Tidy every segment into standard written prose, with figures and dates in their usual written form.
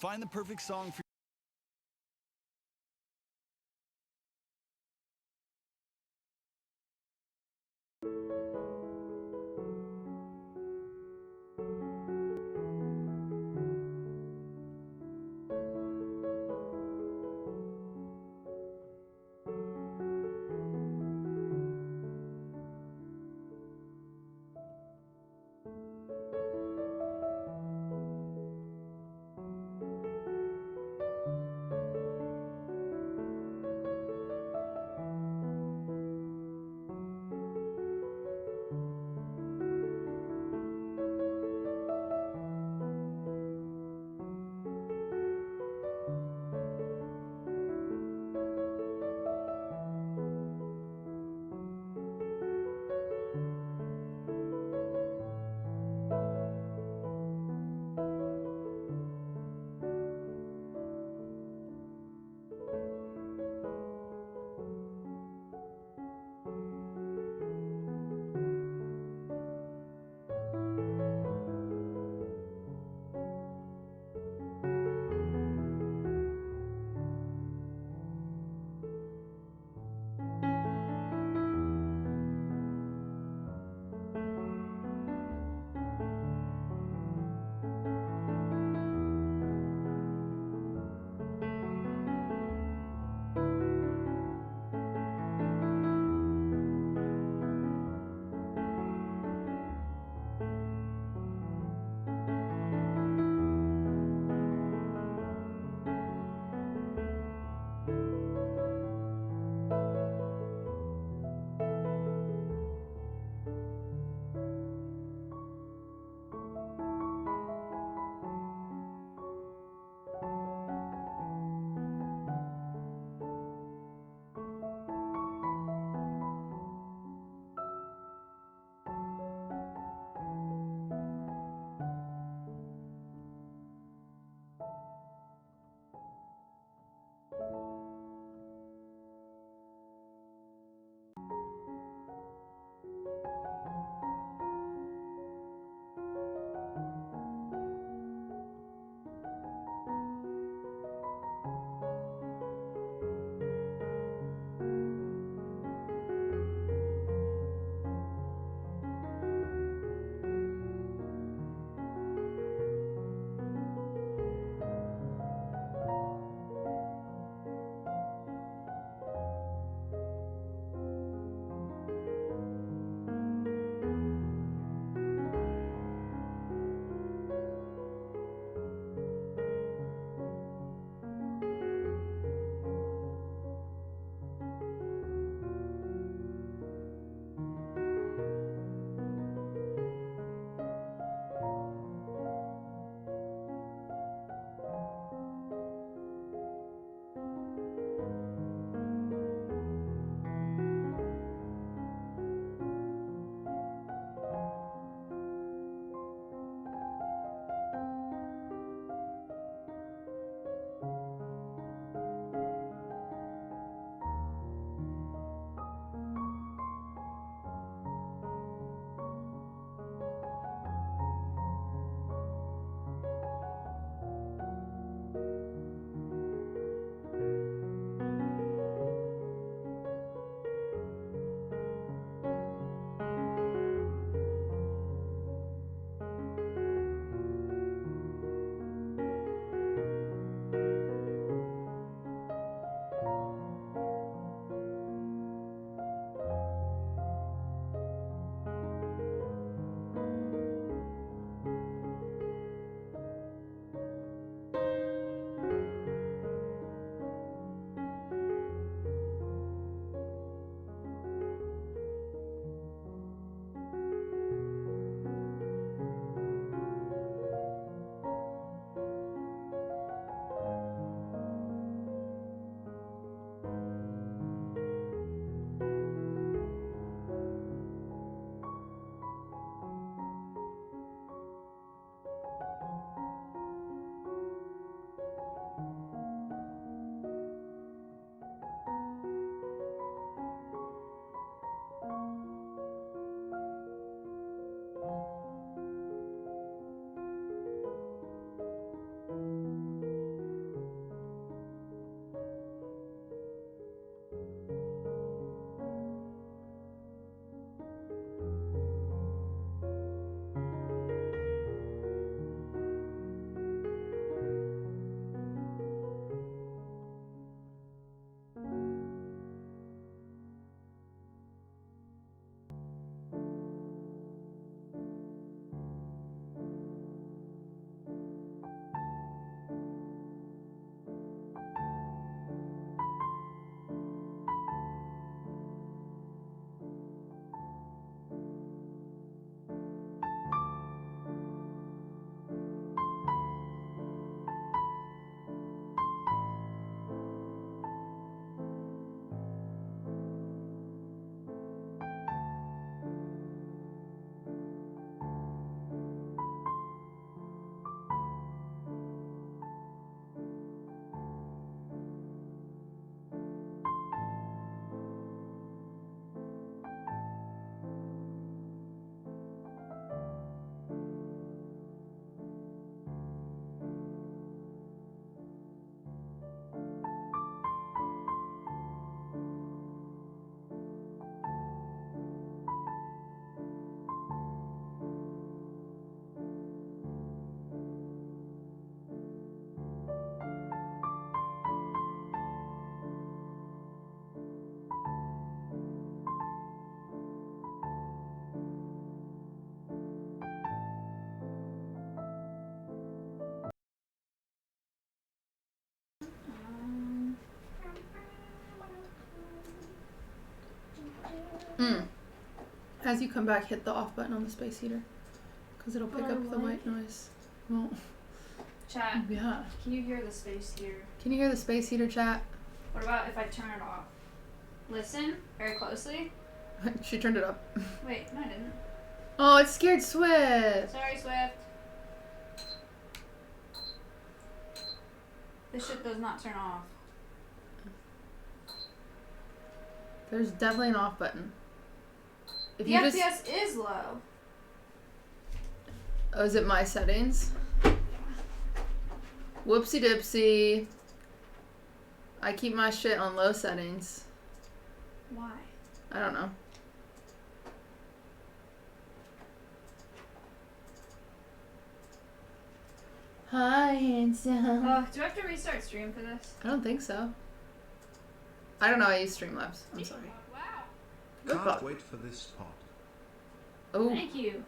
Find the perfect song for As you come back, hit the off button on the space heater. Because it'll pick up the white noise. Well, chat. Yeah. Can you hear the space heater? Can you hear the space heater, chat? What about if I turn it off? Listen very closely. She turned it up. Wait, no I didn't. Oh, it scared Swift. Sorry, Swift. This shit does not turn off. There's definitely an off button. If The you FPS is low. Oh, is it my settings? Whoopsie dipsy. I keep my shit on low settings. Why? I don't know. Hi, handsome. Do I have to restart stream for this? I don't think so. I don't know. I use Streamlabs. I'm sorry. Wow. Good Can't pot. wait for this pot. Oh, Thank you.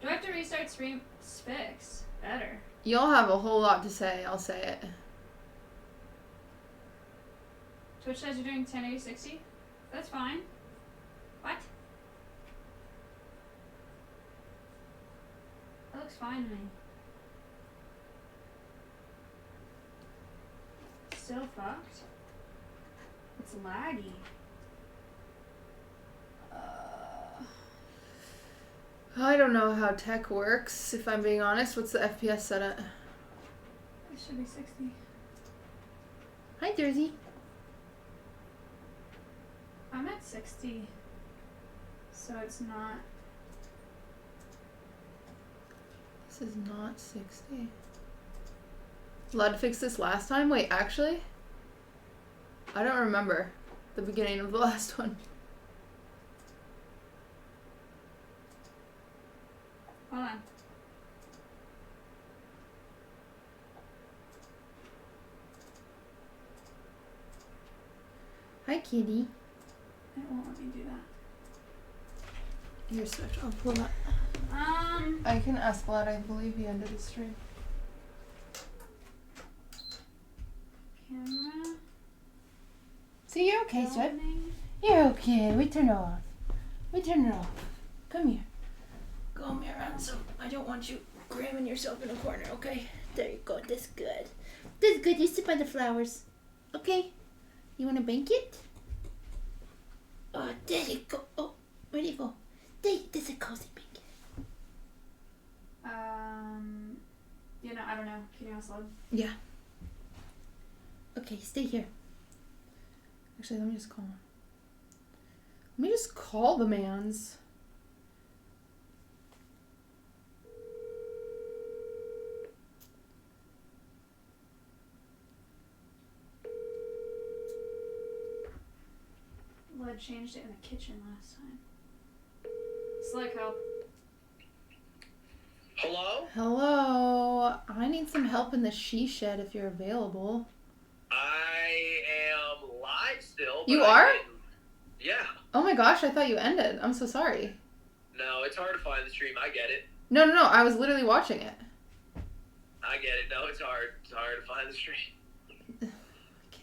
Do I have to restart stream? Fix. Better. you'll have a whole lot to say. I'll say it. Twitch says you're doing 1080-60? That's fine. What? That looks fine to me. Still fucked? It's laggy. I don't know how tech works. If I'm being honest, what's the FPS set at? It should be 60. Hi, Jersey. I'm at 60. So it's not. This is not 60. Lud fixed this last time? Wait, actually? I don't remember the beginning of the last one. Hold on. Hi, kitty. It won't let me do that. Here, Swift. I'll pull that. I can ask Lud. I believe he ended the stream. Camera. See, you're okay, Swift. Filming. You're okay. We turn it off. We turn it off. Come here. Come here, Ransom. I don't want you cramming yourself in a corner, okay? There you go. That's good. That's good. You sit by the flowers. Okay? You want a blanket? Oh, there you go. Oh, where'd you go? There, there's a cozy blanket. You know, I don't know. Can you ask Lud? Yeah. Okay, stay here. Actually, let me just call him. Let me just call the mans. Lud changed it in the kitchen last time. Slick help. Hello? Hello. I need some help in the she shed if you're available. I am live still. You are? Yeah. Oh my gosh, I thought you ended. I'm so sorry. No, it's hard to find the stream. I get it. No, I was literally watching it. I get it. No, it's hard. It's hard to find the stream.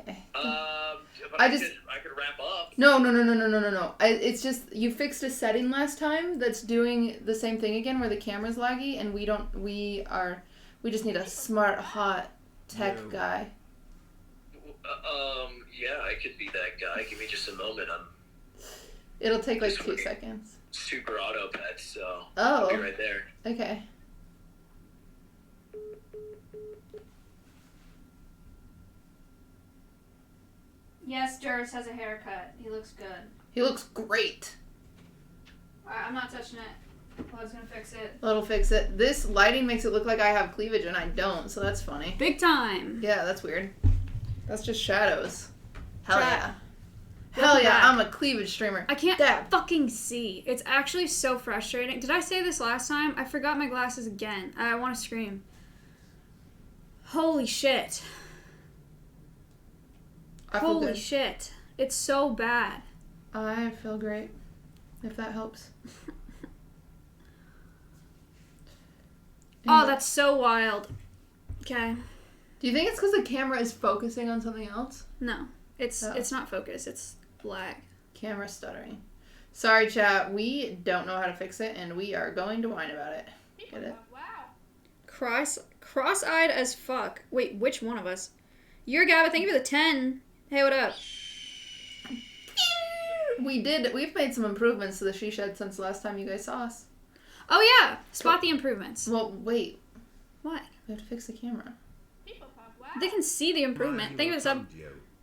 Okay. But I I just- could wrap up. No. It's just you fixed a setting last time that's doing the same thing again where the camera's laggy and we just need a smart, hot tech No. guy. Yeah, I could be that guy. Give me just a moment. I'm It'll take like Just 2 wait. seconds. super auto pet, so Oh. I'll be right there. Okay. Yes, Jers has a haircut. He looks good. He looks great. Alright, I'm not touching it. Lud's gonna fix it. That'll fix it. This lighting makes it look like I have cleavage and I don't, so that's funny. Big time. Yeah, that's weird. That's just shadows. Hell Chat. yeah. Hell Welcome yeah, back. I'm a cleavage streamer. I can't Dab. fucking see. It's actually so frustrating. Did I say this last time? I forgot my glasses again. I want to scream. Holy shit. I feel Holy good. shit. It's so bad. I feel great. If that helps. Oh, that's so wild. Okay. Do you think it's because the camera is focusing on something else? No. It's Oh. it's not focused. lag. Camera stuttering. Sorry, chat. We don't know how to fix it, and we are going to whine about it. Get it? Cross-eyed as fuck. Wait, which one of us? You're Gabba. Thank you for the 10. Hey, what up? We've made some improvements to the She Shed since the last time you guys saw us. Oh, yeah. Spot the improvements. Well, wait. What? We have to fix the camera. They can see the improvement. Thank you for the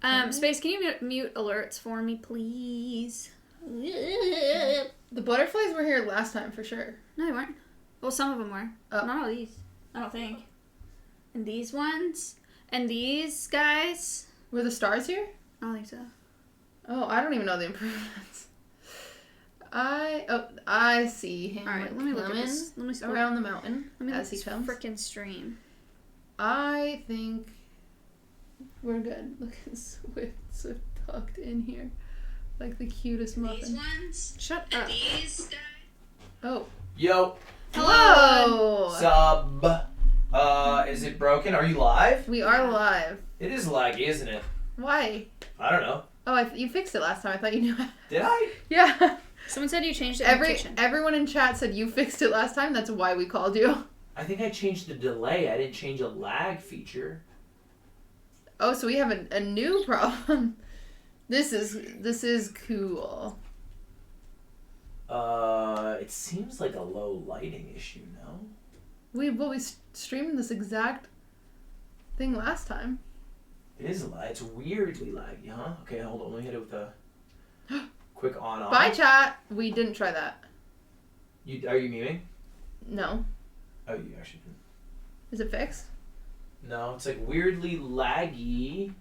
sub. Space, can you mute alerts for me, please? The butterflies were here last time for sure. No, they weren't. Well, some of them were. Oh. Not all these. I don't think. And these ones. And these guys. Were the stars here? I don't think so. Oh, I don't even know the improvements. I see him. All right, let me look at this. Let me see. Around the mountain Let me as he look at comes. this frickin' stream. I think we're good. Look at Swift tucked in here, like the cutest muffin. Ones. Shut up. Oh. Yo. Hello. Sub. Is it broken? Are you live? We are live. It is laggy, isn't it? Why? I don't know. Oh, you fixed it last time. I thought you knew. Did I? Yeah. Someone said you changed it in the kitchen. Everyone in chat said you fixed it last time. That's why we called you. I think I changed the delay. I didn't change a lag feature. Oh, so we have a new problem. This is cool. It seems like a low lighting issue, no? We streamed this exact thing last time. It is it's weirdly laggy, huh? Okay, hold on. Let me hit it with a quick on-off. Bye, chat. We didn't try that. Are you memeing? No. Oh, you actually didn't. Is it fixed? No, it's like weirdly laggy.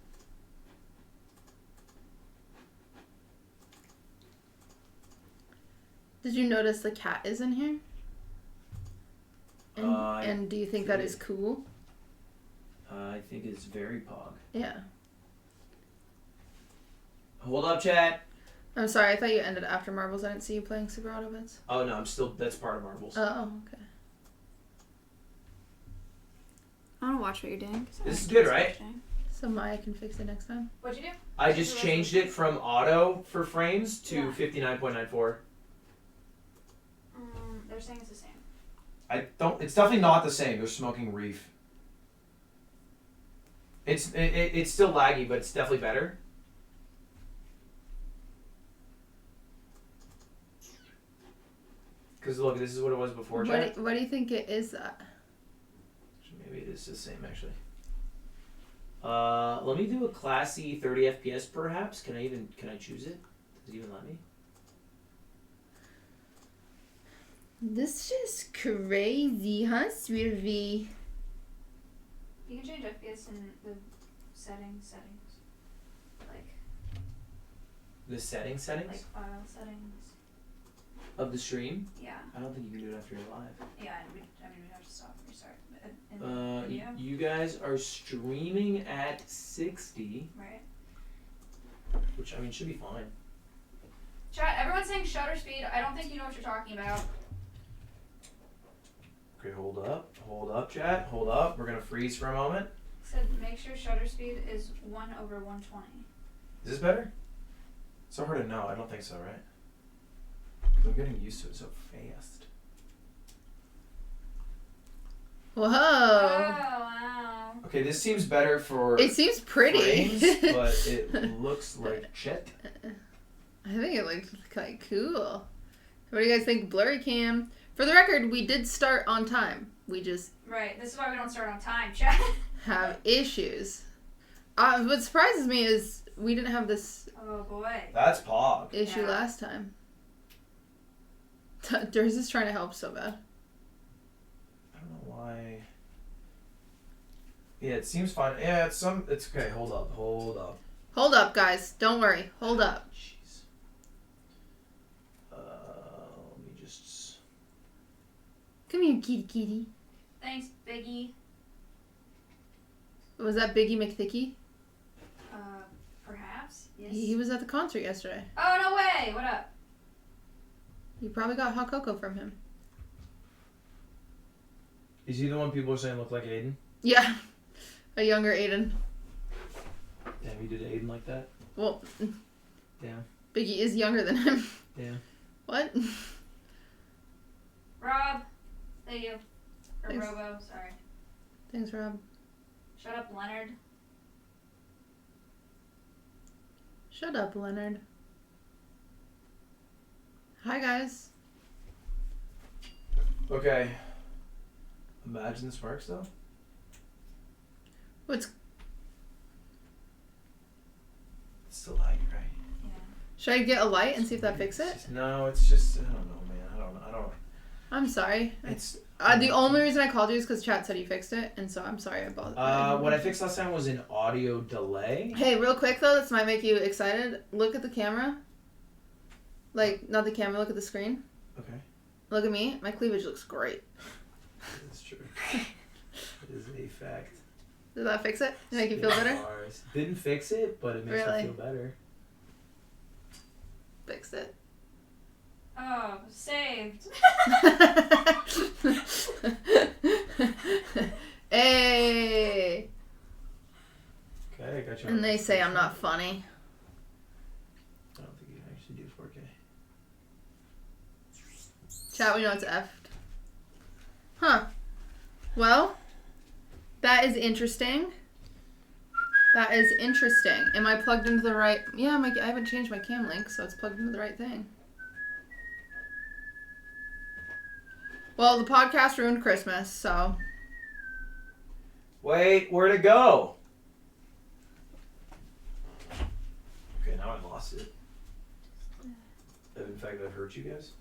Did you notice the cat is in here? And do you think that is cool? I think it's very pog. Yeah. Hold up, chat. I'm sorry, I thought you ended after Marbles. I didn't see you playing Super Autobits. Oh, no, that's part of Marbles. Oh, okay. I want to watch what you're doing. This is good, right? So Maya can fix it next time. What'd you do? I just changed it from auto for frames to Yeah. 59.94. They're saying it's the same. It's definitely not the same. They're smoking reef. It's still laggy, but it's definitely better. Because look, this is what it was before, chat. What do you think it is that? Maybe it is the same, actually. Let me do a classy 30 FPS, perhaps. Can I choose it? Does it even let me? This is crazy, huh, Swervy? You can change FPS in the settings. Like. The settings? Like file settings. Of the stream? Yeah. I don't think you can do it after you're live. Yeah, we'd have to stop and restart. In the video. You guys are streaming at 60. Right. Which, I mean, should be fine. Chat, everyone's saying shutter speed. I don't think you know what you're talking about. Okay, hold up, chat. Hold up. We're gonna freeze for a moment. Said make sure shutter speed is 1/120. Is this better? It's so hard to know. I don't think so, right? 'Cause I'm getting used to it so fast. Whoa. Oh wow. Okay, this seems better for It seems pretty. frames, but it looks like shit. I think it looks quite cool. What do you guys think, blurry cam? For the record, we did start on time. We just Right. This is why we don't start on time, chat. have issues. What surprises me is we didn't have this Oh boy. That's pog. issue Yeah. last time. Durs is trying to help so bad. I don't know why. Yeah, it seems fine. Yeah, it's okay. Hold up. Hold up, guys. Don't worry. Hold up. Jeez. Let me just. Come here, kitty. Thanks, Biggie. Was that Biggie McThicky? Perhaps. Yes. He was at the concert yesterday. Oh no way! What up? You probably got hot cocoa from him. Is he the one people are saying look like Aiden? Yeah. A younger Aiden. Damn, you did Aiden like that? Well, Damn. Biggie is younger than him. Damn. What? Rob. Thank you. Or Thanks. Robo, sorry. Thanks, Rob. Shut up, Leonard. Shut up, Leonard. Hi, guys. Okay. Imagine this works though. What's? It's still laggy, right? Yeah. Should I get a light and see if that fixes it? No, it's just I don't know, man. I don't. I'm sorry. It's The only reason I called you is because chat said he fixed it, and so I'm sorry about that. what I fixed last time was an audio delay. Hey, real quick though, this might make you excited. Look at the camera. Like, not the camera, look at the screen. Okay. Look at me. My cleavage looks great. That's true. It is a fact. Did that fix it? Did it make you feel better? Bars. Didn't fix it, but it makes Really? me feel better. Fixed it. Oh, saved. Hey! Okay, I got you. And they say I'm not funny. I don't think you can actually do 4K. Chat, we know it's effed. Huh. Well, that is interesting. That is interesting. Am I plugged into the right... Yeah, I haven't changed my cam link, so it's plugged into the right thing. Well, the podcast ruined Christmas, so... Wait, where'd it go? Okay, now I lost it. In fact, I've hurt you guys.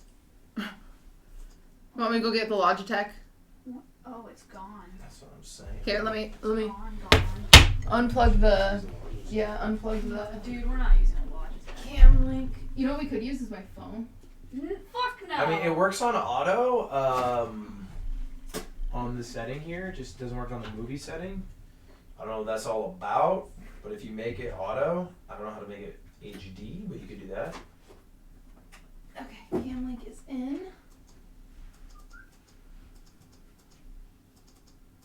Want me to go get the Logitech? Oh, it's gone. That's what I'm saying. Here, let me Gone. unplug the... Yeah, unplug the Dude, we're not using a Logitech. cam link. You know what we could use is my phone. Fuck no. I mean, it works on auto. On the setting here, it just doesn't work on the movie setting. I don't know what that's all about, but if you make it auto, I don't know how to make it HD, but you could do that. Okay, cam link is in.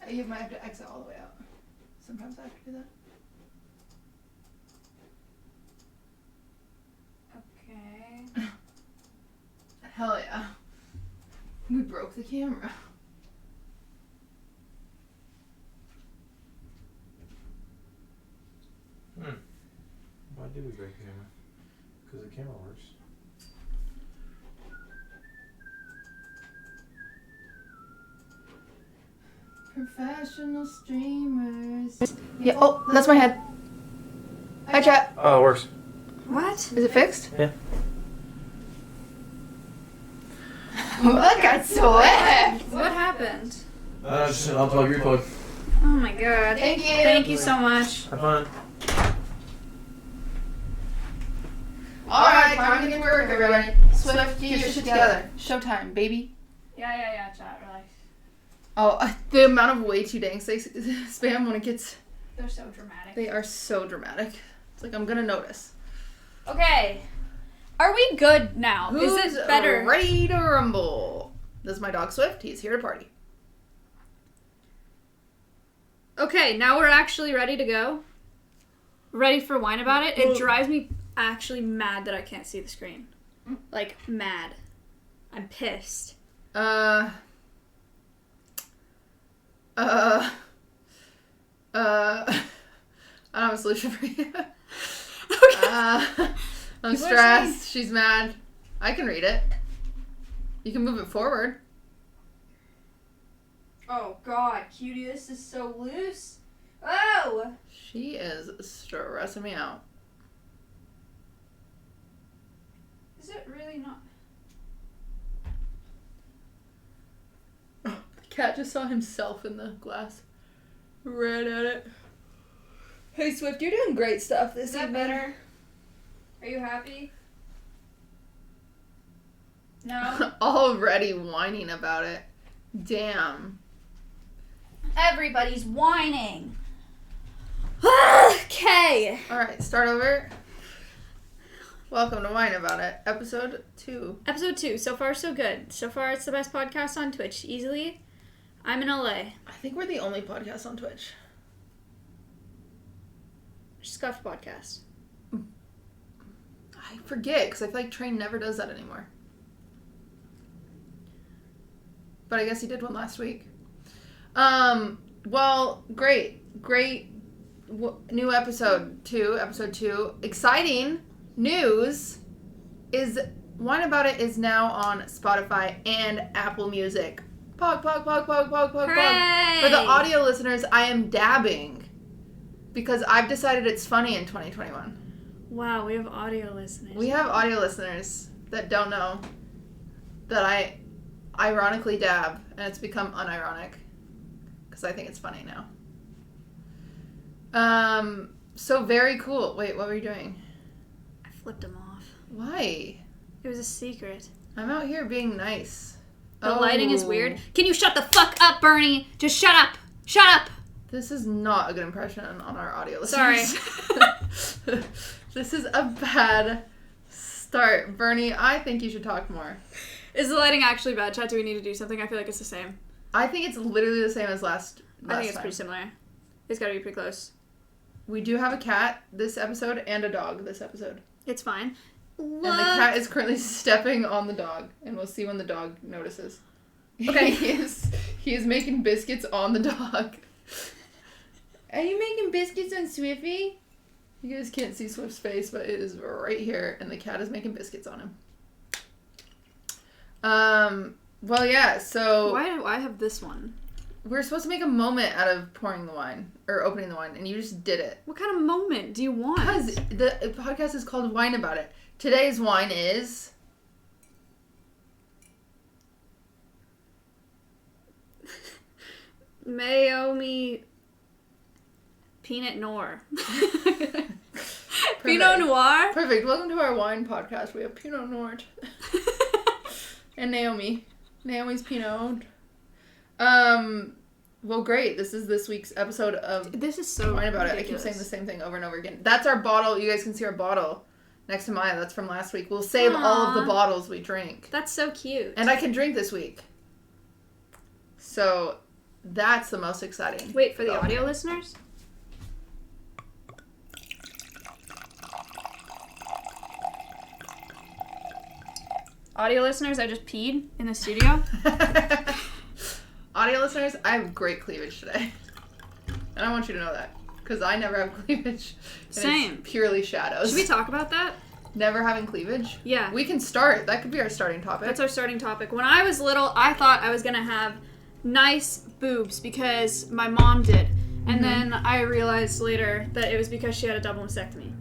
You might have to exit all the way out. Sometimes I have to do that. Okay. Hell yeah. We broke the camera. Why did we break the camera? Because the camera works. Professional streamers. Yeah, oh, that's my head. Hi, chat. Oh, it works. What? Is it fixed? Yeah. Look at Swift. What happened? Just unplug your plug. Oh my god. Thank you. Thank you so much. Have fun. Alright, time to get to work, everybody. Swift, get your shit together. Showtime, baby. Yeah, chat, relax. Oh, the amount of way too dang spam when it gets... They're so dramatic. They are so dramatic. It's like, I'm gonna notice. Okay. Are we good now? Who's Is it better? ready to rumble? This is my dog Swift. He's here to party. Okay, now we're actually ready to go. Ready for Wine About It. It drives me actually mad that I can't see the screen. Like, mad. I'm pissed. I don't have a solution for you. Okay. I'm stressed. She's mad. I can read it. You can move it forward. Oh god, cutie, this is so loose. Oh! She is stressing me out. Is it really not? The cat just saw himself in the glass. Ran at it. Hey Swift, you're doing great stuff this Is that evening. better? Are you happy? No? Already whining about it. Damn. Everybody's whining. Okay. Alright, start over. Welcome to Whine About It, episode 2. Episode 2. So far, so good. So far, it's the best podcast on Twitch. Easily. I'm in LA. I think we're the only podcast on Twitch. Scuffed podcast. I forget, because I feel like Train never does that anymore. But I guess he did one last week. Well, great new episode 2. Exciting news is Wine About It is now on Spotify and Apple Music. Pog. Hooray! For the audio listeners, I am dabbing because I've decided it's funny in 2021. Wow, we have audio listeners. We have audio listeners that don't know that I ironically dab, and it's become unironic because I think it's funny now. So very cool. Wait, what were you doing? I flipped him off. Why? It was a secret. I'm out here being nice. The lighting is weird. Can you shut the fuck up, Bernie? Just shut up. Shut up. This is not a good impression on our audio listeners. Sorry. This is a bad start. Bernie, I think you should talk more. Is the lighting actually bad, Chat? Do we need to do something? I feel like it's the same. I think it's literally the same as last I think it's time. pretty similar. It's gotta be pretty close. We do have a cat this episode and a dog this episode. It's fine. And the cat is currently stepping on the dog, and we'll see when the dog notices. Okay. he is making biscuits on the dog. Are you making biscuits on Swiffy? You guys can't see Swift's face, but it is right here, and the cat is making biscuits on him. Well, yeah, so Why do I have this one? we're supposed to make a moment out of pouring the wine, or opening the wine, and you just did it. What kind of moment do you want? Because the podcast is called Wine About It. Today's wine is... Mayomi Pinot Noir. Pinot Noir? Perfect. Welcome to our wine podcast. We have Pinot Noir. And Naomi. Naomi's Pinot. Well, great. This is this week's episode of This is so Wine About ridiculous. It. I keep saying the same thing over and over again. That's our bottle. You guys can see our bottle next to mine. That's from last week. We'll save all of the Aw. bottles we drink. That's so cute. And I can drink this week. So, that's the most exciting. Wait, for the Oh. audio listeners? Audio listeners, I just peed in the studio. Audio listeners, I have great cleavage today. And I want you to know that. Because I never have cleavage. And Same. It's purely shadows. Should we talk about that? Never having cleavage? Yeah. We can start. That could be our starting topic. That's our starting topic. When I was little, I thought I was going to have nice boobs because my mom did. And then I realized later that it was because she had a double mastectomy.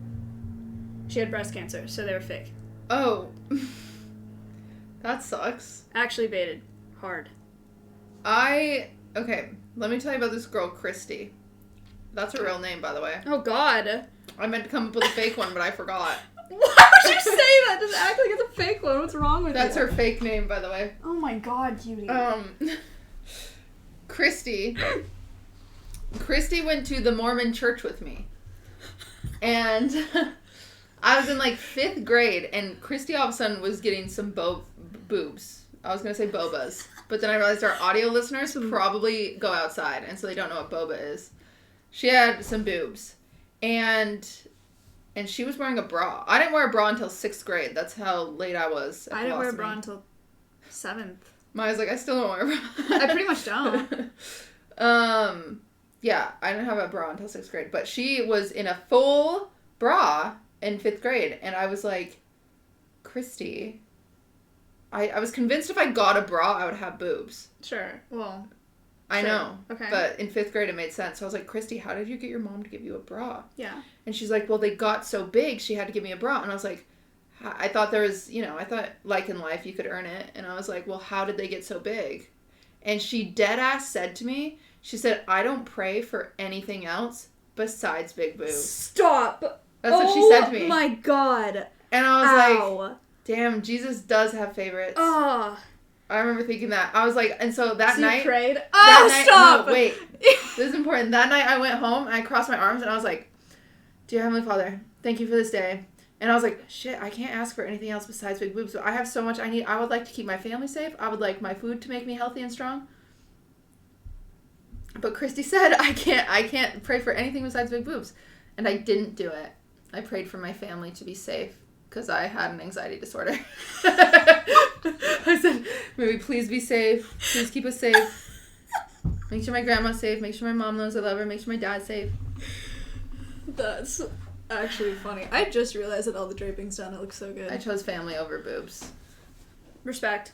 She had breast cancer, so they were fake. Oh. That sucks. Actually baited. Hard. Okay, let me tell you about this girl, Christy. That's her real name, by the way. Oh, God. I meant to come up with a fake one, but I forgot. Why would you say that? Just act like it's a fake one. What's wrong with That's you? her fake name, by the way. Oh my God, cutie. Christy went to the Mormon church with me. And I was in like 5th grade, and Christy all of a sudden was getting some boobs. I was going to say bobas. But then I realized our audio listeners probably go outside, and so they don't know what boba is. She had some boobs. And she was wearing a bra. I didn't wear a bra until 6th grade. That's how late I was at I didn't wear a bra Philosophy. until 7th. Maya's like, I still don't wear a bra. I pretty much don't. Yeah, I didn't have a bra until 6th grade. But she was in a full bra in 5th grade. And I was like, Christy, I was convinced if I got a bra, I would have boobs. Sure. Well, I Sure. know. Okay. But in 5th grade, it made sense. So I was like, Christy, how did you get your mom to give you a bra? yeah. And she's like, well, they got so big, she had to give me a bra. And I was like, I thought there was, I thought like in life you could earn it. And I was like, well, how did they get so big? And she dead ass said to me, she said, I don't pray for anything else besides big boobs. Stop. That's what she said to me. Oh my God. And I was Ow. like, damn, Jesus does have favorites. Oh. I remember thinking that. I was like, and so that So night. you prayed? That Oh, night, stop. No, wait. This is important. That night I went home and I crossed my arms and I was like, Dear Heavenly Father, thank you for this day. And I was like, shit, I can't ask for anything else besides big boobs. So I have so much I need. I would like to keep my family safe. I would like my food to make me healthy and strong. But Christy said, I can't pray for anything besides big boobs. And I didn't do it. I prayed for my family to be safe because I had an anxiety disorder. I said, may we please be safe. Please keep us safe. Make sure my grandma's safe. Make sure my mom knows I love her. Make sure my dad's safe. That's actually funny. I just realized that all the draping's done. It looks so good. I chose family over boobs. Respect.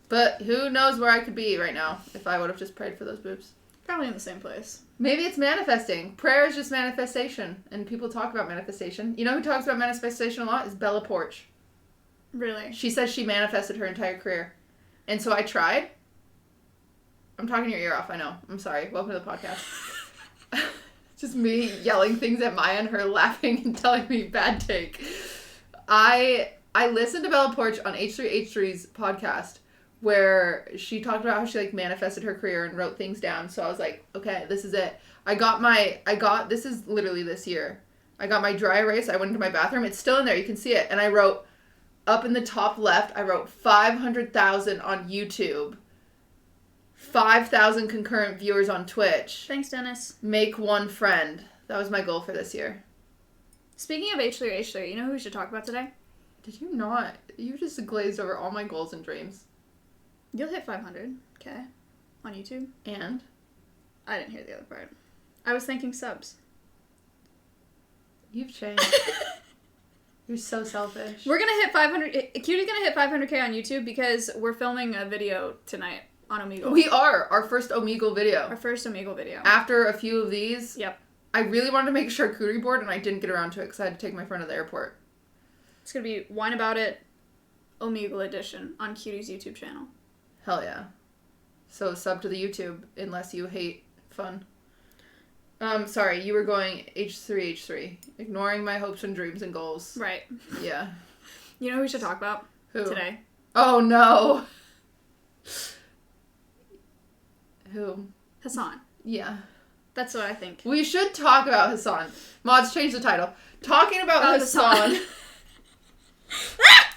But who knows where I could be right now if I would have just prayed for those boobs. Probably in the same place. Maybe it's manifesting. Prayer is just manifestation. And people talk about manifestation. You know who talks about manifestation a lot? Is Bella Porch. Really? She says she manifested her entire career. And so I tried. I'm talking your ear off, I know. I'm sorry. Welcome to the podcast. Just me yelling things at Maya and her laughing and telling me bad take. I listened to Bella Porch on H3H3's podcast where she talked about how she like manifested her career and wrote things down. So I was like, okay, this is it. This is literally this year. I got my dry erase. I went into my bathroom. It's still in there. You can see it. And I wrote up in the top left, I wrote 500,000 on YouTube. 5,000 concurrent viewers on Twitch. Thanks, Dennis. Make one friend. That was my goal for this year. Speaking of H3H3, you know who we should talk about today? Did you not? You just glazed over all my goals and dreams. You'll hit 500K on YouTube. And? I didn't hear the other part. I was thinking subs. You've changed. You're so selfish. We're gonna hit 500. Cutie's gonna hit 500K on YouTube because we're filming a video tonight on Omegle. We are. Our first Omegle video. Our first Omegle video. After a few of these. Yep. I really wanted to make a charcuterie board and I didn't get around to it because I had to take my friend to the airport. It's gonna be Wine About It Omegle edition on Cutie's YouTube channel. Hell yeah. So sub to the YouTube unless you hate fun. Sorry, you were going H3H3. Ignoring my hopes and dreams and goals. Right. Yeah. You know who we should talk about Who? today? Oh no. Who? Hassan. Yeah. That's what I think. We should talk about Hassan. Mods, change the title. Talking about Hassan.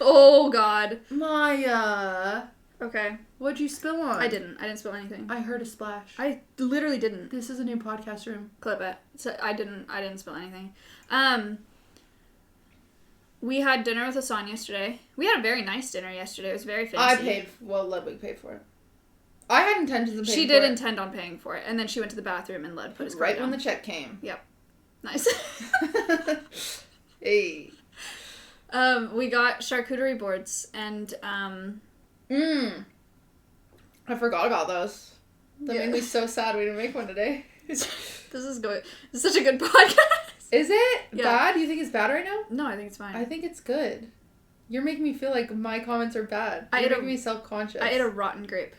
Oh God. Maya. Okay. What'd you spill on? I didn't spill anything. I heard a splash. I literally didn't. This is a new podcast room. Clip it. So I didn't spill anything. We had dinner with Hassan yesterday. We had a very nice dinner yesterday. It was very fancy. Ludwig paid for it. I had intentions of paying for it. She did intend on paying for it, and then she went to the bathroom and Lud put his card right down. when the check came. Yep. Nice. Hey. We got charcuterie boards, and I forgot about those. That made me so sad we didn't make one today. This is good. This is such a good podcast. Is it Yeah. bad? Do you think it's bad right now? No, I think it's fine. I think it's good. You're making me feel like my comments are bad. You're making me self-conscious. I ate a rotten grape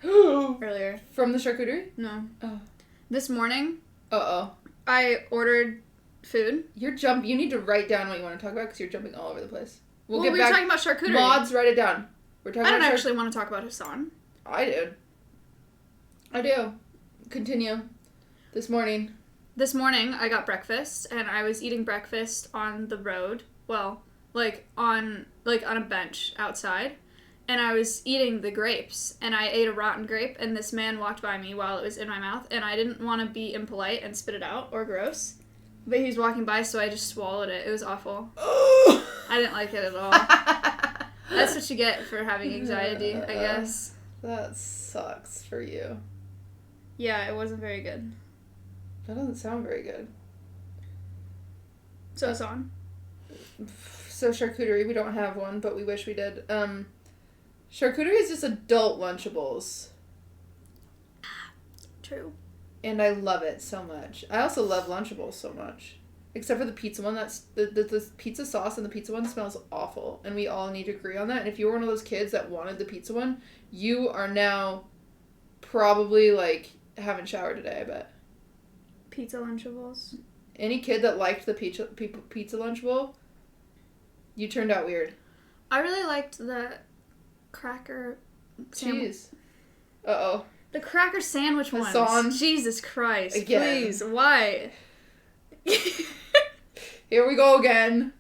earlier. From the charcuterie? No. Oh. This morning, Uh-oh. I ordered food. You need to write down what you want to talk about because you're jumping all over the place. We were talking about charcuterie. Mods, write it down. We're talking I don't about actually want to talk about Hassan. I do. Continue. This morning, I got breakfast, and I was eating breakfast on the road. Well, on a bench outside, and I was eating the grapes, and I ate a rotten grape, and this man walked by me while it was in my mouth, and I didn't want to be impolite and spit it out or gross, but he was walking by, so I just swallowed it. It was awful. I didn't like it at all. That's what you get for having anxiety, I guess. That sucks for you. Yeah, it wasn't very good. That doesn't sound very good. So it's on. So charcuterie, we don't have one, but we wish we did. Charcuterie is just adult Lunchables. True. And I love it so much. I also love Lunchables so much. Except for the pizza one, that's the pizza sauce and the pizza one smells awful. And we all need to agree on that. And if you were one of those kids that wanted the pizza one, you are now probably, haven't showered today, I bet. Pizza Lunchables. Any kid that liked the pizza Lunchable, you turned out weird. I really liked the cracker Cheese. Uh-oh. The cracker sandwich ones. Hassan. Jesus Christ. Again. Please, why? Here we go again.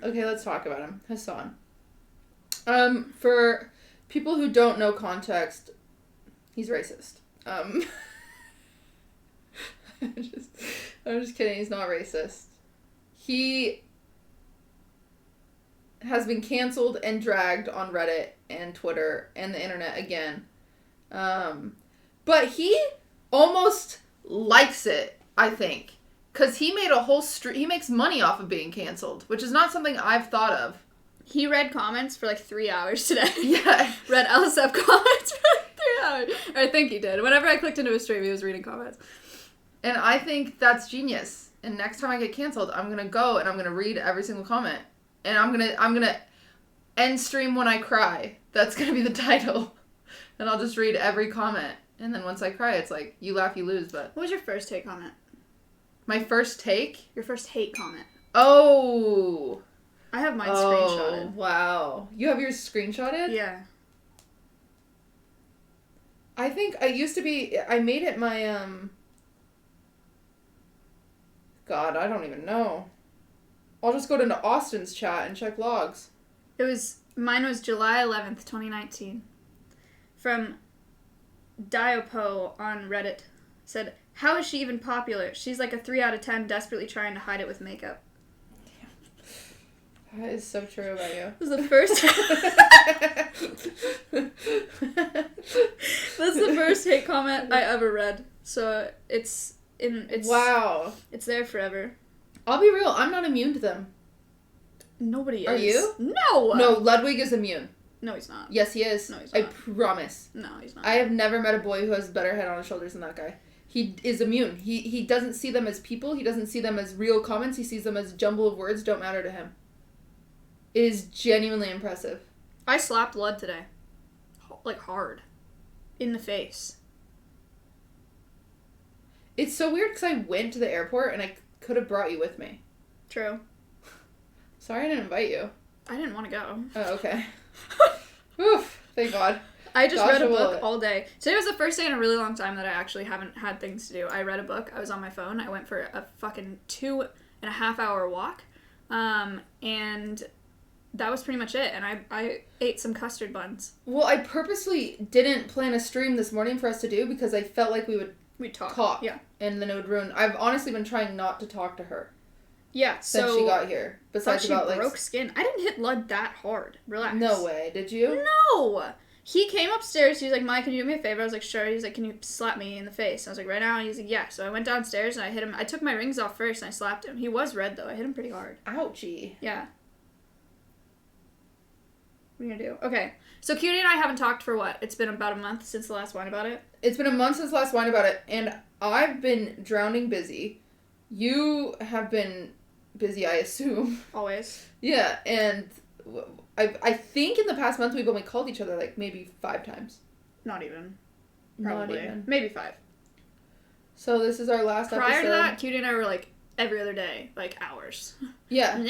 Okay, let's talk about him. Hassan. For people who don't know context, he's racist. I'm just kidding, he's not racist. he has been canceled and dragged on Reddit and Twitter and the internet again. But he almost likes it, I think. Because he made a whole he makes money off of being canceled, which is not something I've thought of. He read comments for like 3 hours today. Yeah. Read LSF comments for like 3 hours. Or I think he did. Whenever I clicked into his stream, he was reading comments. And I think that's genius. And next time I get canceled, I'm going to go and I'm going to read every single comment. And I'm going to end stream when I cry. That's going to be the title. And I'll just read every comment. And then once I cry, it's like, you laugh, you lose. But What was your first hate comment? my first take? Your first hate comment. Oh. I have mine screenshotted. Wow. You have yours screenshotted? Yeah. I think I used to be, I made it my, God, I don't even know. I'll just go to Austin's chat and check logs. Mine was July 11th, 2019. From Diopo on Reddit. Said, how is she even popular? She's like a 3 out of 10 desperately trying to hide it with makeup. That is so true about you. This is the first... That's the first hate comment I ever read. So it's wow. It's there forever. I'll be real, I'm not immune to them. Nobody is. Are you? No! No, Ludwig is immune. No, he's not. Yes, he is. No, he's I not. promise. No, he's not. I have never met a boy who has a better head on his shoulders than that guy. He is immune. He doesn't see them as people. He doesn't see them as real comments. He sees them as a jumble of words don't matter to him. It is genuinely impressive. I slapped Lud today. Like, hard. In the face. It's so weird because I went to the airport and I could have brought you with me. True. Sorry I didn't invite you. I didn't want to go. Oh, okay. Oof, thank God. I just read a book Joshua. all day. Today was the first day in a really long time that I actually haven't had things to do. I read a book. I was on my phone. I went for a fucking 2.5 hour walk. And that was pretty much it. And I ate some custard buns. Well, I purposely didn't plan a stream this morning for us to do because I felt like we would We talked. talk. Yeah. And then it would ruin. I've honestly been trying not to talk to her Yeah, since so... she got here. I thought Besides she about broke skin. I didn't hit Lud that hard. Relax. No way. Did you? No! He came upstairs. He was like, Mike, can you do me a favor? I was like, sure. He was like, can you slap me in the face? I was like, right now? And he's like, yeah. So I went downstairs and I hit him. I took my rings off first and I slapped him. He was red, though. I hit him pretty hard. Ouchie. Yeah. What are you gonna do? Okay. So Cutie and I haven't talked for what? It's been about a month since the last Wine About It? It's been a month since last wine about it, and I've been drowning busy. You have been busy, I assume. Always. Yeah, and I think in the past month we've only called each other like maybe 5 times. Not even. Not Probably. even. Maybe 5. So this is our last episode. Prior to that, Cutie and I were like every other day, like hours. Yeah.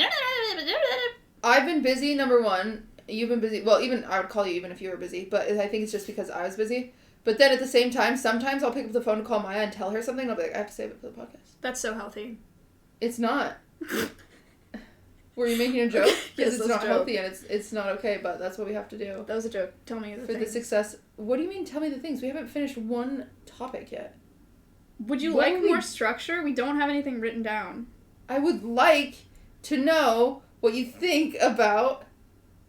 I've been busy, number one. You've been busy. Well, even I would call you even if you were busy, but I think it's just because I was busy. But then at the same time, sometimes I'll pick up the phone to call Maya and tell her something, and I'll be like, I have to save it for the podcast. That's so healthy. It's not. Were you making a joke? Yes, Because it's that's not a joke. healthy and it's not okay, but that's what we have to do. That was a joke. Tell me the For the things. success. What do you mean, tell me the things? We haven't finished one topic yet. Would you What like would we- more structure? We don't have anything written down. I would like to know what you think about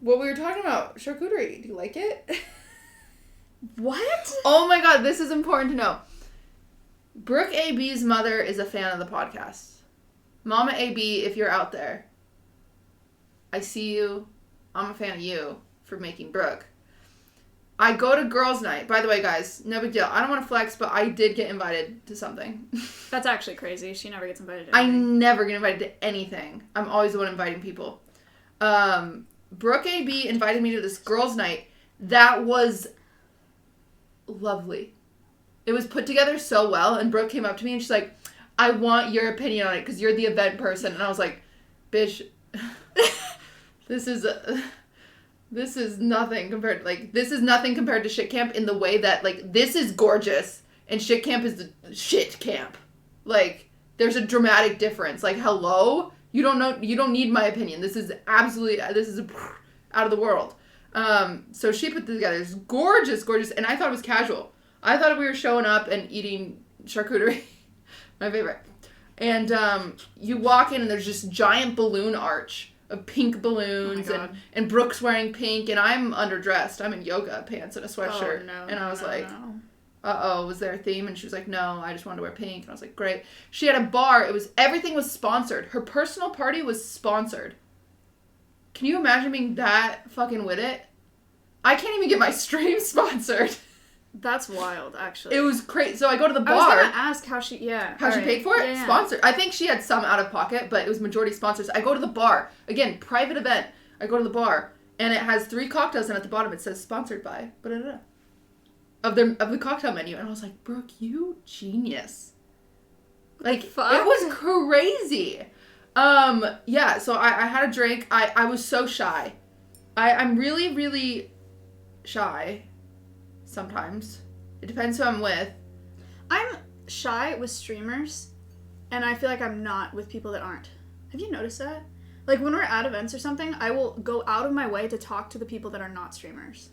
what we were talking about. Charcuterie. Do you like it? What? Oh my god, this is important to know. Brooke AB's mother is a fan of the podcast. Mama AB, if you're out there, I see you. I'm a fan of you for making Brooke. I go to girls' night. By the way, guys, no big deal. I don't want to flex, but I did get invited to something. That's actually crazy. She never gets invited to I anything. never get invited to anything. I'm always the one inviting people. Brooke AB invited me to this girls' night that was lovely. It was put together so well, and Brooke came up to me and she's like, I want your opinion on it because you're the event person. And I was like, bitch, this is nothing compared to Shit Camp in the way that, like, this is gorgeous and Shit Camp is the shit camp. Like, there's a dramatic difference. Like, hello? You don't need my opinion. This is out of the world. So she put this together. It's gorgeous, gorgeous. And I thought it was casual. I thought we were showing up and eating charcuterie. My favorite. And you walk in and there's just giant balloon arch of pink balloons, and Brooke's wearing pink, and I'm underdressed. I'm in yoga pants and a sweatshirt. And I was uh-oh, was there a theme? And she was like, no, I just wanted to wear pink. And I was like, great. She had a bar. Everything was sponsored. Her personal party was sponsored. Can you imagine being that fucking with it? I can't even get my stream sponsored. That's wild, actually. It was crazy. So I go to the bar. I was gonna ask how she paid for it? Yeah. Sponsored. I think she had some out of pocket, but it was majority sponsors. I go to the bar. Again, private event. I go to the bar, and it has 3 cocktails, and at the bottom it says sponsored by of the cocktail menu. And I was like, Brooke, you genius. Like, fuck? It was crazy. Yeah, so I had a drink. I was so shy. I'm really, really shy sometimes. It depends who I'm with. I'm shy with streamers, and I feel like I'm not with people that aren't. Have you noticed that? Like, when we're at events or something, I will go out of my way to talk to the people that are not streamers.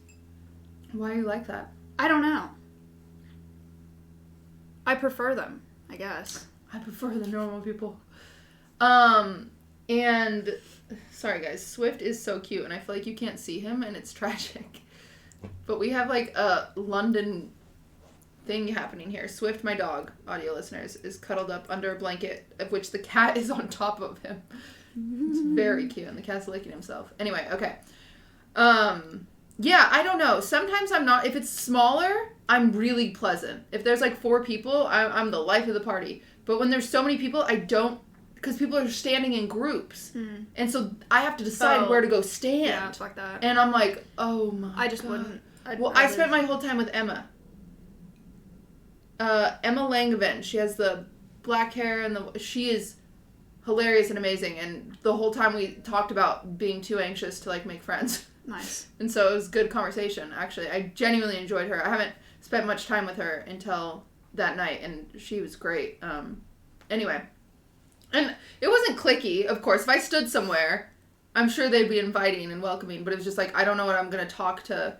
Why are you like that? I don't know. I prefer them, I guess. I prefer the normal people. And sorry guys, Swift is so cute, and I feel like you can't see him, and it's tragic. But we have like a London thing happening here. Swift, my dog, audio listeners, is cuddled up under a blanket, of which the cat is on top of him. It's very cute, and the cat's licking himself. Anyway, okay. Yeah, I don't know. Sometimes I'm not. If it's smaller, I'm really pleasant. If there's like 4 people, I'm the life of the party. But when there's so many people, I don't, because people are standing in groups. And so I have to decide where to go stand. Yeah, fuck that. And I'm like, oh my I just God. wouldn't. I spent my whole time with Emma. Emma Langevin. She has the black hair and she is hilarious and amazing. And the whole time we talked about being too anxious to like make friends. Nice. And so it was good conversation, actually. I genuinely enjoyed her. I haven't spent much time with her until that night, and she was great. Anyway. And it wasn't cliquey, of course. If I stood somewhere, I'm sure they'd be inviting and welcoming, but it was just like, I don't know what I'm going to talk to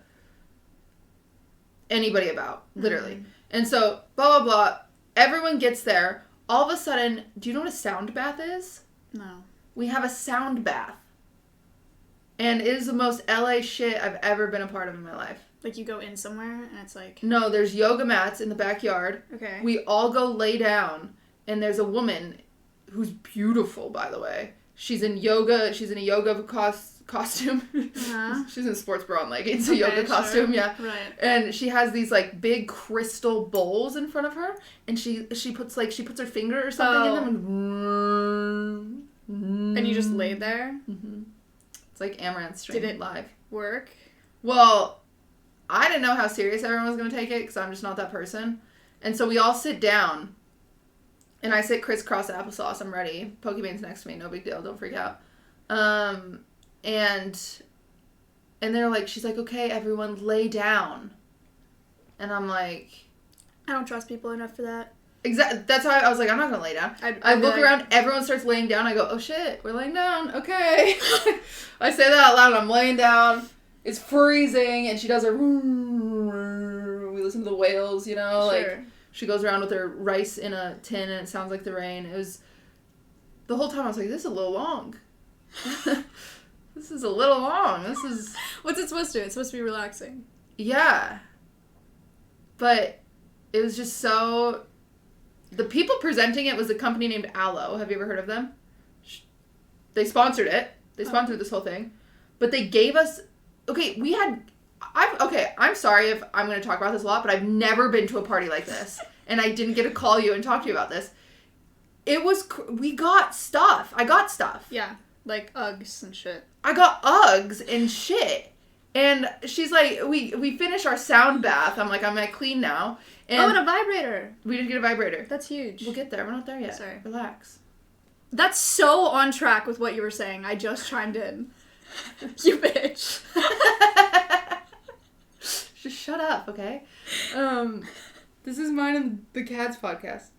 anybody about, literally. And so, blah, blah, blah. Everyone gets there. All of a sudden, do you know what a sound bath is? No. We have a sound bath. And it is the most LA shit I've ever been a part of in my life. Like, you go in somewhere, and it's like... No, there's yoga mats in the backyard. Okay. We all go lay down, and there's a woman who's beautiful, by the way. She's in yoga. She's in a yoga costume. Uh-huh. She's in sports bra and leggings, a yoga costume, yeah. Right. And she has these, like, big crystal bowls in front of her, and she puts her finger or something in them. And you just laid there? Mm-hmm. It's like Amaranth stream. Did it live work? Well, I didn't know how serious everyone was going to take it because I'm just not that person. And so we all sit down, and I sit crisscross applesauce. I'm ready. Pokemon's next to me. No big deal. Don't freak out. And they're like, she's like, okay, everyone lay down. And I'm like... I don't trust people enough for that. Exactly. That's how I was like, I'm not going to lay down. I look around, everyone starts laying down. I go, oh shit, we're laying down. Okay. I say that out loud, and I'm laying down. It's freezing, and she does her... We listen to the whales, you know? Sure. Like, she goes around with her rice in a tin, and it sounds like the rain. It was... The whole time I was like, this is a little long. This is a little long. This is... What's it supposed to do? It's supposed to be relaxing. Yeah. But it was just so... The people presenting it was a company named Aloe. Have you ever heard of them? They sponsored it. They sponsored this whole thing. But they gave us... Okay, we had... I'm sorry if I'm going to talk about this a lot, but I've never been to a party like this. And I didn't get to call you and talk to you about this. It was... We got stuff. I got stuff. Yeah. Like Uggs and shit. I got Uggs and shit. And she's like, we finish our sound bath. I'm like, I'm going to clean now. And and a vibrator. We did get a vibrator. That's huge. We'll get there. We're not there yet. Sorry. Relax. That's so on track with what you were saying. I just chimed in. You bitch. Just shut up, okay? This is mine and the cat's podcast.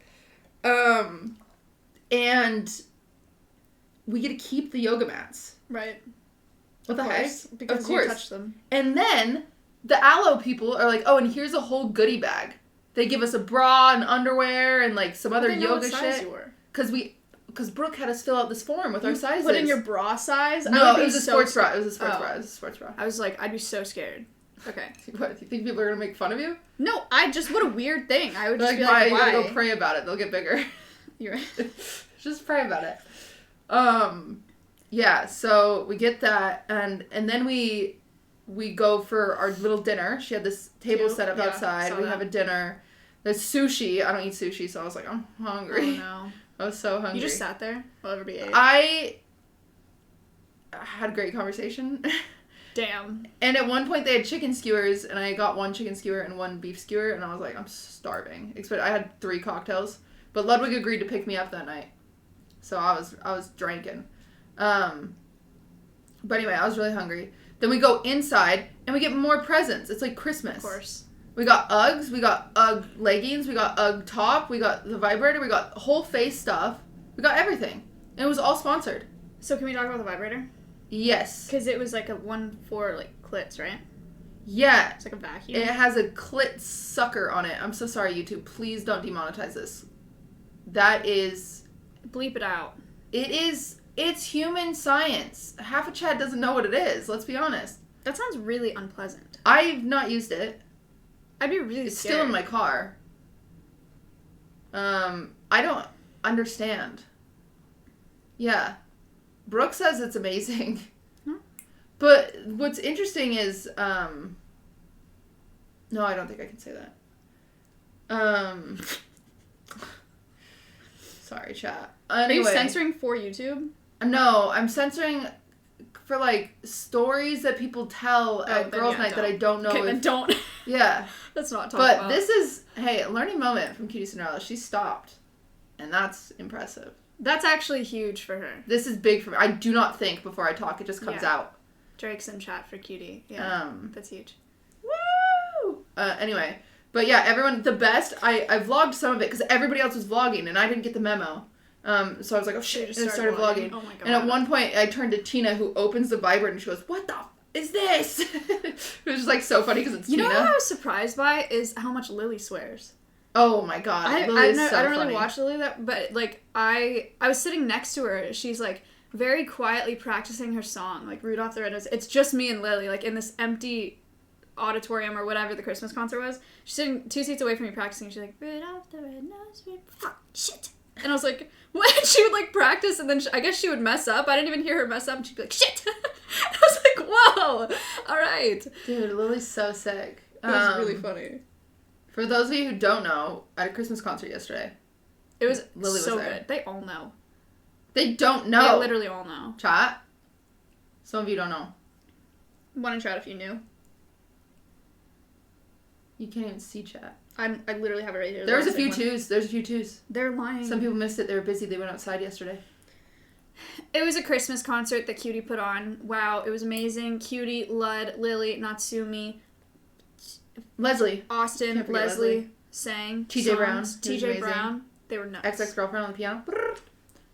And we get to keep the yoga mats. Right. What the heck? Because of course. you touched them. And then the Aloe people are like, oh, and here's a whole goodie bag. They give us a bra and underwear and like some other yoga what size shit. You were. because Brooke had us fill out this form with our sizes. Put in your bra size? I No, would it be was a so sports bra. scared. It was a sports Oh. bra. It was a sports bra. I was like, I'd be so scared. Okay. What, you think people are gonna make fun of you? No, what a weird thing. I would just Like, be why? like, You why? gotta go pray about it. They'll get bigger. You're right. Just pray about it. Yeah, so we get that, and then we go for our little dinner. She had this table Cute. set up Yeah, outside. saw We that. have a dinner. There's sushi. I don't eat sushi, so I was like, I'm hungry. Oh, no. I was so hungry. You just sat there while everybody ate. I had a great conversation. Damn. And at one point they had chicken skewers, and I got one chicken skewer and one beef skewer, and I was like, I'm starving. I had 3 cocktails, but Ludwig agreed to pick me up that night, so I was drinking. But anyway, I was really hungry. Then we go inside, and we get more presents. It's like Christmas. Of course. We got Uggs, we got Ugg leggings, we got Ugg top, we got the vibrator, we got whole face stuff. We got everything. And it was all sponsored. So can we talk about the vibrator? Yes. Because it was like a one for like clits, right? Yeah. It's like a vacuum. It has a clit sucker on it. I'm so sorry, YouTube. Please don't demonetize this. That is... Bleep it out. It's human science. Half of Chad doesn't know what it is. Let's be honest. That sounds really unpleasant. I've not used it. I'd be really It's scared. still in my car. I don't understand. Yeah. Brooke says it's amazing. Hmm. But what's interesting is, no, I don't think I can say that. Sorry, chat. Anyway. Are you censoring for YouTube? No, I'm censoring for, like, stories that people tell at then girls' yeah, night that I don't know Okay, if... then don't. Yeah. Let's not talk But about. this is, hey, a learning moment from Cutie Cinderella. She stopped. And that's impressive. That's actually huge for her. This is big for me. I do not think before I talk. It just comes Yeah. out. Drake's in chat for cutie. Yeah. That's huge. Woo! Anyway. But yeah, everyone, the best. I vlogged some of it because everybody else was vlogging and I didn't get the memo. So I was like, oh shit, just and I started vlogging. Oh my god. And at one point, I turned to Tina, who opens the vibrator, and she goes, "What the is this?" It was just like so funny because it's You Tina. know what I was surprised by is how much Lily swears. Oh my god, I Lily is so don't really funny. watch Lily that, but like I was sitting next to her. She's like very quietly practicing her song, like Rudolph the Red-Nosed. It's just me and Lily, like in this empty auditorium or whatever the Christmas concert was. She's sitting 2 seats away from me practicing. She's like Rudolph the Red-Nosed, fuck shit. And I was like, what? She would like practice, and then I guess she would mess up. I didn't even hear her mess up, and she'd be like, shit. I was like, whoa, all right. Dude, Lily's so sick. It was really funny. For those of you who don't know, at a Christmas concert yesterday, It was Lily was so there. good. They all know. They don't know. They literally all know. Chat. Some of you don't know. Want to chat if you knew. You can't even see chat. I literally have it right here. There's a few One. twos. There's a few twos. They're lying. Some people missed it. They were busy. They went outside yesterday. It was a Christmas concert that Cutie put on. Wow, it was amazing. Cutie, Lud, Lily, Natsumi, Leslie. Austin, Can't forget Leslie, Leslie. sang. TJ Brown. songs. He was TJ amazing. Brown. They were nuts. Ex-girlfriend on the piano.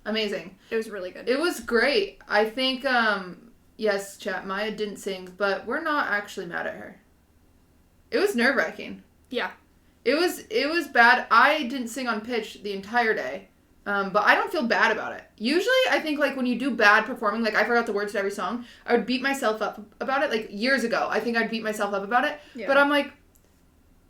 Amazing. It was really good. It was great. I think, yes, chat, Maya didn't sing, but we're not actually mad at her. It was nerve-wracking. Yeah. It was bad. I didn't sing on pitch the entire day, but I don't feel bad about it. Usually, I think, like, when you do bad performing, like, I forgot the words to every song, I would beat myself up about it. Like, years ago, I think I'd beat myself up about it. Yeah. But I'm like,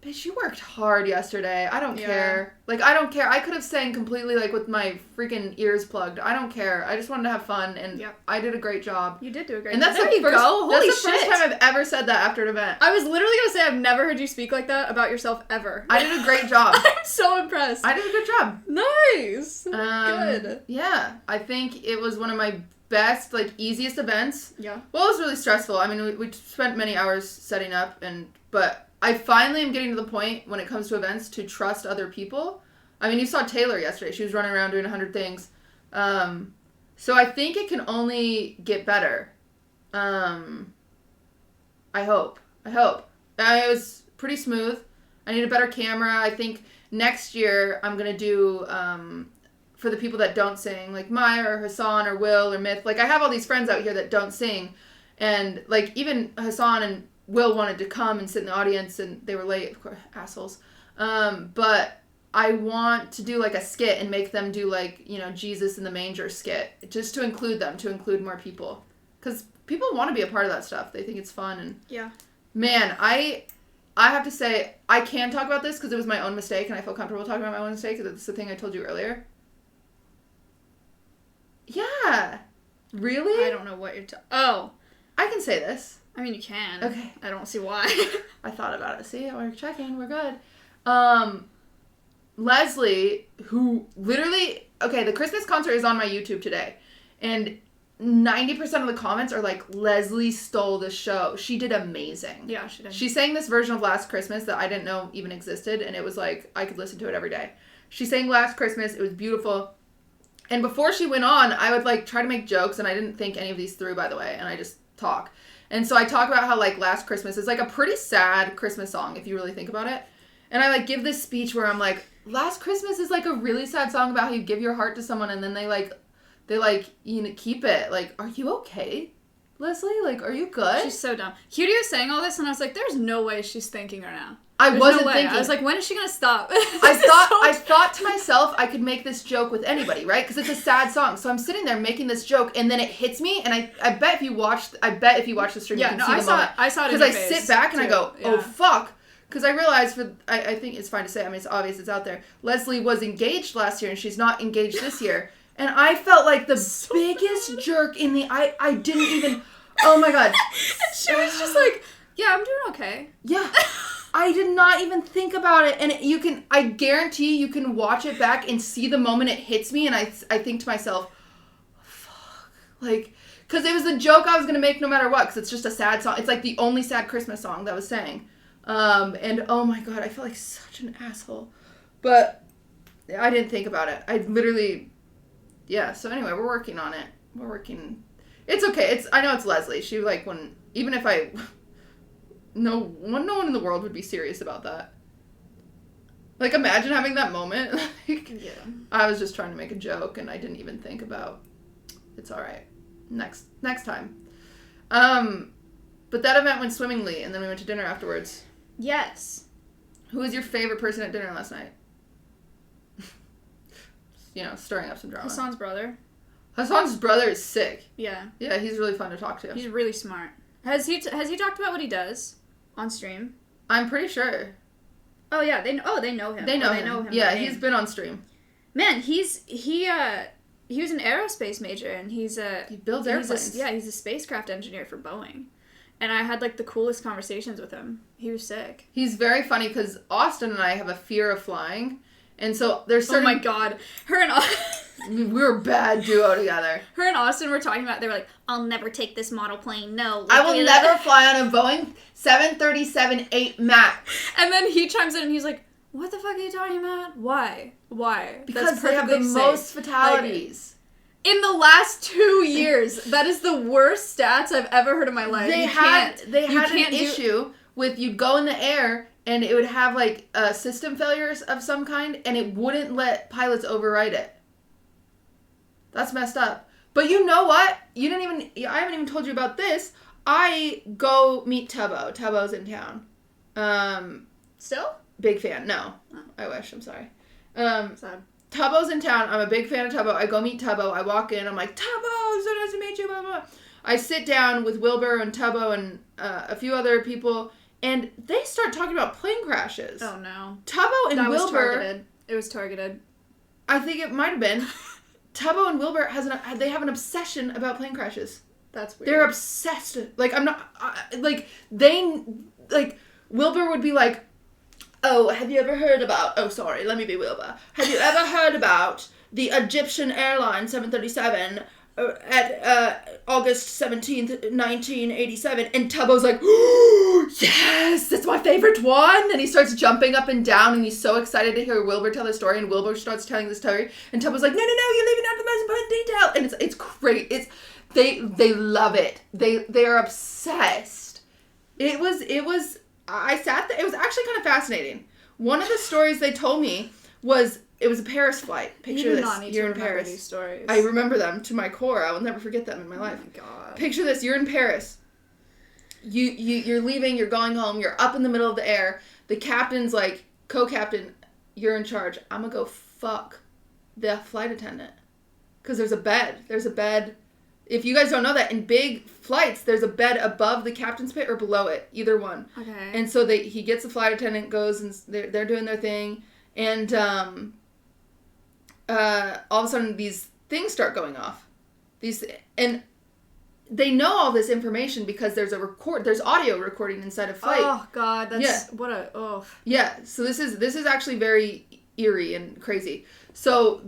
bitch, you worked hard yesterday. I don't Yeah. care. Like, I don't care. I could have sang completely, like, with my freaking ears plugged. I don't care. I just wanted to have fun, and Yep. I did a great job. You did do a great And job. that's There the you first, go. Holy that's the shit. first time I've ever said that after an event. I was literally going to say I've never heard you speak like that about yourself ever. I did a great job. I'm so impressed. I did a good job. Nice. Good. Yeah, I think it was one of my best, like, easiest events. Yeah. Well, it was really stressful. I mean, we spent many hours setting up, but I finally am getting to the point when it comes to events to trust other people. I mean, you saw Taylor yesterday. She was running around doing 100 things. So I think it can only get better. I hope. It was pretty smooth. I need a better camera. I think next year I'm going to do, for the people that don't sing, like Maya or Hassan or Will or Myth. Like, I have all these friends out here that don't sing. And, like, even Hassan and Will wanted to come and sit in the audience, and they were late, of course, assholes. But I want to do like a skit and make them do like, you know, Jesus in the manger skit, just to include them, to include more people, because people want to be a part of that stuff. They think it's fun. And Yeah. man, I have to say, I can talk about this because it was my own mistake, and I feel comfortable talking about my own mistake because it's the thing I told you earlier. Yeah. Really? I don't know what you're Oh. I can say this. I mean, you can. Okay. I don't see why. I thought about it. See, we're checking. We're good. Leslie, who literally... Okay, the Christmas concert is on my YouTube today. And 90% of the comments are like, Leslie stole the show. She did amazing. Yeah, she did. She sang this version of Last Christmas that I didn't know even existed. And it was like, I could listen to it every day. She sang Last Christmas. It was beautiful. And before she went on, I would like try to make jokes. And I didn't think any of these through, by the way. And I just talk. And so I talk about how like Last Christmas is like a pretty sad Christmas song if you really think about it. And I like give this speech where I'm like, Last Christmas is like a really sad song about how you give your heart to someone and then they you know, keep it. Like, are you okay, Leslie? Like, are you good? She's so dumb. Cutie was saying all this, and I was like, "There's no way she's thinking right now." I wasn't thinking. I was like, "When is she gonna stop?" I thought to myself I could make this joke with anybody, right? Because it's a sad song. So I'm sitting there making this joke, and then it hits me, and I bet if you watch the stream, you can see the moment. I saw it. Because I sit back and I go, "Oh yeah. fuck." Because I realized, I think it's fine to say, I mean, it's obvious, it's out there. Leslie was engaged last year, and she's not engaged this year. And I felt like the biggest jerk in the... I didn't even... Oh, my God. She was just like, yeah, I'm doing okay. Yeah. I did not even think about it. And I guarantee you can watch it back and see the moment it hits me, and I think to myself, fuck. Like, because it was a joke I was going to make no matter what, because it's just a sad song. It's like the only sad Christmas song that was sang. And oh my God, I feel like such an asshole. But I didn't think about it. I literally, yeah. So anyway, we're working on it. It's okay. I know it's Leslie. She like even if no one in the world would be serious about that. Like imagine having that moment. Like, Yeah. I was just trying to make a joke and I didn't even think about, it's all right. Next time. But that event went swimmingly and then we went to dinner afterwards. Yes. Who was your favorite person at dinner last night? You know, stirring up some drama. Hassan's brother. Hassan's brother is sick. Yeah. Yeah, he's really fun to talk to. He's really smart. Has he talked about what he does on stream? I'm pretty sure. Oh yeah, they know him. They know him. Yeah, by name. he's been on stream. Man, he was an aerospace major and he builds airplanes. He's a spacecraft engineer for Boeing. And I had like the coolest conversations with him. He was sick. He's very funny because Austin and I have a fear of flying. And so there's certain... Oh my God. we were a bad duo together. Her and Austin were talking about, they were like, I'll never take this model plane. No. I will never fly on a Boeing 737-8 MAX. And then he chimes in and he's like, what the fuck are you talking about? Why? Because they have the most fatalities. In the last 2 years, that is the worst stats I've ever heard in my life. They had an issue with you'd go in the air and it would have like system failures of some kind and it wouldn't let pilots override it. That's messed up. But you know what? I haven't even told you about this. I go meet Tubbo. Tubbo's in town. Still? Big fan. No. Oh. I wish. I'm sorry. Sad. Tubbo's in town. I'm a big fan of Tubbo. I go meet Tubbo. I walk in. I'm like, Tubbo, so nice to meet you, blah, blah. I sit down with Wilbur and Tubbo and a few other people, and they start talking about plane crashes. Oh, no. Tubbo and That was Wilbur... targeted. It was targeted. I think it might have been. Tubbo and Wilbur they have an obsession about plane crashes. That's weird. They're obsessed. Like, Wilbur would be like, oh, have you ever heard about... Oh, sorry, let me be Wilbur. Have you ever heard about the Egyptian Airlines 737 at August 17th, 1987? And Tubbo's like, oh, yes, that's my favorite one. And he starts jumping up and down, and he's so excited to hear Wilbur tell the story, and Wilbur starts telling the story, and Tubbo's like, no, you're leaving out the most important detail. And it's great. They love it. They are obsessed. It was... I sat there. It was actually kind of fascinating. One of the stories they told me was it was a Paris flight. Picture this. You're in Paris. These stories. I remember them to my core. I will never forget them in my life. Oh my God. Picture this. You're in Paris. You're leaving. You're going home. You're up in the middle of the air. The captain's like co-captain. you're in charge. I'm gonna go fuck the flight attendant. Because there's a bed. There's a bed. If you guys don't know that, in big flights, there's a bed above the captain's pit or below it. Either one. Okay. And so he gets the flight attendant, goes, and they're doing their thing. And all of a sudden, these things start going off. And they know all this information because there's audio recording inside a flight. Oh God, that's Yeah, so this is actually very eerie and crazy. So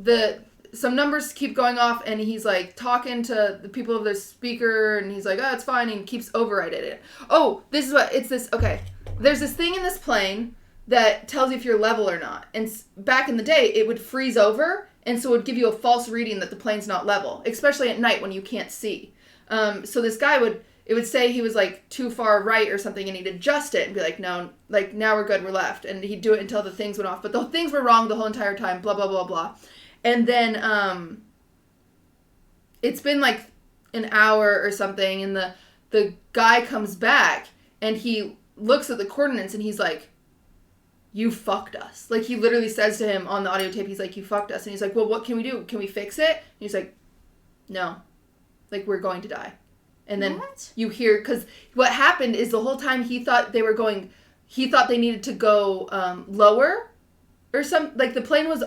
some numbers keep going off, and he's like talking to the people of the speaker, and he's like, "Oh, it's fine," and he keeps overriding it. Oh, this is what it's this. Okay, there's this thing in this plane that tells you if you're level or not. And back in the day, it would freeze over, and so it would give you a false reading that the plane's not level, especially at night when you can't see. So this guy would say he was like too far right or something, and he'd adjust it and be like, no, like now we're good, we're left. And he'd do it until the things went off. But the things were wrong the whole entire time, blah, blah, blah, blah. And then it's been like an hour or something, and the guy comes back, and he looks at the coordinates, and he's like, you fucked us. Like, he literally says to him on the audio tape, he's like, you fucked us. And he's like, well, what can we do? Can we fix it? And he's like, no. Like, we're going to die. And then you hear, because what happened is the whole time he thought they needed to go lower or like the plane was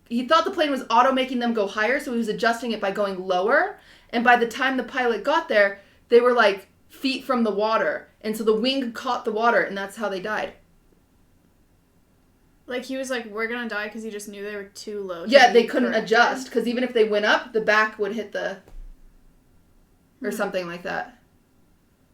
he thought the plane was auto making them go higher, so he was adjusting it by going lower. And by the time the pilot got there, they were like feet from the water. And so the wing caught the water, and that's how they died. Like, he was like, we're gonna die because he just knew they were too low. Yeah, they couldn't adjust, because even if they went up, the back would hit or something like that.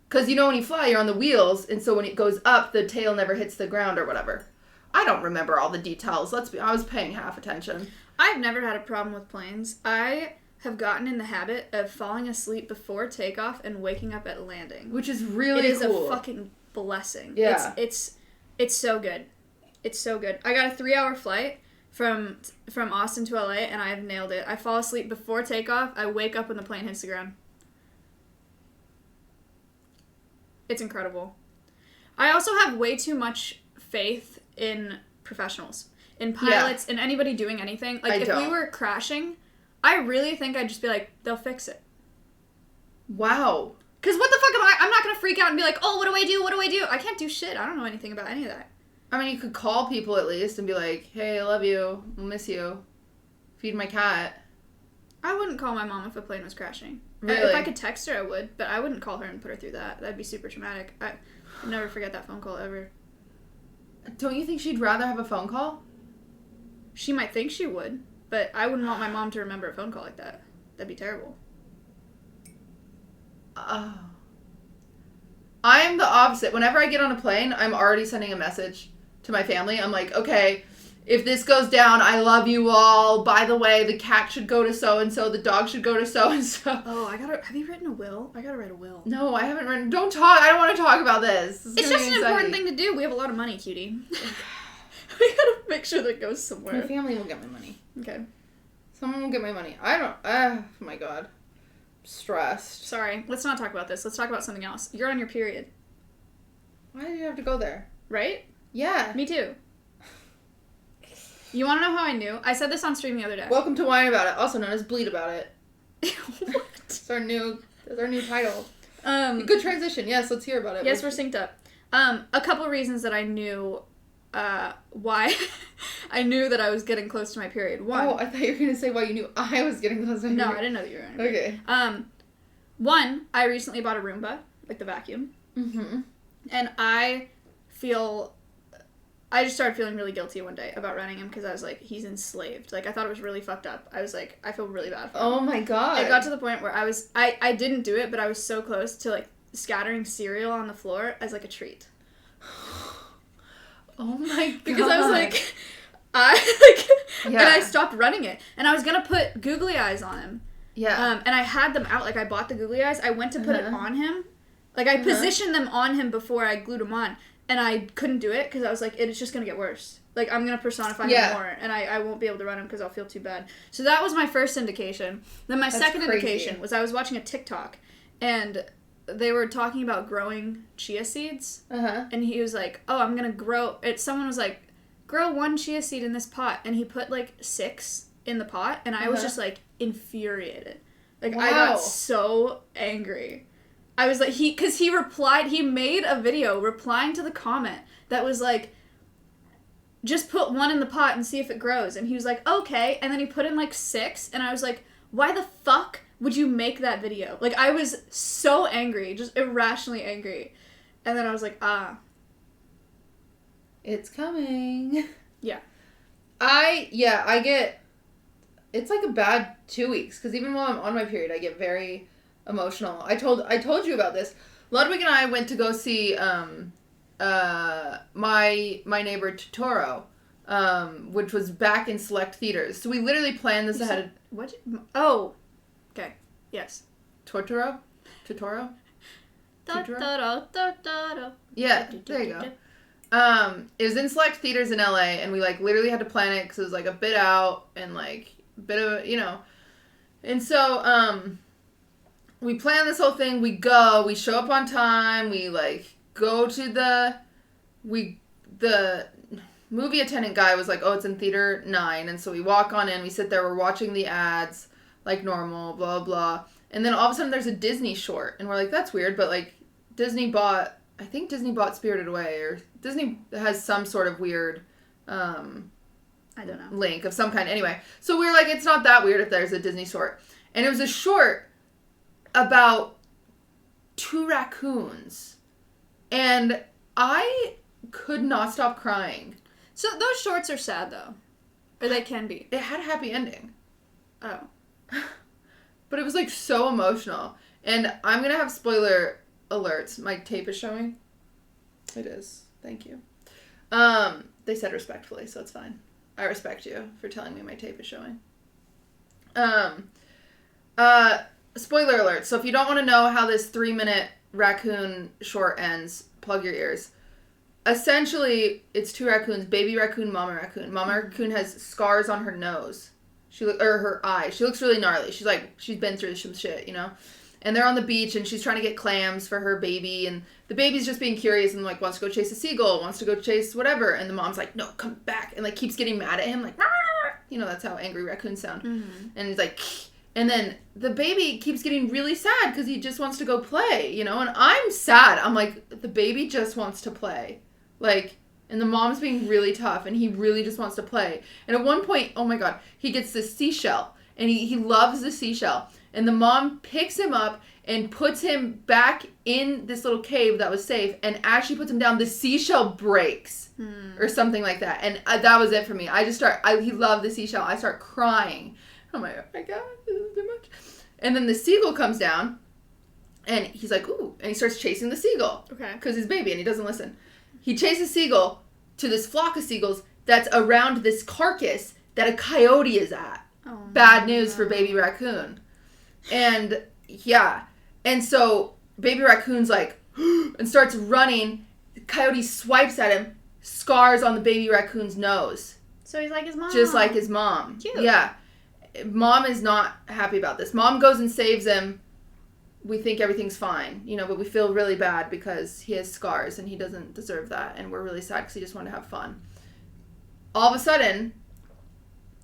Because, you know, when you fly, you're on the wheels, and so when it goes up, the tail never hits the ground or whatever. I don't remember all the details. I was paying half attention. I've never had a problem with planes. I have gotten in the habit of falling asleep before takeoff and waking up at landing. Which is really cool. It is a fucking blessing. Yeah. It's so good. It's so good. I got a 3-hour flight from Austin to LA, and I have nailed it. I fall asleep before takeoff. I wake up when the plane hits the ground. It's incredible. I also have way too much faith in professionals, in pilots, in anybody doing anything. Like, if we were crashing, I really think I'd just be like, they'll fix it. Wow. Because what the fuck I'm not going to freak out and be like, oh, what do I do? What do I do? I can't do shit. I don't know anything about any of that. I mean, you could call people at least and be like, hey, I love you. I'll miss you. Feed my cat. I wouldn't call my mom if a plane was crashing. Really? If I could text her, I would, but I wouldn't call her and put her through that. That'd be super traumatic. I'd never forget that phone call ever. Don't you think she'd rather have a phone call? She might think she would, but I wouldn't want my mom to remember a phone call like that. That'd be terrible. Oh. I'm the opposite. Whenever I get on a plane, I'm already sending a message to my family. I'm like, okay, if this goes down, I love you all. By the way, the cat should go to so-and-so. The dog should go to so-and-so. Oh, have you written a will? I gotta write a will. No, I haven't written. Don't talk. I don't want to talk about this. It's just an important thing to do. We have a lot of money, cutie. We gotta make sure that goes somewhere. My family will get my money. Okay. Someone will get my money. I don't. Oh my god. I'm stressed. Sorry. Let's not talk about this. Let's talk about something else. You're on your period. Why do you have to go there? Right? Yeah. Me too. You want to know how I knew? I said this on stream the other day. Welcome to Whine About It, also known as Bleed About It. What? That's our new title. Good transition. Yes, let's hear about it. Yes, we're synced up. A couple reasons that I knew why I knew that I was getting close to my period. One. Oh, I thought you were gonna say why you knew I was getting close to my No, period. I didn't know that you were. Okay. One, I recently bought a Roomba, like the vacuum. Mm-hmm. And I just started feeling really guilty one day about running him because I was like, he's enslaved. Like, I thought it was really fucked up. I was like, I feel really bad for him. Oh my god. It got to the point where I didn't do it, but I was so close to, like, scattering cereal on the floor as, like, a treat. Oh my god. Because I was like, and I stopped running it. And I was going to put googly eyes on him. Yeah. And I had them out. Like, I bought the googly eyes. I went to put it on him. Like, I positioned them on him before I glued them on. And I couldn't do it because I was like, it's just going to get worse. Like, I'm going to personify him more. And I won't be able to run him because I'll feel too bad. So that was my first indication. Then my second indication was I was watching a TikTok. And they were talking about growing chia seeds. Uh-huh. And he was like, oh, I'm going to grow... Someone was like, grow 1 chia seed in this pot, and he put like 6 in the pot, and I was Uh-huh. just like infuriated. Like Wow. I got so angry. I was like, because he replied, he made a video replying to the comment that was like, just put 1 in the pot and see if it grows. And he was like, okay. And then he put in like 6, and I was like, why the fuck would you make that video? Like, I was so angry, just irrationally angry. And then I was like, It's coming. Yeah. I get, it's like a bad 2 weeks, because even while I'm on my period, I get very emotional. I told you about this. Ludwig and I went to go see my neighbor Totoro, which was back in select theaters. So we literally planned this ahead of... What? Oh. Okay. Yes. Totoro? Totoro. Yeah, there you go. It was in select theaters in LA, and we like literally had to plan it because it was like a bit out and like a bit of, you know. And so we plan this whole thing. We show up on time. We like go to the movie attendant guy was like, oh, it's in theater 9, and so we walk on in. We sit there. We're watching the ads like normal, blah blah. And then all of a sudden there's a Disney short, and we're like, that's weird, but like I think Disney bought Spirited Away, or Disney has some sort of weird I don't know. link of some kind. Anyway, so we were like, it's not that weird if there's a Disney short. And it was a short about 2 raccoons. And I could not stop crying. So those shorts are sad, though. Or they can be. It had a happy ending. Oh. But it was like so emotional. And I'm going to have spoiler alerts. My tape is showing. It is. Thank you. They said respectfully, so it's fine. I respect you for telling me my tape is showing. Spoiler alert. So if you don't want to know how this 3-minute raccoon short ends, plug your ears. Essentially, it's 2 raccoons, baby raccoon, mama raccoon. Mama raccoon has scars on her nose. Or her eye. She looks really gnarly. She's like, she's been through some shit, you know? And they're on the beach, and she's trying to get clams for her baby, and the baby's just being curious and, like, wants to go chase a seagull, wants to go chase whatever, and the mom's like, no, come back, and, like, keeps getting mad at him, like, "Rah!" You know, that's how angry raccoons sound. Mm-hmm. And he's like, and then the baby keeps getting really sad because he just wants to go play, you know, and I'm sad. I'm like, the baby just wants to play. Like, and the mom's being really tough, and he really just wants to play. And at one point, oh my god, he gets this seashell, and he loves the seashell. And the mom picks him up and puts him back in this little cave that was safe. And as she puts him down, the seashell breaks or something like that. And that was it for me. He loved the seashell. I start crying. I'm like, oh my god, this is too much. And then the seagull comes down, and he's like, ooh. And he starts chasing the seagull. Okay. Because he's baby and he doesn't listen. He chases seagull to this flock of seagulls that's around this carcass that a coyote is at. Oh, Bad news for baby raccoon. And yeah. And so baby raccoon's like, and starts running. The coyote swipes at him, scars on the baby raccoon's nose. So he's like his mom. Just like his mom. Cute. Yeah. Mom is not happy about this. Mom goes and saves him. We think everything's fine, you know, but we feel really bad because he has scars and he doesn't deserve that. And we're really sad because he just wanted to have fun. All of a sudden,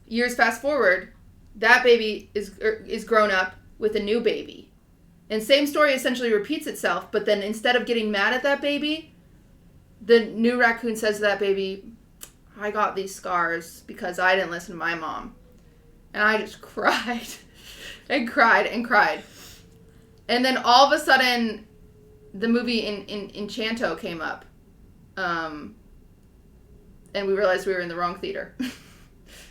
years fast forward, that baby is grown up with a new baby. And same story essentially repeats itself, but then instead of getting mad at that baby, the new raccoon says to that baby, I got these scars because I didn't listen to my mom. And I just cried and cried and cried. And then all of a sudden, the movie Enchanto came up. And we realized we were in the wrong theater.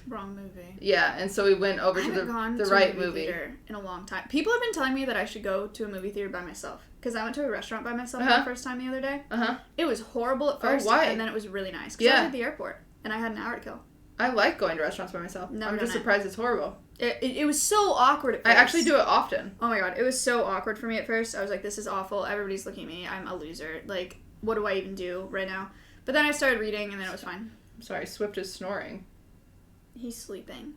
Wrong movie. Yeah, and so we went over to the right movie. Theater in a long time. People have been telling me that I should go to a movie theater by myself. Because I went to a restaurant by myself for the first time the other day. Uh-huh. It was horrible at first. why? And then it was really nice. Because I was at the airport. And I had an hour to kill. I like going to restaurants by myself. Never I'm just done it. surprised it's horrible. It was so awkward at I first. actually do it often. Oh my god, it was so awkward for me at first. I was like, this is awful. Everybody's looking at me. I'm a loser. Like, what do I even do right now? But then I started reading, and then it was fine. I'm sorry, Swift is snoring. He's sleeping.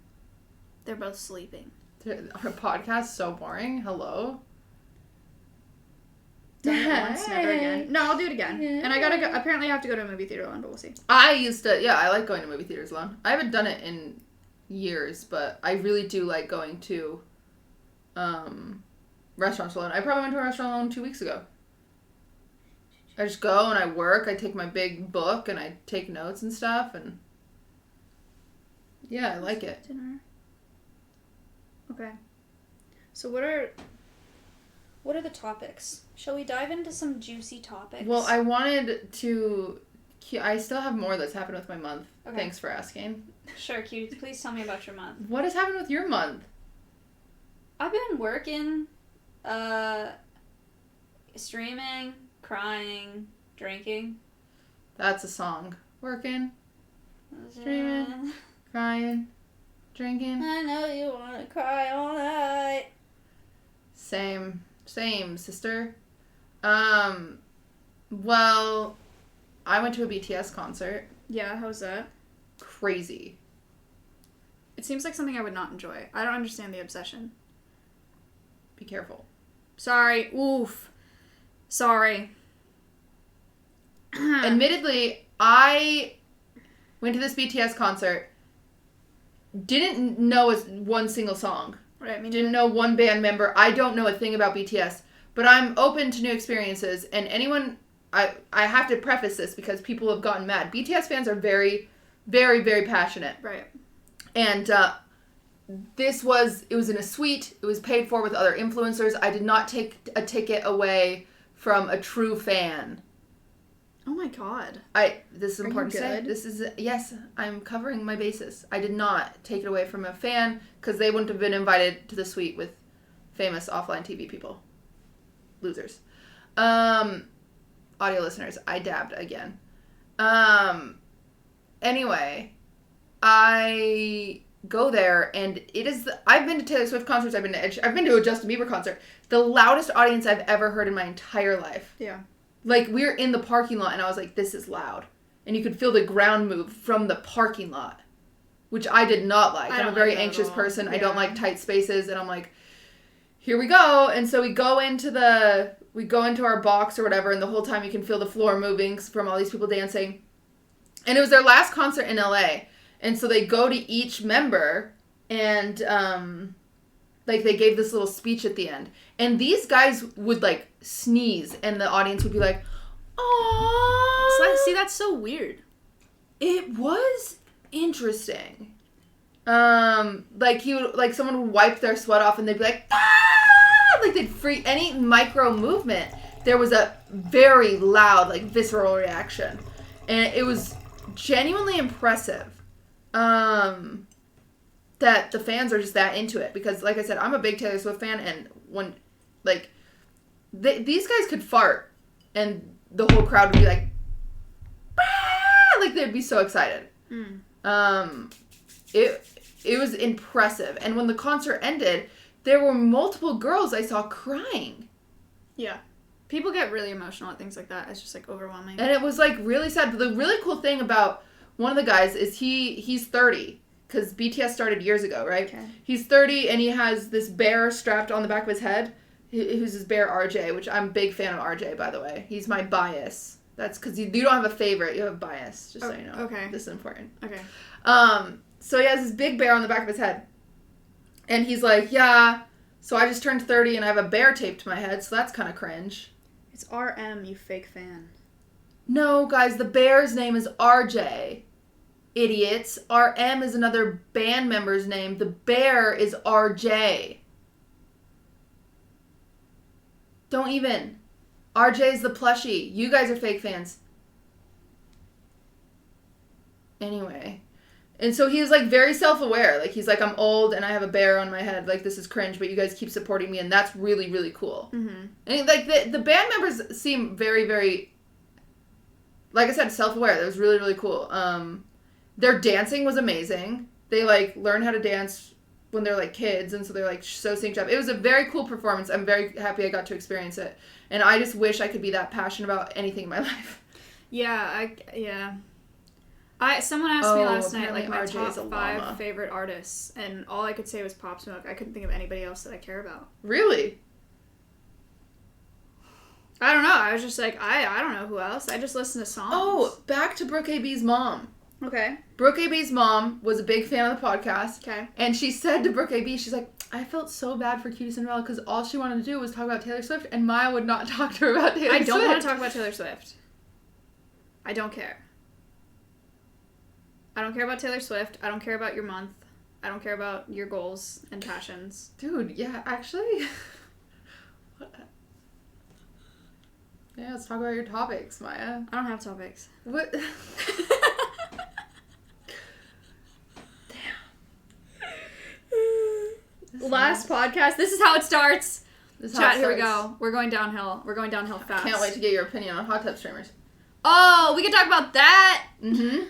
They're both sleeping. Our podcast's so boring. Hello? Done it once, never Hey. again. No, I'll do it again. Yeah. And I gotta go. Apparently, I have to go to a movie theater alone, but we'll see. I like going to movie theaters alone. I haven't done it in years, but I really do like going to restaurants alone. I probably went to a restaurant alone 2 weeks ago. I just go and I work. I take my big book and I take notes and stuff, and yeah, I like it. Dinner. Okay. So what are the topics? Shall we dive into some juicy topics? Well, I wanted to. I still have more that's happened with my month. Okay. Thanks for asking. Sure, cutie. Please tell me about your month. What has happened with your month? I've been working, streaming, crying, drinking. That's a song. Working, Streaming. crying, drinking. I know you wanna cry all night. Same, sister. Well, I went to a BTS concert. Yeah, how's that? Crazy. It seems like something I would not enjoy. I don't understand the obsession. Be careful. Sorry. Oof. Sorry. Admittedly, I went to this BTS concert. Didn't know one single song. Right, I mean, Didn't know one band member. I don't know a thing about BTS, but I'm open to new experiences. And anyone, I have to preface this because people have gotten mad. BTS fans are very, very, very passionate. right. And it was in a suite. It was paid for with other influencers. I did not take a ticket away from a true fan. Oh my god. This is Are you important to say. good? Yes, I'm covering my bases. I did not take it away from a fan because they wouldn't have been invited to the suite with famous offline TV people. Losers. Audio listeners, I dabbed again. Anyway, I go there and I've been to Taylor Swift concerts, I've been to a Justin Bieber concert. The loudest audience I've ever heard in my entire life. Yeah. Like, we were in the parking lot, and I was like, this is loud. And you could feel the ground move from the parking lot, which I did not like. I'm a very anxious person. I don't like tight spaces, and I'm like, here we go. And so we go into our box or whatever, and the whole time you can feel the floor moving from all these people dancing. And it was their last concert in LA. And so they go to each member, and, they gave this little speech at the end. And these guys would, sneeze, and the audience would be like, aww. See, that's so weird. It was interesting. Someone would wipe their sweat off, and they'd be like, ah! Like, they'd freak. Any micro movement, there was a very loud, visceral reaction. And it was genuinely impressive. That the fans are just that into it. Because, like I said, I'm a big Taylor Swift fan, and when, these guys could fart, and the whole crowd would be like, ah! They'd be so excited. It was impressive. And when the concert ended, there were multiple girls I saw crying. Yeah. People get really emotional at things like that. It's just, overwhelming. And it was, really sad. But the really cool thing about one of the guys is he's 30. Because BTS started years ago, right? Okay. He's 30, and he has this bear strapped on the back of his head. Who's his bear, RJ, which I'm a big fan of RJ, by the way. He's my bias. That's because you don't have a favorite, you have a bias, just so you know. Okay. This is important. Okay. So he has this big bear on the back of his head. And he's like, yeah, so I just turned 30 and I have a bear taped to my head, so that's kind of cringe. It's RM, you fake fan. No, guys, the bear's name is RJ. Idiots. RM is another band member's name. The bear is RJ. Don't even. RJ is the plushie. You guys are fake fans. Anyway. And so he was very self-aware. He's like, I'm old and I have a bear on my head. This is cringe, but you guys keep supporting me, and that's really, really cool. Mm-hmm. And the band members seem very, very, like I said, self-aware. That was really, really cool. Their dancing was amazing. They learn how to dance when they're kids, and so they're so synced up. It was a very cool performance. I'm very happy I got to experience it, and I just wish I could be that passionate about anything in my life. Yeah, someone asked me last night apparently my RJ is a top llama. 5 favorite artists, and all I could say was Pop Smoke. I couldn't think of anybody else that I care about. Really? I don't know. I was just like, I don't know who else. I just listen to songs. Oh, back to Brooke AB's mom. Okay. Brooke AB's mom was a big fan of the podcast. Okay. And she said to Brooke AB, she's like, I felt so bad for Cutie Cinderella because all she wanted to do was talk about Taylor Swift, and Maya would not talk to her about Taylor Swift. I don't want to talk about Taylor Swift. I don't care. I don't care about Taylor Swift. I don't care about your month. I don't care about your goals and passions. Dude, yeah, actually. What? Yeah, let's talk about your topics, Maya. I don't have topics. What? Last podcast. This is how it starts. This is how Chat, it here we starts. go. We're going downhill. We're going downhill fast. Can't wait to get your opinion on hot tub streamers. Oh, we can talk about that. Mm-hmm.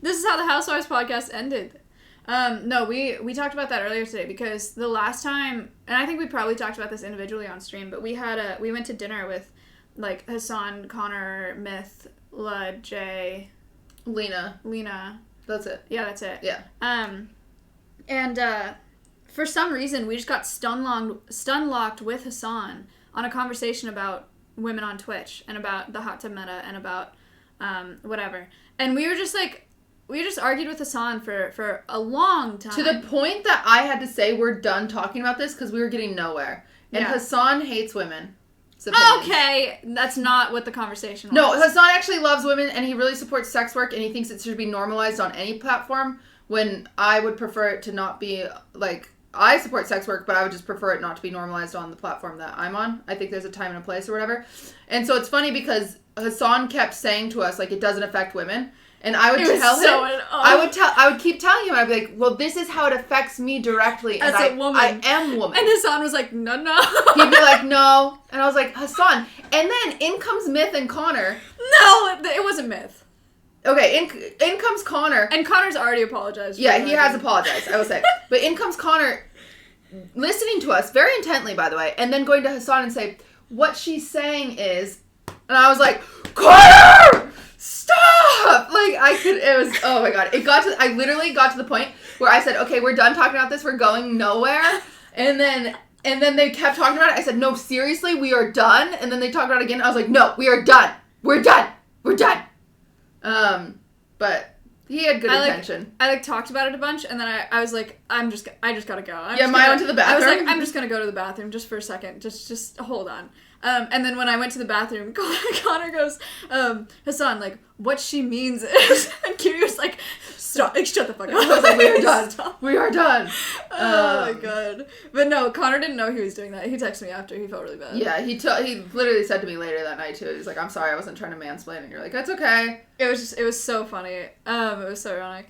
This is how the Housewives podcast ended. No, we talked about that earlier today because the last time, and I think we probably talked about this individually on stream, but we went to dinner with like Hassan, Connor, Myth, La, Jay, Lena. That's it. Yeah, that's it. Yeah. And for some reason we just got stun locked with Hassan on a conversation about women on Twitch and about the hot tub meta and about whatever. And we just argued with Hassan for a long time. To the point that I had to say we're done talking about this because we were getting nowhere. And Yeah. Hassan hates women. Okay, that's not what the conversation was. No, Hassan actually loves women and he really supports sex work and he thinks it should be normalized on any platform when I would prefer it to not be, like, I support sex work, but I would just prefer it not to be normalized on the platform that I'm on. I think there's a time and a place or whatever. And so it's funny because Hassan kept saying to us, like, it doesn't affect women. And I would tell him, I would keep telling him, I'd be like, well, this is how it affects me directly. And As a woman. I am woman. And Hassan was like, no. He'd be like, no. And I was like, Hassan. And then in comes Myth and Connor. No, it wasn't Myth. Okay, in comes Connor. And Connor's already apologized. Yeah, he has apologized, I will say. But in comes Connor, listening to us very intently, by the way, and then going to Hassan and say, what she's saying is, and I was like, Connor! Stop! Like, oh my god. I literally got to the point where I said, okay, we're done talking about this, we're going nowhere. And then they kept talking about it. I said, no, seriously, we are done. And then they talked about it again. I was like, no, we are done. We're done. We're done. But he had good intention. I talked about it a bunch, and then I was like, I just gotta go. Mine went to the bathroom. I was like, I'm just gonna go to the bathroom just for a second. Just hold on. And then when I went to the bathroom, Connor goes, Hassan, like, what she means is, and Kiri was like, stop, like, shut the fuck up. I was like, we are done. Stop. We are done. Oh my god. But no, Connor didn't know he was doing that. He texted me after. He felt really bad. Yeah, he literally said to me later that night, too. He was like, I'm sorry, I wasn't trying to mansplain. And you're like, that's okay. It was so funny. It was so ironic.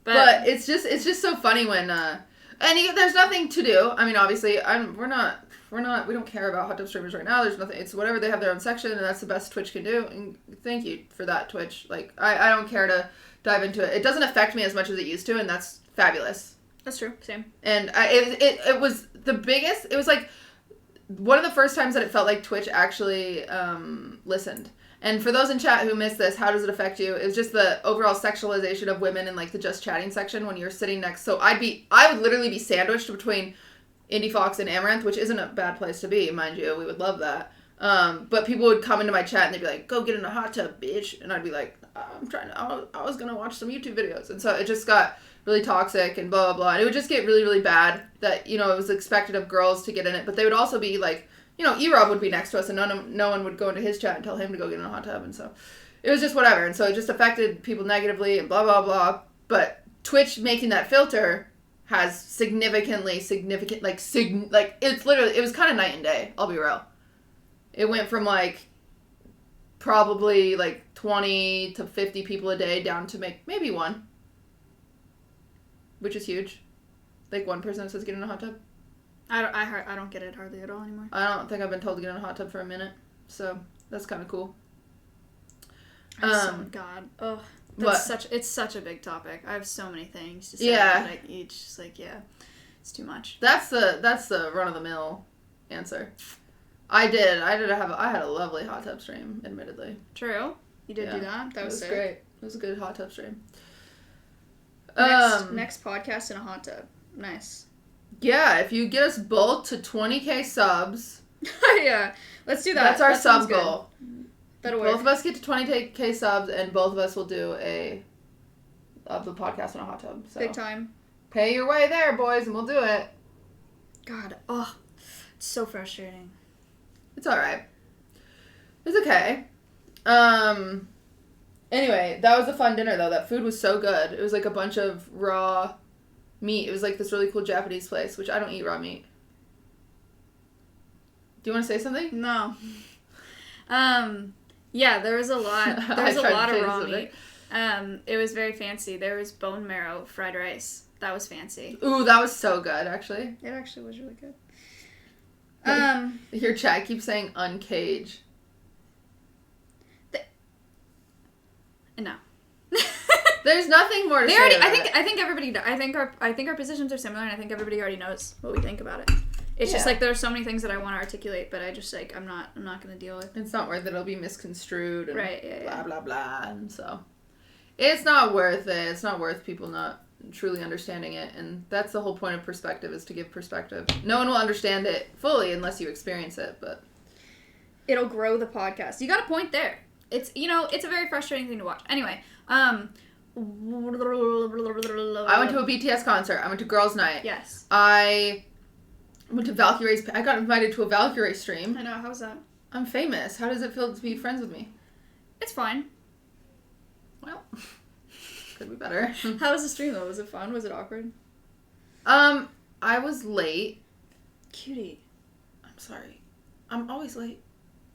But it's just so funny when, there's nothing to do. I mean, obviously, we don't care about hot tub streamers right now. There's nothing. It's whatever, they have their own section, and that's the best Twitch can do. And thank you for that, Twitch. Like, I don't care to dive into it. It doesn't affect me as much as it used to, and that's fabulous. That's true. Same. And it was the biggest. It was like one of the first times that it felt like Twitch actually listened. And for those in chat who missed this, how does it affect you? It was just the overall sexualization of women in, like, the just chatting section when you're sitting next. So I would literally be sandwiched between Indie Fox and Amaranth, which isn't a bad place to be, mind you. We would love that. But people would come into my chat and they'd be like, go get in a hot tub, bitch. And I'd be like, I was going to watch some YouTube videos. And so it just got really toxic and blah, blah, blah. And it would just get really, really bad that, it was expected of girls to get in it. But they would also be like, E-Rob would be next to us and no one would go into his chat and tell him to go get in a hot tub. And so it was just whatever. And so it just affected people negatively and blah, blah, blah. But Twitch making that filter has significant, it's literally, it was kind of night and day, I'll be real. It went from, like, probably, like, 20 to 50 people a day down to maybe one. Which is huge. Like, one person that says get in a hot tub. I don't get it hardly at all anymore. I don't think I've been told to get in a hot tub for a minute. So, that's kind of cool. God. Ugh. It's such a big topic. I have so many things to say. Yeah. But each, just like, yeah, it's too much. That's the run-of-the-mill answer. I had a lovely hot tub stream, admittedly. True. You did do that? That was sick. Great. It was a good hot tub stream. Next podcast in a hot tub. Nice. Yeah, if you get us both to 20k subs, Yeah, let's do that. That's our That sounds sub good. goal. That'll Both work. of us get to 20k subs, and both of us will do of the podcast in a hot tub. So Big time. pay your way there, boys, and we'll do it. God, oh, it's so frustrating. It's all right. It's okay. Anyway, that was a fun dinner though. That food was so good. It was like a bunch of raw meat. It was like this really cool Japanese place, which I don't eat raw meat. Do you want to say something? No. Yeah, there was a lot. There I was a tried to lot of change raw the meat. It was very fancy. There was bone marrow fried rice. That was fancy. Ooh, that was so good, actually. It actually was really good. Your chat keeps saying uncage. No. There's nothing more to They say. already. to that. I think everybody. I think our positions are similar, and I think everybody already knows what we think about it. It's just Yeah. like there are so many things that I want to articulate, but I just like I'm not gonna deal with. It's not worth it. It'll be misconstrued and Right, yeah, blah yeah. blah blah. And so, it's not worth it. It's not worth people not truly understanding it. And that's the whole point of perspective, is to give perspective. No one will understand it fully unless you experience it. But It'll grow the podcast. You got a point there. It's it's a very frustrating thing to watch. Anyway, I went to a BTS concert. I went to Girls' Night. Yes. I went to Valkyrie's. I got invited to a Valkyrie stream. I know. How's that? I'm famous. How does it feel to be friends with me? It's fine. Well, could be better. How was the stream though? Was it fun? Was it awkward? I was late. Cutie. I'm sorry. I'm always late.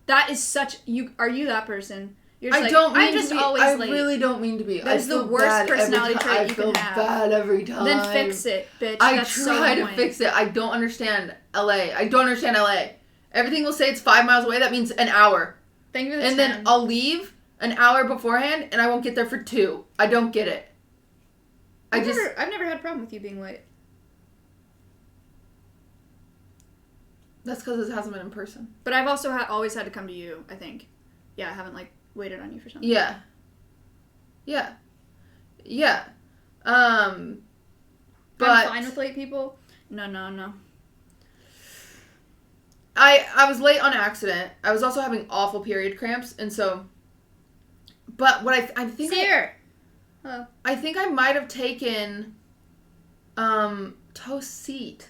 That is such you. Are you that person? You're just I like, don't mean I'm just to be. always I late. really don't mean to be. That is I feel the worst bad every personality ti- trait I you feel can have. bad every time. Then fix it, bitch. I That's so try to annoying. fix it. I don't understand LA. I don't understand LA. Everything will say it's 5 miles away. That means an hour. Thank you for the And 10. then I'll leave an hour beforehand, and I won't get there for 2. I don't get it. I've never had a problem with you being late. That's because it hasn't been in person. But I've also always had to come to you, I think. Yeah, I haven't, like, waited on you for something. Yeah. But I'm fine with late people. No. I was late on accident. I was also having awful period cramps, and so. But what I think Here. I think I might have taken toast seat,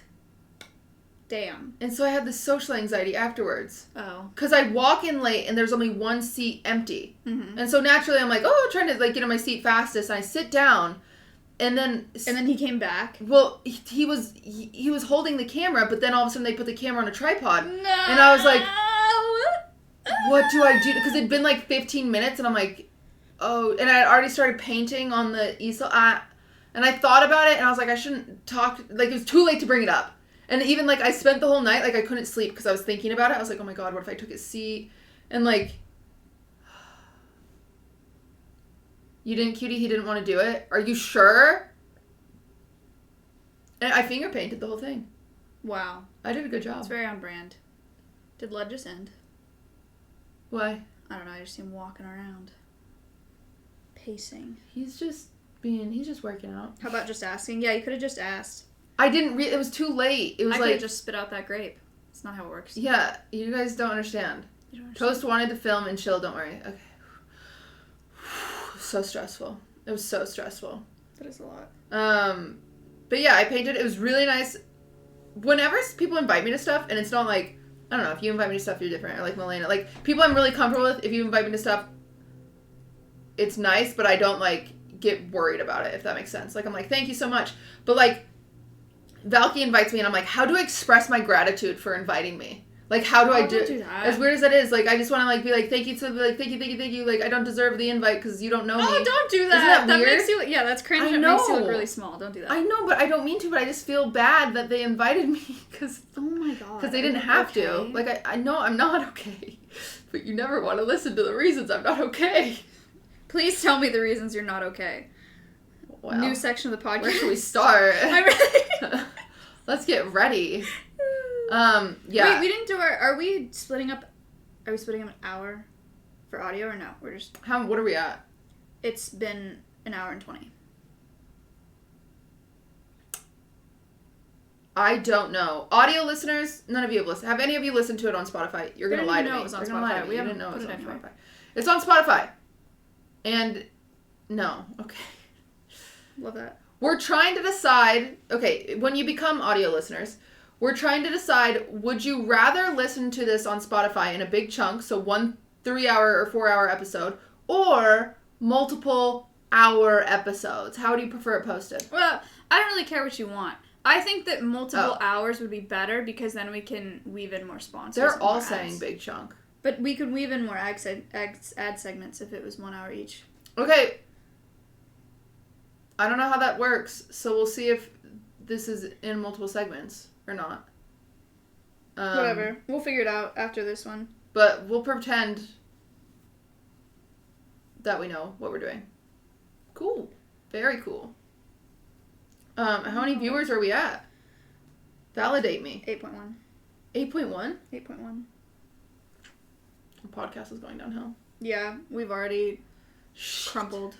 Damn. and so I had this social anxiety afterwards. Oh. Cause I walk in late and there's only one seat empty, Mm-hmm. and so naturally I'm like, oh, trying to like get in my seat fastest. And I sit down, and then he came back. well, he was holding the camera, but then all of a sudden they put the camera on a tripod. No. And I was like, what do I do? Because it'd been like 15 minutes, and I'm like, oh, and I had already started painting on the easel. And I thought about it, and I was like, I shouldn't talk. Like, it was too late to bring it up. And even, like, I spent the whole night, like, I couldn't sleep because I was thinking about it. I was like, oh my God, what if I took his seat? And, like, you didn't, cutie? He didn't want to do it? Are you sure? And I finger painted the whole thing. Wow. I did a good job. It's very on brand. Did Lud just end? Why? I don't know. I just see him walking around. Pacing. He's just working out. How about just asking? Yeah, you could have just asked. I didn't it was too late. It was I could have like, just spit out that grape. It's not how it works. yeah, you guys don't understand. You don't understand. Toast wanted to film and chill, don't worry. Okay. So stressful. It was so stressful. That is a lot. But yeah, I painted. It was really nice. Whenever people invite me to stuff, and it's not like, I don't know, if you invite me to stuff, you're different. Or like Milena. Like, people I'm really comfortable with, if you invite me to stuff, it's nice, but I don't, like, get worried about it, if that makes sense. Like, I'm like, thank you so much. But, like, Valky invites me, and I'm like, how do I express my gratitude for inviting me? Like, how do I don't do that. As weird as that is, like, I just want to, like, be like, thank you to, like, thank you. Like, I don't deserve the invite because you don't know me. Oh, don't do that. Isn't that weird? Makes you, yeah, that's cringe. I It makes you know. look really small. Don't do that. I know, but I don't mean to, but I just feel bad that they invited me because Oh my god. they didn't have Okay. to. Like, I know I'm not okay. But you never want to listen to the reasons I'm not okay. Please tell me the reasons you're not okay. Well, New section of the podcast. where should we start? I'm ready. Let's get ready. Yeah. Wait, we didn't do our. Are we splitting up an hour for audio or no? We're just. What are we at? It's been an hour and 20. I don't know. Audio listeners, none of you have listened. Have any of you listened to it on Spotify? You're going to lie to me. know it was on You're gonna lie to Spotify. me. We You haven't didn't know it was put on it anywhere. Spotify. It's on Spotify. And no. Okay. Love that. We're trying to decide, okay, when you become audio listeners, we're trying to decide, would you rather listen to this on Spotify in a big chunk, so 1 3-hour or 4-hour episode, or multiple hour episodes? How do you prefer it posted? Well, I don't really care what you want. I think that multiple Oh. hours would be better because then we can weave in more sponsors. They're and all more saying ads. big chunk. But we could weave in more ad segments if it was 1 hour each. Okay. I don't know how that works, so we'll see if this is in multiple segments or not. Whatever. We'll figure it out after this one. But we'll pretend that we know what we're doing. Cool. Very cool. How many viewers are we at? Validate me. 8.1. 8.1? 8.1. The podcast is going downhill. Yeah, we've already crumbled.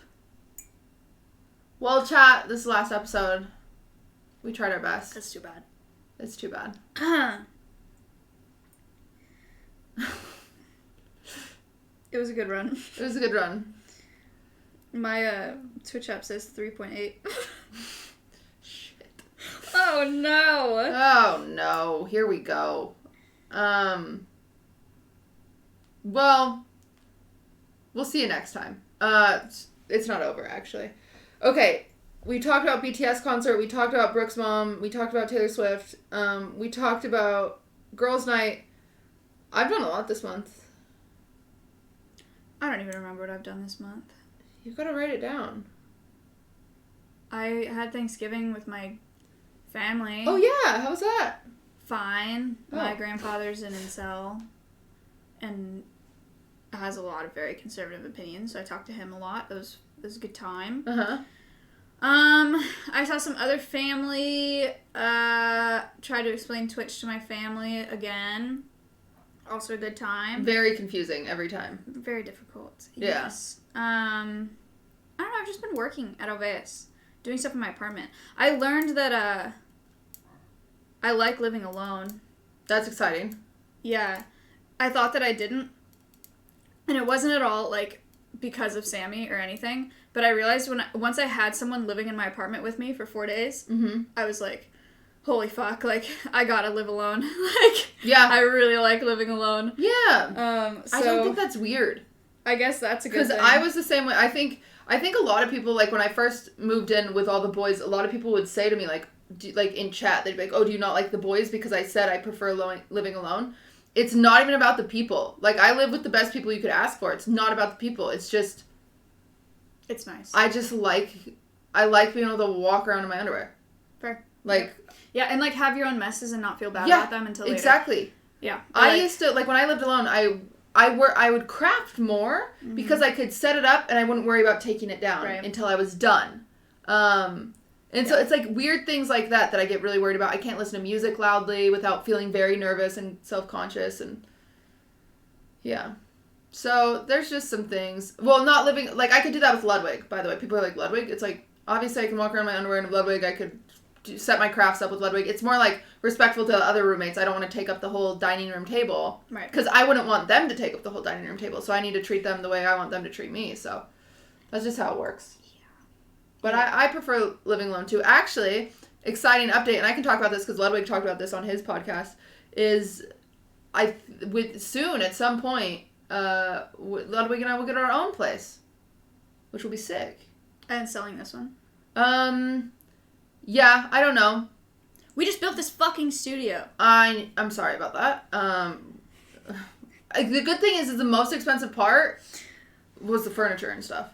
Well, chat, this is the last episode. We tried our best. That's too bad. It's too bad. It was a good run. It was a good run. My Twitch app says 3.8. Shit. Oh no! Oh no, here we go. Well, we'll see you next time. It's not over, actually. Okay, we talked about BTS concert, we talked about Brooke's mom, we talked about Taylor Swift, we talked about Girls' Night. I've done a lot this month. I don't even remember what I've done this month. You've got to write it down. I had Thanksgiving with my family. Oh yeah, how was that? Fine. My Oh. grandfather's an incel and has a lot of very conservative opinions, so I talked to him a lot. It was a good time. Uh-huh. I saw some other family, tried to explain Twitch to my family again. Also a good time. Very confusing every time. Very difficult. Yeah. Yes. I don't know, I've just been working at Oveus, doing stuff in my apartment. I learned that, I like living alone. That's exciting. Yeah. I thought that I didn't. And it wasn't at all, like, because of Sammy or anything. But I realized once I had someone living in my apartment with me for 4 days, Mm-hmm. I was like, holy fuck, like, I gotta live alone. Like, Yeah. I really like living alone. Yeah. So I don't think that's weird. I guess that's a good Because thing. I was the same way. I think a lot of people, like, when I first moved in with all the boys, a lot of people would say to me, like, like in chat, they'd be like, oh, do you not like the boys? Because I said I prefer living alone. It's not even about the people. Like, I live with the best people you could ask for. It's not about the people. It's just, It's nice. I like being able to walk around in my underwear. Fair. Like, Yeah, and, like, have your own messes and not feel bad Yeah, about them until later. exactly. Yeah. I Like, used to, like, when I lived alone, I would craft more because I could set it up and I wouldn't worry about taking it down Right. until I was done. And so it's like weird things like that I get really worried about. I can't listen to music loudly without feeling very nervous and self-conscious and yeah. So there's just some things. Well, not living, like, I could do that with Ludwig, by the way. People are like, Ludwig? It's like, obviously I can walk around in my underwear in Ludwig. I could set my crafts up with Ludwig. It's more like respectful to other roommates. I don't want to take up the whole dining room table. Right. Because I wouldn't want them to take up the whole dining room table. So I need to treat them the way I want them to treat me. So that's just how it works. Yeah. But I prefer living alone too. Actually, exciting update, and I can talk about this because Ludwig talked about this on his podcast, is soon at some point, Ludwig and I will get our own place, which will be sick. And selling this one. Yeah, I don't know. We just built this fucking studio. I'm sorry about that. The good thing is the most expensive part was the furniture and stuff.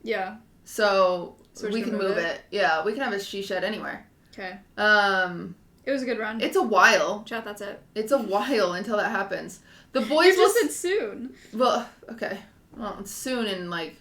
Yeah. So we're we just can gonna move move it. Yeah, we can have a she shed anywhere. Okay. It It was a good run. it's a while. Chat, that's it. It's a while until that happens. The boys You will just said soon. well, okay. Well, it's soon in like.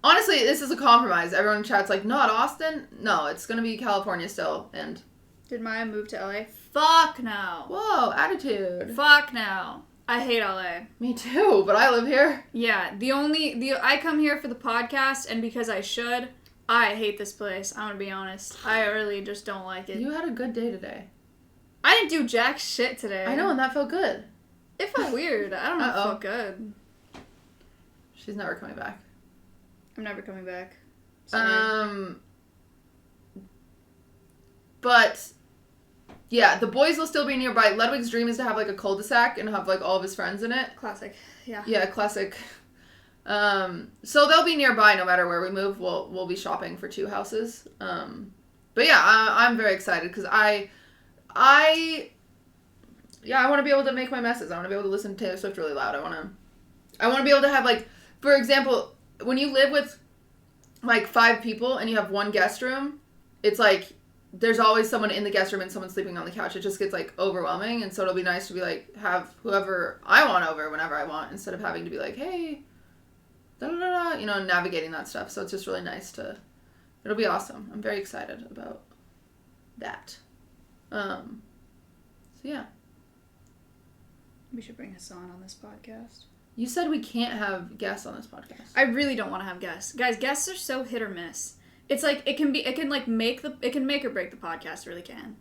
Honestly, this is a compromise. Everyone in chat's like, not Austin. No, it's gonna be California still. And Did Maya move to LA? Fuck no. whoa, attitude. Fuck no. I hate LA. Me too, but I live here. Yeah, I come here for the podcast and because I should, I hate this place. I'm gonna be honest. I really just don't like it. You had a good day today. I didn't do jack shit today. I know, and that felt good. It felt weird. I don't know if it Uh-oh. felt good. She's never coming back. I'm never coming back. Sorry. But yeah, the boys will still be nearby. Ludwig's dream is to have like a cul-de-sac and have like all of his friends in it. Classic. Yeah. Yeah, classic. So they'll be nearby no matter where we move. We'll be shopping for 2 houses. But yeah, I'm very excited because I want to be able to make my messes. I want to be able to listen to Taylor Swift really loud. I want to be able to have like, for example, when you live with like 5 people and you have one guest room, it's like there's always someone in the guest room and someone sleeping on the couch. It just gets like overwhelming, and so it'll be nice to be like have whoever I want over whenever I want instead of having to be like, hey, da da da, you know, navigating that stuff. So it's just really nice to. It'll be awesome. I'm very excited about that. So yeah. We should bring Hassan on this podcast. You said we can't have guests on this podcast. I really don't want to have guests. Guys, guests are so hit or miss. It's like it can make or break the podcast, it really can.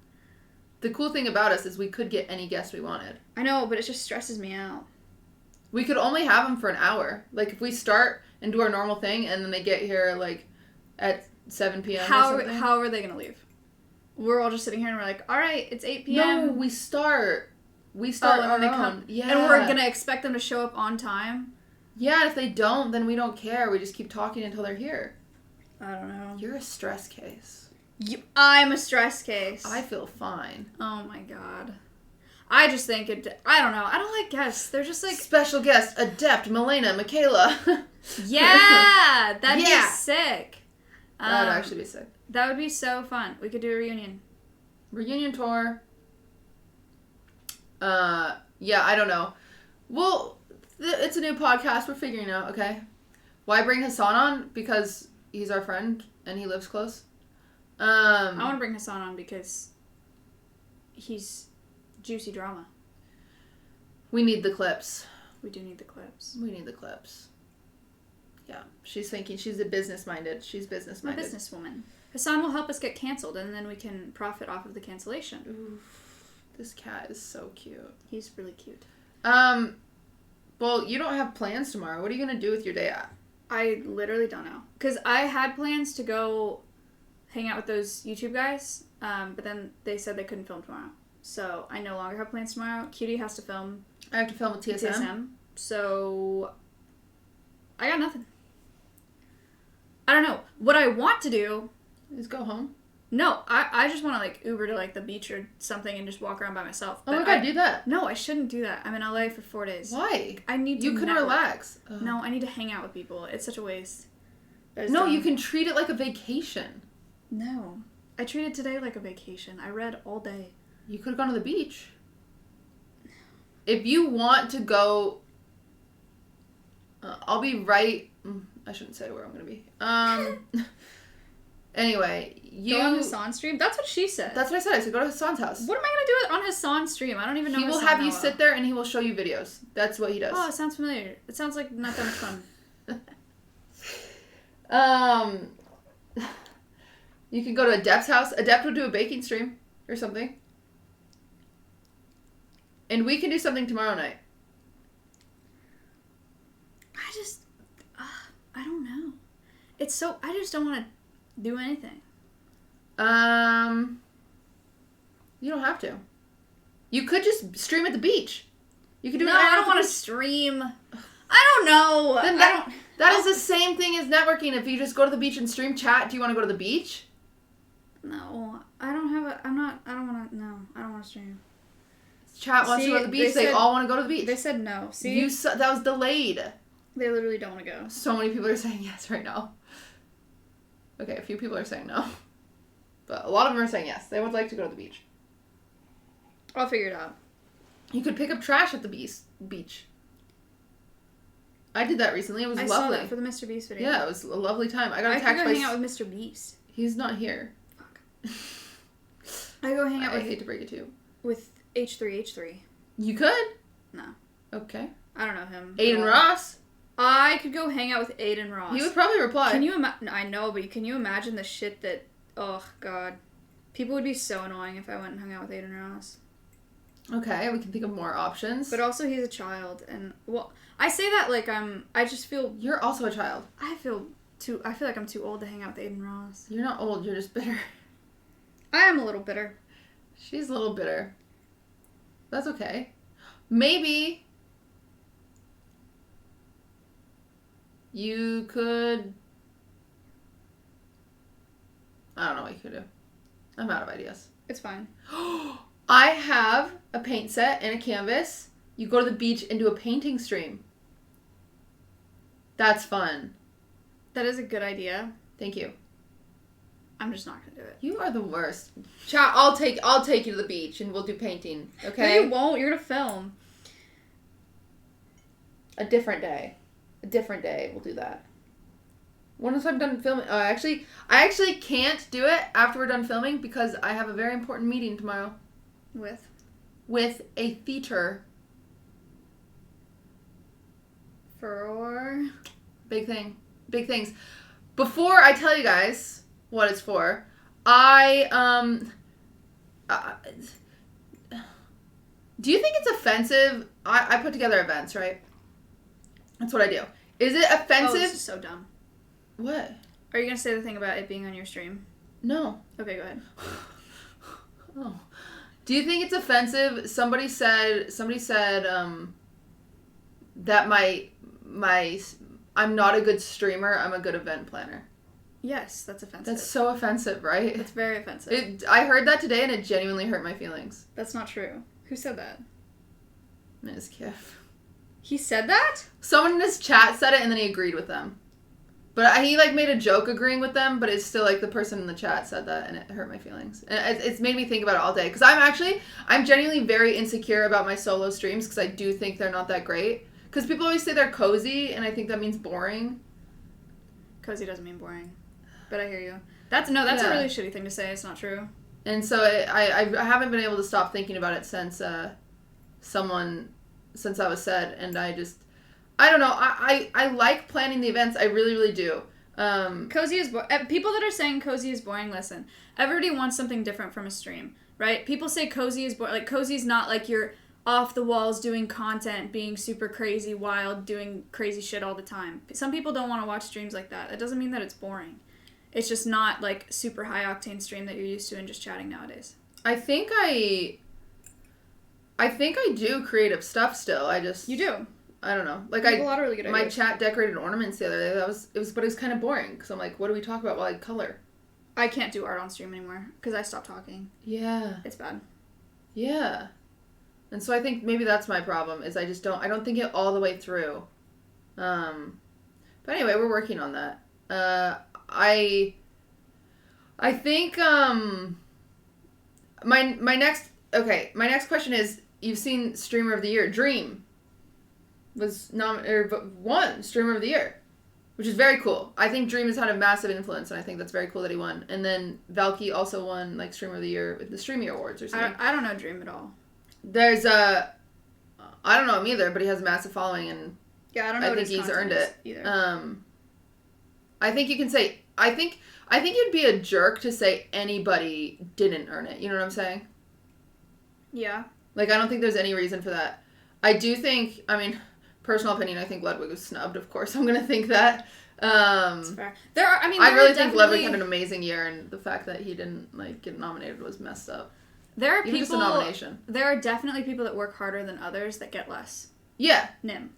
The cool thing about us is we could get any guest we wanted. I know, but it just stresses me out. We could only have them for an hour. Like if we start and do our normal thing and then they get here like at 7 p.m. How or something. how are they going to leave? We're all just sitting here and we're like, "All right, it's 8 p.m." No, we start and our then they own. come. Yeah. And we're going to expect them to show up on time. Yeah, and if they don't, then we don't care. We just keep talking until they're here. I don't know. You're a stress case. I'm a stress case. I feel fine. Oh my god. I just think I don't know. I don't like guests. They're just like Special guest, Adept, Milena, Michaela. yeah, that'd Yeah. be sick. That'd actually be sick. That would be so fun. We could do a reunion. Reunion tour. Yeah, I don't know. Well, it's a new podcast. We're figuring out, okay? Why bring Hassan on? Because he's our friend and he lives close. I want to bring Hassan on because he's juicy drama. We need the clips. We do need the clips. We need the clips. Yeah, she's thinking. She's business-minded. She's I'm a business-minded. businesswoman. Hassan will help us get canceled, and then we can profit off of the cancellation. Oof, this cat is so cute. He's really cute. Well, you don't have plans tomorrow. What are you gonna do with your day at? I literally don't know. Because I had plans to go hang out with those YouTube guys, but then they said they couldn't film tomorrow. So I no longer have plans tomorrow. Cutie has to film I have to film with TSM. So I got nothing. I don't know. What I want to do... Just go home. No, I just want to like Uber to like the beach or something and just walk around by myself. Oh my But god, do that. No, I shouldn't do that. I'm in LA for 4 days. Why? I need to You can network. relax. Ugh. No, I need to hang out with people. It's such a waste. No, you can treat it like a vacation. No. I treated today like a vacation. I read all day. You could have gone to the beach. If you want to go, I'll be right. I shouldn't say where I'm gonna be. Anyway, Go on Hassan's stream? That's what she said. That's what I said. I said go to Hassan's house. What am I going to do on Hassan's stream? I don't even know He will Hassan have you that sit there and he will show you videos. That's what he does. well. Oh, it sounds familiar. It sounds like not that much fun. You can go to Adept's house. Adept would do a baking stream or something. And we can do something tomorrow night. I don't know. It's so, I just don't want to do anything. You don't have to. You could just stream at the beach. You could do No, it. I don't want to stream. I don't know. Then I don't. That is the same thing as networking. If you just go to the beach and stream chat, do you want to go to the beach? No, I don't have a. I'm not. I don't want to. No, I don't want to stream. Chat wants to See, go to the beach. they They said- all want to go to the beach. They said no. See, That was delayed. they literally don't want to go. So many people are saying yes right now. Okay, a few people are saying no. But a lot of them are saying yes. They would like to go to the beach. I'll figure it out. You could pick up trash at the beach. I did that recently. It was I lovely. saw that for the Mr. Beast video. Yeah, it was a lovely time. I got I could attacked go by... hang out with Mr. Beast. He's not here. Fuck. I go hang out I hate to break it to you. with H3H3. You could? No. Okay. I don't know him. Aiden at all. Ross? I could go hang out with Aiden Ross. He would probably reply. Can you imagine? I know, but can you imagine the shit that? Oh God, people would be so annoying if I went and hung out with Aiden Ross. Okay, we can think of more options. But also, he's a child, and well, I say that like I just feel. You're also a child. I feel like I'm too old to hang out with Aiden Ross. You're not old. You're just bitter. I am a little bitter. She's a little bitter. That's okay. Maybe you could... I don't know what you could do. I'm out of ideas. It's fine. I have a paint set and a canvas. You go to the beach and do a painting stream. That's fun. That is a good idea. Thank you. I'm just not gonna do it. You are the worst. Chat, I'll take you to the beach and we'll do painting. Okay? No, you won't. You're gonna film. A different day. We'll do that. Once I'm done filming, I actually can't do it after we're done filming because I have a very important meeting tomorrow with a theater. For Big things. Before I tell you guys what it's for, do you think it's offensive? I put together events, right? That's what I do. Is it offensive? Oh, this is so dumb. What? Are you gonna say the thing about it being on your stream? No. Okay, go ahead. Oh. Do you think it's offensive? Somebody said that I'm not a good streamer, I'm a good event planner. Yes, that's offensive. That's so offensive, right? That's very offensive. I heard that today and it genuinely hurt my feelings. That's not true. Who said that? Ms. Kiff. He said that? Someone in his chat said it and then he agreed with them. But he made a joke agreeing with them, but it's still the person in the chat said that and it hurt my feelings. And it's made me think about it all day. Because I'm genuinely very insecure about my solo streams because I do think they're not that great. Because people always say they're cozy and I think that means boring. Cozy doesn't mean boring. But I hear you. That's a really shitty thing to say. It's not true. And so I haven't been able to stop thinking about it since that was said, and I don't know. I like planning the events. I really, really do. Cozy is people that are saying cozy is boring. Listen, everybody wants something different from a stream, right? People say cozy is boring. Like cozy's not like you're off the walls doing content, being super crazy, wild, doing crazy shit all the time. Some people don't want to watch streams like that. That doesn't mean that it's boring. It's just not like super high octane stream that you're used to and just chatting nowadays. I think I do creative stuff still. You do. I don't know. Like you have a lot of really good my ideas. chat decorated ornaments the other day. But it was kind of boring because I'm like, what do we talk about while I color? I can't do art on stream anymore because I stopped talking. Yeah. It's bad. Yeah. And so I think maybe that's my problem is I don't think it all the way through. But anyway, we're working on that. I think my next question is, you've seen Streamer of the Year. Dream was won Streamer of the Year, which is very cool. I think Dream has had a massive influence, and I think that's very cool that he won. And then Valky also won Streamer of the Year with the Streamy Awards or something. I don't know Dream at all. There's I don't know him either, but he has a massive following, and yeah, I don't know. I think he's earned it either. I think you can say. I think you'd be a jerk to say anybody didn't earn it. You know what I'm saying? Yeah. I don't think there's any reason for that. I do think. I mean, personal opinion. I think Ludwig was snubbed. Of course, I'm gonna think that. That's fair. I really think Ludwig had an amazing year, and the fact that he didn't get nominated was messed up. There are Even people. Just a nomination. There are definitely people that work harder than others that get less. Yeah. Nim.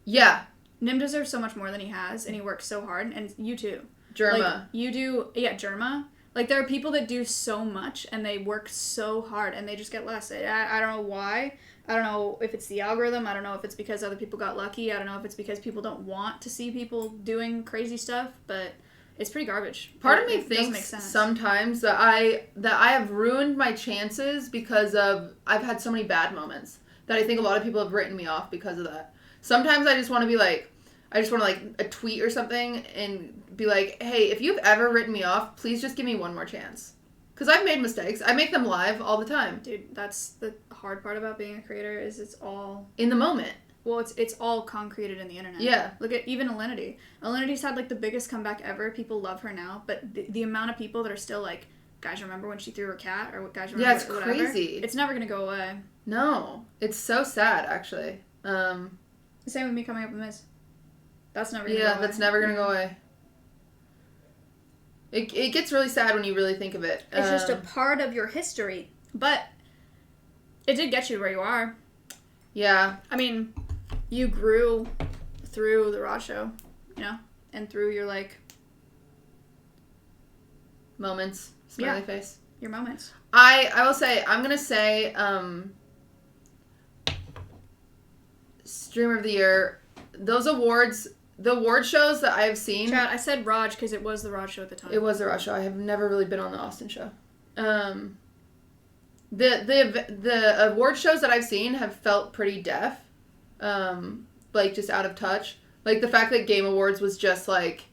Yeah. Nim deserves so much more than he has, and he works so hard, and you too. Germa. You do, yeah, Germa. There are people that do so much, and they work so hard, and they just get less. I don't know why. I don't know if it's the algorithm. I don't know if it's because other people got lucky. I don't know if it's because people don't want to see people doing crazy stuff, but it's pretty garbage. Part of me thinks sometimes that I have ruined my chances because I've had so many bad moments that I think a lot of people have written me off because of that. Sometimes I just want to be a tweet or something and be like, hey, if you've ever written me off, please just give me one more chance. Because I've made mistakes. I make them live all the time. Dude, that's the hard part about being a creator is it's all... in the moment. Well, it's all concreted in the internet. Yeah. Look at even Alinity. Alinity's had like the biggest comeback ever. People love her now, but the amount of people that are still like, guys, remember when she threw her cat, or guys, remember it's whatever? crazy. It's never gonna go away. No, it's so sad actually. The same with me coming up with Miz. That's never gonna go away. That's never gonna go away. It gets really sad when you really think of it. It's just a part of your history, but it did get you to where you are. Yeah. I mean, you grew through the Raw show, you know, and through your like Moments. Smiley face. your moments. I will say, I'm gonna say Streamer of the Year. Those awards, the award shows that I've seen. Chad, I said Raj because it was the Raj show at the time. It was the Raw show. I have never really been on the Austin show. The award shows that I've seen have felt pretty deaf, like just out of touch. Like the fact that Game Awards was just like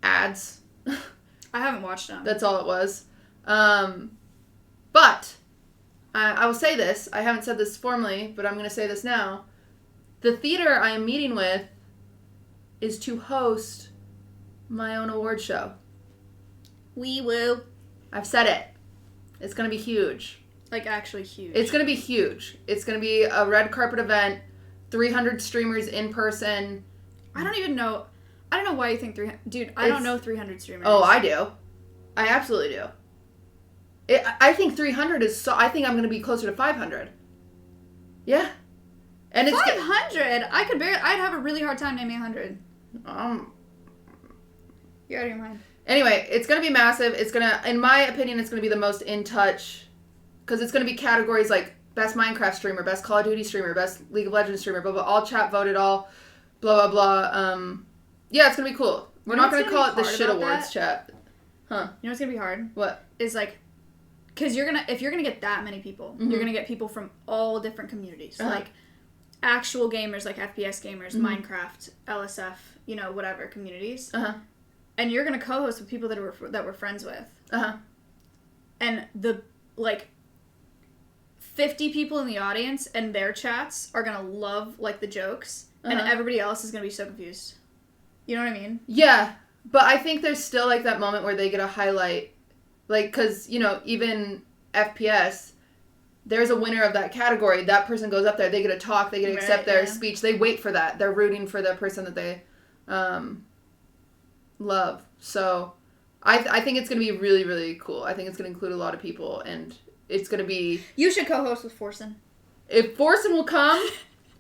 ads. I haven't watched them. That's all it was. But I will say this. I haven't said this formally, but I'm going to say this now. The theater I am meeting with is to host my own award show. Wee woo. I've said it. It's going to be huge. Like actually huge. It's going to be huge. It's going to be a red carpet event, 300 streamers in person. I don't even know. I don't know why you think 300. Dude, I don't know 300 streamers. Oh, I do. I absolutely do. I think 300 is so... I think I'm going to be closer to 500. Yeah. And it's... 500? I could barely... I'd have a really hard time naming 100. You're out of your mind. Anyway, it's going to be massive. It's going to... In my opinion, it's going to be the most in touch. Because it's going to be categories like best Minecraft streamer, best Call of Duty streamer, best League of Legends streamer, blah, blah. All chat voted, all blah, blah, blah. Yeah, it's going to be cool. We're not going to call it the shit awards chat. Huh. You know what's going to be hard? What? Is like... Because if you're going to get that many people, you're going to get people from all different communities. Uh-huh. Like, actual gamers, like FPS gamers, Minecraft, LSF, you know, whatever communities. Uh-huh. And you're going to co-host with people that we're friends with. Uh-huh. And the, like, 50 people in the audience and their chats are going to love, like, the jokes. And everybody else is going to be so confused. You know what I mean? Yeah. But I think there's still, like, that moment where they get a highlight. Like, because, you know, even FPS, there's a winner of that category. That person goes up there. They get to talk. They get to accept their speech. They wait for that. They're rooting for the person that they love. So I think it's going to be really, really cool. I think it's going to include a lot of people. And it's going to be... You should co-host with Forsen. If Forsen will come,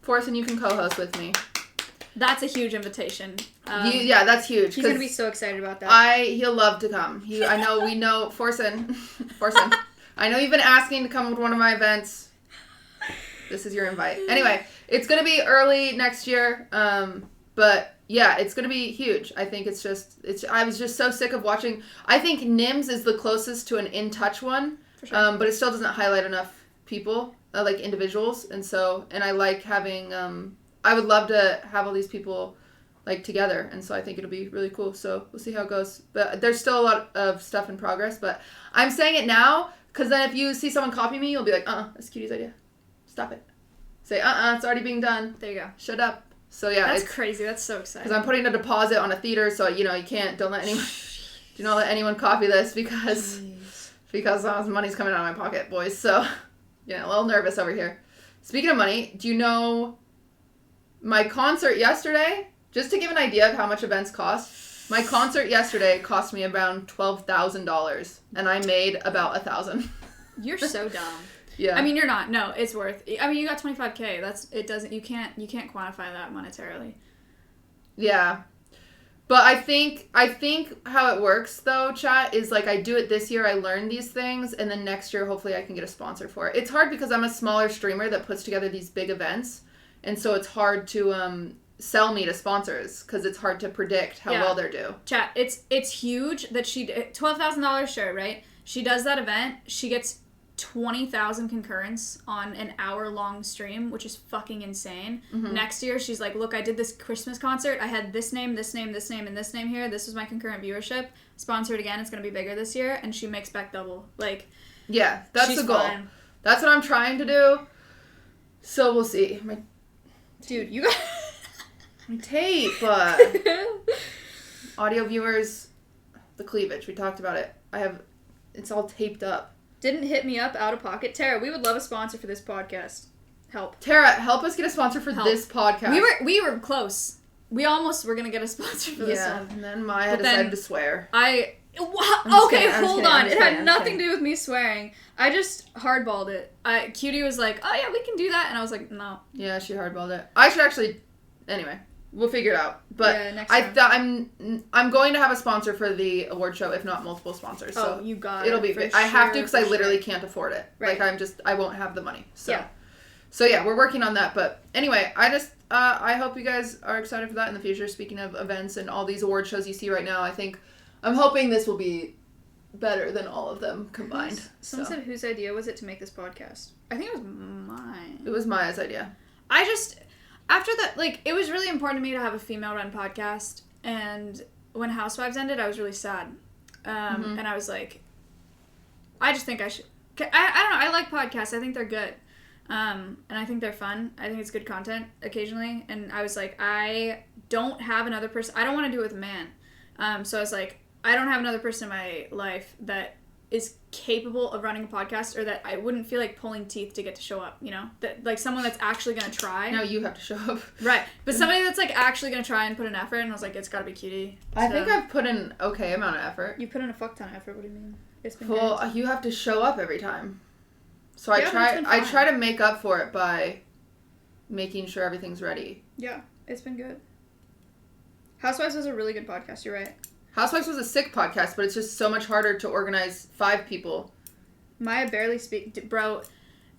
Forsen, you can co-host with me. That's a huge invitation. Yeah, that's huge. He's gonna be so excited about that. He'll love to come. We know Forsen. I know you've been asking to come to one of my events. This is your invite. Anyway, it's gonna be early next year. But yeah, it's gonna be huge. I think I was just so sick of watching. I think NIMS is the closest to an in touch one. For sure. But it still doesn't highlight enough people, like individuals, and I like having. I would love to have all these people like together, and so I think it'll be really cool. So we'll see how it goes. But there's still a lot of stuff in progress. But I'm saying it now because then if you see someone copy me, you'll be like, that's Cutie's idea. Stop it. Say, it's already being done. There you go. Shut up. So yeah, that's crazy. That's so exciting. Because I'm putting a deposit on a theater, so you can't. Do not let anyone copy this because money's coming out of my pocket, boys. So yeah, a little nervous over here. Speaking of money, do you know? My concert yesterday, just to give an idea of how much events cost, my concert yesterday cost me around $12,000, and I made about $1,000. You're so dumb. Yeah. I mean, you're not. No, it's worth. I mean, you got $25,000. You can't quantify that monetarily. Yeah. But I think how it works though, chat, is like I do it this year, I learn these things, and then next year hopefully I can get a sponsor for it. It's hard because I'm a smaller streamer that puts together these big events. And so it's hard to sell me to sponsors because it's hard to predict how well they're due. Chat, it's huge that she $12,000 sure, right? She does that event. She gets 20,000 concurrents on an hour-long stream, which is fucking insane. Mm-hmm. Next year, she's like, look, I did this Christmas concert. I had this name, this name, this name, and this name here. This was my concurrent viewership. Sponsored again. It's going to be bigger this year. And she makes back double. Like, yeah, that's the goal. Fine. That's what I'm trying to do. So we'll see. Dude, you got... My tape. Audio viewers, the cleavage. We talked about it. It's all taped up. Didn't hit me up out of pocket. Tara, we would love a sponsor for this podcast. Help. Tara, help us get a sponsor for this podcast. We were close. We almost were gonna get a sponsor for this one. And then Maya decided to swear. Okay, kidding, hold on. It had nothing to do with me swearing. I just hardballed it. Cutie was like, "Oh yeah, we can do that," and I was like, "No." Yeah, she hardballed it. I should actually. Anyway, we'll figure it out. But yeah, next time. I'm going to have a sponsor for the award show, if not multiple sponsors. So you got it. It'll be. I have to because I literally can't afford it. Right. Like I won't have the money. So. Yeah. So yeah, we're working on that. But anyway, I hope you guys are excited for that in the future. Speaking of events and all these award shows you see right now, I'm hoping this will be better than all of them combined. Someone said, whose idea was it to make this podcast? I think it was mine. It was Maya's idea. After that, like, it was really important to me to have a female-run podcast, and when Housewives ended, I was really sad. And I was like, I just think I should... I don't know, I like podcasts. I think they're good. And I think they're fun. I think it's good content occasionally. And I was like, I don't have another person... I don't want to do it with a man. So I was like, I don't have another person in my life that is capable of running a podcast, or that I wouldn't feel like pulling teeth to get to show up, you know? That, like, someone that's actually going to try. Now you have to show up. Right. But somebody that's, like, actually going to try and put an effort, and I was like, it's got to be Cutie. I think I've put in okay amount of effort. You put in a fuck ton of effort. What do you mean? It's been Well, good. you have to show up every time. So Yeah, I try to make up for it by making sure everything's ready. Yeah, it's been good. Housewives was a really good podcast, you're right. Housewives was a sick podcast, but it's just so much harder to organize 5 people. Maya barely speak... Bro,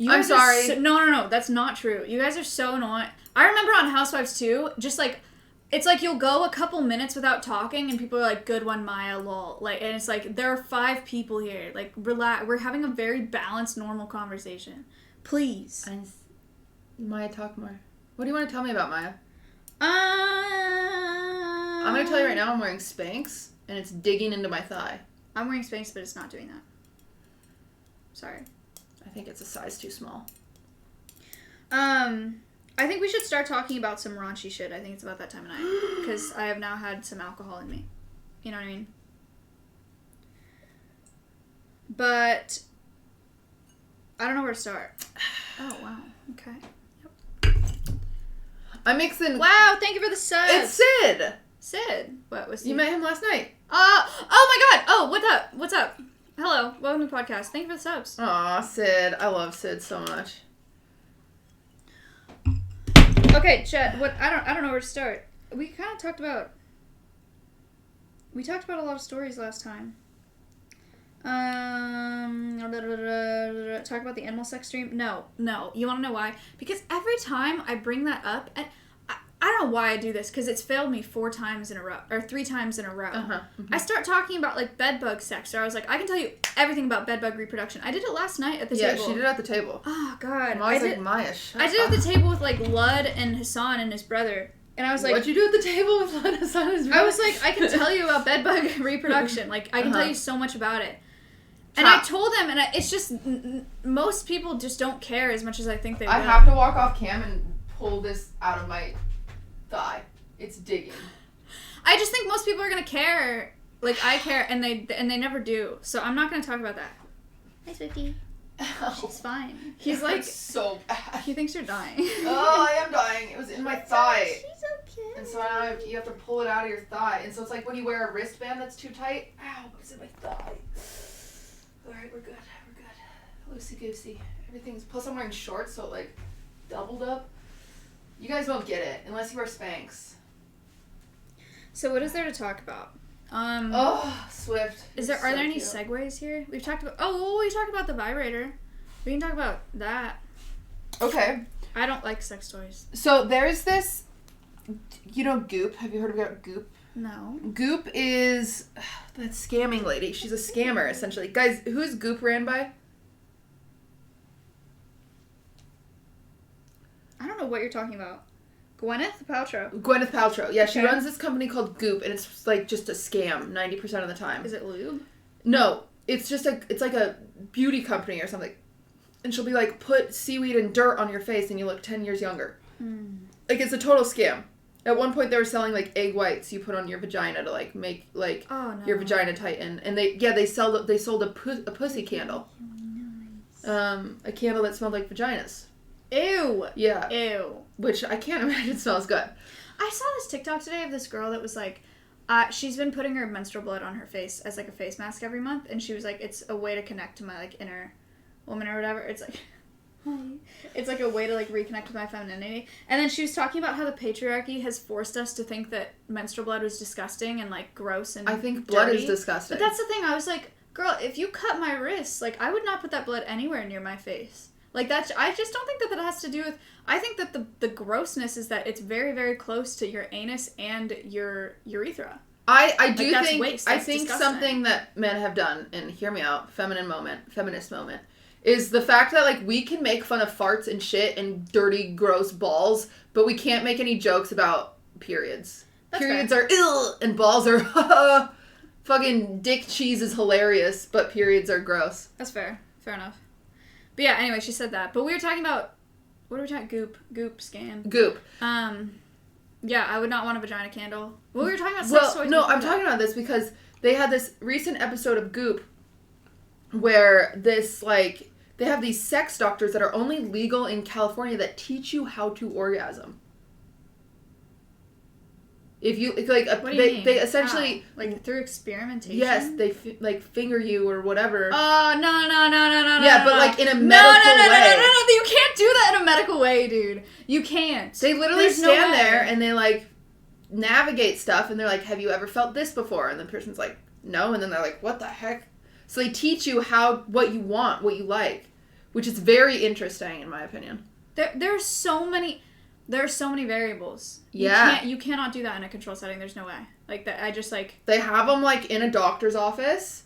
I'm sorry. No, that's not true. You guys are so annoying. I remember on Housewives too, just like... It's like you'll go a couple minutes without talking, and people are like, good one, Maya, lol. Like, and it's like, there are 5 people here. Like, relax. We're having a very balanced, normal conversation. Please. Maya, talk more. What do you want to tell me about Maya? I'm I'm going to tell you right now, I'm wearing Spanx, and it's digging into my thigh. I'm wearing Spanx, but it's not doing that. Sorry. I think it's a size too small. I think we should start talking about some raunchy shit. I think it's about that time of night. Because I have now had some alcohol in me. You know what I mean? But I don't know where to start. Oh, wow. Okay. I'm mixing... Wow, thank you for the subs. It's Sid! Sid. What was You met him last night. Oh my god. Oh, what's up? What's up? Hello. Welcome to the podcast. Thank you for the subs. Aw, Sid. I love Sid so much. Okay, Chet, I don't know where to start. We kind of talked about a lot of stories last time. Talk about the animal sex stream? No. You want to know why? Because every time I bring that up, and I don't know why I do this, because it's failed me 4 times in a row, or 3 times in a row. I start talking about, like, bedbug sex, or I was like, I can tell you everything about bedbug reproduction. I did it last night at the table. Yeah, she did it at the table. Oh, God. I was like, Maya, shut I did up. it at the table with, like, Lud and Hassan and his brother. And I was like... What'd you do at the table with Lud and Hassan and his brother? I was like, I can tell you about bedbug reproduction. Like, I can tell you so much about it. And I told them, and it's just... most people just don't care as much as I think they will. I have to walk off cam and pull this out of my thigh. It's digging. I just think most people are going to care. Like, I care, and they never do. So I'm not going to talk about that. Hi, Swifty. She's fine. He's like... so bad. He thinks you're dying. Oh, I am dying. It was in my thigh. She's okay. And so now you have to pull it out of your thigh. And so it's like when you wear a wristband that's too tight. Ow, it's in my thigh. Alright, we're good. Loosey-goosey. Everything's... Plus I'm wearing shorts, so it, like, doubled up. You guys won't get it unless you wear Spanx. So what is there to talk about? Swift. Are there any segues here? We talked about the vibrator. We can talk about that. Okay. I don't like sex toys. So there's this, you know, Goop. Have you heard about Goop? No. Goop is that scamming lady. She's a scammer, essentially. Guys, who's Goop ran by? I don't know what you're talking about. Gwyneth Paltrow. Gwyneth Paltrow. Yeah, she Okay. runs this company called Goop, and it's like just a scam 90% of the time. Is it lube? No, it's just it's like a beauty company or something. And she'll be like, put seaweed and dirt on your face and you look 10 years younger. like, it's a total scam. At one point, they were selling, like, egg whites you put on your vagina to, like, make, like, your vagina tighten. And they sold a pussy candle. A candle that smelled like vaginas. Ew. Yeah. Ew. Which I can't imagine smells good. I saw this TikTok today of this girl that was like, she's been putting her menstrual blood on her face as like a face mask every month, and she was like, it's a way to connect to my like inner woman or whatever. It's like, it's like a way to like reconnect with my femininity. And then she was talking about how the patriarchy has forced us to think that menstrual blood was disgusting and like gross and I think blood dirty. is disgusting. But that's the thing. I was like, girl, if you cut my wrists, like I would not put that blood anywhere near my face. Like that's, I just don't think that has to do with. I think that the grossness is that it's very, very close to your anus and your urethra. I do that's think waste. I That's think disgusting. something that men have done, and hear me out, feminist moment, is the fact that like we can make fun of farts and shit and dirty, gross balls, but we can't make any jokes about periods. That's Periods are ill and balls are fucking dick cheese is hilarious, but periods are gross. That's fair. Fair enough. But yeah, anyway, she said that. But we were talking about, what are we talking? Goop, scam. Goop. Yeah, I would not want a vagina candle. Well, we were talking about sex Well, toys. no, I'm talking about this because they had this recent episode of Goop where this, like, they have these sex doctors that are only legal in California that teach you how to orgasm. If you, like, What do you mean? they essentially... How? Like, through experimentation? Yes, they, like, finger you or whatever. Oh, no. Yeah, but, like, in a medical way. No, you can't do that in a medical way, dude. You can't. They literally There's no stand way. there and they, like, navigate stuff and they're like, have you ever felt this before? And the person's like, no. And then they're like, what the heck? So they teach you what you want, what you like, which is very interesting in my opinion. There are so many variables. Yeah. You cannot do that in a control setting. There's no way. Like, that, I just, like... They have them, like, in a doctor's office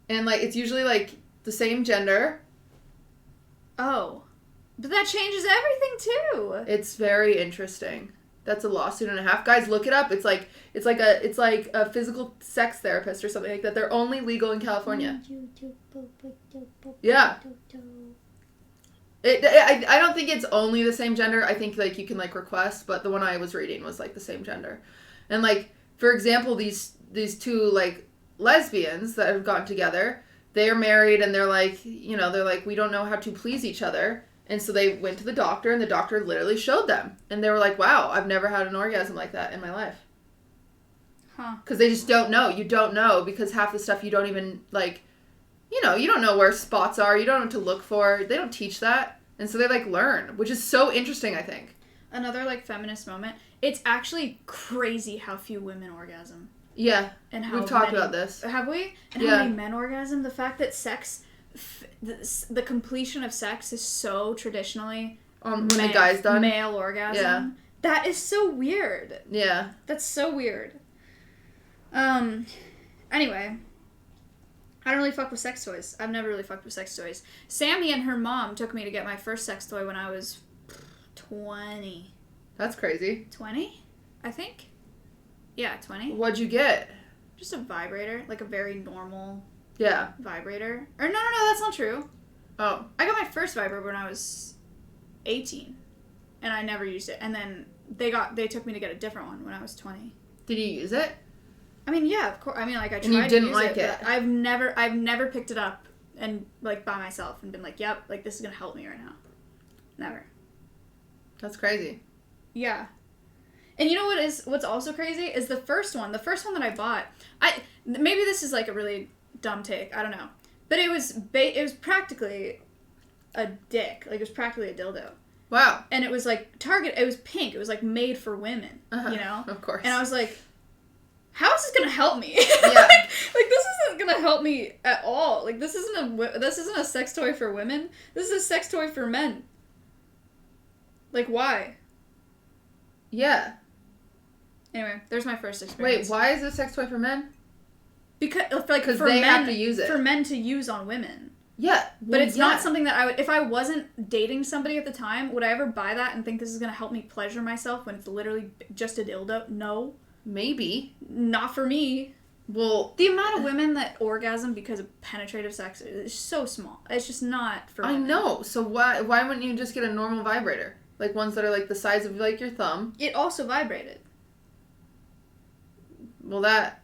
and, like, it's usually, like, the same gender. Oh. But that changes everything, too. It's very interesting. That's a lawsuit and a half. Guys, look it up. It's like a physical sex therapist or something like that. They're only legal in California. Yeah. I don't think it's only the same gender. I think, like, you can, like, request, but the one I was reading was, like, the same gender. And, like, for example, these two, like, lesbians that have gotten together, they are married and they're like, you know, they're like, we don't know how to please each other. And so they went to the doctor and the doctor literally showed them. And they were like, wow, I've never had an orgasm like that in my life. Huh. Because they just don't know. You don't know because half the stuff you don't even, like, you know, you don't know where spots are. You don't know what to look for. They don't teach that. And so they, like, learn, which is so interesting, I think. Another, like, feminist moment. It's actually crazy how few women orgasm. Yeah. And how we've talked many, about this. Have we? And Yeah. how many men orgasm. The fact that sex, the completion of sex is so traditionally When the guy's done. male orgasm. Yeah. That is so weird. Yeah. That's so weird. Anyway. I don't really fuck with sex toys. I've never really fucked with sex toys. Sammy and her mom took me to get my first sex toy when I was 20. That's crazy. 20? I think? Yeah, 20. What'd you get? Just a vibrator. Like a very normal Yeah. vibrator. Or no, that's not true. Oh. I got my first vibrator when I was 18. And I never used it. And then they took me to get a different one when I was 20. Did you use it? I mean, yeah, of course. I mean, like, I tried And you didn't to use like it. it. But I've never picked it up and, like, by myself and been like, yep, like, this is going to help me right now. Never. That's crazy. Yeah. And you know what's also crazy is the first one that I bought. Maybe this is like a really dumb take. I don't know. But it was practically a dick. Like, it was practically a dildo. Wow. And it was like it was pink. It was like made for women, you know? Of course. And I was like, how is this going to help me? Yeah. like this isn't going to help me at all. Like, this isn't a sex toy for women. This is a sex toy for men. Like, why? Yeah. Anyway, there's my first Wait, experience. why is it a sex toy for men? Because for they men, have to use it. For men to use on women. Yeah. But well, it's not something that I would... If I wasn't dating somebody at the time, would I ever buy that and think this is going to help me pleasure myself when it's literally just a dildo? No. Maybe. Not for me. Well... The amount of women that orgasm because of penetrative sex is so small. It's just not for women. I know. So why wouldn't you just get a normal vibrator? Like ones that are like the size of like your thumb. It also vibrated. Well, that.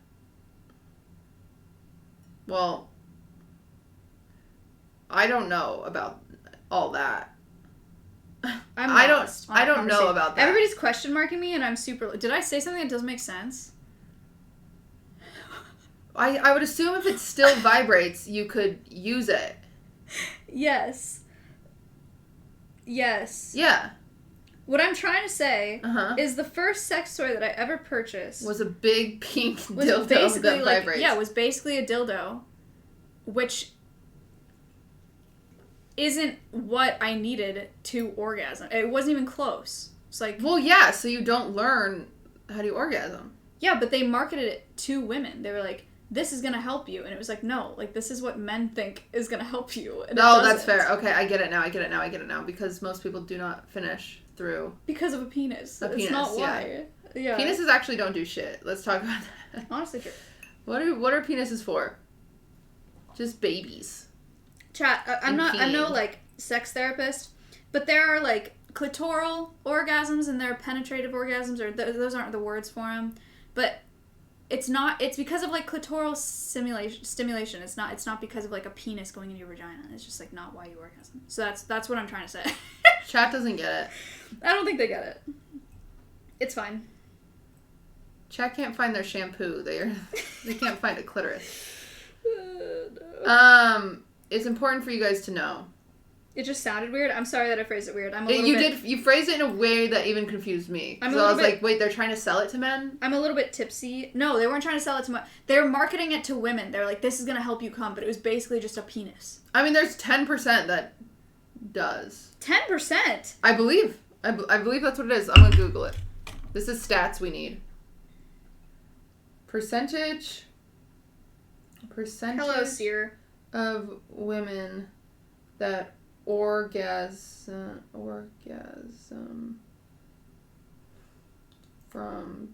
Well, I don't know about all that. I don't know about that. Everybody's question marking me, and I'm super. Did I say something that doesn't make sense? I would assume if it still vibrates, you could use it. Yes. Yes. Yeah. What I'm trying to say Uh-huh. is the first sex toy that I ever purchased Was a big pink was dildo basically that like vibrates. yeah, was basically a dildo, which isn't what I needed to orgasm. It wasn't even close. It's like Well, yeah, so you don't learn how to orgasm. yeah, but they marketed it to women. They were like, "This is gonna help you," and it was like, "No, like this is what men think is gonna help you." And No, it that's doesn't. fair. Okay, I get it now. Because most people do not finish through. Because of a penis. A That's penis, not why. Yeah. Penises actually don't do shit. Let's talk about that. Honestly true. What are penises for? Just babies. Chat. I'm And no peeing. like sex therapist, but there are like clitoral orgasms and there are penetrative orgasms, or those aren't the words for them. But it's not. It's because of like clitoral stimulation. It's not because of like a penis going in your vagina. It's just like not why you orgasm. So that's what I'm trying to say. Chat doesn't get it. I don't think they get it. It's fine. Chat can't find their shampoo. They can't find a clitoris. No. It's important for you guys to know. It just sounded weird. I'm sorry that I phrased it weird. I'm a little bit. You phrased it in a way that even confused me. I'm a So I little was bit- like, wait, they're trying to sell it to men? I'm a little bit tipsy. No, they weren't trying to sell it to they were marketing it to women. They were like, this is going to help you come, but it was basically just a penis. I mean, there's 10% that does. 10%? I believe. I believe that's what it is. I'm going to Google it. This is stats we need. Percentage Hello, Seer. of women that orgasm from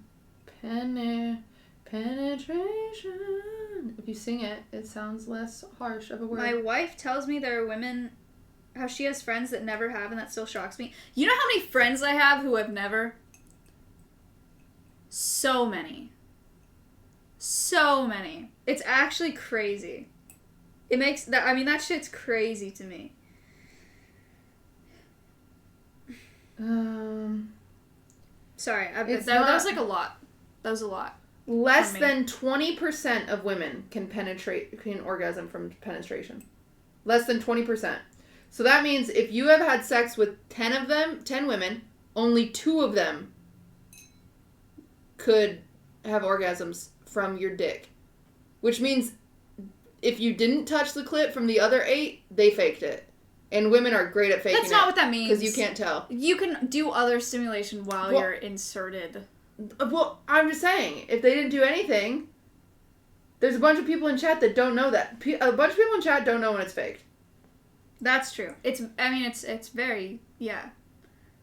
penetration. If you sing it, it sounds less harsh of a word. My wife tells me there are women, how she has friends that never have, and that still shocks me. You know how many friends I have who have never? So many. So many. It's actually crazy. It makes that, I mean, that shit's crazy to me. Sorry, that was like a lot. That was a lot. Less for me. than 20% of women can orgasm from penetration. Less than 20%. So that means if you have had sex with 10 women, only 2 of them could have orgasms from your dick. Which means if you didn't touch the clit from the other 8, they faked it. And women are great at faking it. That's not what that means. Because you can't tell. You can do other stimulation while Well- you're inserted. Well, I'm just saying, if they didn't do anything, there's a bunch of people in chat that don't know that. A bunch of people in chat don't know when it's faked. That's true. It's very, yeah.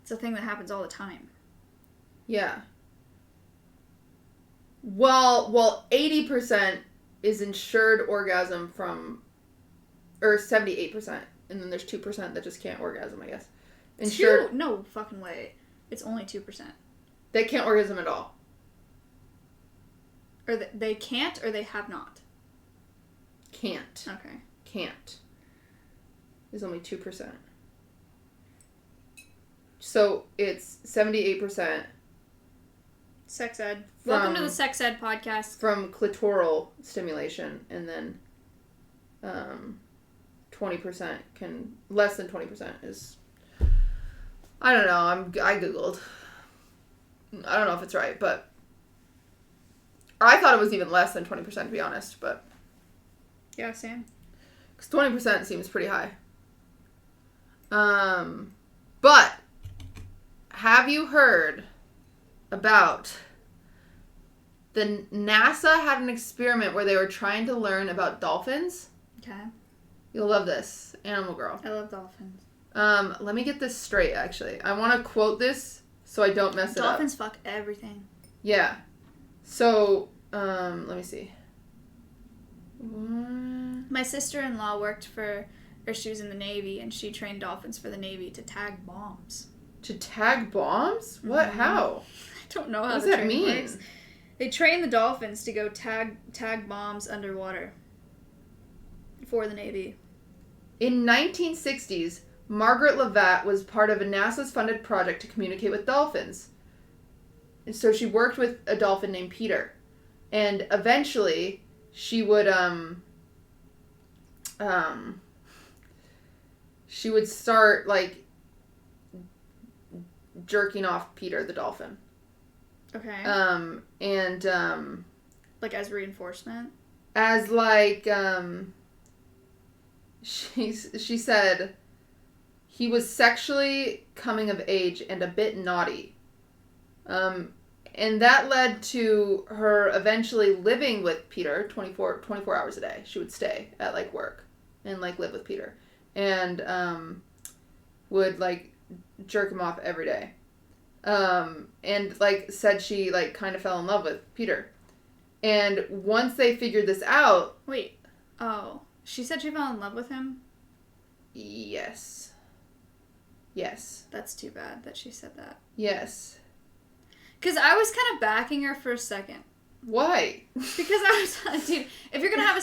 It's a thing that happens all the time. Yeah. Well, 80% is insured orgasm from, or 78%, and then there's 2% that just can't orgasm, I guess. Insured, No fucking way. It's only 2%. they can't orgasm at all. Or they can't, or they have not. Can't. Okay. Can't. Is only 2%. So it's 78% Sex ed. Welcome to From- the Sex Ed podcast. from clitoral stimulation, and then 20% less than 20% is, I don't know, I Googled. I don't know if it's right, but I thought it was even less than 20% to be honest, but Yeah, same. because 20% seems pretty high. But have you heard about the NASA had an experiment where they were trying to learn about dolphins? Okay. You'll love this, Animal Girl. I love dolphins. Let me get this straight, actually. I want to quote this so I don't mess it up. Dolphins fuck everything. Yeah. So, let me see. What? My sister-in-law worked for, or she was in the Navy, and she trained dolphins for the Navy to tag bombs. To tag bombs? What? How? I don't know how What does the that training mean? works. They train the dolphins to go tag bombs underwater for the Navy. In 1960s, Margaret Levatt was part of a NASA's funded project to communicate with dolphins. And so she worked with a dolphin named Peter. And eventually, she would start, like, jerking off Peter the dolphin. Okay. Like as reinforcement? As, like, she said he was sexually coming of age and a bit naughty. And that led to her eventually living with Peter 24 hours a day. She would stay at, like, work and, like, live with Peter. And would, like, jerk him off every day. And, like, said she, like, kind of fell in love with Peter. And once they figured this out... Wait. Oh. She said she fell in love with him? Yes. That's too bad that she said that. Yes. Because I was kind of backing her for a second. Why? Because I was, dude, if you're gonna have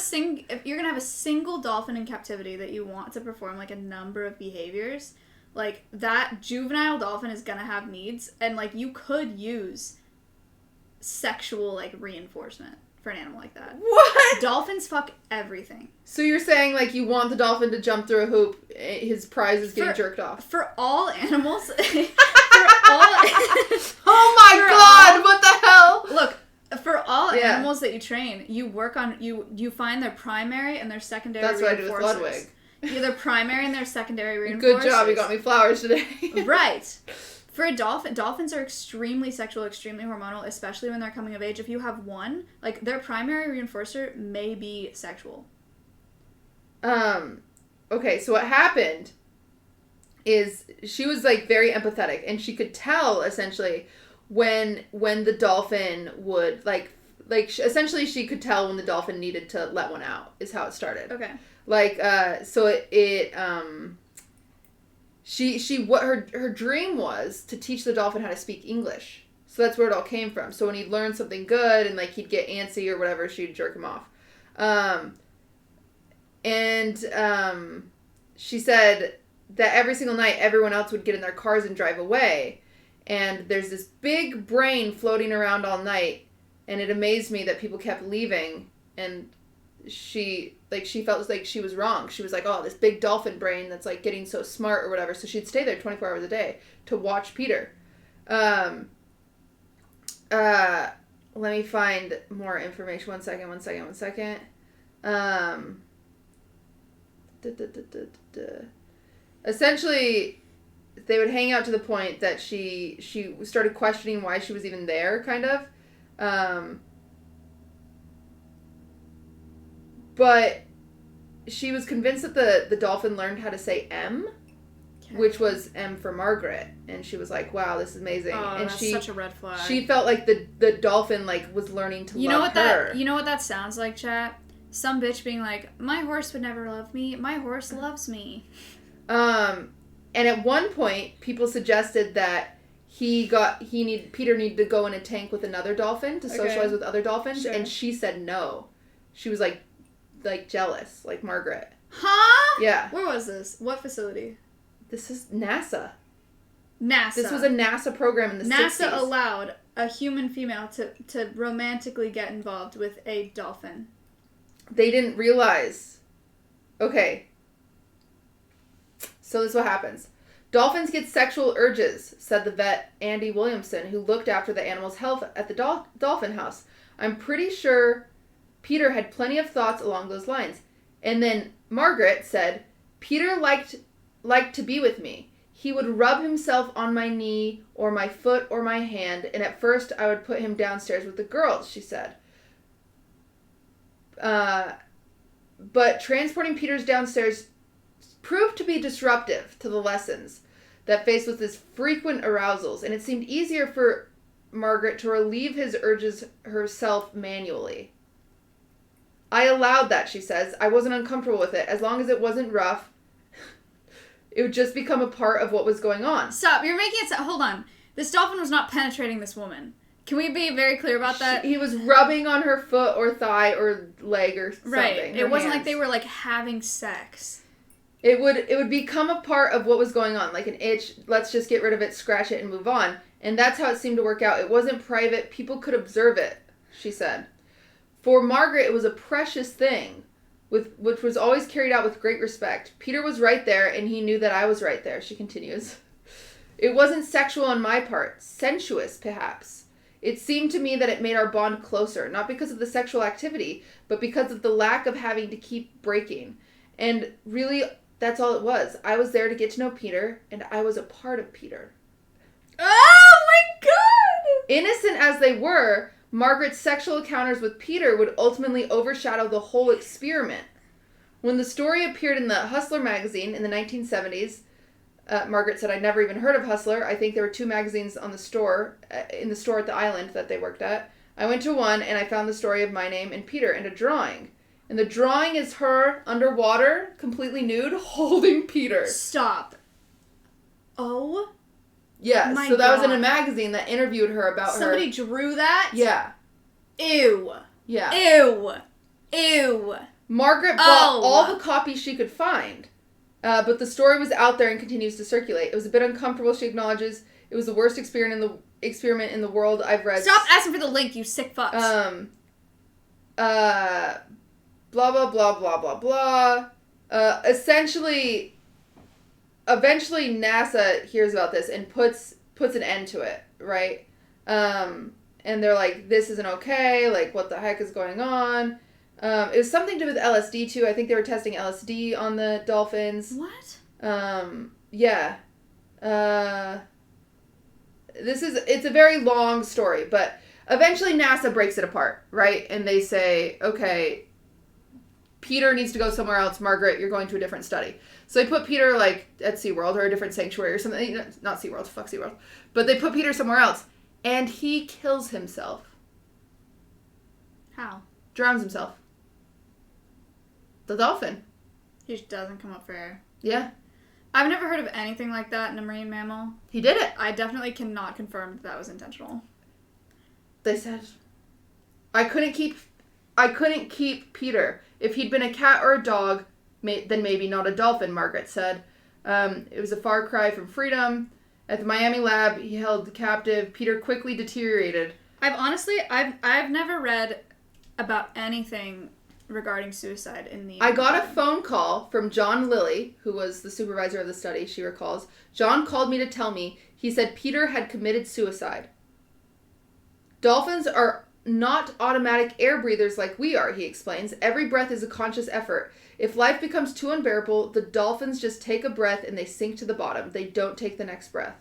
a single dolphin in captivity that you want to perform like a number of behaviors, like that juvenile dolphin is gonna have needs, and like you could use sexual like reinforcement for an animal like that. What? Dolphins fuck everything. So you're saying, like, you want the dolphin to jump through a hoop, his prize is getting jerked off? For all animals. Oh my god, what the hell? Look, for all animals that you train, you work on, you find their primary and their secondary That's what I do with reinforcers. Ludwig. Yeah, their primary and their secondary reinforcers. Good job, you got me flowers today. Right. For a dolphin, dolphins are extremely sexual, extremely hormonal, especially when they're coming of age. If you have one, like, their primary reinforcer may be sexual. Okay, so what happened is she was, like, very empathetic, and she could tell, essentially, when the dolphin would, like essentially she could tell when the dolphin needed to let one out, is how it started. Okay. Like, so what her dream was to teach the dolphin how to speak English. So that's where it all came from. So when he'd learn something good and, like, he'd get antsy or whatever, she'd jerk him off. She said that every single night everyone else would get in their cars and drive away. And there's this big brain floating around all night. And it amazed me that people kept leaving. And she felt like she was wrong. She was like, oh, this big dolphin brain that's, like, getting so smart or whatever. So she'd stay there 24 hours a day to watch Peter. Let me find more information. One second. Essentially, they would hang out to the point that she started questioning why she was even there, kind of. But she was convinced that the dolphin learned how to say M, which was M for Margaret. And she was like, wow, this is amazing. Oh, and that's such a red flag. She felt like the dolphin, like, was learning to love her. You know what that sounds like, chat? Some bitch being like, my horse would never love me. My horse loves me. And at one point, people suggested that Peter needed to go in a tank with another dolphin to socialize with other dolphins, Sure. and she said no. She was like jealous, like Margaret. Huh? Yeah. Where was this? What facility? This is NASA. NASA. This was a NASA program in the 60s. NASA allowed a human female to romantically get involved with a dolphin. They didn't realize. Okay. So this is what happens. Dolphins get sexual urges, said the vet Andy Williamson, who looked after the animal's health at the dolphin house. I'm pretty sure Peter had plenty of thoughts along those lines. And then Margaret said, Peter liked to be with me. He would rub himself on my knee or my foot or my hand, and at first I would put him downstairs with the girls, she said. But transporting Peter's downstairs proved to be disruptive to the lessons that faced with his frequent arousals, and it seemed easier for Margaret to relieve his urges herself manually. I allowed that, she says. I wasn't uncomfortable with it, as long as it wasn't rough. It would just become a part of what was going on. Stop. You're making it hold on. This dolphin was not penetrating this woman. Can we be very clear about that? He was rubbing on her foot or thigh or leg or something. Right. It wasn't like hands. they were, like, having sex. It would become a part of what was going on, like an itch. Let's just get rid of it, scratch it, and move on. And that's how it seemed to work out. It wasn't private. People could observe it, she said. For Margaret, it was a precious thing, which was always carried out with great respect. Peter was right there, and he knew that I was right there, she continues. It wasn't sexual on my part. Sensuous, perhaps. It seemed to me that it made our bond closer, not because of the sexual activity, but because of the lack of having to keep breaking. And really, that's all it was. I was there to get to know Peter, and I was a part of Peter. Oh my god! Innocent as they were, Margaret's sexual encounters with Peter would ultimately overshadow the whole experiment. When the story appeared in the Hustler magazine in the 1970s, Margaret said, I'd never even heard of Hustler. I think there were 2 magazines on the store, in the store at the island that they worked at. I went to one, and I found the story of my name and Peter and a drawing. And the drawing is her underwater, completely nude, holding Peter. Stop. Oh? Yeah, My so that was in a God. magazine that interviewed her about Somebody her. drew that? Yeah, Ew. yeah. Ew. Ew. Margaret bought Oh. all the copies she could find. But the story was out there and continues to circulate. It was a bit uncomfortable, she acknowledges. It was the worst experiment in the world I've read. Stop asking for the link, you sick fucks. Blah, blah, blah, blah, blah, blah. Eventually NASA hears about this and puts an end to it, right? And they're like, this isn't okay, like, what the heck is going on? It was something to do with LSD, too. I think they were testing LSD on the dolphins. What? Yeah. It's a very long story, but eventually NASA breaks it apart, right? And they say, okay, Peter needs to go somewhere else. Margaret, you're going to a different study. So they put Peter, like, at SeaWorld or a different sanctuary or something. Not SeaWorld, fuck SeaWorld. But they put Peter somewhere else. And he kills himself. How? Drowns himself. The dolphin. He just doesn't come up for air. Yeah. I've never heard of anything like that in a marine mammal. He did it. I definitely cannot confirm that was intentional. They said, I couldn't keep Peter. If he'd been a cat or a dog, then maybe not a dolphin, Margaret said. It was a far cry from freedom. At the Miami lab, he held captive. Peter quickly deteriorated. I've never read about anything regarding suicide in the... I got a phone call from John Lilly, who was the supervisor of the study, she recalls. John called me to tell me, he said Peter had committed suicide. Dolphins are not automatic air breathers like we are, he explains. Every breath is a conscious effort. If life becomes too unbearable, the dolphins just take a breath and they sink to the bottom. They don't take the next breath.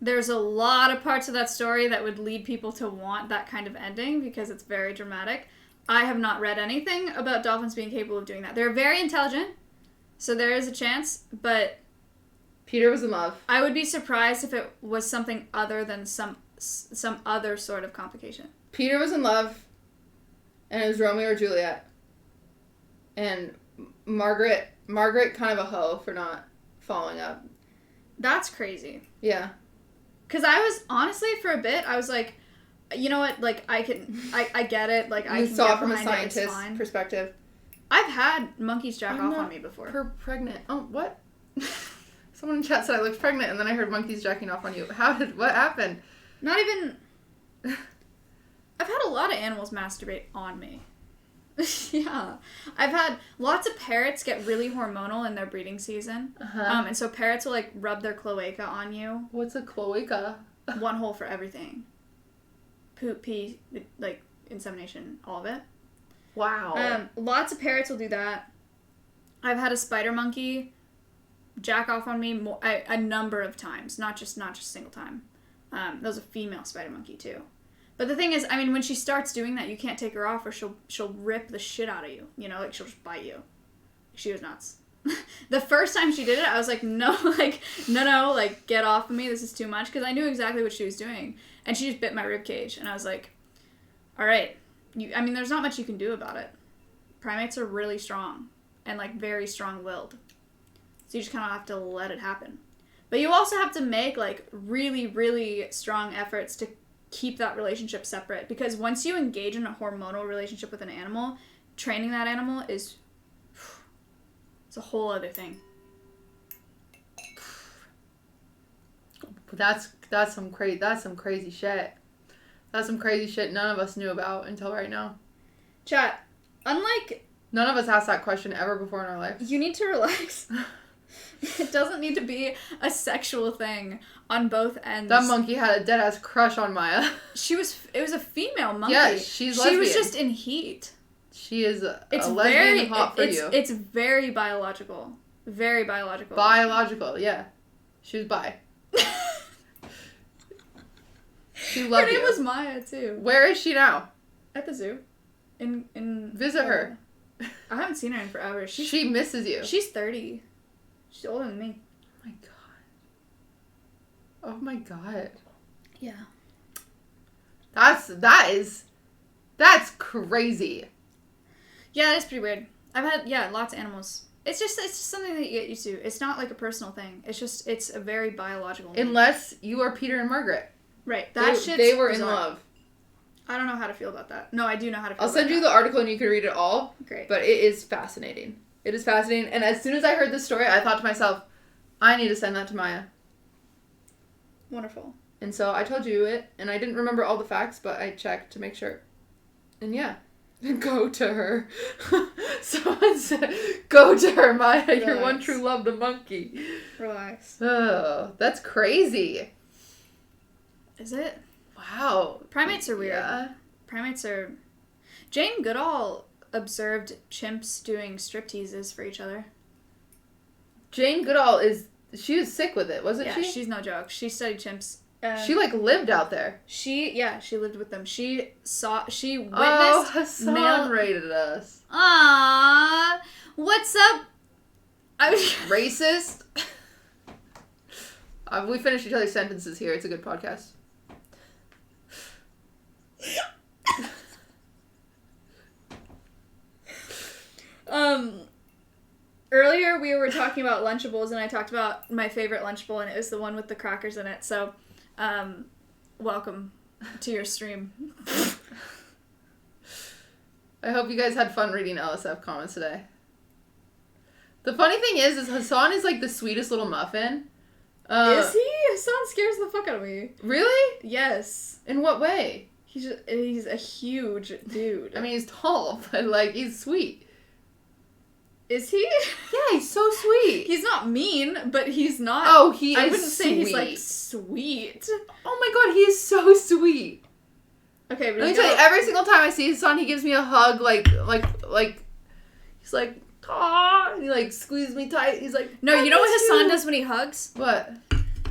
There's a lot of parts of that story that would lead people to want that kind of ending because it's very dramatic. I have not read anything about dolphins being capable of doing that. They're very intelligent, so there is a chance, but... Peter was in love. I would be surprised if it was something other than some other sort of complication. Peter was in love, and it was Romeo or Juliet. And Margaret kind of a hoe for not following up. That's crazy. Yeah. Because I was, honestly, for a bit, I was like, you know what, like, I get it, like, I You can saw get it from a behind it, it's scientist's fine. perspective. I've had monkeys jack I'm off not on me before. pregnant. Oh, what? Someone in chat said I looked pregnant, and then I heard monkeys jacking off on you. What happened? Not even... I've had a lot of animals masturbate on me. Yeah. I've had lots of parrots get really hormonal in their breeding season. Uh-huh. And so parrots will, like, rub their cloaca on you. What's a cloaca? One hole for everything. Poop, pee, like, insemination, all of it. Wow. Lots of parrots will do that. I've had a spider monkey jack off on me a number of times, not just a single time. That was a female spider monkey too. But the thing is, I mean, when she starts doing that, you can't take her off, or she'll rip the shit out of you. You know, like she'll just bite you. She was nuts. The first time she did it, I was like, no, like get off of me. This is too much, because I knew exactly what she was doing, and she just bit my rib cage, and I was like, all right, there's not much you can do about it. Primates are really strong. and like very strong-willed. So you just kind of have to let it happen. But you also have to make like really, really strong efforts to keep that relationship separate, because once you engage in a hormonal relationship with an animal, training that animal is it's a whole other thing. That's some crazy shit. That's some crazy shit none of us knew about until right now. Chat, unlike None of us asked that question ever before in our life. you need to relax. It doesn't need to be a sexual thing on both ends. That monkey had a dead ass crush on Maya. It was a female monkey. Yeah, she's lesbian. She was just in heat. She is a It's lesbian very hot for you. It's very biological. Very biological. Biological, yeah. She was bi. She Her loved name you. was Maya too. Where is she now? At the zoo. In Visit her. I haven't seen her in forever. She misses you. She's 30. She's older than me. Oh my god. Oh my god. Yeah. That's crazy. Yeah, that's pretty weird. I've had lots of animals. It's just something that you get used to. It's not like a personal thing. It's a very biological thing. Unless you are Peter and Margaret. Right. They were in bizarre. love. I don't know how to feel about that. No, I do know how to feel I'll about send you that. the article and you can read it all. Great. But it is fascinating. It is fascinating. And as soon as I heard this story, I thought to myself, I need to send that to Maya. Wonderful. And so I told you it, and I didn't remember all the facts, but I checked to make sure. And yeah. Go to her. Someone said, go to her, Maya. Your Relax. one true love, the monkey. Relax. Oh, that's crazy. Is it? Wow. Primates are weird. Yeah. Primates are... Jane Goodall observed chimps doing stripteases for each other. She was sick with it, wasn't Yeah, she? she's no joke. She studied chimps. She lived out there. She lived with them. She witnessed Hassan male... rated us. Aww. What's up? I was... Racist. We finished each other's sentences here. It's a good podcast. Earlier we were talking about Lunchables, and I talked about my favorite Lunchable, and it was the one with the crackers in it. So, welcome to your stream. I hope you guys had fun reading LSF comments today. The funny thing is Hassan is like the sweetest little muffin. Is he? Hassan scares the fuck out of me. Really? Yes. In what way? He's a huge dude. I mean, he's tall, but like he's sweet. Is he? Yeah, he's so sweet. He's not mean, but he's not. Oh, he is I wouldn't say he's sweet. like sweet. Oh my god, he is so sweet. Okay, but Let me tell you, every single time I see Hassan, he gives me a hug, like he's like, ah, and he like squeezes me tight. He's like, no, I you know what miss Hassan you. does when he hugs? What?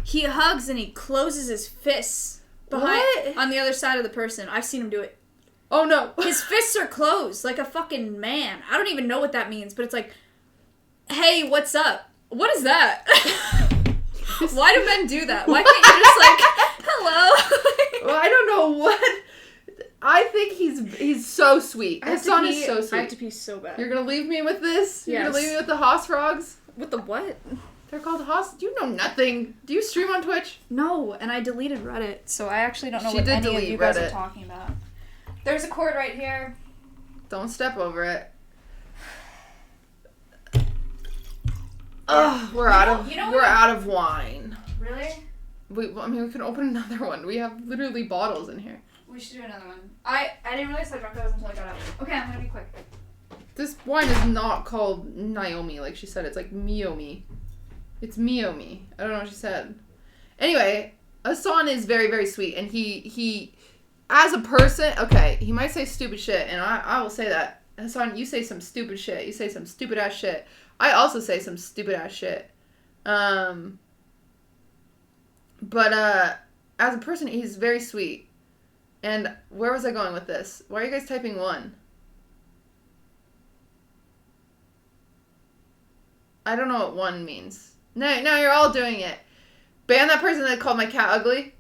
He hugs and he closes his fists behind What? on the other side of the person. I've seen him do it. Oh no. His fists are closed like a fucking man. I don't even know what that means, but it's like, hey, what's up? What is that? Why do men do that? Why can't you just like, hello? Well, I don't know what. I think he's so sweet. Hassan is so I have sweet. to pee so bad. You're gonna leave me with this? You're Yes. gonna leave me with the Haas frogs? With the what? They're called Haas. You know nothing. Do you stream on Twitch? No, and I deleted Reddit, so I actually don't know She what did any of delete you guys are Reddit. talking about. There's a cord right here. Don't step over it. Ugh, we're out of wine. Really? We can open another one. We have literally bottles in here. We should do another one. I didn't realize how drunk I was until I got out. Okay, I'm gonna be quick. This wine is not called Naomi, like she said. It's like Miomi. It's Miomi. I don't know what she said. Anyway, Hassan is very, very sweet, and he as a person, okay, he might say stupid shit, and I will say that. Hassan, you say some stupid shit. You say some stupid ass shit. I also say some stupid ass shit. But as a person, he's very sweet. And where was I going with this? Why are you guys typing 1? I don't know what 1 means. No, you're all doing it. Ban that person that called my cat ugly.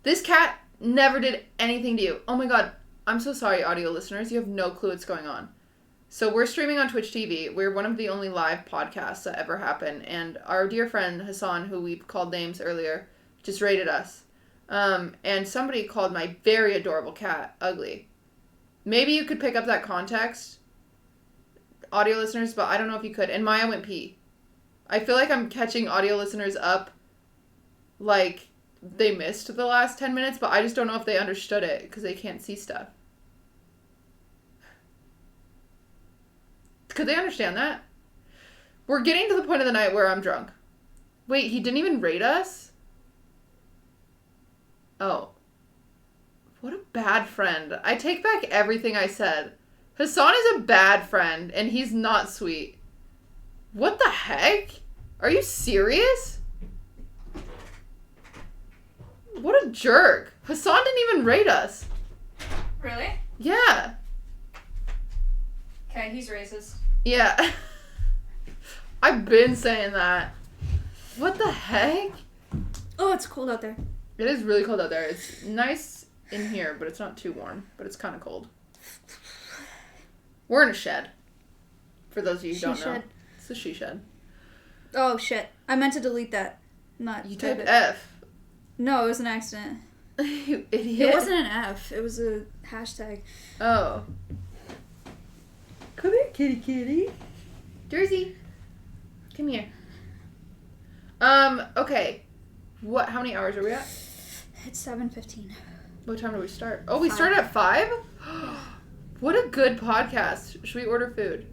This cat never did anything to you. Oh my god. I'm so sorry, audio listeners. You have no clue what's going on. So we're streaming on Twitch TV. We're one of the only live podcasts that ever happen. And our dear friend Hassan, who we called names earlier, just rated us. And somebody called my very adorable cat ugly. Maybe you could pick up that context, audio listeners, but I don't know if you could. And Maya went pee. I feel like I'm catching audio listeners up like they missed the last 10 minutes, but I just don't know if they understood it because they can't see stuff. Could they understand that? We're getting to the point of the night where I'm drunk. Wait, he didn't even rate us? Oh. What a bad friend. I take back everything I said. Hassan is a bad friend, and he's not sweet. What the heck? Are you serious? What a jerk. Hassan didn't even rate us. Really? Yeah. Okay, he's racist. Yeah. I've been saying that. What the heck? Oh, it's cold out there. It is really cold out there. It's nice in here, but it's not too warm. But it's kind of cold. We're in a shed. For those of you who don't know. She-shed. It's a she shed. Oh, shit. I meant to delete that. Not You type typed it. F. No, it was an accident. You idiot. It wasn't an F. It was a hashtag. Oh. Come here, kitty kitty. Jersey. Come here. Okay. How many hours are we at? It's 7:15. What time do we start? Oh, we 5. started at 5? What a good podcast. Should we order food?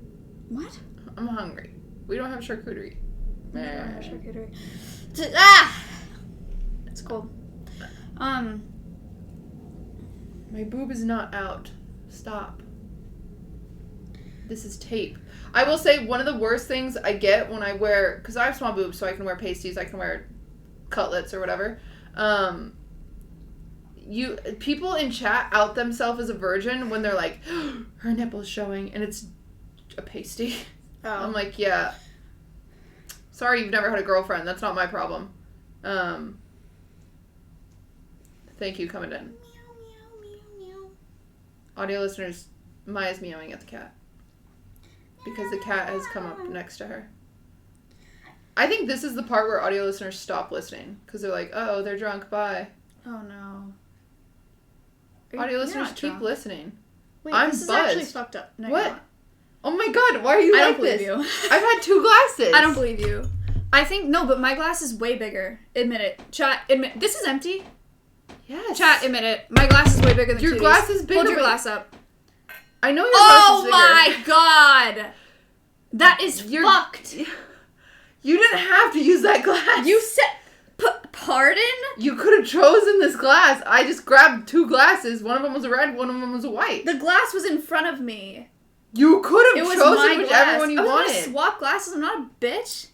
What? I'm hungry. We don't have charcuterie. Charcuterie. Ah! It's cold. My boob is not out. Stop. This is tape. I will say one of the worst things I get when I wear, because I have small boobs, so I can wear pasties, I can wear cutlets or whatever. People in chat out themselves as a virgin when they're like, her nipple's showing, and it's a pasty. Oh. I'm like, yeah. Sorry you've never had a girlfriend. That's not my problem. Thank you, coming in. Audio listeners, Maya's meowing at the cat. Because the cat has come up next to her. I think this is the part where audio listeners stop listening. Because they're like, oh, they're drunk, bye. Oh no. Audio listeners, keep listening. Wait, I'm this is buzzed. actually fucked up. No, What? you're not. Oh my god, why are you I like don't believe this? you. I've had 2 glasses. I don't believe you. I think, no, but my glass is way bigger. Admit it. Chat, admit. This is empty. Yes. Chat, admit it. My glass is way bigger than Your Kitty's. glass is bigger, Hold your but- glass up. I know your Oh glass is bigger. my god! That is You're- fucked. You didn't have to use that glass. You said... Pardon? You could have chosen this glass. I just grabbed 2 glasses. One of them was a red, one of them was a white. The glass was in front of me. You could It have was chosen my whichever glass. one you I was wanted. gonna swap glasses. I'm not a bitch.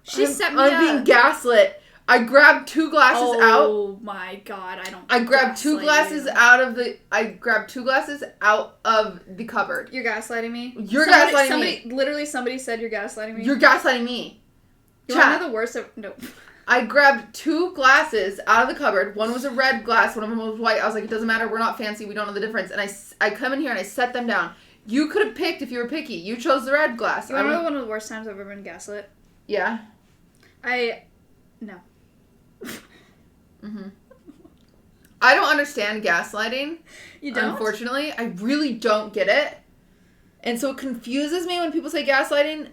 She set me I'm up. being gaslit. I grabbed 2 glasses out. Oh my god, I don't. I grabbed 2 gaslight glasses you. out of the. I grabbed 2 glasses out of the cupboard. You're gaslighting me. You're gaslighting me. Literally, somebody said you're gaslighting me. You're gaslighting me. You want to Chat. know the worst? No. I grabbed 2 glasses out of the cupboard. One was a red glass. One of them was white. I was like, it doesn't matter. We're not fancy. We don't know the difference. And I come in here and I set them down. You could have picked if you were picky. You chose the red glass. You want to know one of the worst times I've ever been gaslit? Yeah. No. Mm-hmm. I don't understand gaslighting. You don't? Unfortunately, I really don't get it. And so it confuses me when people say gaslighting.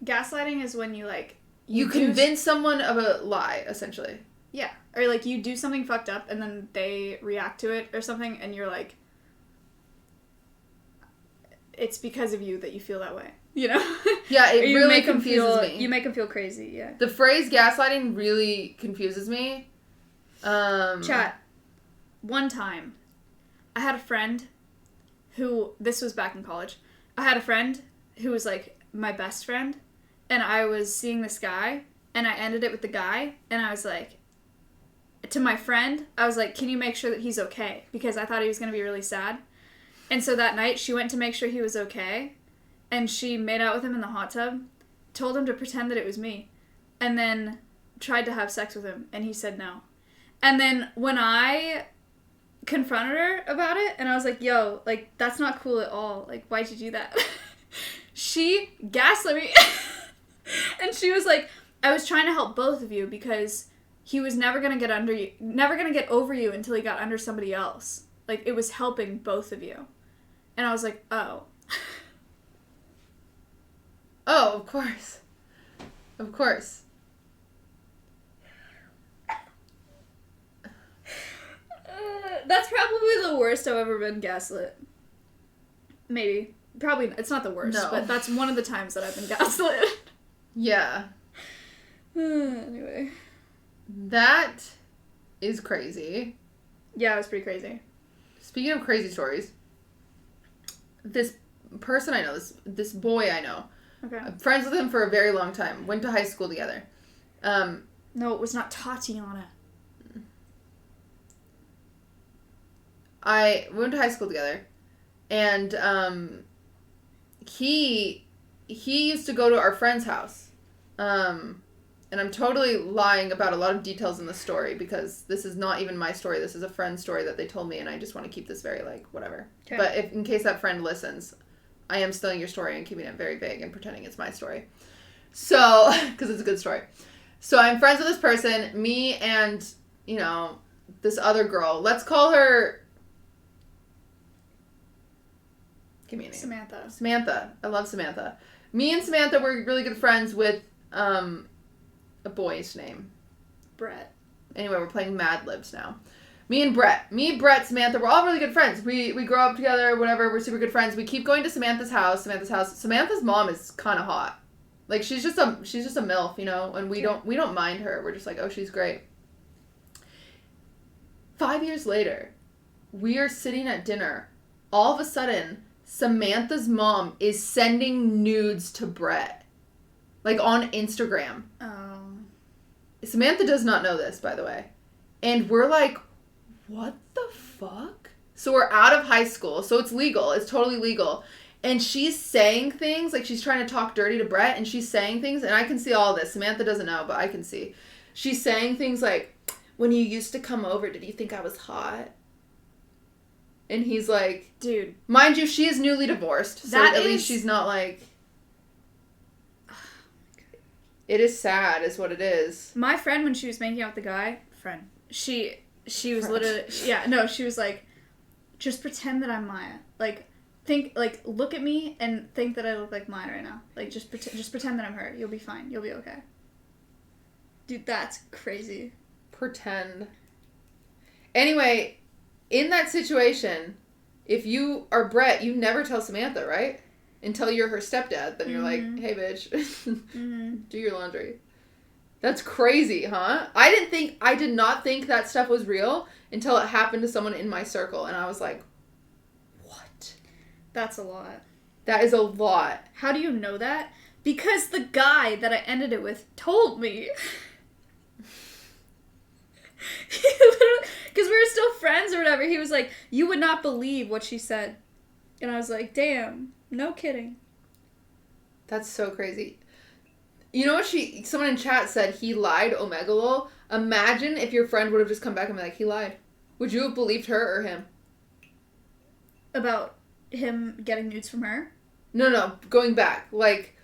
Gaslighting is when you, like... You convince someone of a lie, essentially. Yeah. Or, like, you do something fucked up and then they react to it or something and you're like... It's because of you that you feel that way. You know? Yeah, it Or you really make 'em confuses feel, me. You make them feel crazy, yeah. The phrase gaslighting really confuses me. Chat. One time, I had a friend who... This was back in college. I had a friend who was, like, my best friend. And I was seeing this guy. And I ended it with the guy. And I was like... To my friend, I was like, can you make sure that he's okay? Because I thought he was going to be really sad. And so that night, she went to make sure he was okay. And she made out with him in the hot tub. Told him to pretend that it was me. And then tried to have sex with him. And he said no. And then when I confronted her about it, and I was like, yo, like, that's not cool at all. Like, why'd you do that? She gaslit me. And she was like, I was trying to help both of you because he was never going to get over you until he got under somebody else. Like, it was helping both of you. And I was like, oh. Oh, of course. Of course. That's probably the worst I've ever been gaslit. Maybe. Probably, it's not the worst, No. but that's one of the times that I've been gaslit. Yeah. Anyway. That is crazy. Yeah, it was pretty crazy. Speaking of crazy stories, this person I know, this boy I know, Okay. I'm friends with him for a very long time, went to high school together. No, it was not Tatiana. We went to high school together, and he used to go to our friend's house. And I'm totally lying about a lot of details in the story because this is not even my story. This is a friend's story that they told me, and I just want to keep this very, like, whatever. Okay. But in case that friend listens, I am stealing your story and keeping it very vague and pretending it's my story. So, because it's a good story. So I'm friends with this person, me and, this other girl. Let's call her... Give me a name. Samantha. Samantha. I love Samantha. Me and Samantha were really good friends with a boy's name. Brett. Anyway, we're playing Mad Libs now. Me, Brett, Samantha, we're all really good friends. We grow up together, whatever, we're super good friends. We keep going to Samantha's house. Samantha's mom is kind of hot. Like, she's just a MILF, and we don't mind her. We're just like, oh, she's great. 5 years later, we are sitting at dinner. All of a sudden, Samantha's mom is sending nudes to Brett. Like, on Instagram. Oh. Samantha does not know this, by the way. And we're like, what the fuck? So we're out of high school, so it's legal. It's totally legal. And she's saying things, like she's trying to talk dirty to Brett, and she's saying things, and I can see all this. Samantha doesn't know, but I can see. She's saying things like, when you used to come over, did you think I was hot? And he's like, dude. Mind you, she is newly divorced, so at least she's not like... It is sad, is what it is. My friend, when she was making out with the guy, she was literally, she was like, just pretend that I'm Maya. Like, look at me and think that I look like Maya right now. Like, just pretend that I'm her. You'll be fine. You'll be okay. Dude, that's crazy. Pretend. Anyway, in that situation, if you are Brett, you never tell Samantha, right? Until you're her stepdad, then you're like, hey, bitch, do your laundry. That's crazy, huh? I did not think that stuff was real until it happened to someone in my circle, and I was like, what? That's a lot. That is a lot. How do you know that? Because the guy that I ended it with told me. Because we were still friends or whatever, he was like, you would not believe what she said. And I was like, damn. No kidding. That's so crazy. You know what someone in chat said, he lied, Omegalol. Imagine if your friend would have just come back and been like, he lied. Would you have believed her or him? About him getting nudes from her? No, going back. Like,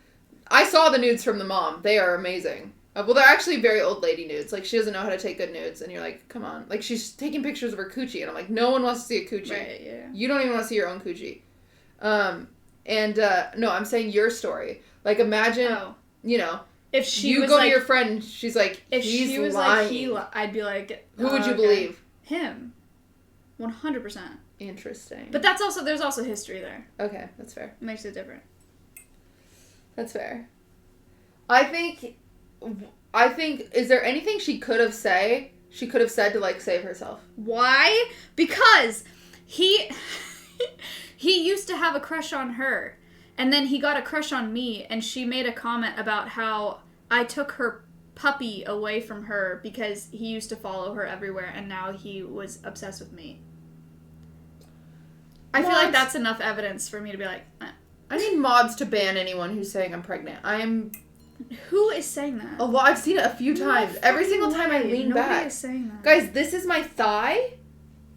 I saw the nudes from the mom. They are amazing. Well, they're actually very old lady nudes. Like, she doesn't know how to take good nudes. And you're like, come on. Like, she's taking pictures of her coochie. And I'm like, no one wants to see a coochie. Right, yeah. You don't even want to see your own coochie. No, I'm saying your story. Like, imagine, if she you was go like, to your friend and she's like, if he's she was lying. like, I'd be like, who would you okay. believe? Him. 100%. Interesting. But there's also history there. Okay, that's fair. It makes it different. That's fair. I think, is there anything she could have said to, like, save herself? Why? Because he used to have a crush on her, and then he got a crush on me, and she made a comment about how I took her puppy away from her because he used to follow her everywhere, and now he was obsessed with me. I feel like that's enough evidence for me to be like, I need mobs to ban anyone who's saying I'm pregnant. Who is saying that? Oh, well, I've seen it a few times. Every single time I lean Nobody back. Is saying that. Guys, this is my thigh.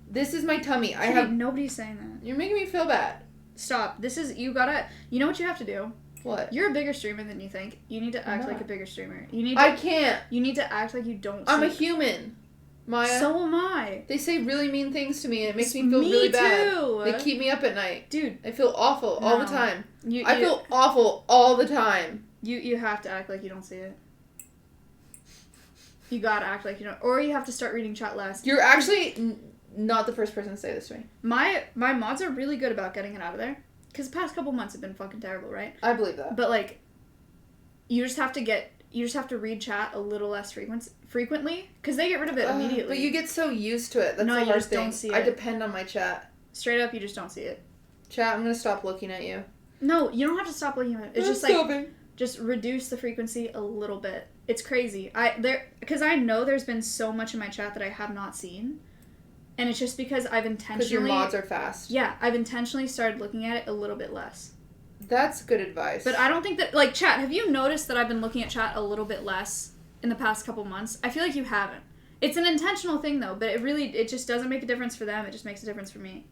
This is my tummy. I Kitty, have. nobody's saying that. You're making me feel bad. Stop. You know what you have to do? What? You're a bigger streamer than you think. You need to I'm act like not. a bigger streamer. You need I to, can't. you need to act like you don't I'm a see- human. Maya. So am I. They say really mean things to me and it makes me feel really bad. too. They keep me up at night. Dude, I feel awful all the No. time. you I feel awful all the time. you have to act like you don't see it. You gotta act like you don't, or you have to start reading chat less. You're actually not the first person to say this to me. My mods are really good about getting it out of there. Because the past couple months have been fucking terrible, right? I believe that. But, like, you just have to read chat a little less frequently. Because they get rid of it immediately. But you get so used to it. That's No, the you hard just thing. don't see I it. depend on my chat. Straight up, you just don't see it. Chat, I'm gonna stop looking at you. No, you don't have to stop looking at it. It's I'm just, like, stopping. just reduce the frequency a little bit. It's crazy. Because I know there's been so much in my chat that I have not seen. And it's just because I've intentionally... Because your mods are fast. Yeah, I've intentionally started looking at it a little bit less. That's good advice. But I don't think that, like, chat, have you noticed that I've been looking at chat a little bit less in the past couple months? I feel like you haven't. It's an intentional thing, though, but it just doesn't make a difference for them. It just makes a difference for me.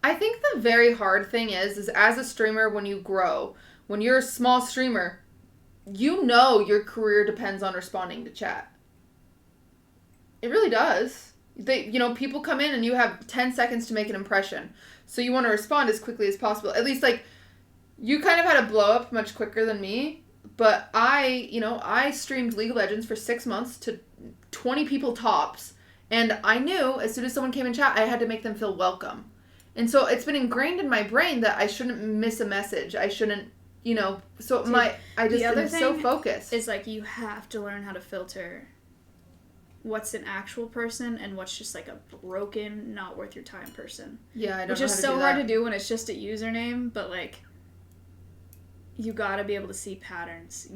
I think the very hard thing is as a streamer, when you grow, when you're a small streamer, you know your career depends on responding to chat. It really does. People come in and you have 10 seconds to make an impression. So you want to respond as quickly as possible. At least, like, you kind of had a blow up much quicker than me. But I streamed League of Legends for 6 months to 20 people tops. And I knew as soon as someone came in chat, I had to make them feel welcome. And so it's been ingrained in my brain that I shouldn't miss a message. I shouldn't, so Dude, I just other am so thing focused. It's like you have to learn how to filter what's an actual person and what's just like a broken, not worth your time person. Yeah, I don't Which know is how to so do hard that. to do when it's just a username, but like you gotta be able to see patterns,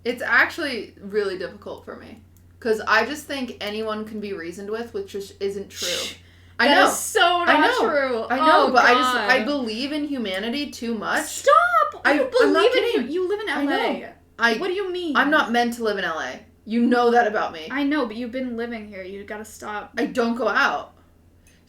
It's actually really difficult for me. Because I just think anyone can be reasoned with, which just isn't true. I That know. is so not I know. true. I know, Oh, but God. I believe in humanity too much. Stop! I'm You not believe in kidding. you. You live in LA. I know. What do you mean? I'm not meant to live in LA. You know that about me. I know, but you've been living here. You gotta stop. I don't go out.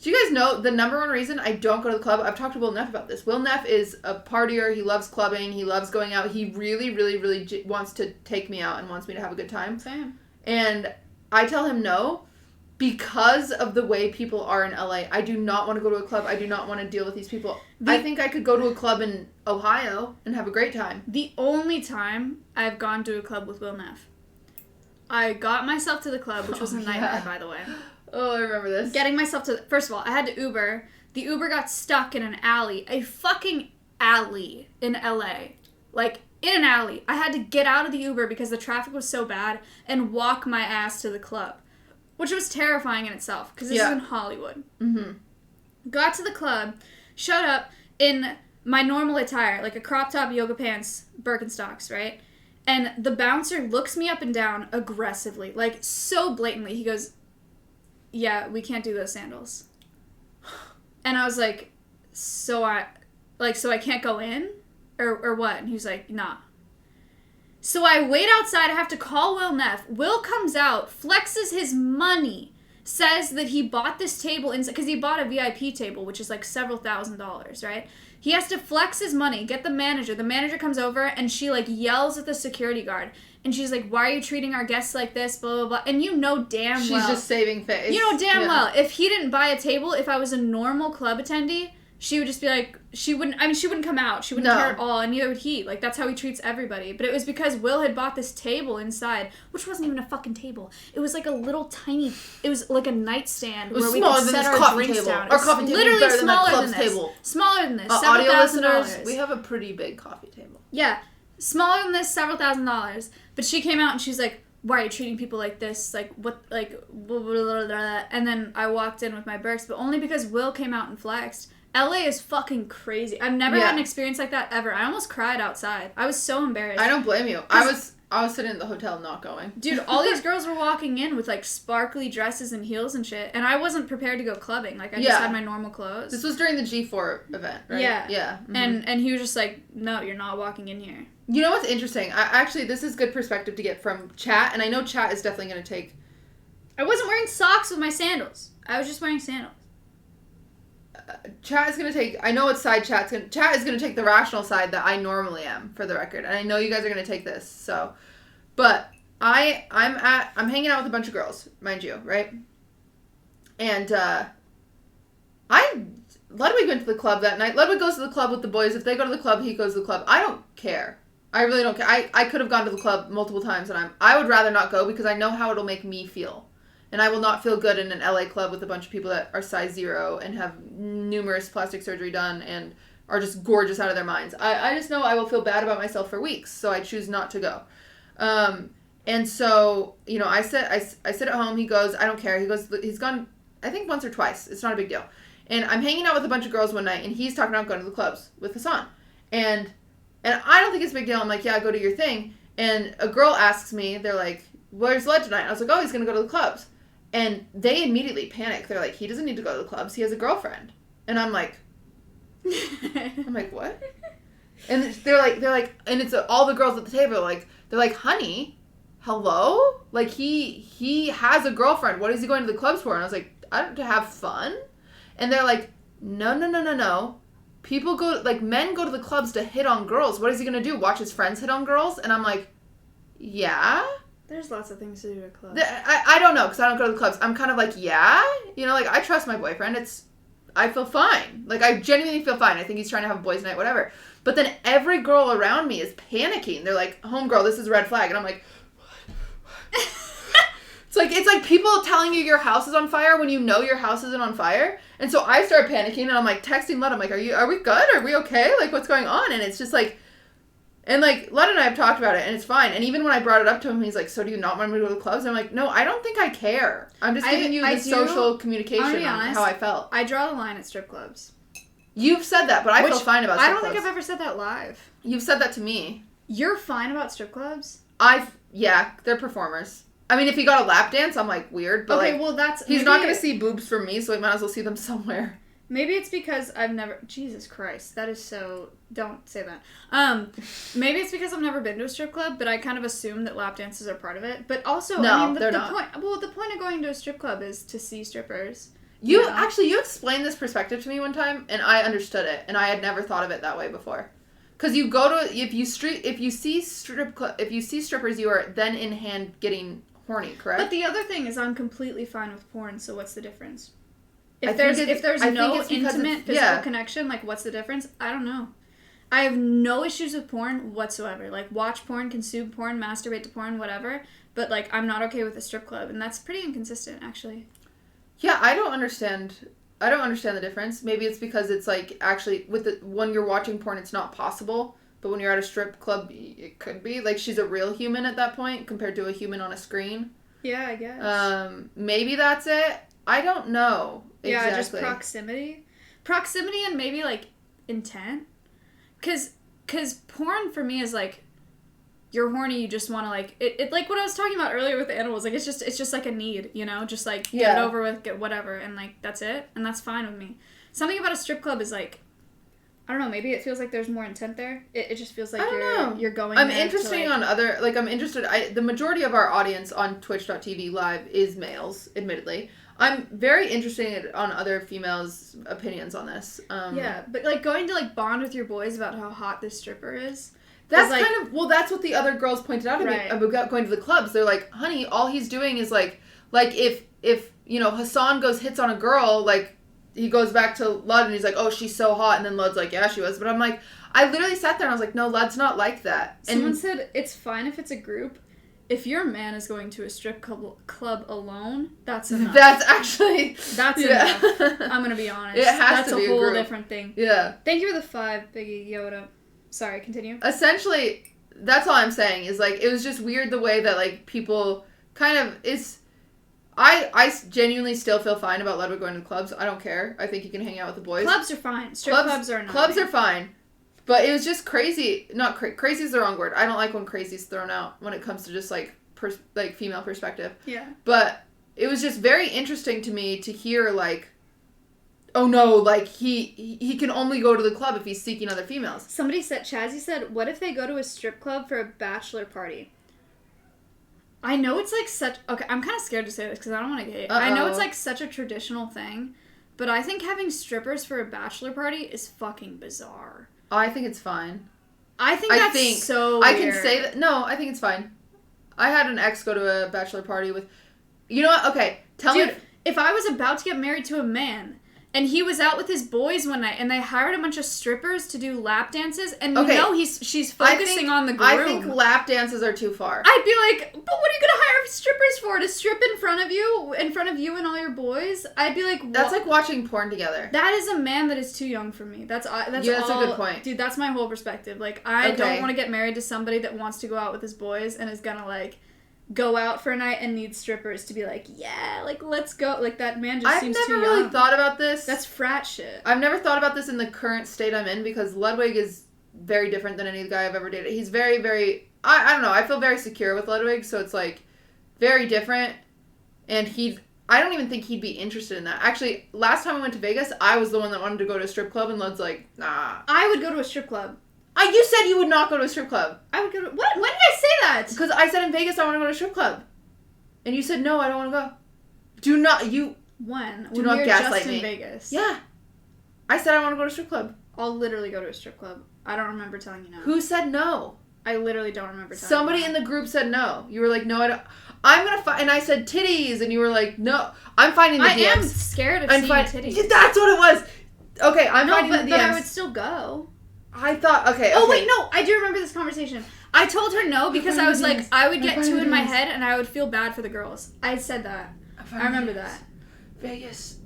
Do you guys know the number one reason I don't go to the club? I've talked to Will Neff about this. Will Neff is a partier. He loves clubbing. He loves going out. He really, really, really wants to take me out and wants me to have a good time. Same. And I tell him no because of the way people are in LA. I do not want to go to a club. I do not want to deal with these people. I think I could go to a club in Ohio and have a great time. The only time I've gone to a club with Will Neff, I got myself to the club, which was a nightmare, by the way. Oh, I remember this. Getting myself to... First of all, I had to Uber. The Uber got stuck in an alley. A fucking alley in LA. Like, in an alley. I had to get out of the Uber because the traffic was so bad and walk my ass to the club. Which was terrifying in itself, because this is in Hollywood. Mm-hmm. Got to the club, showed up in my normal attire, like a crop top, yoga pants, Birkenstocks, right? And the bouncer looks me up and down aggressively, like so blatantly. He goes, "Yeah, we can't do those sandals." And I was like, so I can't go in? Or what? And he was like, nah. So I wait outside, I have to call Will Neff. Will comes out, flexes his money, says that he bought this table inside, because he bought a VIP table, which is like several $1,000s, right? He has to flex his money, get the manager. The manager comes over and she like yells at the security guard. And she's like, why are you treating our guests like this, blah, blah, blah. And you know damn well. She's just saving face. You know damn well, if he didn't buy a table, if I was a normal club attendee, she would just be like, she wouldn't come out. She wouldn't care at all, and neither would he. Like, that's how he treats everybody. But it was because Will had bought this table inside, which wasn't even a fucking table. It was like a little tiny, it was like a nightstand where we could set our drinks down. Our coffee table literally is better smaller than than that this. club's table. Smaller than this. Audio listeners, $7,000. we have a pretty big coffee table. Yeah. Smaller than this, several $1,000s. But she came out and she's like, why are you treating people like this? Like, what, like, blah, blah, blah, blah. And then I walked in with my Birks, but only because Will came out and flexed. LA is fucking crazy. I've never had an experience like that ever. I almost cried outside. I was so embarrassed. I don't blame you. I was sitting in the hotel not going. Dude, all these girls were walking in with like sparkly dresses and heels and shit, and I wasn't prepared to go clubbing. Like, I just had my normal clothes. This was during the G4 event, right? Yeah. Yeah. Mm-hmm. And he was just like, no, you're not walking in here. You know what's interesting? Actually, this is good perspective to get from chat, and I know chat is definitely going to take I wasn't wearing socks with my sandals. I was just wearing sandals. Chat is gonna take. I know what side chat is gonna take the rational side that I normally am, for the record, and I know you guys are gonna take this. So, but I'm hanging out with a bunch of girls, mind you, right? And Ludwig went to the club that night. Ludwig goes to the club with the boys. If they go to the club, he goes to the club. I don't care. I really don't care. I could have gone to the club multiple times, and I would rather not go because I know how it'll make me feel. And I will not feel good in an LA club with a bunch of people that are size 0 and have numerous plastic surgery done and are just gorgeous out of their minds. I just know I will feel bad about myself for weeks, so I choose not to go. And so, you know, I sit at home. He goes, I don't care. He's gone, I think once or twice. It's not a big deal. And I'm hanging out with a bunch of girls one night, and he's talking about going to the clubs with Hassan. And I don't think it's a big deal. I'm like, yeah, go do your thing. And a girl asks me, they're like, where's Led tonight? I was like, oh, he's going to go to the clubs. And they immediately panic. They're like, he doesn't need to go to the clubs. He has a girlfriend. And I'm like, what? And they're like, and it's all the girls at the table. They're like, honey, hello? Like, he has a girlfriend. What is he going to the clubs for? And I was like, to have fun? And they're like, no. People men go to the clubs to hit on girls. What is he going to do? Watch his friends hit on girls? And I'm like, yeah. There's lots of things to do at clubs. I don't know, because I don't go to the clubs. I'm kind of like, yeah. You know, like, I trust my boyfriend. I feel fine. Like, I genuinely feel fine. I think he's trying to have a boys' night, whatever. But then every girl around me is panicking. They're like, homegirl, this is a red flag. And I'm like, what? It's like people telling you your house is on fire when you know your house isn't on fire. And so I start panicking, and I'm like texting Lud. I'm like, are we good? Are we okay? Like, what's going on? And it's just like, and like, Lud and I have talked about it, and it's fine. And even when I brought it up to him, he's like, so do you not want me to go to the clubs? And I'm like, no, I don't think I care. I'm just giving you the social communication on how I felt. I draw the line at strip clubs. You've said that, but I feel fine about strip clubs. I don't think I've ever said that live. You've said that to me. You're fine about strip clubs? Yeah, they're performers. I mean, if he got a lap dance, I'm like, weird, but okay, well, he's not going to see boobs from me, so he might as well see them somewhere. Maybe it's because I've never... Jesus Christ, that is so... Don't say that. Maybe it's because I've never been to a strip club, but I kind of assume that lap dances are part of it. But also, no, I mean, they're the not. the point of going to a strip club is to see strippers. You explained this perspective to me one time, and I understood it, and I had never thought of it that way before. Because you go to... If you see strippers, you are then in hand getting horny, correct? But the other thing is I'm completely fine with porn, so what's the difference? If I there's think no it's because intimate physical connection, like, what's the difference? I don't know. I have no issues with porn whatsoever. Like, watch porn, consume porn, masturbate to porn, whatever. But, like, I'm not okay with a strip club, and that's pretty inconsistent, actually. Yeah, I don't understand the difference. Maybe it's because it's, like, actually, when you're watching porn, it's not possible. But when you're at a strip club, it could be. Like, she's a real human at that point compared to a human on a screen. Yeah, I guess. Maybe that's it. I don't know. Yeah, exactly. just proximity. Proximity and maybe, like, intent. Because porn, for me, is, like, you're horny, you just want to, like... It like what I was talking about earlier with the animals. Like, it's just like, a need, you know? Just, like, get it over with, get whatever. And, like, that's it. And that's fine with me. Something about a strip club is, like... I don't know, maybe it feels like there's more intent there. It just feels like you're going I'm there interested to, like... on other... Like, I'm interested... the majority of our audience on Twitch.tv live is males, admittedly. I'm very interested on other females' opinions on this. Yeah, but, like, going to, like, bond with your boys about how hot this stripper is... That's like, kind of... Well, that's what the other girls pointed out to me about going to the clubs. They're like, honey, all he's doing is, like if you know, Hassan hits on a girl, like... He goes back to Lud and he's like, oh, she's so hot. And then Lud's like, yeah, she was. But I'm like, I literally sat there and I was like, no, Lud's not like that. Someone said it's fine if it's a group. If your man is going to a strip club alone, that's enough. That's actually... That's enough. I'm going to be honest. It has that's to be a whole group. Different thing. Yeah. Thank you for the 5, Biggie Yoda. Sorry, continue. Essentially, that's all I'm saying is, like, it was just weird the way that, like, people kind of... I genuinely still feel fine about Ludwig going to the clubs. I don't care. I think he can hang out with the boys. Clubs are fine. Strip clubs are not. Clubs are fine. But it was just crazy. Not crazy is the wrong word. I don't like when crazy is thrown out when it comes to just, like, female perspective. Yeah. But it was just very interesting to me to hear, like, oh no, like, he can only go to the club if he's seeking other females. Chazzy said, what if they go to a strip club for a bachelor party? I know it's like such... Okay, I'm kind of scared to say this because I don't want to get... I know it's Uh-oh. like such a traditional thing, but I think having strippers for a bachelor party is fucking bizarre. I think it's fine. I think that's so weird. I can say that. No, I think it's fine. I had an ex go to a bachelor party with... You know what? Okay, tell Dude, me... if I was about to get married to a man... And he was out with his boys one night, and they hired a bunch of strippers to do lap dances, and Okay. you know she's focusing on the groom. I think lap dances are too far. I'd be like, but what are you gonna hire strippers for? To strip in front of you and all your boys? I'd be like, That's like watching porn together. that is a man that is too young for me. That's Yeah, that's a good point. dude. That's my whole perspective. Like, I Okay. don't want to get married to somebody that wants to go out with his boys and is gonna like go out for a night and need strippers to be like, yeah, like let's go. Like that man just I've seems never too really young. thought about this. That's frat shit. I've never thought about this in the current state I'm in because Ludwig is very different than any guy I've ever dated. He's very, very... I don't know. I feel very secure with Ludwig, so it's like very different. And I don't even think he'd be interested in that. Actually, last time I went to Vegas, I was the one that wanted to go to a strip club, and Lud's like, nah. I would go to a strip club. You said you would not go to a strip club. I would go to... What? When did I say that? Because I said in Vegas I want to go to a strip club. And you said, no, I don't want to go. When? Do When not we were gaslight just me. in Vegas. Yeah. I said I want to go to a strip club. I'll literally go to a strip club. I don't remember telling you no. Who said no? I literally don't remember telling Somebody you no. in the group said no. You were like, no, I don't. I'm going to find... And I said titties. And you were like, no. I'm finding the I DMs. am scared of I'm seeing titties. That's what it was. Okay, I'm finding the DMs. But I would still go. I thought, okay. Oh, wait, no. I do remember this conversation. I told her no because I was like, I would get two in my head and I would feel bad for the girls. I said that. I remember that. Vegas.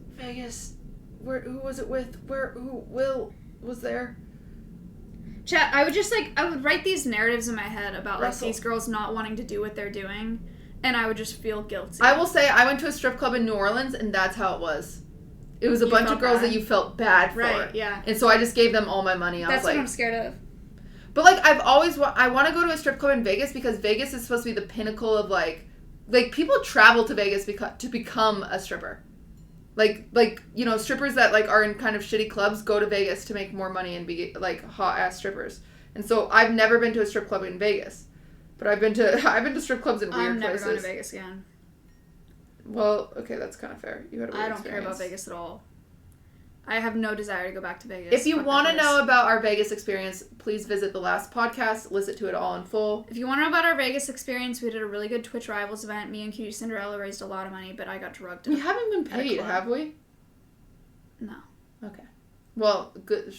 Who was it with? Will was there? Chat, I would write these narratives in my head about like Russell. these girls not wanting to do what they're doing, and I would just feel guilty. I will say, I went to a strip club in New Orleans, and that's how it was. It was a You bunch of felt girls bad. that you felt bad for. Right, yeah. And so I just gave them all my money. I That's was like, what I'm scared of. But like I've always I want to go to a strip club in Vegas because Vegas is supposed to be the pinnacle of like people travel to Vegas to become a stripper. Like you know, strippers that like are in kind of shitty clubs go to Vegas to make more money and be like hot ass strippers. And so I've never been to a strip club in Vegas. But I've been to strip clubs in weird I'm never places. going to Vegas again. Well, okay, that's kind of fair. You had a weird I don't care about experience. Vegas at all. I have no desire to go back to Vegas. If you Fuck that want to place. know about our Vegas experience, please visit the last podcast. Listen to it all in full. If you want to know about our Vegas experience, we did a really good Twitch Rivals event. Me and Cutie Cinderella raised a lot of money, but I got drugged. We haven't been At a paid, club. have we? No. Okay. Well, good.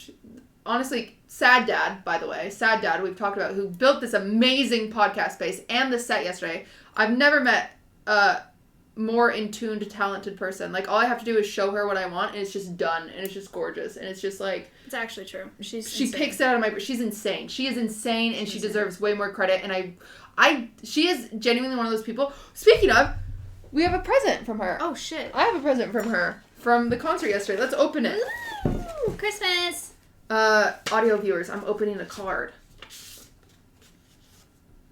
Honestly, Sad Dad, by the way, Sad Dad, we've talked about, who built this amazing podcast space and the set yesterday. I've never met a more in tuned, talented person. Like, all I have to do is show her what I want, and it's just done, and it's just gorgeous, and it's just like It's actually true. She insane. Picks it out of my. She's insane. She is insane, and she She's deserves way more credit. And she is genuinely one of those people. Speaking of, we have a present from her. Oh shit. I have a present from her from the concert yesterday. Let's open it. Ooh, Christmas. Audio viewers, I'm opening a card.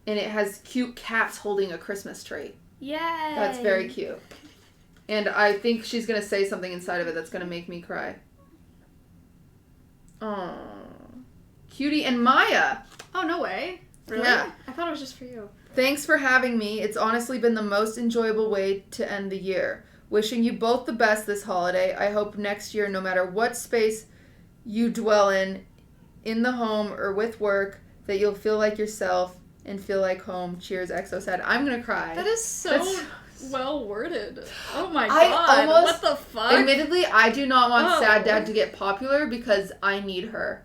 And it has cute cats holding a Christmas tree. Yay. That's very cute. And I think she's going to say something inside of it that's going to make me cry. Aww. Cutie and Maya. Oh, no way. Really? Yeah. I thought it was just for you. Thanks for having me. It's honestly been the most enjoyable way to end the year. Wishing you both the best this holiday. I hope next year, no matter what space you dwell in the home or with work, that you'll feel like yourself and feel like home. Cheers, XOSAD. I'm gonna cry. That is so That's- well worded. Oh my I god. almost- What the fuck? Admittedly, I do not want Oh. Sad Dad to get popular because I need her.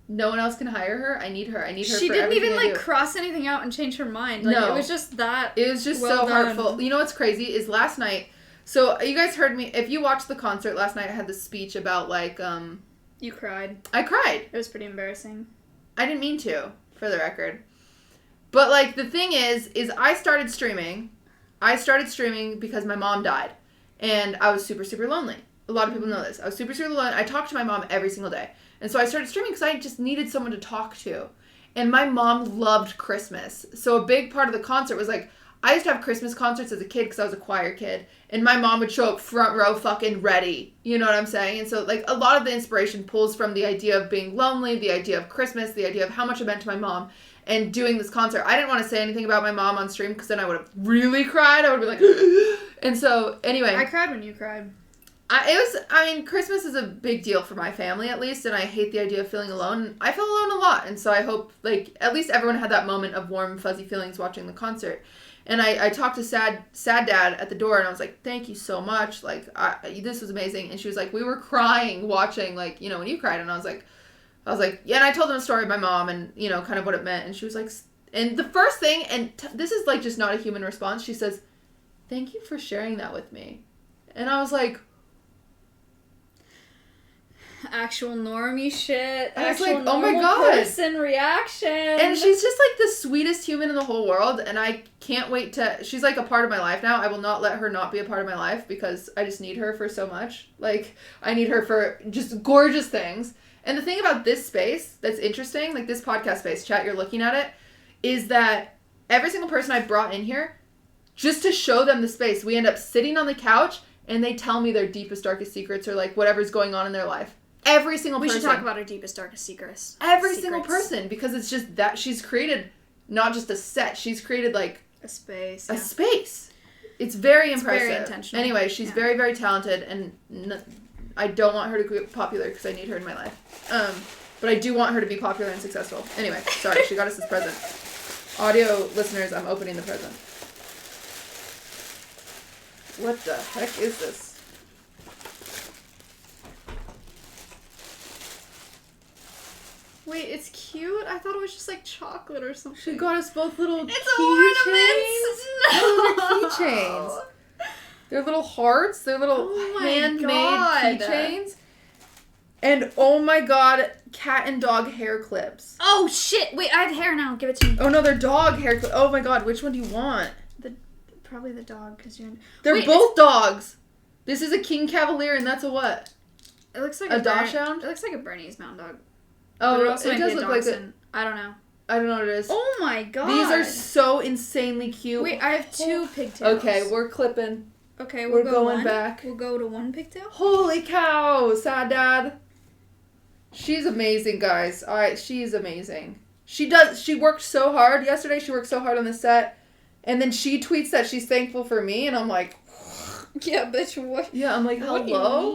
No one else can hire her. I need her. I need her She for didn't even everything I like do. cross anything out and change her mind. Like, No. it was just that. It was just Well so done. heartful. You know what's crazy is last night. So you guys heard me. If you watched the concert last night, I had this speech about like You cried. I cried. It was pretty embarrassing. I didn't mean to, for the record. But like the thing is I started streaming. I started streaming because my mom died, and I was super super lonely. A lot of people know this. I was super super lonely. I talked to my mom every single day, and so I started streaming because I just needed someone to talk to. And my mom loved Christmas, so a big part of the concert was like, I used to have Christmas concerts as a kid because I was a choir kid, and my mom would show up front row fucking ready. You know what I'm saying? And so like a lot of the inspiration pulls from the idea of being lonely, the idea of Christmas, the idea of how much it meant to my mom. and doing this concert. I didn't want to say anything about my mom on stream because then I would have really cried. I would be like, and so anyway. I cried when you cried. Christmas is a big deal for my family at least, and I hate the idea of feeling alone. I feel alone a lot, and so I hope, like, at least everyone had that moment of warm, fuzzy feelings watching the concert. And I talked to Sad Dad at the door, and I was like, thank you so much, like, this was amazing. And she was like, we were crying watching, like, you know, when you cried, and I was like, yeah, and I told them a story of my mom, and, you know, kind of what it meant, and she was like, and the first thing, and this is, like, just not a human response, she says, thank you for sharing that with me. And I was like, Actual normie shit. I was Actual like, oh my normal God. person reaction. And she's just like the sweetest human in the whole world, and I can't wait to, she's like a part of my life now. I will not let her not be a part of my life because I just need her for so much. Like, I need her for just gorgeous things. And the thing about this space that's interesting, like this podcast space, chat, you're looking at it, is that every single person I brought in here, just to show them the space, we end up sitting on the couch and they tell me their deepest, darkest secrets or like whatever's going on in their life. Every single person. We should talk about our deepest, darkest secrets. Every single person, because it's just that she's created not just a set, she's created like a space. A space. It's very impressive. Very intentional. Anyway, she's very, very talented, and I don't want her to get popular because I need her in my life. But I do want her to be popular and successful. Anyway, sorry, she got us this present. Audio listeners, I'm opening the present. What the heck is this? Wait, it's cute? I thought it was just like chocolate or something. She got us both little It's keychains. Keychains. They're little hearts. They're little handmade keychains. And oh my god, cat and dog hair clips. Oh shit! Wait, I have hair now. Give it to me. Oh no, they're dog hair clips. Oh my god, which one do you want? Probably the dog, because you're... They're both dogs. This is a King Cavalier, and that's a what? It looks like a Dachshund? It looks like a Bernese Mountain Dog. Oh, it also it does look like a... I don't know. I don't know what it is. Oh my god. These are so insanely cute. Wait, I have two pigtails. Okay, we're clipping. Okay, we're going back. We'll go to one pigtail. Holy cow, Sad Dad. She's amazing, guys. Alright, she's amazing. She worked so hard. Yesterday, she worked so hard on the set. And then she tweets that she's thankful for me, and I'm like... Yeah, bitch, what? Yeah, I'm like, hello? What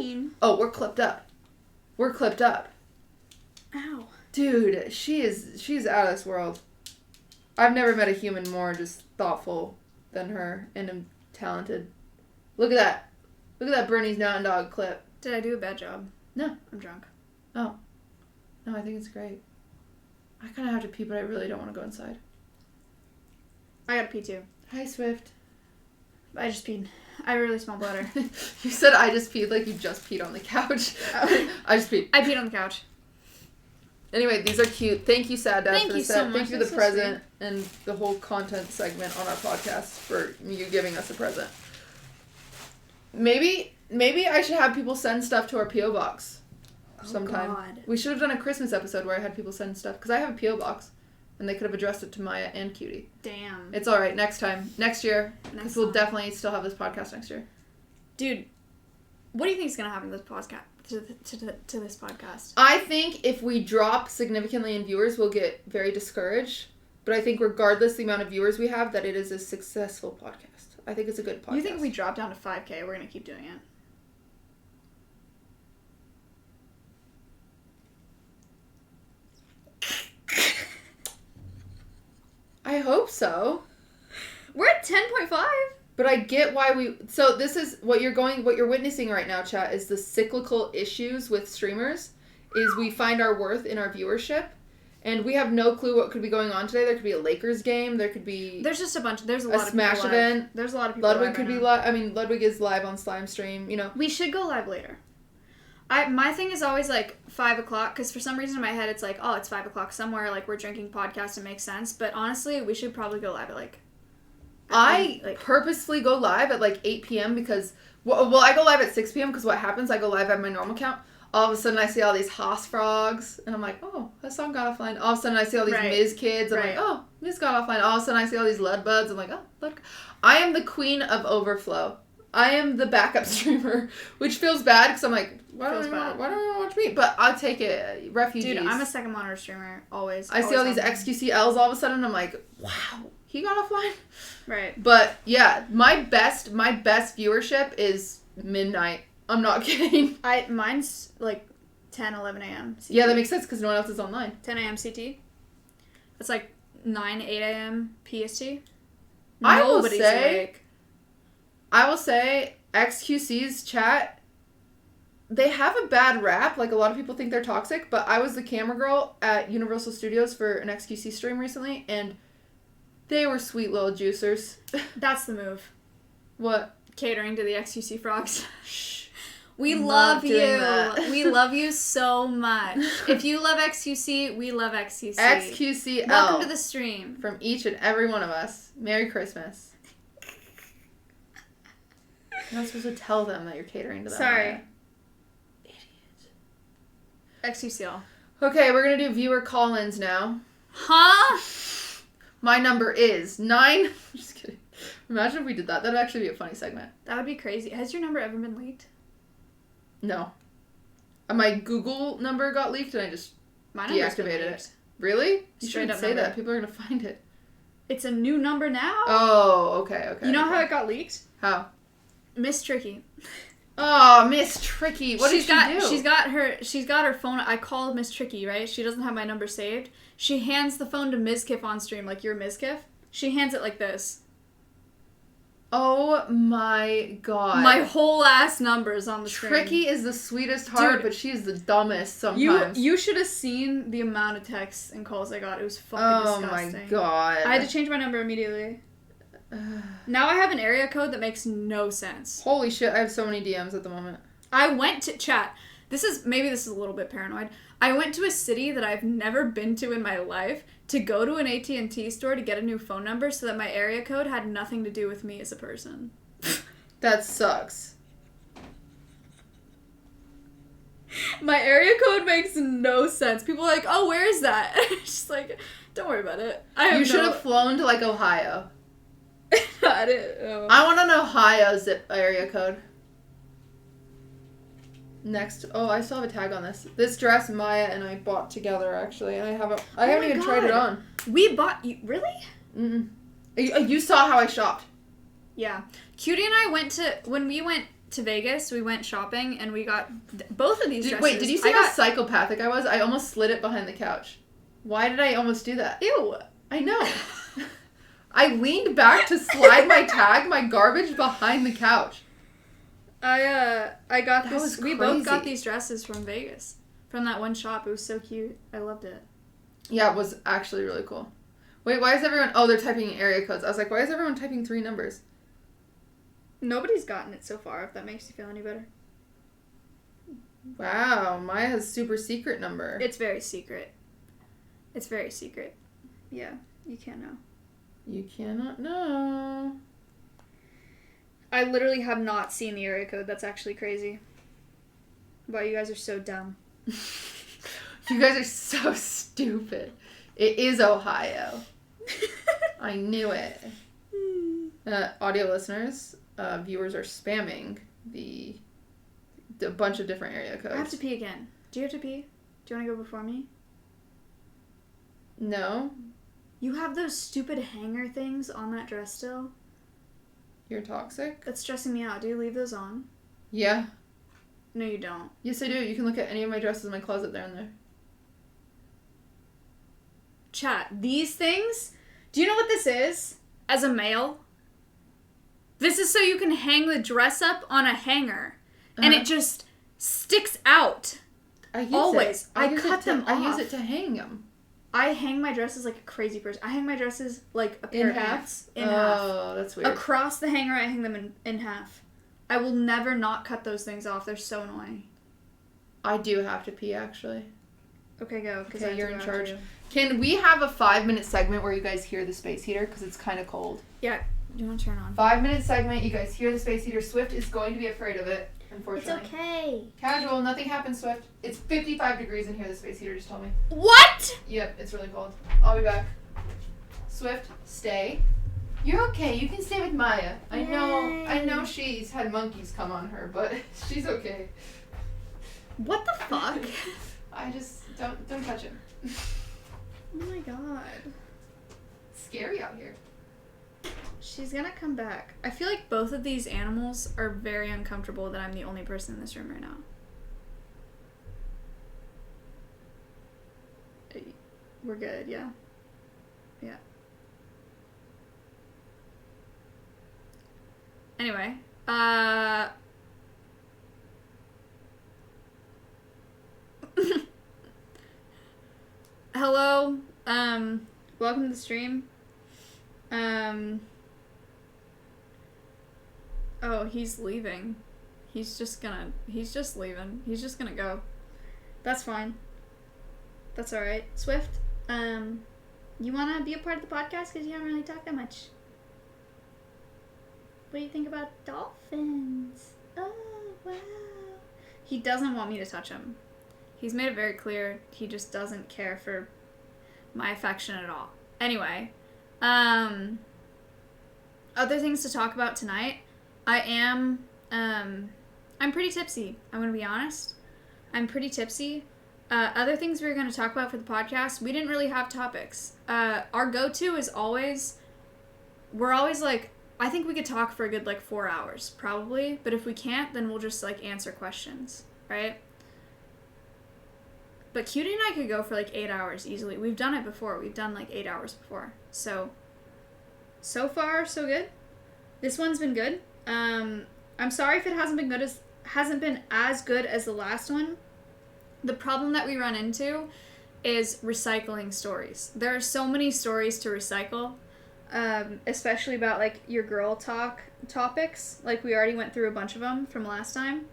do you mean? Oh, we're clipped up. We're clipped up. Ow. Dude, she's out of this world. I've never met a human more just thoughtful than her and talented. Look at that. Look at that Bernese Mountain Dog clip. Did I do a bad job? No. I'm drunk. Oh. No, I think it's great. I kind of have to pee, but I really don't want to go inside. I gotta pee too. Hi, Swift. I just peed. I really smell bladder. You said I just peed like you just peed on the couch. I just peed. I peed on the couch. Anyway, these are cute. Thank you, Sad Dad, for the set. So much. Thank you for the present and the whole content segment on our podcast for you giving us a present. Maybe I should have people send stuff to our P.O. box sometime. God. We should have done a Christmas episode where I had people send stuff, because I have a P.O. box, and they could have addressed it to Maya and Cutie. Damn. It's alright, next time. Next year. Because we'll definitely still have this podcast next year. Dude, what do you think is going to happen to this podcast? To this podcast? I think if we drop significantly in viewers, we'll get very discouraged. But I think regardless the amount of viewers we have, that it is a successful podcast. I think it's a good podcast. You think if we drop down to 5K, we're going to keep doing it? I hope so. We're at 10.5. But I get why we... So this is what you're witnessing right now, chat, is the cyclical issues with streamers. Is we find our worth in our viewership. And we have no clue what could be going on today. There could be a Lakers game. There could be... There's just a bunch. There's a lot of Smash people event. Live. There's a lot of people Ludwig live could right be now. live. I mean, Ludwig is live on Slime Stream, you know. We should go live later. My thing is always like 5 o'clock, because for some reason in my head it's like, oh, it's 5 o'clock somewhere, like we're drinking podcast, it makes sense. But honestly, we should probably go live at like... I purposefully go live at like 8 p.m. because... Well, I go live at 6 p.m. because what happens, I go live at my normal count. All of a sudden I see all these Haas frogs, and I'm like, oh, that song got offline. All of a sudden I see all these Miz kids, I'm like, oh, Miz got offline. All of a sudden I see all these Lud buds, I'm like, oh, Lud. I am the queen of overflow. I am the backup streamer, which feels bad because I'm like, why don't you watch me? But I'll take it. Refugees. Dude, I'm a second monitor streamer, always. I see all these always. XQCLs all of a sudden, I'm like, wow, he got offline. Right. But yeah, my best viewership is midnight. I'm not kidding. Mine's like 10, 11 a.m. CT. Yeah, that makes sense because no one else is online. 10 a.m. CT. It's like 9, 8 a.m. PST. I will Nobody's say- awake. I will say XQC's chat, they have a bad rap. Like, a lot of people think they're toxic, but I was the camera girl at Universal Studios for an XQC stream recently, and they were sweet little juicers. That's the move. What? Catering to the XQC frogs. We I'm love not you. doing that. We love you so much. If you love XQC, we love XQC. XQCL. Welcome to the stream. From each and every one of us. Merry Christmas. You're not supposed to tell them that you're catering to them. Sorry. Right? XQCL. Okay, we're going to do viewer call-ins now. Huh? My number is 9... Just kidding. Imagine if we did that. That'd actually be a funny segment. That would be crazy. Has your number ever been leaked? No. My Google number got leaked and I just My number's been deactivated leaked. it. Really? You Straight shouldn't up say number. that. People are going to find it. It's a new number now. Oh, okay. You know okay. how it got leaked? How? Miss Tricky. Oh, Miss Tricky. What did she do? She's got her phone. I called Miss Tricky, right? She doesn't have my number saved. She hands the phone to Mizkif on stream, like you're Mizkif. She hands it like this. Oh my god. My whole ass number's on the screen. Tricky is the sweetest heart, Dude, but she's the dumbest sometimes. You should have seen the amount of texts and calls I got. It was fucking Oh disgusting. my god. I had to change my number immediately. Now I have an area code that makes no sense. Holy shit, I have so many DMs at the moment. I went to chat. This is a little bit paranoid. I went to a city that I've never been to in my life to go to an AT&T store to get a new phone number so that my area code had nothing to do with me as a person. That sucks. My area code makes no sense. People are like, "Oh, where is that?" It's just like, don't worry about it. You should have flown to like Ohio. I didn't know. I want an Ohio zip area code. Next. Oh, I still have a tag on this. This dress Maya and I bought together actually, and I haven't my even tried it God. on. We bought you really? Mm-mm. You saw how I shopped. Yeah. Cutie and I when we went to Vegas, we went shopping and we got both of these dresses. Wait, did you see I how got, psychopathic I was? I almost slid it behind the couch. Why did I almost do that? Ew. I know. I leaned back to slide my garbage behind the couch. I got That this. was We both got crazy. these dresses from Vegas, from that one shop. It was so cute. I loved it. Yeah, it was actually really cool. Wait, why is everyone... Oh, they're typing area codes. I was like, why is everyone typing 3 numbers? Nobody's gotten it so far. If that makes you feel any better. Wow, Maya has super secret number. It's very secret. It's very secret. Yeah, you can't know. You cannot know. I literally have not seen the area code. That's actually crazy. Wow, you guys are so dumb. You guys are so stupid. It is Ohio. I knew it. Audio listeners, viewers are spamming the bunch of different area codes. I have to pee again. Do you have to pee? Do you want to go before me? No, You have those stupid hanger things on that dress still? you're toxic. That's stressing me out. Do you leave those on? Yeah. No, you don't. Yes, I do. You can look at any of my dresses in my closet. They're in there. Chat, these things, do you know what this is? As a male? This is so you can hang the dress up on a hanger. And it just sticks out. I use Always. It. I use cut it them I use off. it to hang them. I hang my dresses like a crazy person. I hang my dresses like a pair In of half? pants. In half. Oh, that's weird. Across the hanger, I hang them in half. I will never not cut those things off. They're so annoying. I do have to pee, actually. Okay, go. 'Cause Okay, I have to you're go in after charge. you. Can we have a 5-minute segment where you guys hear the space heater? Because it's kind of cold. Yeah. Do you want to turn on? 5-minute segment, you guys hear the space heater. Swift is going to be afraid of it, It's unfortunately. okay. Casual, nothing happens, Swift. It's 55 degrees in here, the space heater just told me. What? Yep, it's really cold. I'll be back. Swift, stay. You're okay. You can stay with Maya. I know she's had monkeys come on her, but she's okay. What the fuck? I just don't touch him. Oh my god. It's scary out here. She's gonna come back. I feel like both of these animals are very uncomfortable that I'm the only person in this room right now. We're good, yeah? Yeah. Anyway, hello, welcome to the stream. Oh, he's leaving. He's just leaving. He's just gonna go. That's fine. That's alright. Swift, you wanna be a part of the podcast? Because you haven't really talked that much. What do you think about dolphins? Oh, wow. He doesn't want me to touch him. He's made it very clear he just doesn't care for my affection at all. Anyway, other things to talk about tonight. I'm pretty tipsy. I'm gonna be honest. I'm pretty tipsy. Other things we were gonna talk about for the podcast, we didn't really have topics. Our go-to is we're always like, I think we could talk for a good 4 hours, probably. But if we can't, then we'll just answer questions, right? But Cutie and I could go for 8 hours easily. We've done it before. We've done 8 hours before. So far, so good. This one's been good. I'm sorry if it hasn't been as good as the last one. The problem that we run into is recycling stories. There are so many stories to recycle, especially about your girl talk topics. We already went through a bunch of them from last time.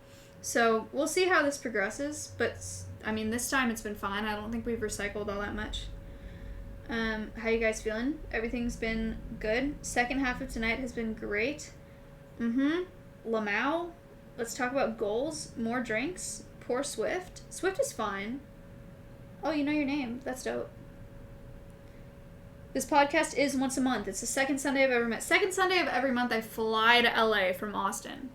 So we'll see how this progresses, but I mean, this time it's been fine. I don't think we've recycled all that much. How you guys feeling? Everything's been good. Second half of tonight has been great. Lamau. Let's talk about goals. More drinks. Poor Swift. Swift is fine. Oh, you know your name. That's dope. This podcast is once a month. It's the second Sunday I've ever met. Second Sunday of every month I fly to LA from Austin.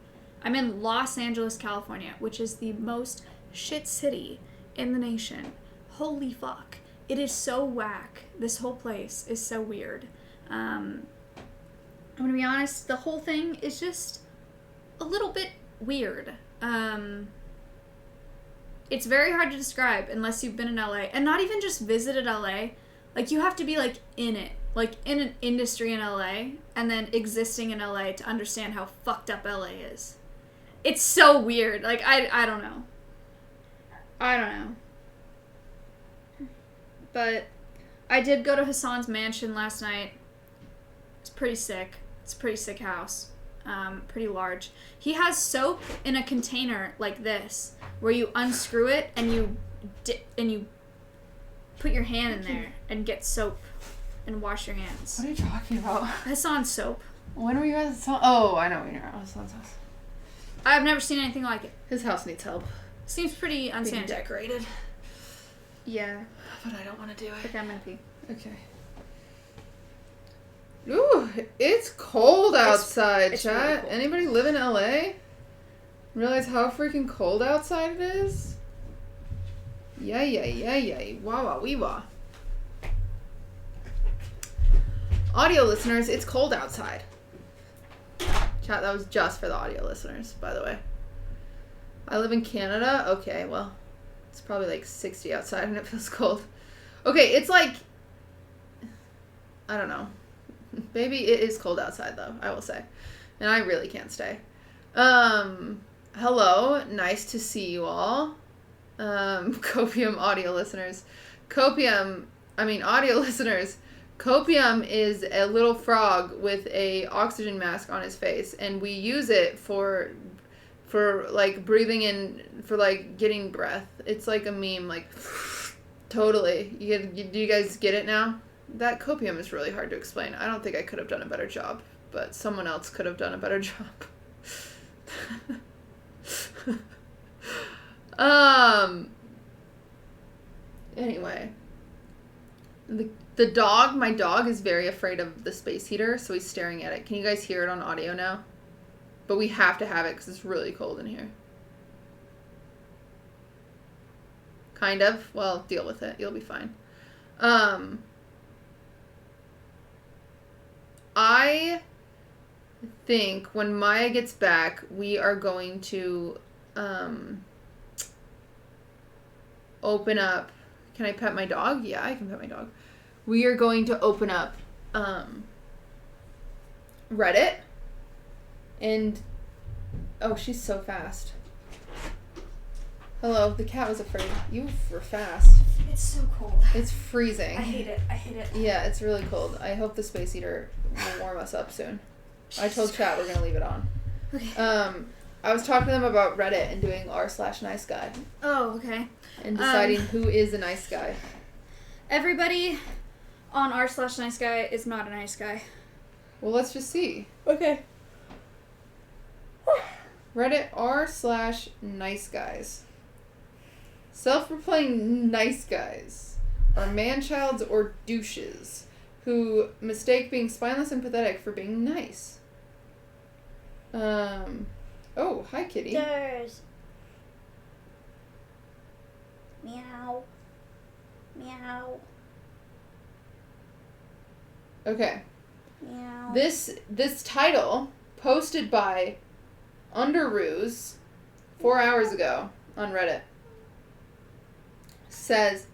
I'm in Los Angeles, California, which is the most shit city in the nation. Holy fuck. It is so whack. This whole place is so weird. I'm gonna be honest, the whole thing is just a little bit weird. It's very hard to describe unless you've been in LA. And not even just visited LA. You have to be, in it. In an industry in LA. And then existing in LA to understand how fucked up LA is. It's so weird. I don't know. I don't know. But I did go to Hassan's mansion last night. It's pretty sick. It's a pretty sick house. Pretty large. He has soap in a container like this, where you unscrew it and you put your hand in there and get soap and wash your hands. What are you talking about? Hassan's soap. When were you at Hassan? Oh, I know when you're at Hassan's house. I've never seen anything like it. His house needs help. Seems pretty Being unsanitary. decorated. Yeah. But I don't want to do it. Okay, I'm gonna pee. Okay. Ooh, it's cold outside, it's chat. really cold. Anybody live in LA? Realize how freaking cold outside it is? Yay. Wah, wee, wah. Audio listeners, it's cold outside. Chat, that was just for the audio listeners, by the way. I live in Canada. Okay, well, it's probably 60 outside and it feels cold. Okay, it's I don't know. Maybe it is cold outside, though, I will say. And I really can't stay. Hello. Nice to see you all. Copium audio listeners. Audio listeners. Copium is a little frog with a oxygen mask on his face. And we use it for breathing in, for, getting breath. It's like a meme, totally. Do you guys get it now? That copium is really hard to explain. I don't think I could have done a better job, but someone else could have done a better job. Anyway, My dog is very afraid of the space heater, so he's staring at it. Can you guys hear it on audio now? But we have to have it because it's really cold in here. Kind of. Well, deal with it. You'll be fine. I think when Maya gets back, we are going to open up. Can I pet my dog? Yeah, I can pet my dog. We are going to open up Reddit. And oh, she's so fast. Hello, the cat was afraid. You were fast. It's so cold. It's freezing. I hate it. Yeah, it's really cold. I hope the space heater will warm us up soon. I told chat we're gonna leave it on. Okay. I was talking to them about Reddit and doing r/nice guy. Oh, okay. And deciding who is a nice guy. Everybody on r/nice guy is not a nice guy. Well, let's just see. Okay. Reddit r/nice guys. Self-replaying nice guys are man-childs or douches who mistake being spineless and pathetic for being nice. Oh, hi, kitty. There's. Meow. Meow. Okay. Meow. This title, posted by Underoos 4 hours ago on Reddit, says...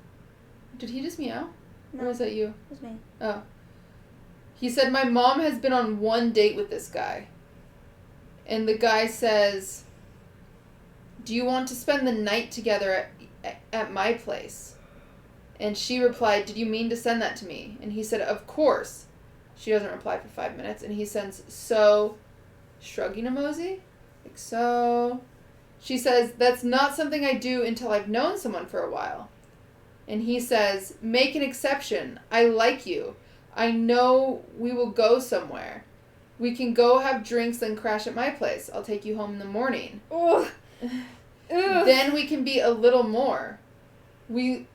Did he just meow? No. Or was that you? It was me. Oh. He said, my mom has been on one date with this guy. And the guy says, do you want to spend the night together at my place? And she replied, did you mean to send that to me? And he said, of course. She doesn't reply for 5 minutes. And he sends, so, shrugging emoji? Like, so. She says, that's not something I do until I've known someone for a while. And he says, make an exception. I like you. I know we will go somewhere. We can go have drinks, then crash at my place. I'll take you home in the morning. Ugh. Then we can be a little more. He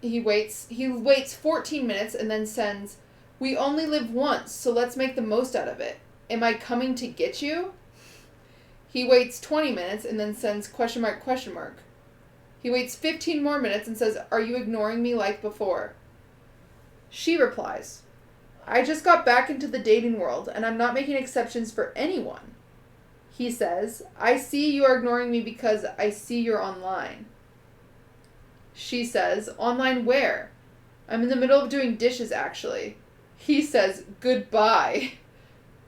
waits 14 minutes and then sends, we only live once, so let's make the most out of it. Am I coming to get you? He waits 20 minutes and then sends question mark, question mark. He waits 15 more minutes and says, are you ignoring me like before? She replies, I just got back into the dating world and I'm not making exceptions for anyone. He says, I see you are ignoring me because I see you're online. She says, online where? I'm in the middle of doing dishes actually. He says, goodbye.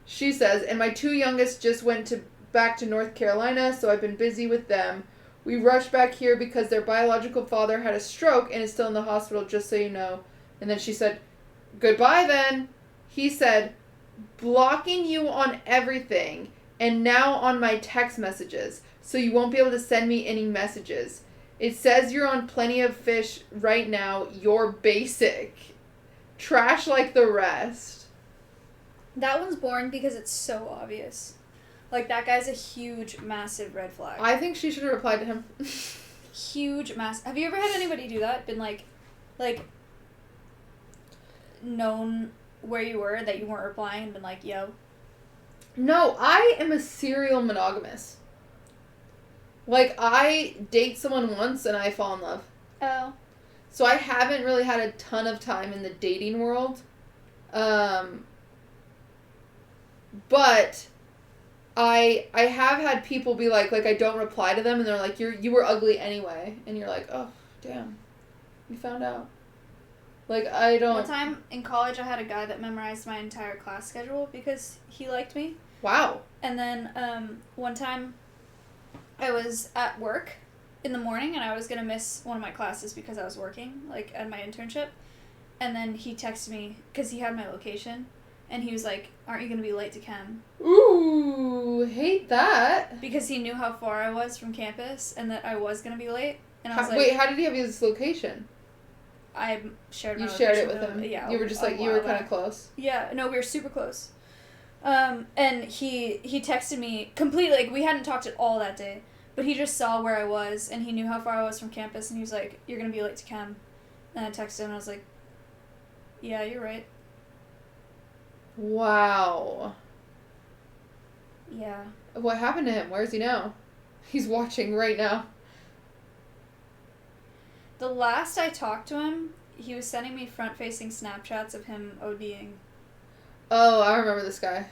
She says, and my 2 youngest just went back to North Carolina, so I've been busy with them. We rushed back here because their biological father had a stroke and is still in the hospital, just so you know. And then she said, goodbye then. He said, blocking you on everything and now on my text messages, so you won't be able to send me any messages. It says you're on Plenty of Fish right now. You're basic. Trash like the rest. That one's boring because it's so obvious. Like, that guy's a huge, massive red flag. I think she should have replied to him. Huge, massive. Have you ever had anybody do that? Been like, known where you were, that you weren't replying, and been like, yo? No, I am a serial monogamous. Like, I date someone once and I fall in love. Oh. So I haven't really had a ton of time in the dating world. But I have had people be like I don't reply to them and they're like, you were ugly anyway. And you're like, oh, damn. You found out. Like, I don't... One time in college, I had a guy that memorized my entire class schedule because he liked me. Wow. And then one time I was at work in the morning and I was going to miss one of my classes because I was working, like, at my internship. And then he texted me because he had my location. And he was like, aren't you going to be late to chem? Ooh, hate that. Because he knew how far I was from campus and that I was going to be late. And I was Wait, how did he have his location? I shared my You location shared it with him? Yeah. You were just like, you were kind of close? Yeah, no, we were super close. And he texted me completely, like, we hadn't talked at all that day, but he just saw where I was, and he knew how far I was from campus, and he was like, you're going to be late to chem. And I texted him, and I was like, Yeah, you're right. Wow. Yeah. What happened to him? Where is he now? He's watching right now. The last I talked to him, he was sending me front-facing Snapchats of him ODing. Oh, I remember this guy.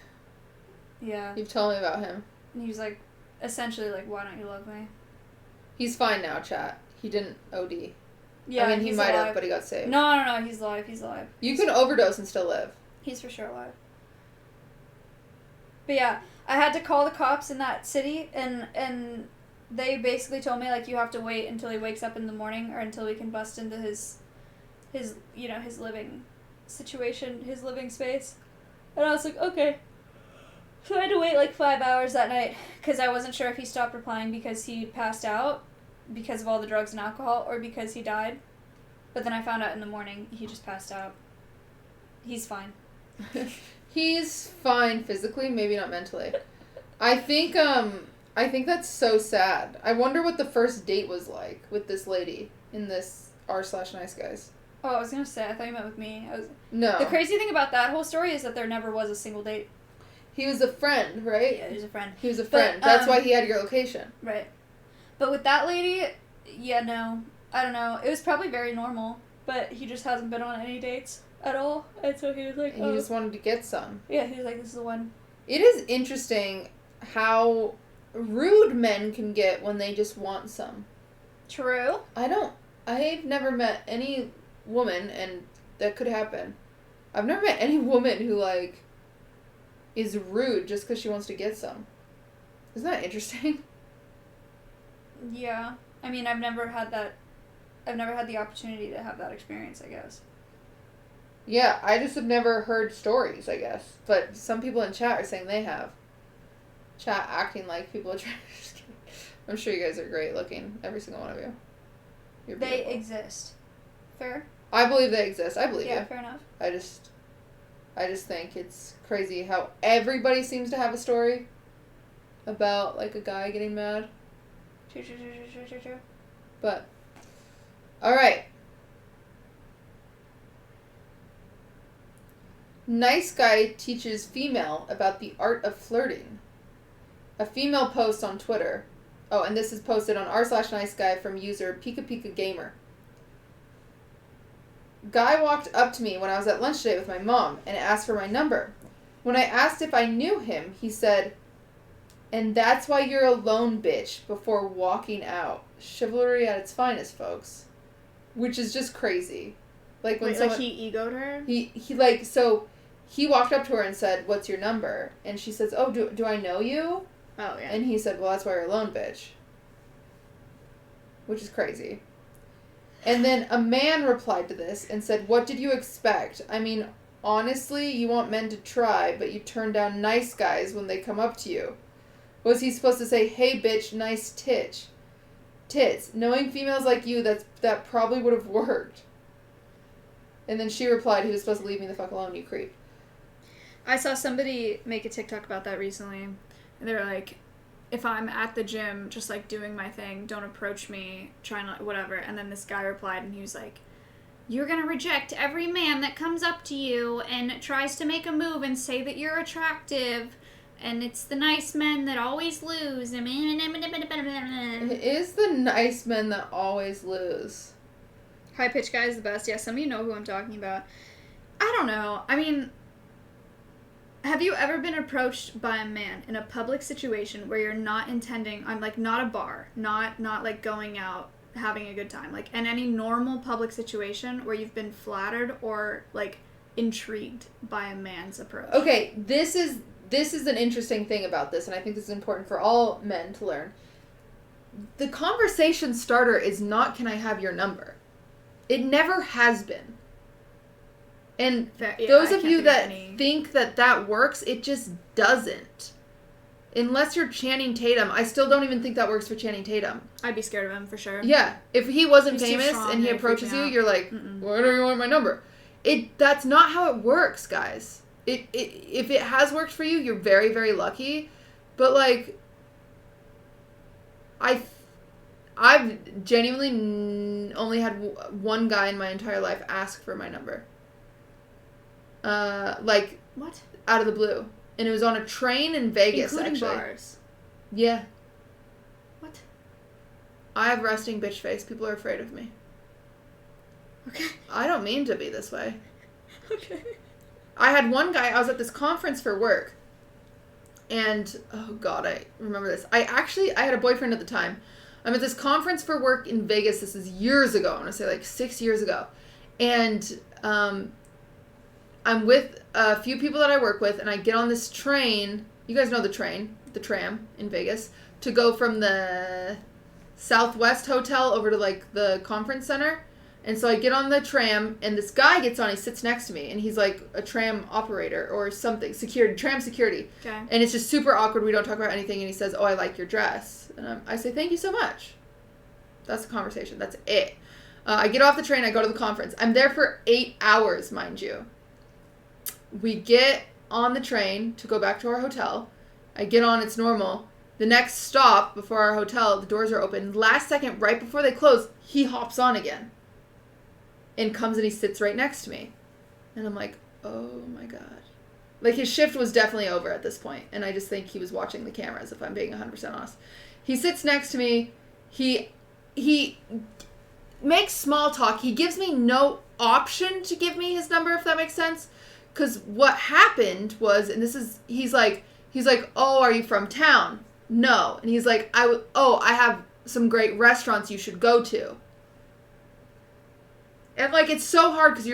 Yeah. You've told me about him. And he was like, essentially like, why don't you love me? He's fine now, chat. He didn't OD. Yeah, I mean, he he's might alive. have, but he got saved. No, he's alive. You can overdose and still live. He's for sure alive. But yeah, I had to call the cops in that city, and they basically told me, like, you have to wait until he wakes up in the morning, or until we can bust into his living situation, his living space. And I was like, okay. So I had to wait like 5 hours that night, because I wasn't sure if he stopped replying because he passed out, because of all the drugs and alcohol, or because he died. But then I found out in the morning he just passed out. He's fine. He's fine physically, maybe not mentally. I think that's so sad. I wonder what the first date was like with this lady in this r/nice guys. Oh, I was gonna say, I thought you meant with me. No. The crazy thing about that whole story is that there never was a single date. He was a friend, right? Yeah, he was a friend. He was a friend. But, That's why he had your location. Right. But with that lady, yeah, no. I don't know. It was probably very normal, but he just hasn't been on any dates at all. And so he was like, And he just wanted to get some. Yeah, he was like, this is the one. It is interesting how rude men can get when they just want some. True. I've never met any woman, and that could happen. I've never met any woman who, like, is rude just because she wants to get some. Isn't that interesting? Yeah. I mean, I've never had the opportunity to have that experience, I guess. Yeah, I just have never heard stories, I guess. But some people in chat are saying they have. Chat acting like people are trying to... Just kidding. I'm sure you guys are great looking, every single one of you. You're They beautiful. exist. Fair? I believe they exist. I believe Yeah, you. fair enough. I just think it's crazy how everybody seems to have a story about, like, a guy getting mad. True. But, alright. Nice guy teaches female about the art of flirting. A female post on Twitter. Oh, and this is posted on r/nice guy from user Pika Pika Gamer. Guy walked up to me when I was at lunch today with my mom and asked for my number. When I asked if I knew him, he said, "And that's why you're a lone bitch," before walking out. Chivalry at its finest, folks. Which is just crazy. Like when someone... he egoed her? He walked up to her and said, "What's your number?" And she says, "Oh, do I know you?" Oh, yeah. And he said, "Well, that's why you're a lone bitch." Which is crazy. And then a man replied to this and said, "What did you expect? I mean, honestly, you want men to try, but you turn down nice guys when they come up to you." Was he supposed to say, "Hey, bitch, nice tits"? Knowing females like you, that probably would have worked. And then she replied, "He was supposed to leave me the fuck alone, you creep." I saw somebody make a TikTok about that recently. And they were like, if I'm at the gym just, like, doing my thing, don't approach me, trying to, whatever. And then this guy replied, and he was like, "You're gonna reject every man that comes up to you and tries to make a move and say that you're attractive. And it's the nice men that always lose." It is the nice men that always lose. High pitch guy is the best. Yeah, some of you know who I'm talking about. I don't know. I mean, have you ever been approached by a man in a public situation where you're not intending on, like, not a bar, not like going out having a good time, like in any normal public situation where you've been flattered or, like, intrigued by a man's approach? Okay, this is an interesting thing about this, and I think this is important for all men to learn. The conversation starter is not, "Can I have your number?" It never has been. And those of you that think that works, it just doesn't. Unless you're Channing Tatum. I still don't even think that works for Channing Tatum. I'd be scared of him for sure. Yeah. If he wasn't He's too famous strong, and he they'd approaches freak me you, out. you're like, "Why do you want my number?" That's not how it works, guys. If it has worked for you, you're very, very lucky. But, like, I've genuinely only had one guy in my entire life ask for my number. like What? out of the blue, and it was on a train in Vegas. Including actually, bars. yeah. What? I have resting bitch face. People are afraid of me. Okay. I don't mean to be this way. Okay. I had one guy, I was at this conference for work, and, oh god, I remember this. I had a boyfriend at the time. I'm at this conference for work in Vegas, this is years ago, I want to say like 6 years ago, and I'm with a few people that I work with, and I get on this train, you guys know the tram in Vegas, to go from the Southwest Hotel over to like the conference center. And so I get on the tram, and this guy gets on, he sits next to me, and he's like a tram operator or something, tram security. Okay. And it's just super awkward, we don't talk about anything, and he says, oh, I like your dress. And I say, thank you so much. That's the conversation, that's it. I get off the train, I go to the conference. I'm there for 8 hours, mind you. We get on the train to go back to our hotel. I get on, it's normal. The next stop before our hotel, the doors are open. Last second, right before they close, he hops on again. And comes and he sits right next to me. And I'm like, oh my god. Like, his shift was definitely over at this point. And I just think he was watching the cameras, if I'm being 100% honest. He sits next to me. He makes small talk. He gives me no option to give me his number, if that makes sense. Because what happened was, and he's like, oh, are you from town? No. And he's like, I have some great restaurants you should go to. And, like, it's so hard because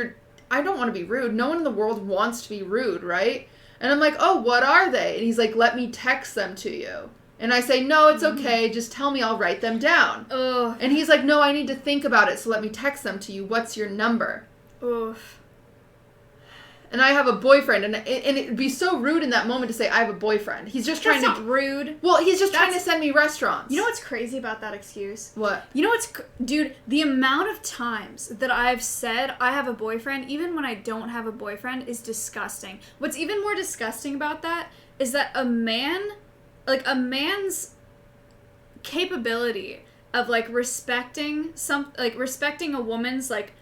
I don't want to be rude. No one in the world wants to be rude, right? And I'm like, oh, what are they? And he's like, let me text them to you. And I say, no, it's okay. Just tell me, I'll write them down. Ugh. And he's like, no, I need to think about it, so let me text them to you. What's your number? Oof. And I have a boyfriend, and it'd be so rude in that moment to say, I have a boyfriend. He's just trying That's to... not rude. Well, he's just trying to send me restaurants. You know what's crazy about that excuse? What? You know what's... Dude, the amount of times that I've said I have a boyfriend, even when I don't have a boyfriend, is disgusting. What's even more disgusting about that is that a man's capability of, like, respecting a woman's, like,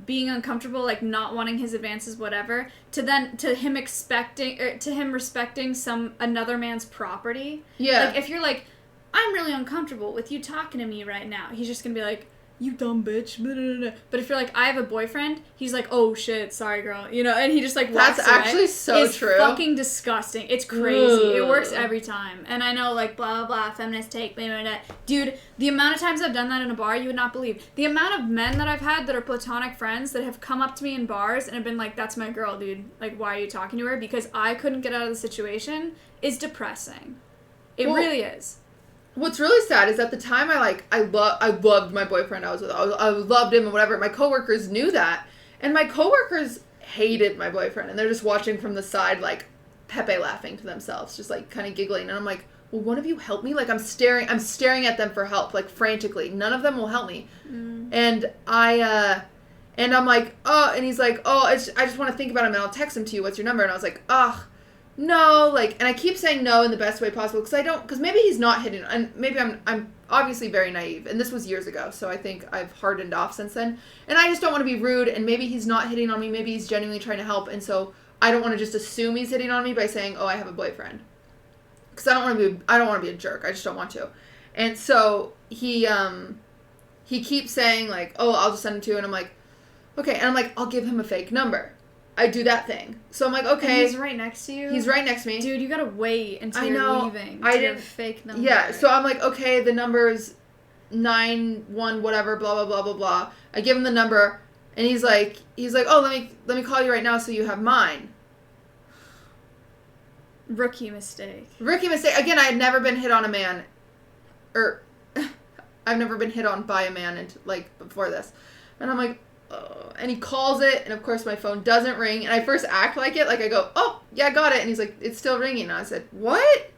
being uncomfortable, like not wanting his advances, whatever, to him respecting another man's property. Yeah. Like, if you're like, I'm really uncomfortable with you talking to me right now, he's just gonna be like, you dumb bitch. Blah, blah, blah. But if you're like, I have a boyfriend, he's like, oh shit, sorry girl, you know, and he just like walks That's away. actually so it's true. Fucking disgusting. It's crazy. Ugh. It works every time. And I know, like, blah blah blah, feminist take, blah, blah, blah. Dude, the amount of times I've done that in a bar, you would not believe. The amount of men that I've had that are platonic friends that have come up to me in bars and have been like, that's my girl, dude. Like, why are you talking to her? Because I couldn't get out of the situation is depressing. It really is. What's really sad is at the time I loved my boyfriend I was with. I loved him and whatever. My coworkers knew that. And my coworkers hated my boyfriend. And they're just watching from the side, like, Pepe laughing to themselves. Just, like, kind of giggling. And I'm like, will one of you help me? Like, I'm staring at them for help, like, frantically. None of them will help me. And I'm like, oh, and he's like, oh, I just want to think about him and I'll text him to you. What's your number? And I was like, ugh. No, like, and I keep saying no in the best way possible because maybe he's not hitting, and maybe I'm obviously very naive, and this was years ago, so I think I've hardened off since then, and I just don't want to be rude, and maybe he's not hitting on me, maybe he's genuinely trying to help, and so I don't want to just assume he's hitting on me by saying, oh, I have a boyfriend, because I don't want to be a jerk, I just don't want to, and so he keeps saying, like, oh, I'll just send him to you, and I'm like, okay, and I'm like, I'll give him a fake number. I do that thing. So I'm like, okay. And he's right next to you? He's right next to me. Dude, you gotta wait until you're leaving to give a fake number. Yeah, so I'm like, okay, the number's 91 whatever, blah, blah, blah, blah, blah. I give him the number, and he's like, oh, let me call you right now so you have mine. Rookie mistake. Again, I had never been hit on a man, or I've never been hit on by a man, and like, before this. And I'm like, and he calls it, and of course my phone doesn't ring, and I first act like it, like I go, oh, yeah, I got it, and he's like, it's still ringing, and I said, what?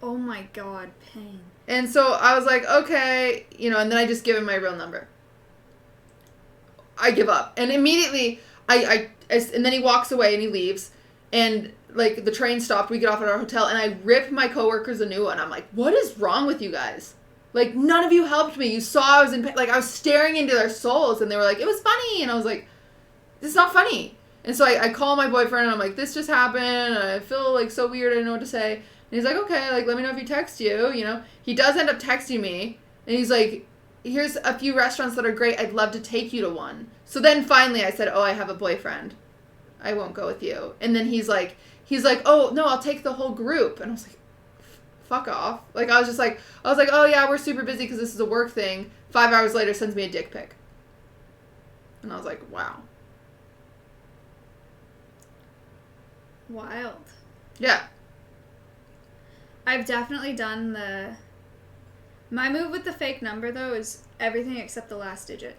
Oh my god, pain. And so I was like, okay, you know, and then I just give him my real number. I give up, and immediately, and then he walks away, and he leaves, and, like, the train stopped, we get off at our hotel, and I rip my coworkers a new one. I'm like, what is wrong with you guys? Like, none of you helped me. You saw I was staring into their souls, and they were like, it was funny. And I was like, this is not funny. And so I call my boyfriend and I'm like, this just happened. And I feel like so weird. I don't know what to say. And he's like, okay, like, let me know if he texts you, you know. He does end up texting me. And he's like, here's a few restaurants that are great. I'd love to take you to one. So then finally I said, oh, I have a boyfriend. I won't go with you. And then he's like, oh, no, I'll take the whole group. And I was like, fuck off. Like, I was like, oh, yeah, we're super busy because this is a work thing. 5 hours later, sends me a dick pic. And I was like, wow. Wild. Yeah. I've definitely done my move with the fake number, though, is everything except the last digit.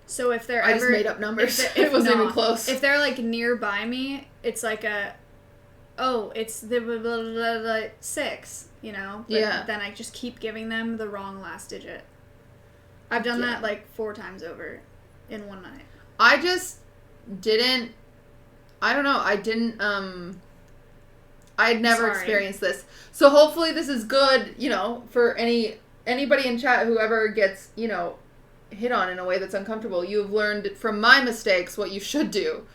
So if they're I just made up numbers. If it wasn't even close. If they're, like, nearby me, it's like it's the blah, blah, blah, blah, 6, you know? But yeah. then I just keep giving them the wrong last digit. I've done that, like, 4 times over in one night. I just didn't... I don't know. I had never experienced this. So hopefully this is good, you know, for anybody in chat, whoever gets, you know, hit on in a way that's uncomfortable. You have learned from my mistakes what you should do.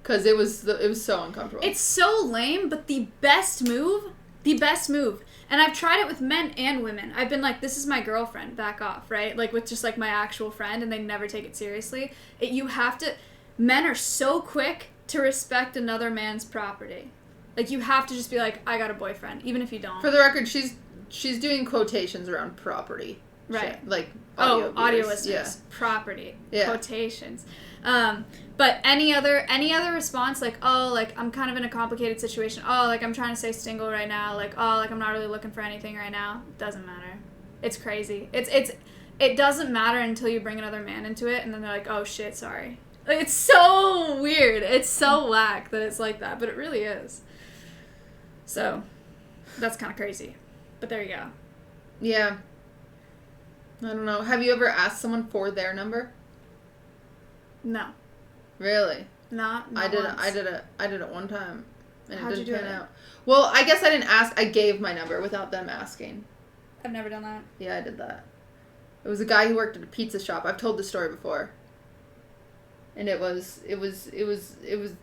Because it was so uncomfortable. It's so lame, but the best move, and I've tried it with men and women. I've been like, this is my girlfriend, back off, right? Like, with just, like, my actual friend, and they never take it seriously. Men are so quick to respect another man's property. Like, you have to just be like, I got a boyfriend, even if you don't. For the record, she's doing quotations around property. Right. Shit. Like, audio listeners. Yeah. Property. Yeah. Quotations. But any other response, like, oh, like, I'm kind of in a complicated situation. Oh, like, I'm trying to stay single right now. Like, oh, like, I'm not really looking for anything right now. Doesn't matter. It's crazy. It doesn't matter until you bring another man into it, and then they're like, oh, shit, sorry. Like, it's so weird. It's so whack that it's like that, but it really is. So, that's kind of crazy. But there you go. Yeah. I don't know. Have you ever asked someone for their number? No. Really? Not I did once. I did it one time, and How'd it you didn't do pan it? out. Well, I guess I didn't ask. I gave my number without them asking. I've never done that. Yeah, I did that. It was a guy who worked at a pizza shop. I've told this story before. And it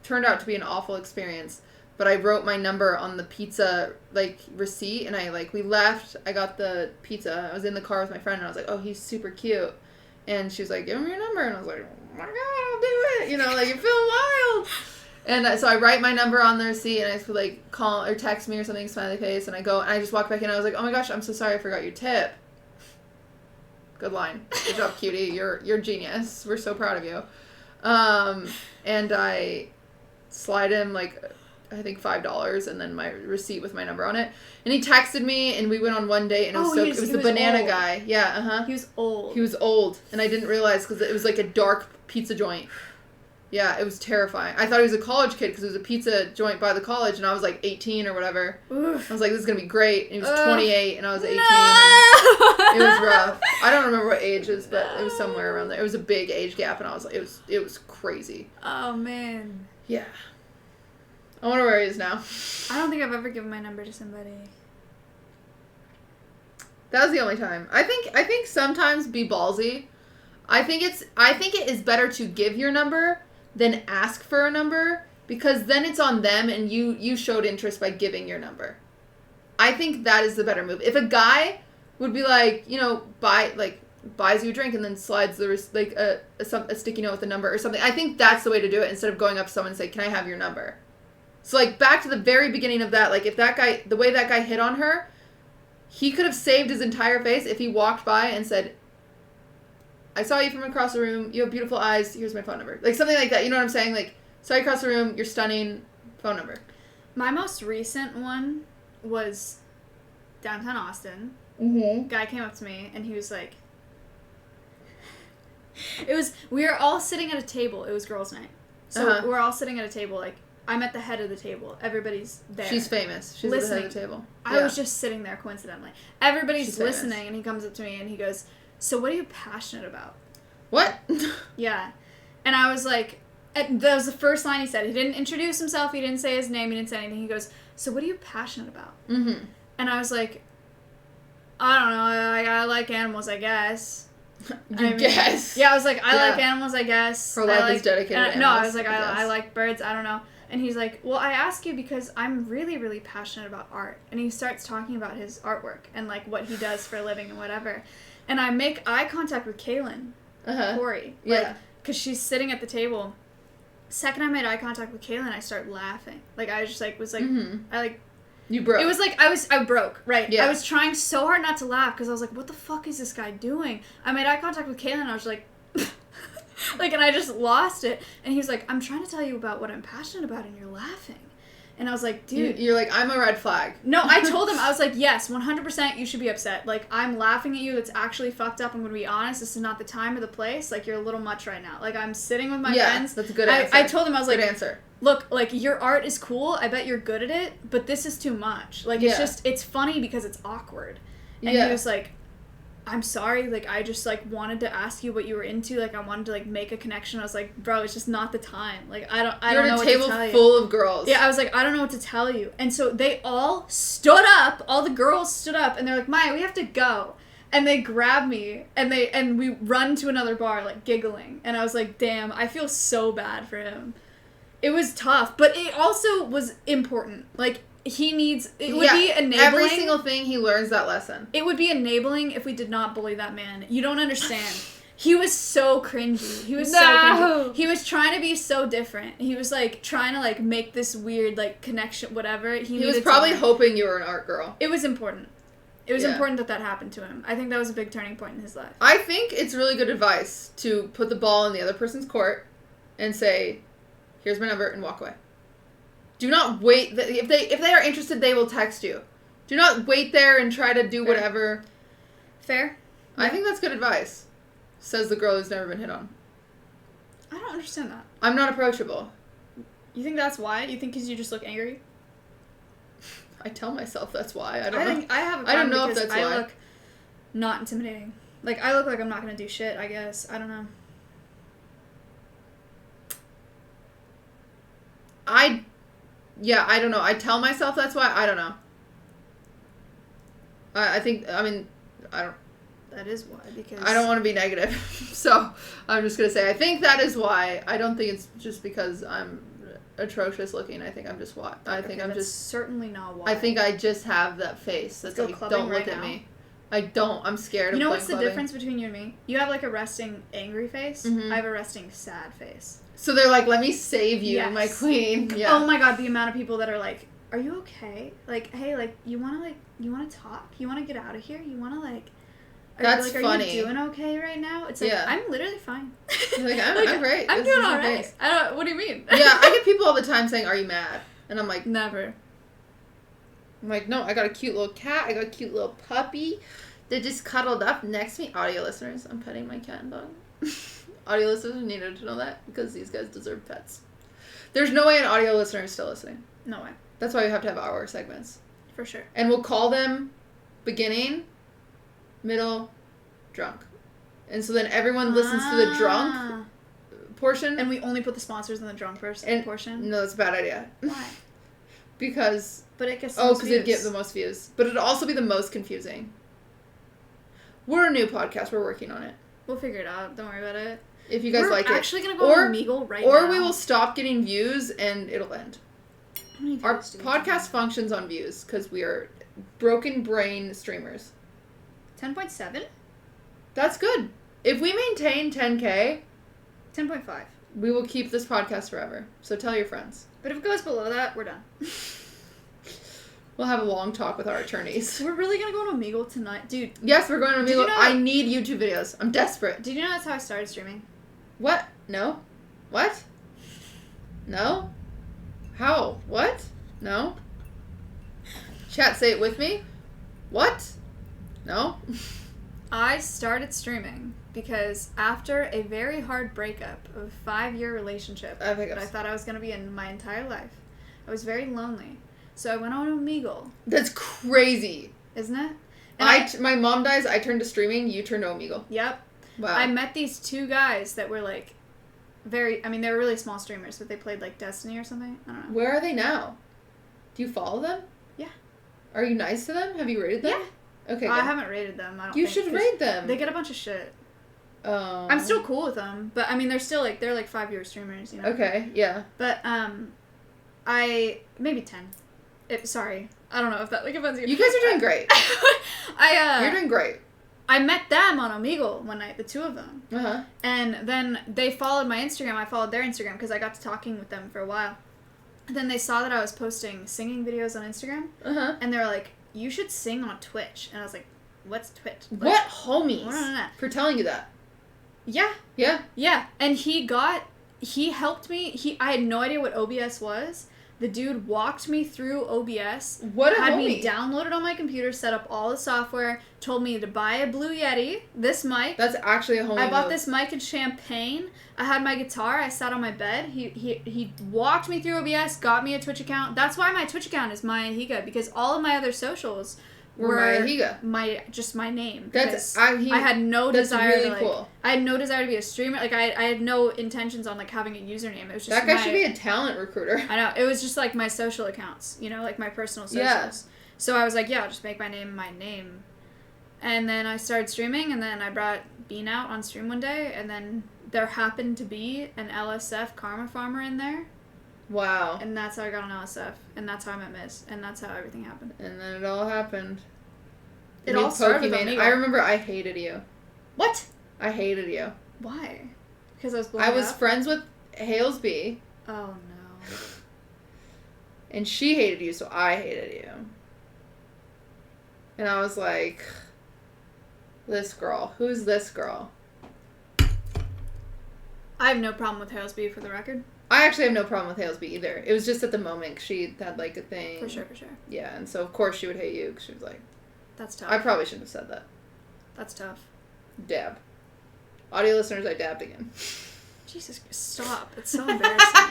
turned out to be an awful experience. But I wrote my number on the pizza, like, receipt, and we left. I got the pizza. I was in the car with my friend, and I was like, oh, he's super cute. And she was like, give him your number. And I was like, oh my God, I'll do it. You know, like, you feel wild. And so I write my number on the receipt, and I just like, call or text me or something, smiley face, and I go, and I just walk back in, and I was like, oh my gosh, I'm so sorry I forgot your tip. Good line. Good job, cutie. You're genius. We're so proud of you. And I slide him, like, I think $5 and then my receipt with my number on it. And he texted me, and we went on one date, and it was the banana old. guy. Yeah, uh-huh. He was old. He was old, and I didn't realize because it was like a dark pizza joint. Yeah, it was terrifying. I thought he was a college kid because it was a pizza joint by the college, and I was like 18 or whatever. Oof. I was like, this is going to be great. And he was 28, and I was 18. No! And it was rough. I don't remember what age it was, but it was somewhere around there. It was a big age gap, and I was like, it was crazy. Oh, man. Yeah. I wonder where he is now. I don't think I've ever given my number to somebody. That was the only time. I think sometimes be ballsy. I think it is better to give your number than ask for a number, because then it's on them and you showed interest by giving your number. I think that is the better move. If a guy would be like, you know, buys you a drink and then slides a sticky note with a number or something, I think that's the way to do it instead of going up to someone and say, can I have your number? So, like, back to the very beginning of that, like, if that guy, the way that guy hit on her, he could have saved his entire face if he walked by and said, I saw you from across the room, you have beautiful eyes, here's my phone number. Like, something like that, you know what I'm saying? Like, saw you across the room, you're stunning, phone number. My most recent one was downtown Austin. Mm-hmm. Guy came up to me, and he was like, we were all sitting at a table. It was girls' night. So we're all sitting at a table, like, I'm at the head of the table. Everybody's there. She's famous. She's at the head of the table. I was just sitting there coincidentally. Everybody's listening, famous. And he comes up to me and he goes, so what are you passionate about? What? Yeah. And I was like, that was the first line he said. He didn't introduce himself. He didn't say his name. He didn't say anything. He goes, so what are you passionate about? Mm-hmm. And I was like, I don't know. I like animals, I guess. You guess. Yeah, I was like, I Yeah. like animals, I guess. Her life I like, is dedicated to No, I animals, was like, I guess. I like birds, I don't know. And he's like, well, I ask you because I'm really, really passionate about art. And he starts talking about his artwork and, like, what he does for a living and whatever. And I make eye contact with Kaylin, Corey. Yeah. Because she's sitting at the table. Second I made eye contact with Kaylin, I start laughing. Like, I just, like, was like, I, like, You broke. it was like I broke, right? Yeah. I was trying so hard not to laugh because I was like, what the fuck is this guy doing? I made eye contact with Kaylin and I was like, like, and I just lost it. And he was like, I'm trying to tell you about what I'm passionate about and you're laughing. And I was like, dude. You're like, I'm a red flag. No, I told him, I was like, yes, 100% you should be upset. Like, I'm laughing at you. That's actually fucked up. I'm going to be honest. This is not the time or the place. Like, you're a little much right now. Like, I'm sitting with my friends. That's a good answer. I told him, I was like, good answer. look, like, your art is cool. I bet you're good at it. But this is too much. Like, it's just, it's funny because it's awkward. And he was like, I'm sorry, like, I just, like, wanted to ask you what you were into, like, I wanted to, like, make a connection. I was like, bro, it's just not the time. Like, I don't know what to tell you. You're at a table full of girls. Yeah, I was like, I don't know what to tell you. And so they all stood up, all the girls stood up, and they're like, Maya, we have to go. And they grab me, and we run to another bar, like, giggling. And I was like, damn, I feel so bad for him. It was tough, but it also was important. Like, he needs, it would be enabling. Every single thing he learns that lesson. It would be enabling if we did not bully that man. You don't understand. He was so cringy. He was so cringy. He was trying to be so different. He was, like, trying to, like, make this weird, like, connection, whatever. He was probably hoping you were an art girl. It was important. It was important that happened to him. I think that was a big turning point in his life. I think it's really good advice to put the ball in the other person's court and say, here's my number, and walk away. Do not wait. If they are interested, they will text you. Do not wait there and try to do whatever. Fair? I think that's good advice. Says the girl who's never been hit on. I don't understand that. I'm not approachable. You think that's why? You think because you just look angry? I tell myself that's why. I don't know. think I have a I don't problem know if because that's I why. look not intimidating. Like, I look like I'm not going to do shit, I guess. I don't know. I don't know. I tell myself that's why. I don't know. I think, I mean, I don't. That is why, because... I don't want to be negative. So, I'm just going to say, I think that is why. I don't think it's just because I'm atrocious looking. I think I'm just why. I think I'm that's just... certainly not why. I think I just have that face that's Go like, clubbing don't look right at now? me. I don't. I'm scared of You know playing what's the clubbing. difference between you and me? You have, like, a resting angry face. Mhm. I have a resting sad face. So they're like, let me save you, Yes. my queen. Yeah. Oh my god, the amount of people that are like, are you okay? Like, hey, like, you wanna talk? You wanna get out of here? You wanna, like... That's are funny. you doing okay right now? It's like, Yeah. I'm literally fine. You're like, I'm great. I'm This doing is all okay. right. I don't... What do you mean? Yeah, I get people all the time saying, are you mad? And I'm like, Never. I'm like, no, I got a cute little cat. I got a cute little puppy. They just cuddled up next to me. Audio listeners, I'm petting my cat and dog. Audio listeners needed to know that because these guys deserve pets. There's no way an audio listener is still listening. No way. That's why we have to have hour segments. For sure. And we'll call them beginning, middle, drunk. And so then everyone listens to the drunk portion. And we only put the sponsors in the drunk portion? No, that's a bad idea. Why? Because... But it gets because it'd get the most views. But it'd also be the most confusing. We're a new podcast. We're working on it. We'll figure it out. Don't worry about it. If you guys like it. We're actually going to go on Omegle right now. Or we will stop getting views and it'll end. How many Our views do we podcast have? functions on views because we are broken brain streamers. 10.7? That's good. If we maintain 10K, 10.5. we will keep this podcast forever. So tell your friends. But if it goes below that, we're done. We'll have a long talk with our attorneys. We're really going to go on Omegle tonight. Dude, Yes, we're going to Did you Omegle. know I that- need YouTube videos. I'm desperate. did you know that's how I started streaming? What? No? What? No? How? What? No? Chat, say it with me. What? No? I started streaming because after a very hard breakup of a 5-year relationship I think that I thought I was going to be in my entire life, I was very lonely. So I went on Omegle, That's crazy. isn't it? And My mom dies, I turned to streaming, you turned to Omegle. Yep. Wow. I met these 2 guys that were like they were really small streamers, but they played like Destiny or something. I don't know. Where are they now? Do you follow them? Yeah. Are you nice to them? Have you rated them? Yeah. Okay, I good. haven't rated them. I don't You think, should 'cause rate them. They get a bunch of shit. I'm still cool with them, but I mean, they're like 5-year streamers, you know. Okay, yeah. But I maybe 10. Sorry, I don't know if that like offends you. You guys are doing great. You're doing great. I met them on Omegle one night, the two of them, Uh-huh. and then they followed my Instagram. I followed their Instagram because I got to talking with them for a while. And then they saw that I was posting singing videos on Instagram, Uh-huh. and they were like, "You should sing on Twitch." And I was like, "What's Twitch?" Like, What homies What on that? for telling you that? Yeah. Yeah. Yeah, and he helped me. I had no idea what OBS was. The dude walked me through OBS. What a had homie. me downloaded on my computer, set up all the software, told me to buy a Blue Yeti, this mic. That's actually a homie. I bought move. this mic in Champagne. I had my guitar. I sat on my bed. He walked me through OBS, got me a Twitch account. That's why my Twitch account is Maya Higa, because all of my other socials Were Maya Higa. my name. That's I had no that's desire really to like, cool. I had no desire to be a streamer. Like I had no intentions on like having a username. It was just That guy should be a talent recruiter. I know. It was just like my social accounts, you know, like my personal socials. Yeah. So I was like, yeah, I'll just make my name. And then I started streaming, and then I brought Bean out on stream one day, and then there happened to be an LSF Karma Farmer in there, Wow. and that's how I got on LSF, and that's how I met Miz, and that's how everything happened. And then it all happened. It New all started with Pokemon. Omegle. I remember I hated you. What? I hated you. Why? Because I was blowing I was up? friends with Halesby, Oh, no. and she hated you, so I hated you. And I was like, this girl. Who's this girl? I have no problem with Halesby, for the record. I actually have no problem with Halesby either. It was just at the moment 'cause she had like a thing. For sure. Yeah, and so of course she would hate you because she was like, That's tough. I probably shouldn't have said that. That's tough. Dab. Audio listeners, I dabbed again. Jesus, stop. It's so embarrassing.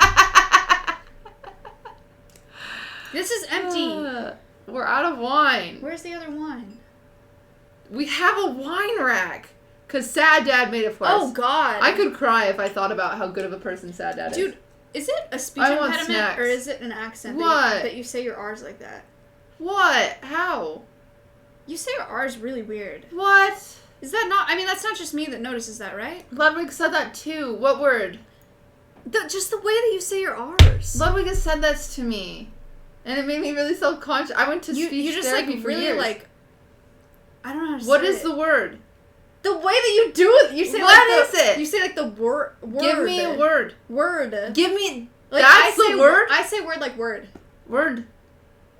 This is empty. We're out of wine. Where's the other wine? We have a wine rack. Because Sad Dad made it for us. Oh, God. I could cry if I thought about how good of a person Sad Dad is. Dude, is it a speech I want impediment snacks. or is it an accent What? that you say your R's like that? What? How? You say your R's really weird. What? Is that not... I mean, that's not just me that notices that, right? Ludwig said that too. What word? Just the way that you say your R's. Ludwig has said this to me. And it made me really self-conscious. I went to speech you just, therapy like, for really, years. like... I don't know how to What say is it. the word? The way that you do it! You say, What like, is it? You say, like, the word. Give me a word. Word. Give me... Like, that's I say the word? I say word like word. Word.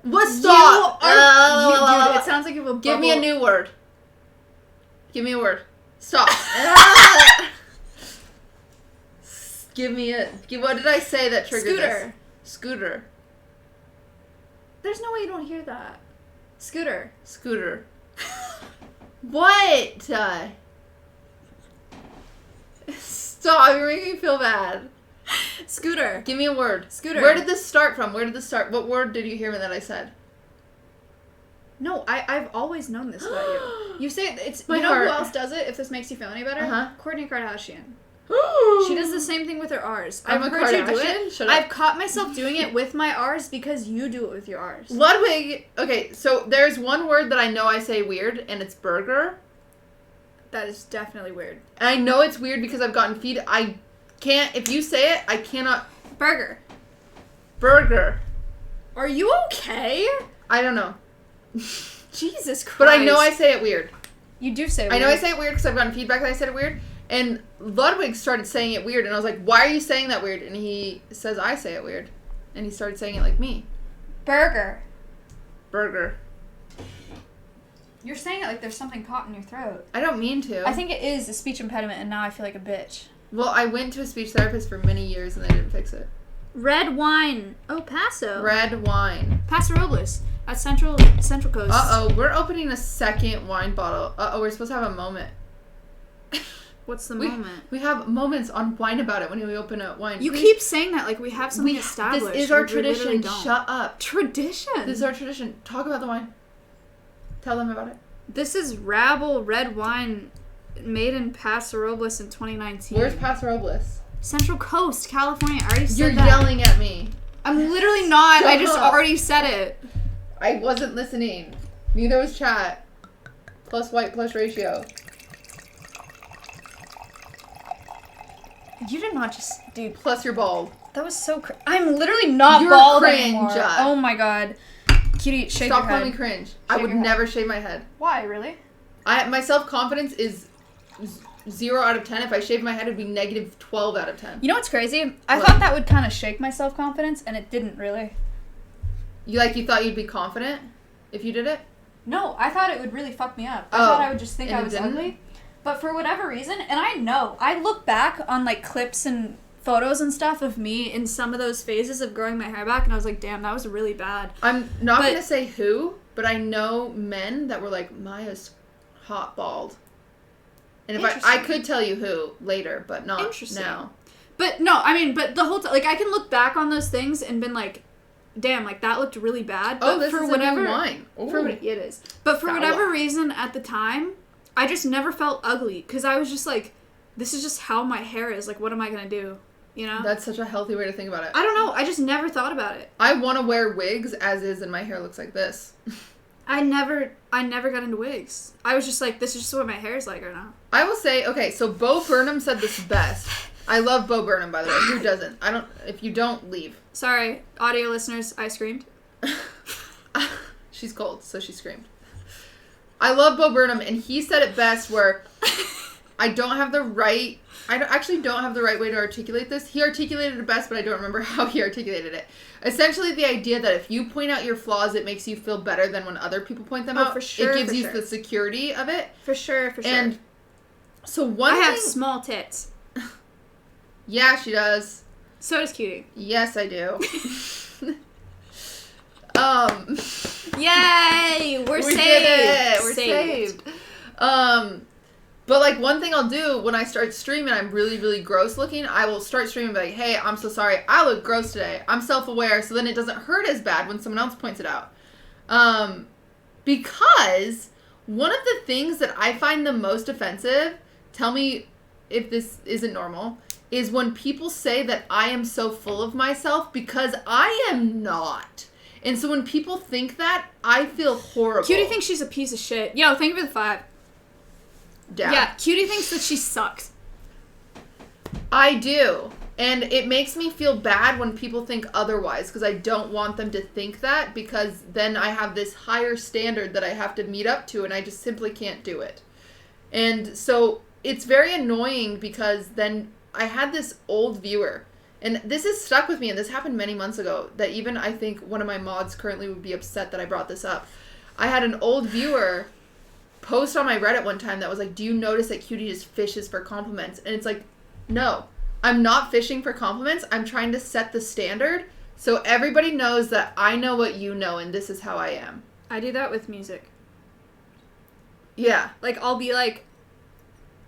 What? Stop! Dude, it sounds like you have a Give me a bubble. new word. Give me a word. Stop. Give me a... What did I say that triggered Scooter. this? Scooter. There's no way you don't hear that. Scooter. Scooter. What? Stop, you're making me feel bad. Scooter. Give me a word. Scooter. Where did this start from? Where did this start? What word did you hear that I said? No, I've always known this about you. You say it's. My you know heart. who else does it? If this makes you feel any better, Uh-huh. Kourtney Kardashian. She does the same thing with her R's. I'm I've a heard you do Kardashian? it. Shut up. I've caught myself doing it with my R's because you do it with your R's. Ludwig. Okay, so there's one word that I know I say weird, and it's burger. That is definitely weird. And I know it's weird because I've gotten feed. I can't. If you say it, I cannot. Burger. Burger. Are you okay? I don't know. Jesus Christ. But I know I say it weird. You do say I know I say it weird because I've gotten feedback that I said it weird. And Ludwig started saying it weird, and I was like, why are you saying that weird? And he says I say it weird. And he started saying it like me. Burger. Burger. You're saying it like there's something caught in your throat. I don't mean to. I think it is a speech impediment, and now I feel like a bitch. Well, I went to a speech therapist for many years, and they didn't fix it. Red wine. Oh, Paso. Red wine. Paso Robles at Central Coast. Uh-oh, we're opening a second wine bottle. Uh-oh, we're supposed to have a moment. What's the We- moment? We have moments on Wine About It when we open a wine. You Please- keep saying that like we have something we, established. This is our We literally tradition. don't. Shut up. Tradition? This is our tradition. Talk about the wine. Tell them about it. This is Rabble red wine made in Paso Robles in 2019. Where's Paso Robles? Central Coast, California. I already said You're that. yelling at me. I'm literally not. I just Shut up. already said it. I wasn't listening. Neither was chat. Plus white plus ratio. You did not just, dude. Plus you're bald. That was so. I'm literally not You're bald cringe. anymore. Oh my god. Cutie, shave Stop your calling head. me cringe. I Shave would your head. never shave my head. Why? Really? My self-confidence is 0 out of 10. If I shaved my head, it would be negative 12 out of 10. You know what's crazy? I What? thought that would kind of shake my self-confidence, and it didn't really. You thought you'd be confident if you did it? No, I thought it would really fuck me up. I Oh, thought I would just think and I it was didn't? ugly. But for whatever reason, and I look back on like clips and photos and stuff of me in some of those phases of growing my hair back, and I was like, damn, that was really bad. I'm not But- going to say who, but I know men that were like, Maya's hot bald. And if I Interesting. could tell you who later, but not Interesting. now. But no, I mean, but the whole time, like, I can look back on those things and been like, damn, like, that looked really bad. But Oh, this for is whatever, a new wine. For, Ooh. it is. But for Sour. whatever reason, at the time, I just never felt ugly. Because I was just like, this is just how my hair is. Like, what am I going to do? You know? That's such a healthy way to think about it. I don't know. I just never thought about it. I want to wear wigs as is, and my hair looks like this. I never got into wigs. I was just like, this is just what my hair is like right now. I will say, okay, so Bo Burnham said this best. I love Bo Burnham, by the way. Who doesn't? If you don't, leave. Sorry, audio listeners, I screamed. She's cold, so she screamed. I love Bo Burnham, and he said it best where I don't have the right way to articulate this. He articulated it best, but I don't remember how he articulated it. Essentially, the idea that if you point out your flaws, it makes you feel better than when other people point them out. For sure, It gives for you sure. the security of it. For sure. And so I have small tits. Yeah, she does. So does Cutie. Yes, I do. Yay! We're we saved. did it. We're saved. But like one thing I'll do when I start streaming, I'm really, really gross looking. I will start streaming and be like, hey, I'm so sorry. I look gross today. I'm self-aware, so then it doesn't hurt as bad when someone else points it out. Because one of the things that I find the most offensive, tell me if this isn't normal, is when people say that I am so full of myself, because I am not. And so when people think that, I feel horrible. Cutie thinks she's a piece of shit. Yo, thank you for the 5. Down. Yeah, Cutie thinks that she sucks. I do. And it makes me feel bad when people think otherwise, because I don't want them to think that, because then I have this higher standard that I have to meet up to, and I just simply can't do it. And so it's very annoying, because then I had this old viewer, and this has stuck with me, and this happened many months ago, that even I think one of my mods currently would be upset that I brought this up. I had an old viewer post on my Reddit one time that was like, do you notice that Cutie just fishes for compliments? And it's like, no, I'm not fishing for compliments. I'm trying to set the standard so everybody knows that I know what you know, and this is how I am. I do that with music. Yeah. Like, I'll be like,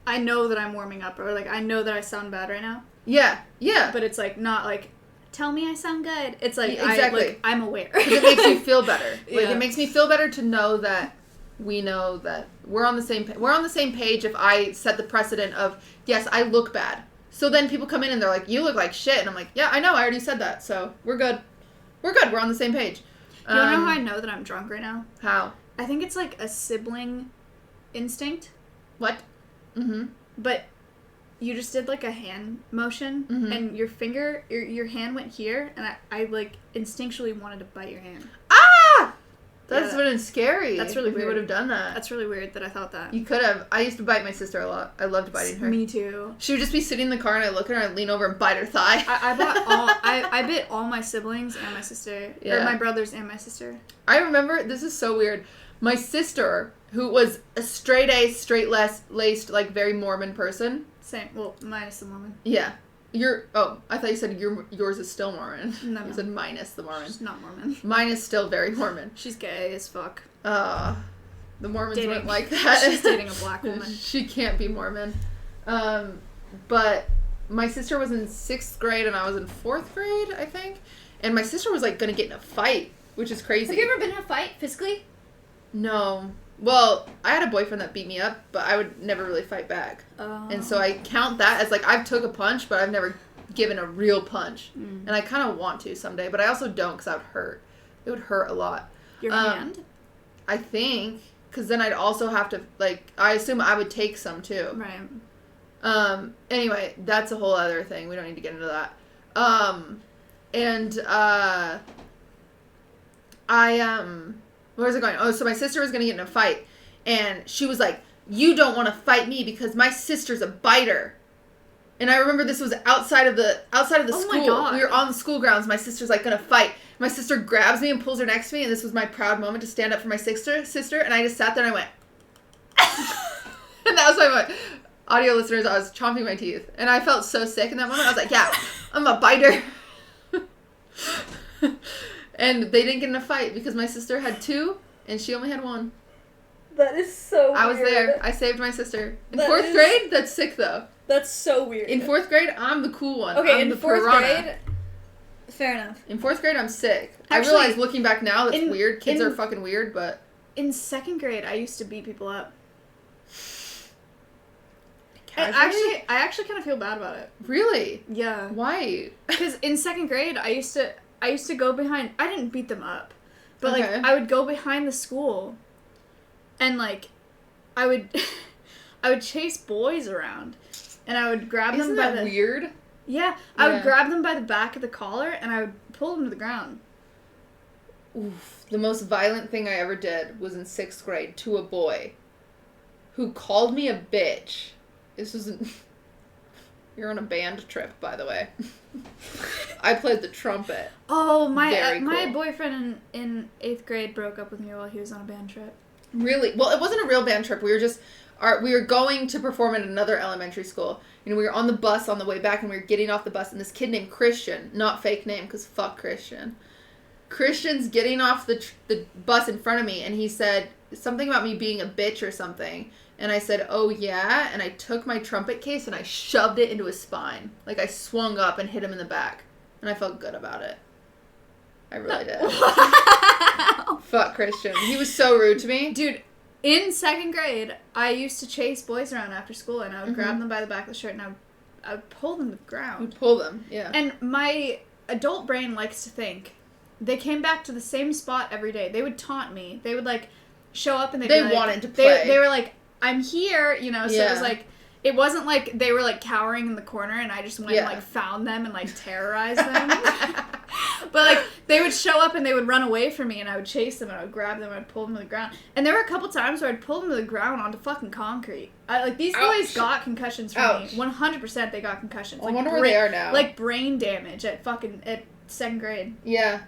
I know that I'm warming up, or like, I know that I sound bad right now. Yeah. Yeah. But it's like, not like, tell me I sound good. It's like, Yeah, exactly. I'm aware. 'Cause it makes you feel better. Like, Yeah. it makes me feel better to know that we know that we're on the same page if I set the precedent of, yes, I look bad. So then people come in and they're like, you look like shit. And I'm like, yeah, I know. I already said that. So we're good. We're good. We're on the same page. You wanna know how I know that I'm drunk right now? How? I think it's like a sibling instinct, What? Mm-hmm. but you just did like a hand motion, Mhm. and your finger, your hand went here, and I like instinctually wanted to bite your hand. Ah! That's Yeah, been scary. that's really if we weird. would have done that. That's really weird that I thought that. You could have. I used to bite my sister a lot. I loved biting her. Me too. She would just be sitting in the car and I look at her and I'd lean over and bite her thigh. I bit all my siblings and my sister, or Yeah. my brothers and my sister. I remember, this is so weird. My sister, who was a straight A, straight laced, like very Mormon person. Same. Well, minus the Mormon. Yeah. I thought you said yours is still Mormon. No, You no. said minus the Mormon. She's not Mormon. Mine is still very Mormon. She's gay as fuck. The Mormons Dating. weren't like that. She's dating a black woman. She can't be Mormon. But my sister was in 6th grade and I was in 4th grade, I think. And my sister was like gonna get in a fight, which is crazy. Have you ever been in a fight physically? No. Well, I had a boyfriend that beat me up, but I would never really fight back. Oh. And so I count that as like I've took a punch, but I've never given a real punch. And I kind of want to someday, but I also don't because that would hurt. It would hurt a lot. Your hand? I think, because then I'd also have to, like, I assume I would take some too. Right. Anyway, that's a whole other thing. We don't need to get into that. Where was it going? Oh, so my sister was gonna get in a fight, and she was like, "You don't want to fight me because my sister's a biter." And I remember this was outside of the Oh school. my God. We were on the school grounds. My sister's like gonna fight. My sister grabs me and pulls her next to me, and this was my proud moment to stand up for my sister. And I just sat there and I went, and that was my moment. Audio listeners, I was chomping my teeth, and I felt so sick in that moment. I was like, "Yeah, I'm a biter." And they didn't get in a fight because my sister had 2 and she only had 1. That is so weird. I was there. I saved my sister. In That 4th is- grade, that's sick though. That's so weird. In 4th grade, I'm the cool one. Okay, I'm in the 4th piranha. grade, fair enough. In 4th grade, I'm sick. Actually, I realize looking back now that's in- weird. Kids in- are fucking weird, but In 2nd grade, I used to beat people up. casually? I actually kind of feel bad about it. Really? Yeah. Why? Because in 2nd grade, I used to go behind. I didn't beat them up, but Okay. like I would go behind the school, and like, I would, I would chase boys around, and I would grab Isn't them by that the weird? yeah. I would Yeah. grab them by the back of the collar, and I would pull them to the ground. Oof. The most violent thing I ever did was in 6th grade to a boy who called me a bitch. This was you're on a band trip, by the way. I played the trumpet. Oh, Very my cool. boyfriend in 8th grade broke up with me while he was on a band trip. Really? Well, it wasn't a real band trip. We were going to perform at another elementary school. And we were on the bus on the way back, and we were getting off the bus, and this kid named Christian, not fake name, because fuck Christian. Christian's getting off the bus in front of me, and he said something about me being a bitch or something. And I said, "Oh, yeah?" And I took my trumpet case, and I shoved it into his spine. Like, I swung up and hit him in the back. And I felt good about it. I really did. Wow. Fuck Christian. He was so rude to me. Dude, in 2nd grade, I used to chase boys around after school, and I would Mhm. grab them by the back of the shirt, and I would pull them to the You ground. pull them, yeah. And my adult brain likes to think they came back to the same spot every day. They would taunt me. They would like show up and they'd They be like, wanted to play. They were like, "I'm here," you know. So it was Yeah. like, it wasn't like they were like cowering in the corner, and I just went and Yeah. like found them and like terrorized them. But like they would show up and they would run away from me, and I would chase them and I would grab them and I'd pull them to the ground. And there were a couple times where I'd pull them to the ground onto fucking concrete. Like these boys Ouch. got concussions from Ouch. me. 100% they got concussions. I Like, wonder where they are now. Like brain damage at 2nd grade. Yeah.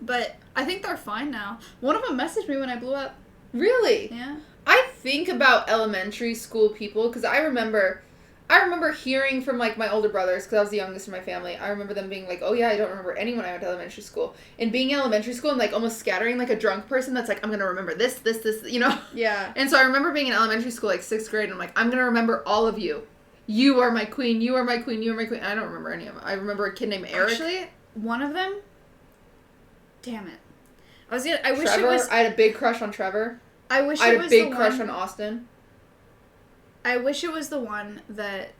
But I think they're fine now. One of them messaged me when I blew up. Really? Yeah. I think about elementary school people because I remember hearing from like my older brothers because I was the youngest in my family. I remember them being like, "Oh yeah, I don't remember anyone I went to elementary school." And being in elementary school and like almost scattering like a drunk person that's like, "I'm gonna remember this, you know." Yeah. And so I remember being in elementary school like 6th grade and I'm like, "I'm gonna remember all of you. You are my queen. You are my queen. You are my queen." I don't remember any of them. I remember a kid named Eric. Actually, one of them. Damn it. I wish Trevor. it was. I had a big crush on Trevor. I wish I it had a was big the crush one. on Austin. I wish it was the one that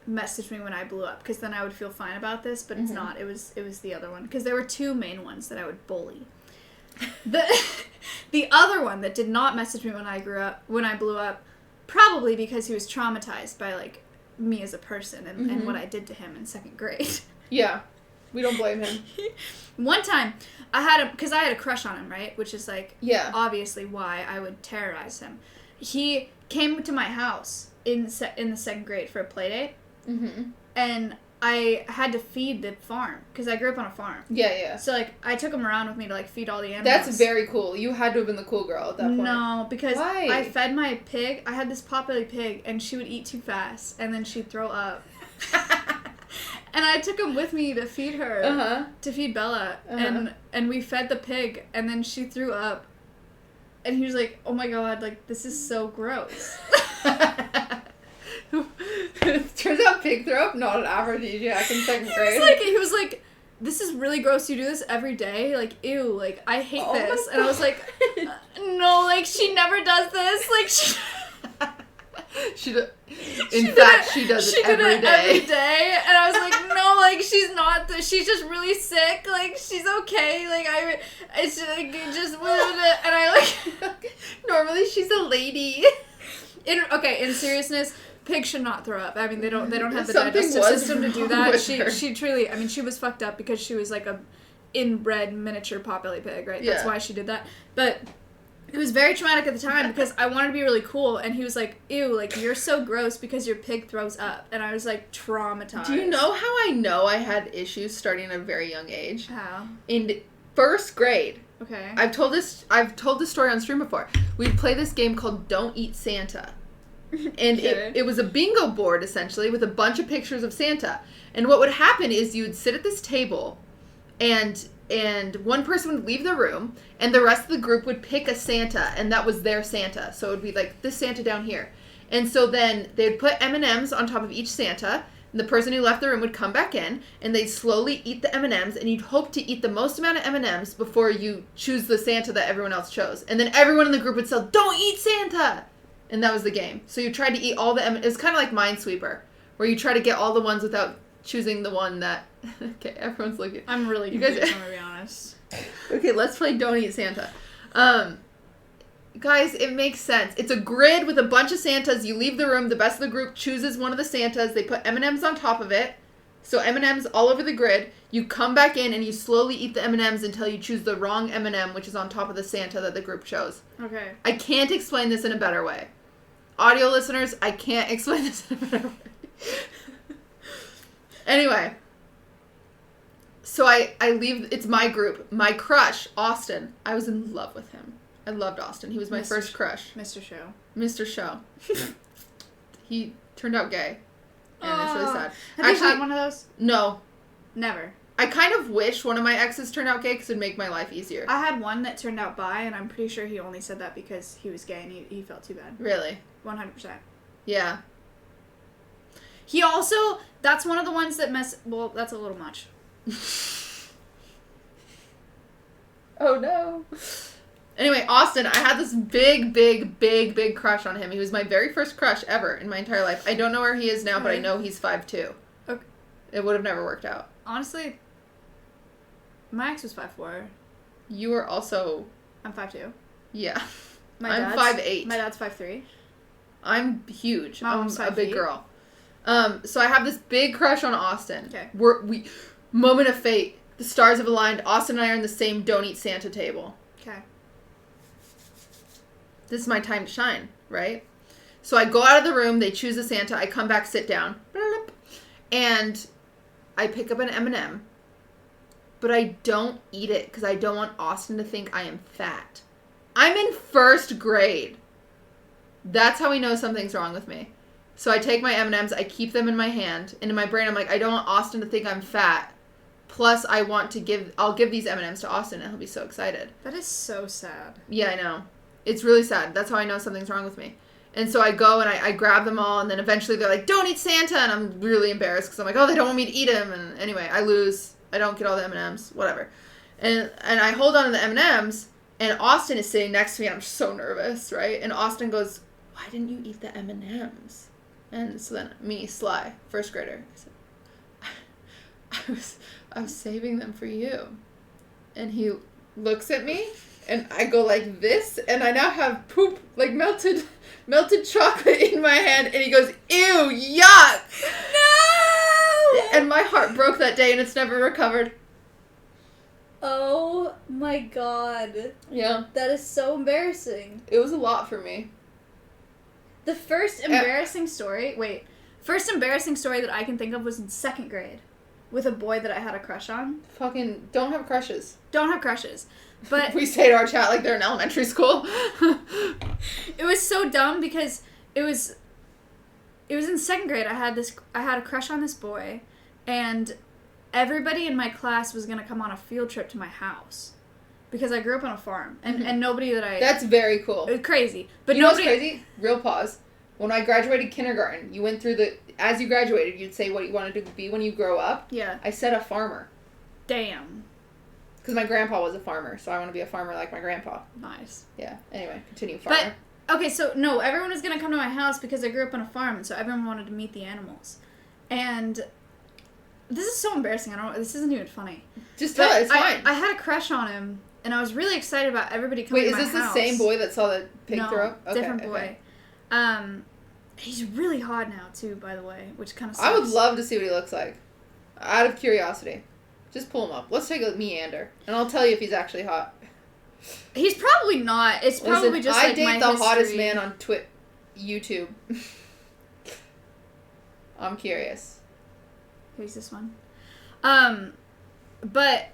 messaged me when I blew up, because then I would feel fine about this. But it's Mhm. not. It was the other one, because there were 2 main ones that I would bully. The other one that did not message me when I blew up, probably because he was traumatized by like me as a person and Mhm. what I did to him in 2nd grade. Yeah. We don't blame him. One time, I had a crush on him, right? Which is like Yeah. obviously why I would terrorize him. He came to my house in the 2nd grade for a play date, Mm-hmm. and I had to feed the farm because I grew up on a farm. Yeah, yeah. So like I took him around with me to like feed all the animals. That's very cool. You had to have been the cool girl at that point. No, because Why? I fed my pig. I had this potbelly pig, and she would eat too fast, and then she'd throw up. And I took him with me to feed her, Uh-huh. to feed Bella, and we fed the pig, and then she threw up. And he was like, "Oh my god, like this is so gross." Turns out pig throw up not an aphrodisiac in 2nd grade. He was like, "This is really gross. You do this every day. Like, ew. Like, I hate Oh my this." And I was like, God. "No, like she never does this. Like she." She does it every day. And I was like, no, like she's not. She's just really sick. Like she's okay. Like it's just, like just and I like. Normally she's a lady. In seriousness, Pig should not throw up. I mean, they don't have the Something digestive was system to do wrong that. with her. She truly, I mean, she was fucked up because she was like a inbred miniature potbelly pig, right? That's Yeah. why she did that. But it was very traumatic at the time because I wanted to be really cool, and he was like, ew, like, you're so gross because your pig throws up. And I was, like, traumatized. Do you know how I know I had issues starting at a very young age? How? In first grade, Okay. I've told this story on stream before. We'd play this game called Don't Eat Santa. And Okay. it was a bingo board, essentially, with a bunch of pictures of Santa. And what would happen is you would sit at this table, and one person would leave the room, and the rest of the group would pick a Santa, and that was their Santa. So it would be like, this Santa down here. And so then they'd put M&Ms on top of each Santa, and the person who left the room would come back in, and they'd slowly eat the M&Ms, and you'd hope to eat the most amount of M&Ms before you choose the Santa that everyone else chose. And then everyone in the group would say, don't eat Santa! And that was the game. So you tried to eat all the M&Ms. It was kind of like Minesweeper, where you try to get all the ones without choosing the one that... Okay, everyone's looking. I'm really You guys- confused, I'm gonna be honest. Okay, let's play Don't Eat Santa. Guys, it makes sense. It's a grid with a bunch of Santas. You leave the room. The best of the group chooses one of the Santas. They put M&Ms on top of it. So M&Ms all over the grid. You come back in and you slowly eat the M&Ms until you choose the wrong M&M, which is on top of the Santa that the group chose. Okay. I can't explain this in a better way. Audio listeners, I can't explain this in a better way. Anyway. So I leave, it's my group. My crush, Austin. I was in love with him. I loved Austin. He was my Mr. first crush. Mr. Show. Mr. Show. He turned out gay. And it's really Aw. sad. Have you Actually, had one of those? No. Never. I kind of wish one of my exes turned out gay because it would make my life easier. I had one that turned out bi, and I'm pretty sure he only said that because he was gay and he felt too bad. Really? 100%. Yeah. He also, that's one of the ones that well, that's a little much. Oh no. Anyway, Austin, I had this big crush on him. He was my very first crush ever in my entire life. I don't know where he is now, but I know he's 5'2". Okay. It would have never worked out. Honestly, my ex was 5'4". You were also... I'm 5'2". Yeah. My I'm dad's 5'8". My dad's 5'3". I'm huge. My I'm mom's a 5 big feet. girl. So I have this big crush on Austin. Okay. We moment of fate. The stars have aligned. Austin and I are in the same Don't Eat Santa table. Okay. This is my time to shine, right? So I go out of the room, they choose a Santa, I come back, sit down, and I pick up an M&M, but I don't eat it because I don't want Austin to think I am fat. I'm in first grade. That's how we know something's wrong with me. So I take my M&Ms, I keep them in my hand, and in my brain I'm like, I don't want Austin to think I'm fat. Plus, I'll give these M&Ms to Austin and he'll be so excited. That is so sad. Yeah, I know. It's really sad. That's how I know something's wrong with me. And so I go and I grab them all, and then eventually they're like, don't eat Santa, and I'm really embarrassed because I'm like, oh, they don't want me to eat him, and anyway, I lose. I don't get all the M&Ms, whatever. And I hold on to the M&Ms, and Austin is sitting next to me, and I'm so nervous, right? And Austin goes, why didn't you eat the M&Ms? And so then me, Sly, first grader, I said, I was saving them for you. And he looks at me, and I go like this, and I now have poop, like melted chocolate in my hand, and he goes, ew, yuck! No! And my heart broke that day, and it's never recovered. Oh my god. Yeah. That is so embarrassing. It was a lot for me. The first embarrassing story that I can think of was in 2nd grade with a boy that I had a crush on. Fucking don't have crushes. Don't have crushes. But We say to our chat like they're in elementary school. it was so dumb because it was in 2nd grade. I had a crush on this boy, and everybody in my class was gonna come on a field trip to my house because I grew up on a farm, and nobody that I That's very cool. it was crazy. But You know what's nobody crazy? Real pause. When I graduated kindergarten, you went through as you graduated, you'd say what you wanted to be when you grow up. Yeah. I said a farmer. Damn. Because my grandpa was a farmer, so I want to be a farmer like my grandpa. Nice. Yeah. Anyway, continue, farmer. Okay, so no, everyone was gonna come to my house because I grew up on a farm, and so everyone wanted to meet the animals. And this is so embarrassing. This isn't even funny. Just tell it, it's fine. I had a crush on him, and I was really excited about everybody coming Wait, to my is this house. the same boy that saw the pig No, throw up? Okay, different boy. okay. He's really hot now too, by the way, which kind of sucks. I would love to see what he looks like. Out of curiosity. Just pull him up. Let's take a meander. And I'll tell you if he's actually hot. He's probably not. It's probably Listen, just I like date my the history. hottest man on YouTube. I'm curious. Who's this one? But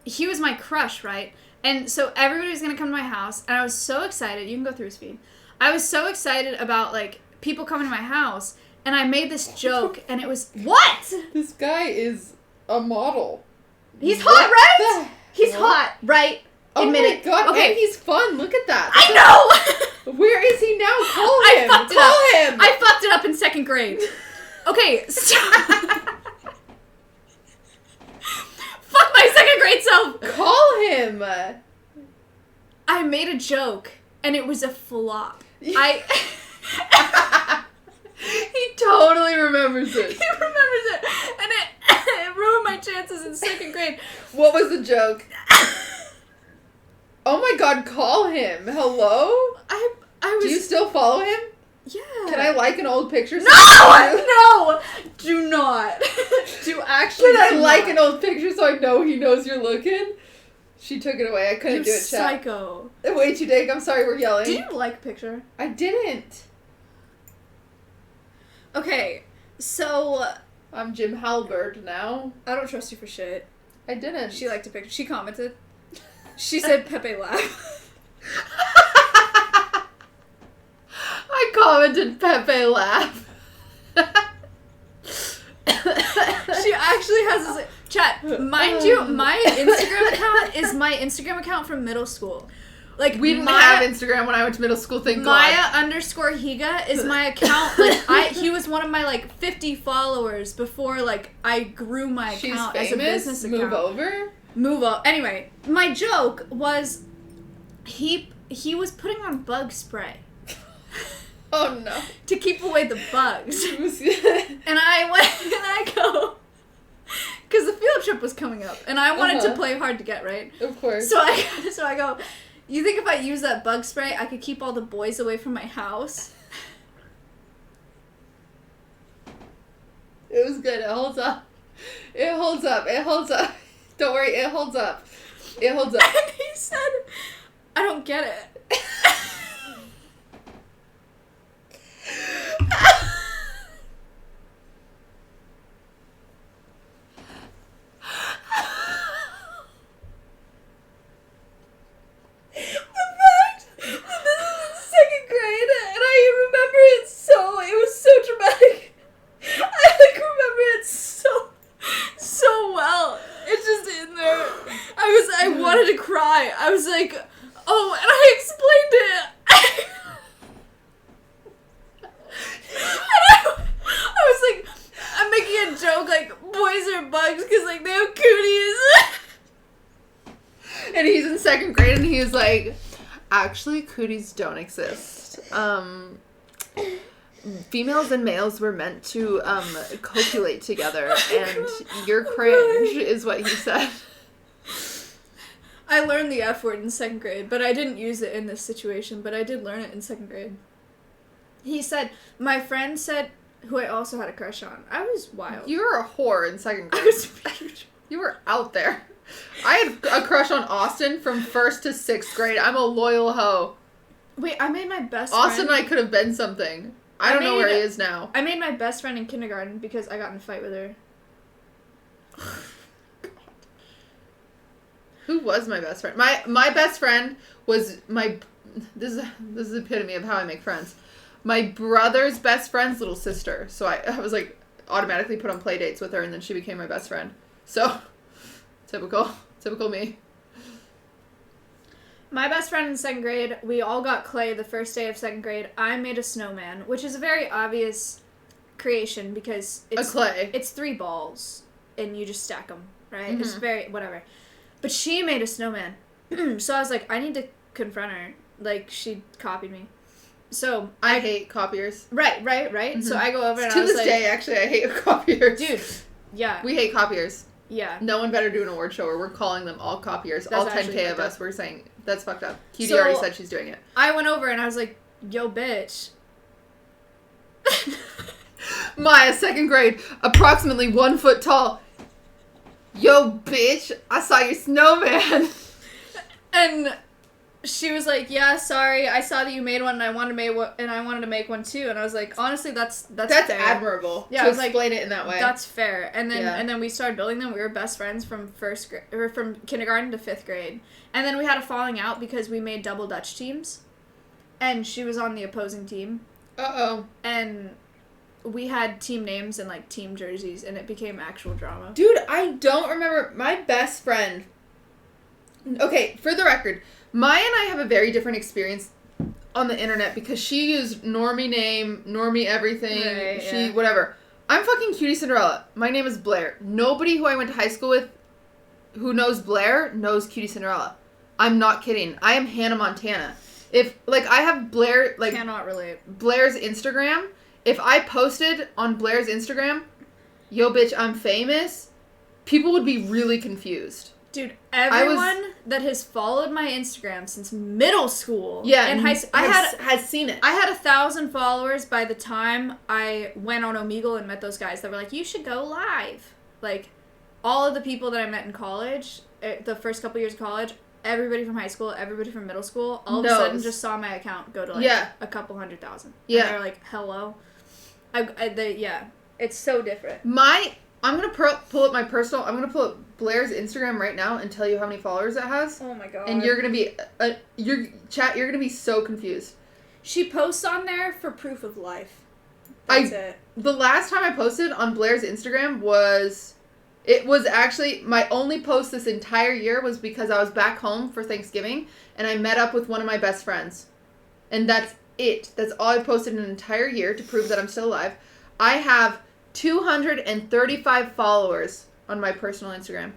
he was my crush, right? And so everybody was gonna come to my house, and I was so excited. You can go through his feed. I was so excited about like people coming to my house, and I made this joke, and it was what? This guy is a model. He's What hot, right? the He's hell? hot, right? Oh Admit my it. god, Okay. and he's fun. Look at that. I know. Where is he now? Call I him. fucked it Call up. him. I fucked it up in 2nd grade. Okay, stop. Fuck my 2nd grade self. Call him. I made a joke, and it was a flop. I. He totally remembers He this. remembers it, and it ruined my chances in 2nd grade. What was the joke? Oh my god, call him. Hello? I was. Do you still follow him? Yeah. Can I like an old picture? No! Do not. Do actually. Can I do like not. an old picture so I know he knows you're looking? She took it away. I couldn't You do it, chat. psycho. Wait, you dig? I'm sorry we're yelling. Did you like a picture? I didn't. Okay, so I'm Jim Halbert now. I don't trust you for shit. I didn't. She liked a picture. She commented. She said Pepe laugh. I commented Pepe laugh. She actually has this chat. Mind you, my Instagram account is my Instagram account from middle school. Like We didn't Maya, have Instagram when I went to middle school, thank God. Maya_Higa is my account. Like he was one of my like 50 followers before like I grew my She's account famous. as a business account. Move over. Move up. Anyway, my joke was he was putting on bug spray Oh no. to keep away the bugs. It was- And I went and I go because the field trip was coming up and I wanted to play hard to get, right? Of course. So I go, you think if I use that bug spray, I could keep all the boys away from my house? It was good. It holds up. It holds up. It holds up. Don't worry. It holds up. It holds up. And he said, I don't get it. I wanted to cry. I was like, oh, and I explained it. And I was like, I'm making a joke like boys are bugs because like they have cooties. And he's in 2nd grade and he's like, actually, cooties don't exist. Females and males were meant to copulate together, and you're cringe, is what he said. I learned the F word in 2nd grade, but I didn't use it in this situation, but I did learn it in 2nd grade. He said, my friend said, who I also had a crush on. I was wild. You were a whore in 2nd I grade. was huge. You were out there. I had a crush on Austin from 1st to 6th grade. I'm a loyal hoe. Wait, I made my best Austin friend. and I could have been something. I don't know where he is now. I made my best friend in kindergarten because I got in a fight with her. Who was my best friend? My best friend was my... This is the epitome of how I make friends. My brother's best friend's little sister. So I was like automatically put on play dates with her, and then she became my best friend. So, typical me. My best friend in 2nd grade, we all got clay the first day of 2nd grade. I made a snowman, which is a very obvious creation because it's A clay. It's 3 balls, and you just stack them, right? Mm-hmm. It's very whatever. But she made a snowman, so I was like, I need to confront her. Like she copied me, so I hate copiers. right. So I go over and To I was this like, day, actually, I hate copiers. dude, yeah, We hate copiers. yeah. No one better do an award show where we're calling them all copiers. That's All actually 10K of fucked us. up. We're saying, that's fucked up. Cutie So- already said she's doing it. I went over and I was like, yo, bitch. Maya, 2nd grade, approximately 1 foot tall. Yo, bitch, I saw your snowman. And she was like, "Yeah, sorry, I saw that you made one, and I wanted to make one too." And I was like, "Honestly, that's fair. admirable. Yeah, to I was like, explain it in that way. That's fair." And then Yeah. and then we started building them. We were best friends from from kindergarten to 5th grade. And then we had a falling out because we made double Dutch teams, and she was on the opposing team, Uh-oh. and we had team names and like team jerseys, and it became actual drama. Dude, I don't remember my best friend. Okay, for the record, Maya and I have a very different experience on the internet because she used normie name, normie everything, Right, she yeah. whatever. I'm fucking Cutie Cinderella. My name is Blair. Nobody who I went to high school with who knows Blair knows Cutie Cinderella. I'm not kidding. I am Hannah Montana. If I have Blair Cannot relate. Blair's Instagram. If I posted on Blair's Instagram, yo bitch, I'm famous, people would be really confused. Dude, everyone that has followed my Instagram since middle school, in high school, has seen it. I had 1,000 followers by the time I went on Omegle and met those guys that were like, "You should go live." Like, all of the people that I met in college, the first couple years of college, everybody from high school, everybody from middle school, all of a sudden just saw my account go to a couple 100,000. Yeah. And they're like, "Hello." It's so different. I'm gonna pull up my personal. I'm gonna pull up Blair's Instagram right now and tell you how many followers it has. Oh my god. And you're gonna be you're gonna be so confused. She posts on there for proof of life. That's it. The last time I posted on Blair's Instagram was actually my only post this entire year was because I was back home for Thanksgiving and I met up with one of my best friends. And that's it. That's all I posted in an entire year to prove that I'm still alive. I have 235 followers on my personal Instagram.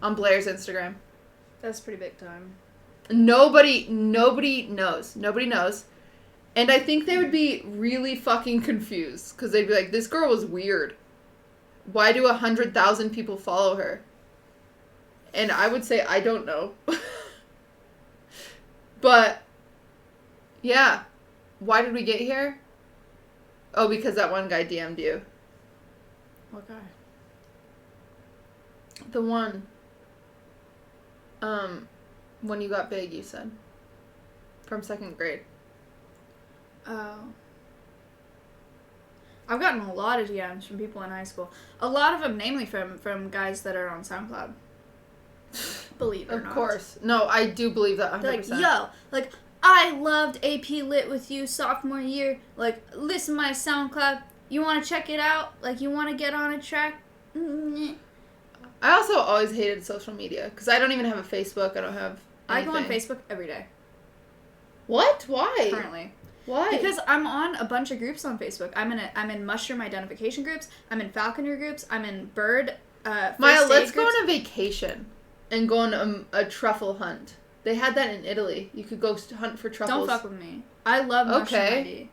On Blair's Instagram. That's pretty big time. Nobody knows. Nobody knows. And I think they would be really fucking confused. Because they'd be like, this girl was weird. Why do 100,000 people follow her? And I would say, I don't know. But, yeah. Why did we get here? Oh, because that one guy DM'd you. What guy? The one. When you got big, you said. From 2nd grade. Oh. I've gotten a lot of DMs from people in high school. A lot of them, namely from guys that are on SoundCloud. Believe it or not. Of course. No, I do believe that 100%. They're like, yo, like, I loved AP Lit with you sophomore year. Like, listen to my SoundCloud. You want to check it out? Like, you want to get on a track? Mm-hmm. I also always hated social media because I don't even have a Facebook. I don't have anything. I go on Facebook every day. What? Why? Currently. Why? Because I'm on a bunch of groups on Facebook. I'm in mushroom identification groups. I'm in falconry groups. I'm in bird. Maya, let's go on a vacation and go on a truffle hunt. They had that in Italy. You could go hunt for truffles. Don't fuck with me. I love mushroom ID.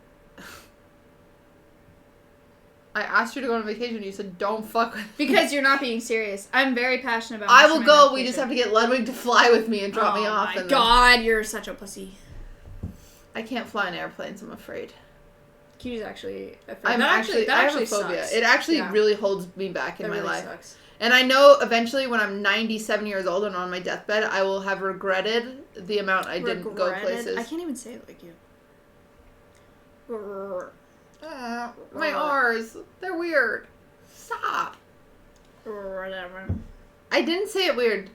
I asked you to go on a vacation. You said don't fuck with me. Because you're not being serious. I'm very passionate about. I will go. We just have to get Ludwig to fly with me and drop me off. Oh my god, you're such a pussy. I can't fly in airplanes. I'm afraid. Cutie's actually. I have a phobia. Sucks. It actually really holds me back in my really life. Sucks. And I know eventually when I'm 97 years old and on my deathbed, I will have regretted the amount I didn't go places. I can't even say it like you. My R's. They're weird. Stop. Whatever. I didn't say it weird.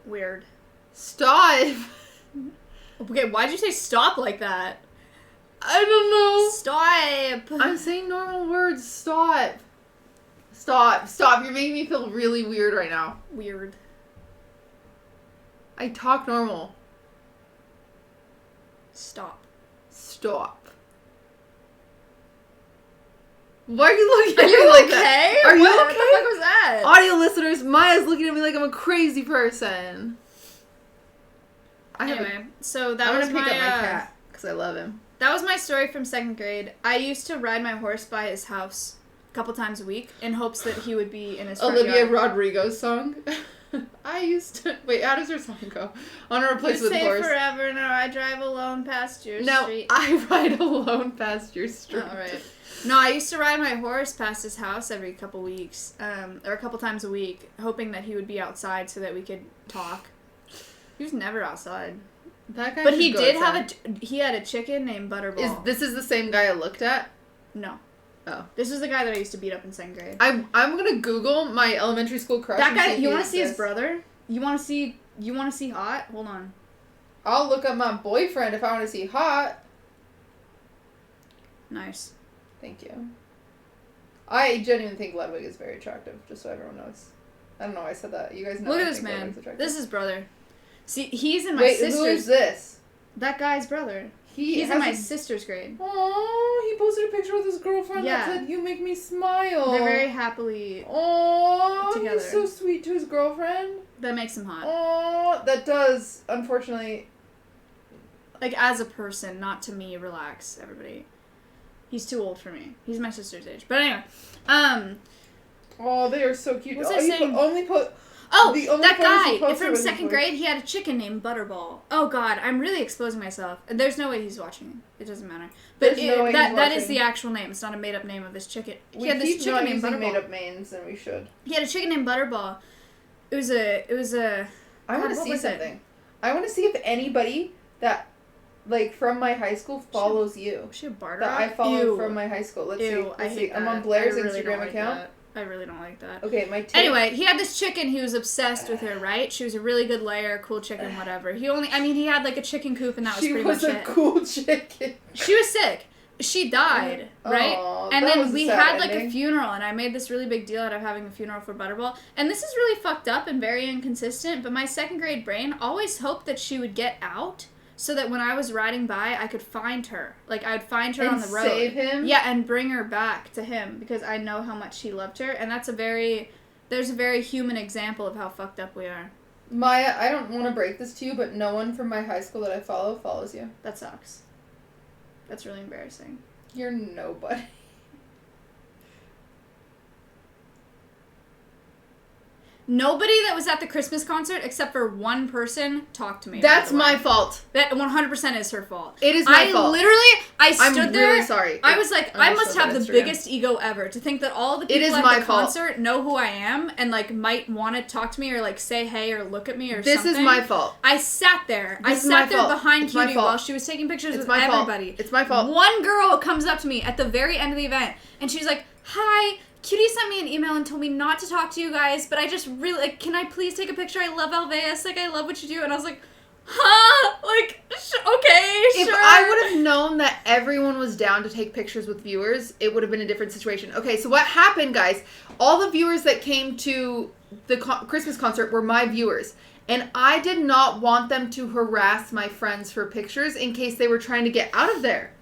Weird. Stop. Okay, why'd you say stop like that? I don't know. Stop. I'm saying normal words. Stop. Stop. Stop. You're making me feel really weird right now. Weird. I talk normal. Stop. Stop. Why are you looking at me you like okay? that? Are you What okay? the fuck was that? Audio listeners, Maya's looking at me like I'm a crazy person. Anyway, so that I'm was gonna pick my, up my cat because I love him. That was my story from 2nd grade. I used to ride my horse by his house a couple times a week in hopes that he would be in his front Olivia yard. Rodrigo's song. I used to... Wait, how does her song go? On a place You with say horse. forever, no, I drive alone past your No, street. I ride alone past your street. Oh, right. No, I used to ride my horse past his house every couple weeks, or a couple times a week, hoping that he would be outside so that we could talk. He was never outside. That guy But should he go did outside. he had a chicken named Butterball. This is the same guy I looked at? No. Oh. This was the guy that I used to beat up in 2nd grade. I'm gonna Google my elementary school crush. That and guy, if you he want to see his exists. brother? You want to see hot? Hold on. I'll look up my boyfriend if I want to see hot. Nice. Thank you. I genuinely think Ludwig is very attractive, just so everyone knows. I don't know why I said that. You guys know Look I at this think man. Ludwig's attractive. This is his brother. See, he's in my Wait, who is sister's. this? That guy's brother. He's in my sister's grade. Aww, he posted a picture with his girlfriend Yeah. that said, "You make me smile." They're very happily. Aww, together. he's so sweet to his girlfriend. That makes him hot. Aww, that does, unfortunately. Like, as a person, not to me, relax, everybody. He's too old for me. He's my sister's age. But anyway, Oh, they are so cute. What's oh, I you saying? only put. oh, The only that photos he guy posted from was his 2nd voice. grade, he had a chicken named Butterball. Oh, God, I'm really exposing myself. There's no way he's watching. It doesn't matter. But There's no way he's that is watching. the actual name. It's not a made-up name of this chicken. We He had this keep chicken not named using Butterball. made-up names, and we should. He had a chicken named Butterball. It was a... I God, want to what see was it? something. I want to see if anybody that, like, from my high school follows you. Was she a barter? That I follow Ew. from my high school. Let's see. Ew, Let's I see. hate I'm that. on Blair's I really don't Instagram like account. that. I really don't like that. Okay, my tip. Anyway, he had this chicken. He was obsessed with her, right? She was a really good layer, cool chicken, whatever. He had like a chicken coop, and that was she pretty was much a it. cool chicken. She was sick. She died, right? Aw, And that then was a we sad had like ending. a funeral, and I made this really big deal out of having a funeral for Butterball. And this is really fucked up and very inconsistent, but my 2nd grade brain always hoped that she would get out so that when I was riding by, I could find her. Like, I would find her And on the road. save him? Yeah, and bring her back to him because I know how much he loved her. And there's a very human example of how fucked up we are. Maya, I don't want to break this to you, but no one from my high school that I follow follows you. That sucks. That's really embarrassing. You're nobody. Nobody that was at the Christmas concert, except for one person, talked to me. That's by the way. my fault. That 100% is her fault. It is my fault. I stood I'm there. really sorry. I was like, I'm I gonna must show have that the Instagram. biggest ego ever to think that all the It people is at my the fault. concert know who I am and like might want to talk to me or like say hey or look at me or This something. is my fault. I sat there. This is I my sat there fault. behind It's my Cutie fault. while she was taking pictures It's with my fault. everybody. It's my fault. One girl comes up to me at the very end of the event and she's like, "Hi, Cutie sent me an email and told me not to talk to you guys, but I just really, like, can I please take a picture? I love Alveus, like, I love what you do." And I was like, huh? Like, okay, If sure. I would have known that everyone was down to take pictures with viewers, it would have been a different situation. Okay, so what happened, guys? All the viewers that came to the Christmas concert were my viewers. And I did not want them to harass my friends for pictures in case they were trying to get out of there.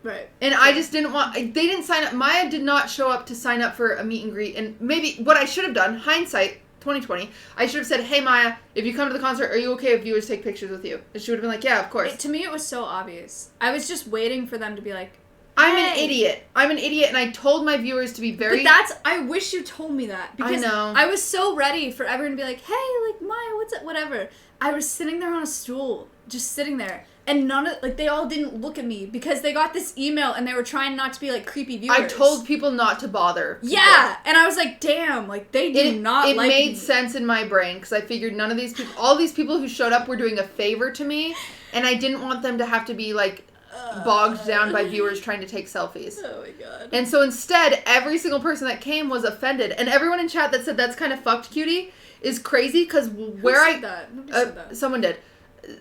Right. And I just didn't want... They didn't sign up. Maya did not show up to sign up for a meet and greet. And maybe what I should have done, hindsight, 2020, I should have said, "Hey, Maya, if you come to the concert, are you okay if viewers take pictures with you?" And she would have been like, "Yeah, of course." To me, it was so obvious. I was just waiting for them to be like, I'm an "Hey." idiot. I'm an idiot, and I told my viewers to be very... But I wish you told me that. Because know. I was so ready for everyone to be like, "Hey, like, Maya, what's up?" Whatever. I was sitting there on a stool, just sitting there. And they all didn't look at me because they got this email and they were trying not to be, like, creepy viewers. I told people not to bother people. Yeah, and I was like, damn, like, they do not It like made me. sense in my brain, because I figured none of these people... All these people who showed up were doing a favor to me, and I didn't want them to have to be, like, bogged down by viewers trying to take selfies. Oh my god. And so instead, every single person that came was offended. And everyone in chat that said that's kind of fucked, Cutie, is crazy, because where Who said that? Nobody said that. Someone did.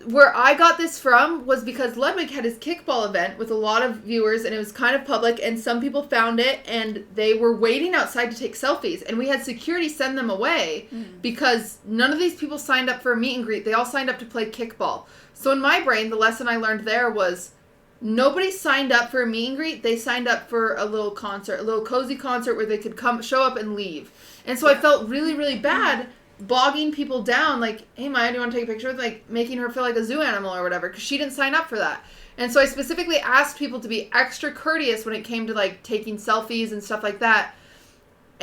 Where I got this from was because Ludwig had his kickball event with a lot of viewers, and it was kind of public, and some people found it, and they were waiting outside to take selfies, and we had security send them away because none of these people signed up for a meet and greet. They all signed up to play kickball. So in my brain, the lesson I learned there was nobody signed up for a meet and greet. They signed up for a little concert, a little cozy concert where they could come, show up, and leave. And so I felt really, really bad bogging people down, like, "Hey, Maya, do you want to take a picture?" Like, making her feel like a zoo animal or whatever, because she didn't sign up for that. And so I specifically asked people to be extra courteous when it came to, like, taking selfies and stuff like that.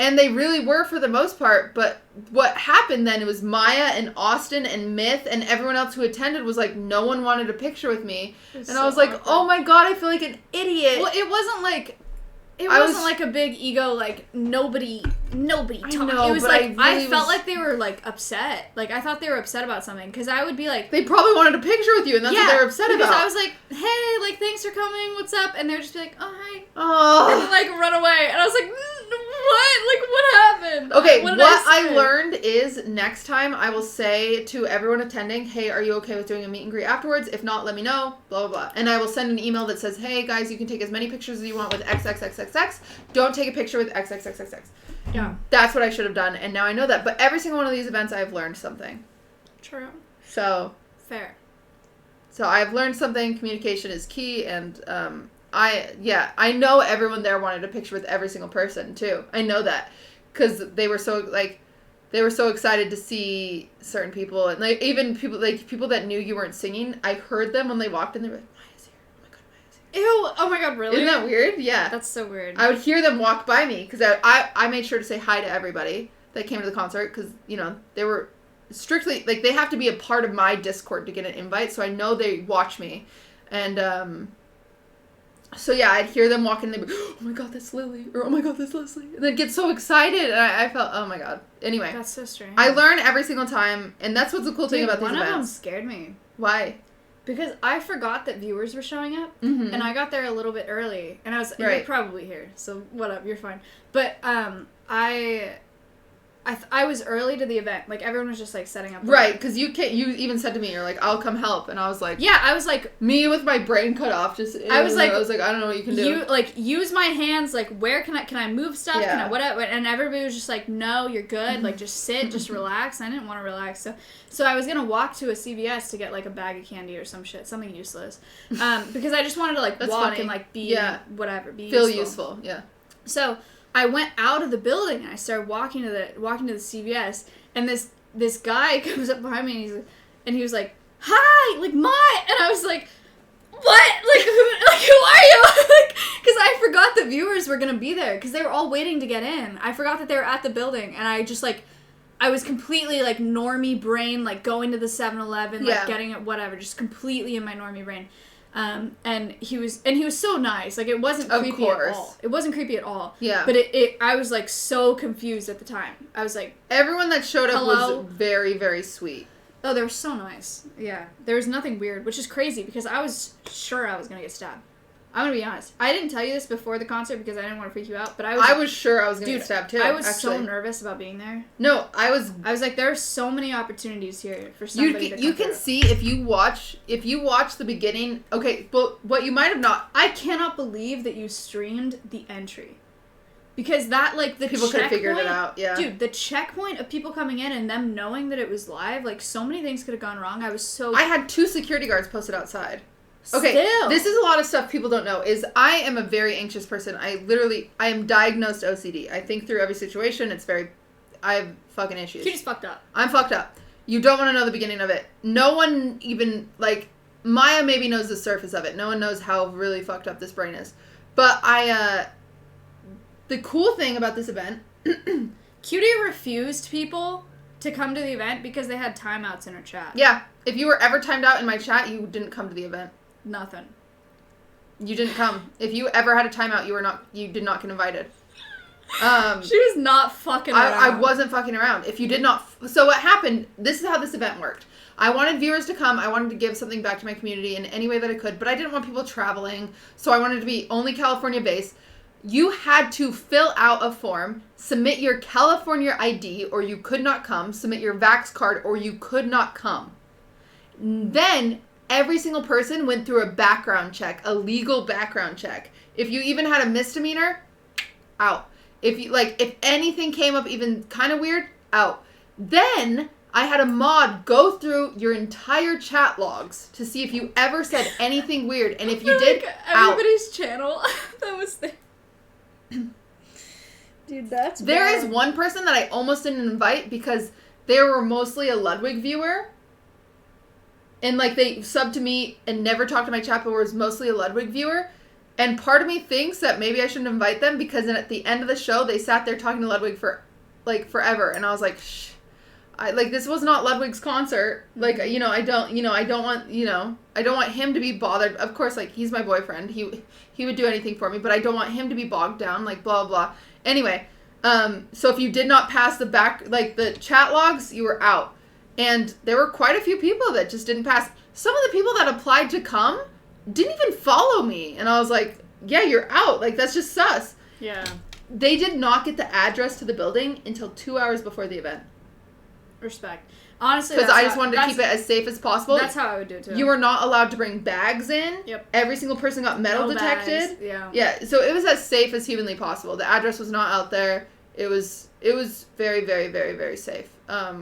And they really were for the most part, but what happened then, it was Maya and Austin and Myth and everyone else who attended was like, no one wanted a picture with me. And I was like, oh my god, I feel like an idiot. Well, it wasn't like... It I wasn't was- like a big ego, like, nobody talked. know, it was but like, I I really felt was- like they were, like, upset. Like, I thought they were upset about something. Because I would be like... They probably wanted a picture with you, and that's what they were upset because about. I was like, hey, like, thanks for coming, what's up? And they would just be like, oh, hi. And Oh. like, run away. And I was like, what? Like, what happened? Okay, What what did I say? learned is next time I will say to everyone attending, hey, are you okay with doing a meet and greet afterwards? If not, let me know, blah, blah, blah. And I will send an email that says, hey, guys, you can take as many pictures as you want with XXXXX. Don't take a picture with XXXXX. Yeah. That's what I should have done, and now I know that. But every single one of these events, I've learned something. True. So Fair. I've learned something. Communication is key, and I know everyone there wanted a picture with every single person too. I know that because they were so excited to see certain people, and like even people that knew you weren't singing. I heard them when they walked in. They were like, Maya's here. Oh my god, Maya's here. Ew. Oh my god, really? Isn't that weird? Yeah. That's so weird. I would hear them walk by me because I made sure to say hi to everybody that came to the concert because, you know, they were strictly, like, they have to be a part of my Discord to get an invite, so I know they watch me. And, so yeah, I'd hear them walk in and they'd be, oh my god, that's Lily, or oh my god, that's Leslie. And they'd get so excited, and I felt, oh my god. Anyway, That's so strange. I learn every single time, and that's what's the cool thing Dude, about these one of them events. scared me. Why? Because I forgot that viewers were showing up, Mm-hmm. and I got there a little bit early, and I was Right. you're probably here, so whatever, you're fine. But I was early to the event, like everyone was just like setting up. Right, because you even said to me, you're like, I'll come help, and I was like, Yeah, I was like, me with my brain cut off, just I was like, I don't know what you can do. you like use my hands, like where can I move stuff? Can Yeah. I whatever? And everybody was just like, no, you're good, like just sit, just relax. And I didn't want to relax, so I was gonna walk to a CVS to get like a bag of candy or some shit, something useless, because I just wanted to like That's walk funny. and like be whatever, be Feel useful, yeah. So I went out of the building and I started walking to the CVS, and this guy comes up behind me and he was like, "Hi, like my," and I was like, "What? Like who are you?" Like, because I forgot the viewers were gonna be there because they were all waiting to get in. I forgot that they were at the building, and I just like. I was completely like normie brain, like going to the 7-Eleven, like Yeah. getting it, whatever, just completely in my normie brain. And he was so nice. Like it wasn't Of creepy course. at all. It wasn't creepy at all. Yeah. But I was like so confused at the time. I was like, Everyone that showed up Hello? was very, very sweet. oh, they were so nice. Yeah. There was nothing weird, which is crazy because I was sure I was gonna get stabbed. I'm gonna be honest. I didn't tell you this before the concert because I didn't want to freak you out, but I was sure I was going to dude, get stabbed too. I was actually. so nervous about being there. No, I was. I was like, there are so many opportunities here for somebody to You come can through. see if you watch the beginning. Okay, but what you might have not. I cannot believe that you streamed the entry. Because that, like, the People could have figured it checkpoint- out. Yeah. Dude, the checkpoint of people coming in and them knowing that it was live, like, so many things could have gone wrong. I was so... I had 2 security guards posted outside. Okay, Still. this is a lot of stuff people don't know. Is I am a very anxious person. I am diagnosed OCD. I think through every situation. I have fucking issues. You just fucked up. I'm fucked up. You don't want to know the beginning of it. No one even, like, Maya maybe knows the surface of it. No one knows how really fucked up this brain is. But the cool thing about this event, Cutie refused people to come to the event because they had timeouts in her chat. yeah, if you were ever timed out in my chat, you didn't come to the event. Nothing. You didn't come. If you ever had a timeout, you did not get invited. She was not fucking around. I wasn't fucking around. If you did not... So what happened, this is how this event worked. I wanted viewers to come. I wanted to give something back to my community in any way that I could, but I didn't want people traveling, so I wanted to be only California-based. You had to fill out a form, submit your California ID, or you could not come, submit your Vax card, or you could not come. Then, every single person went through a background check, a legal background check. If you even had a misdemeanor, out. If anything came up even kind of weird, out. Then I had a mod go through your entire chat logs to see if you ever said anything weird, and if you did, out. everybody's channel that was there. Dude, that's There bad. is one person that I almost didn't invite because they were mostly a Ludwig viewer. And, like, they subbed to me and never talked to my chat, but was mostly a Ludwig viewer. And part of me thinks that maybe I shouldn't invite them because then at the end of the show, they sat there talking to Ludwig for, like, forever. And I was like, shh. This was not Ludwig's concert. Like, I don't want him to be bothered. Of course, like, he's my boyfriend. He would do anything for me, but I don't want him to be bogged down, like, blah, blah. Anyway, so if you did not pass the chat logs, you were out. And there were quite a few people that just didn't pass. Some of the people that applied to come didn't even follow me. And I was like, yeah, you're out. Like, that's just sus. Yeah. They did not get the address to the building until 2 hours before the event. Respect. Honestly, Because I just wanted to keep it as safe as possible. That's how I would do it too. You were not allowed to bring bags in. Yep. Every single person got metal No detected. bags. Yeah. Yeah, so it was as safe as humanly possible. The address was not out there. It was very, very, very, very safe. Yeah.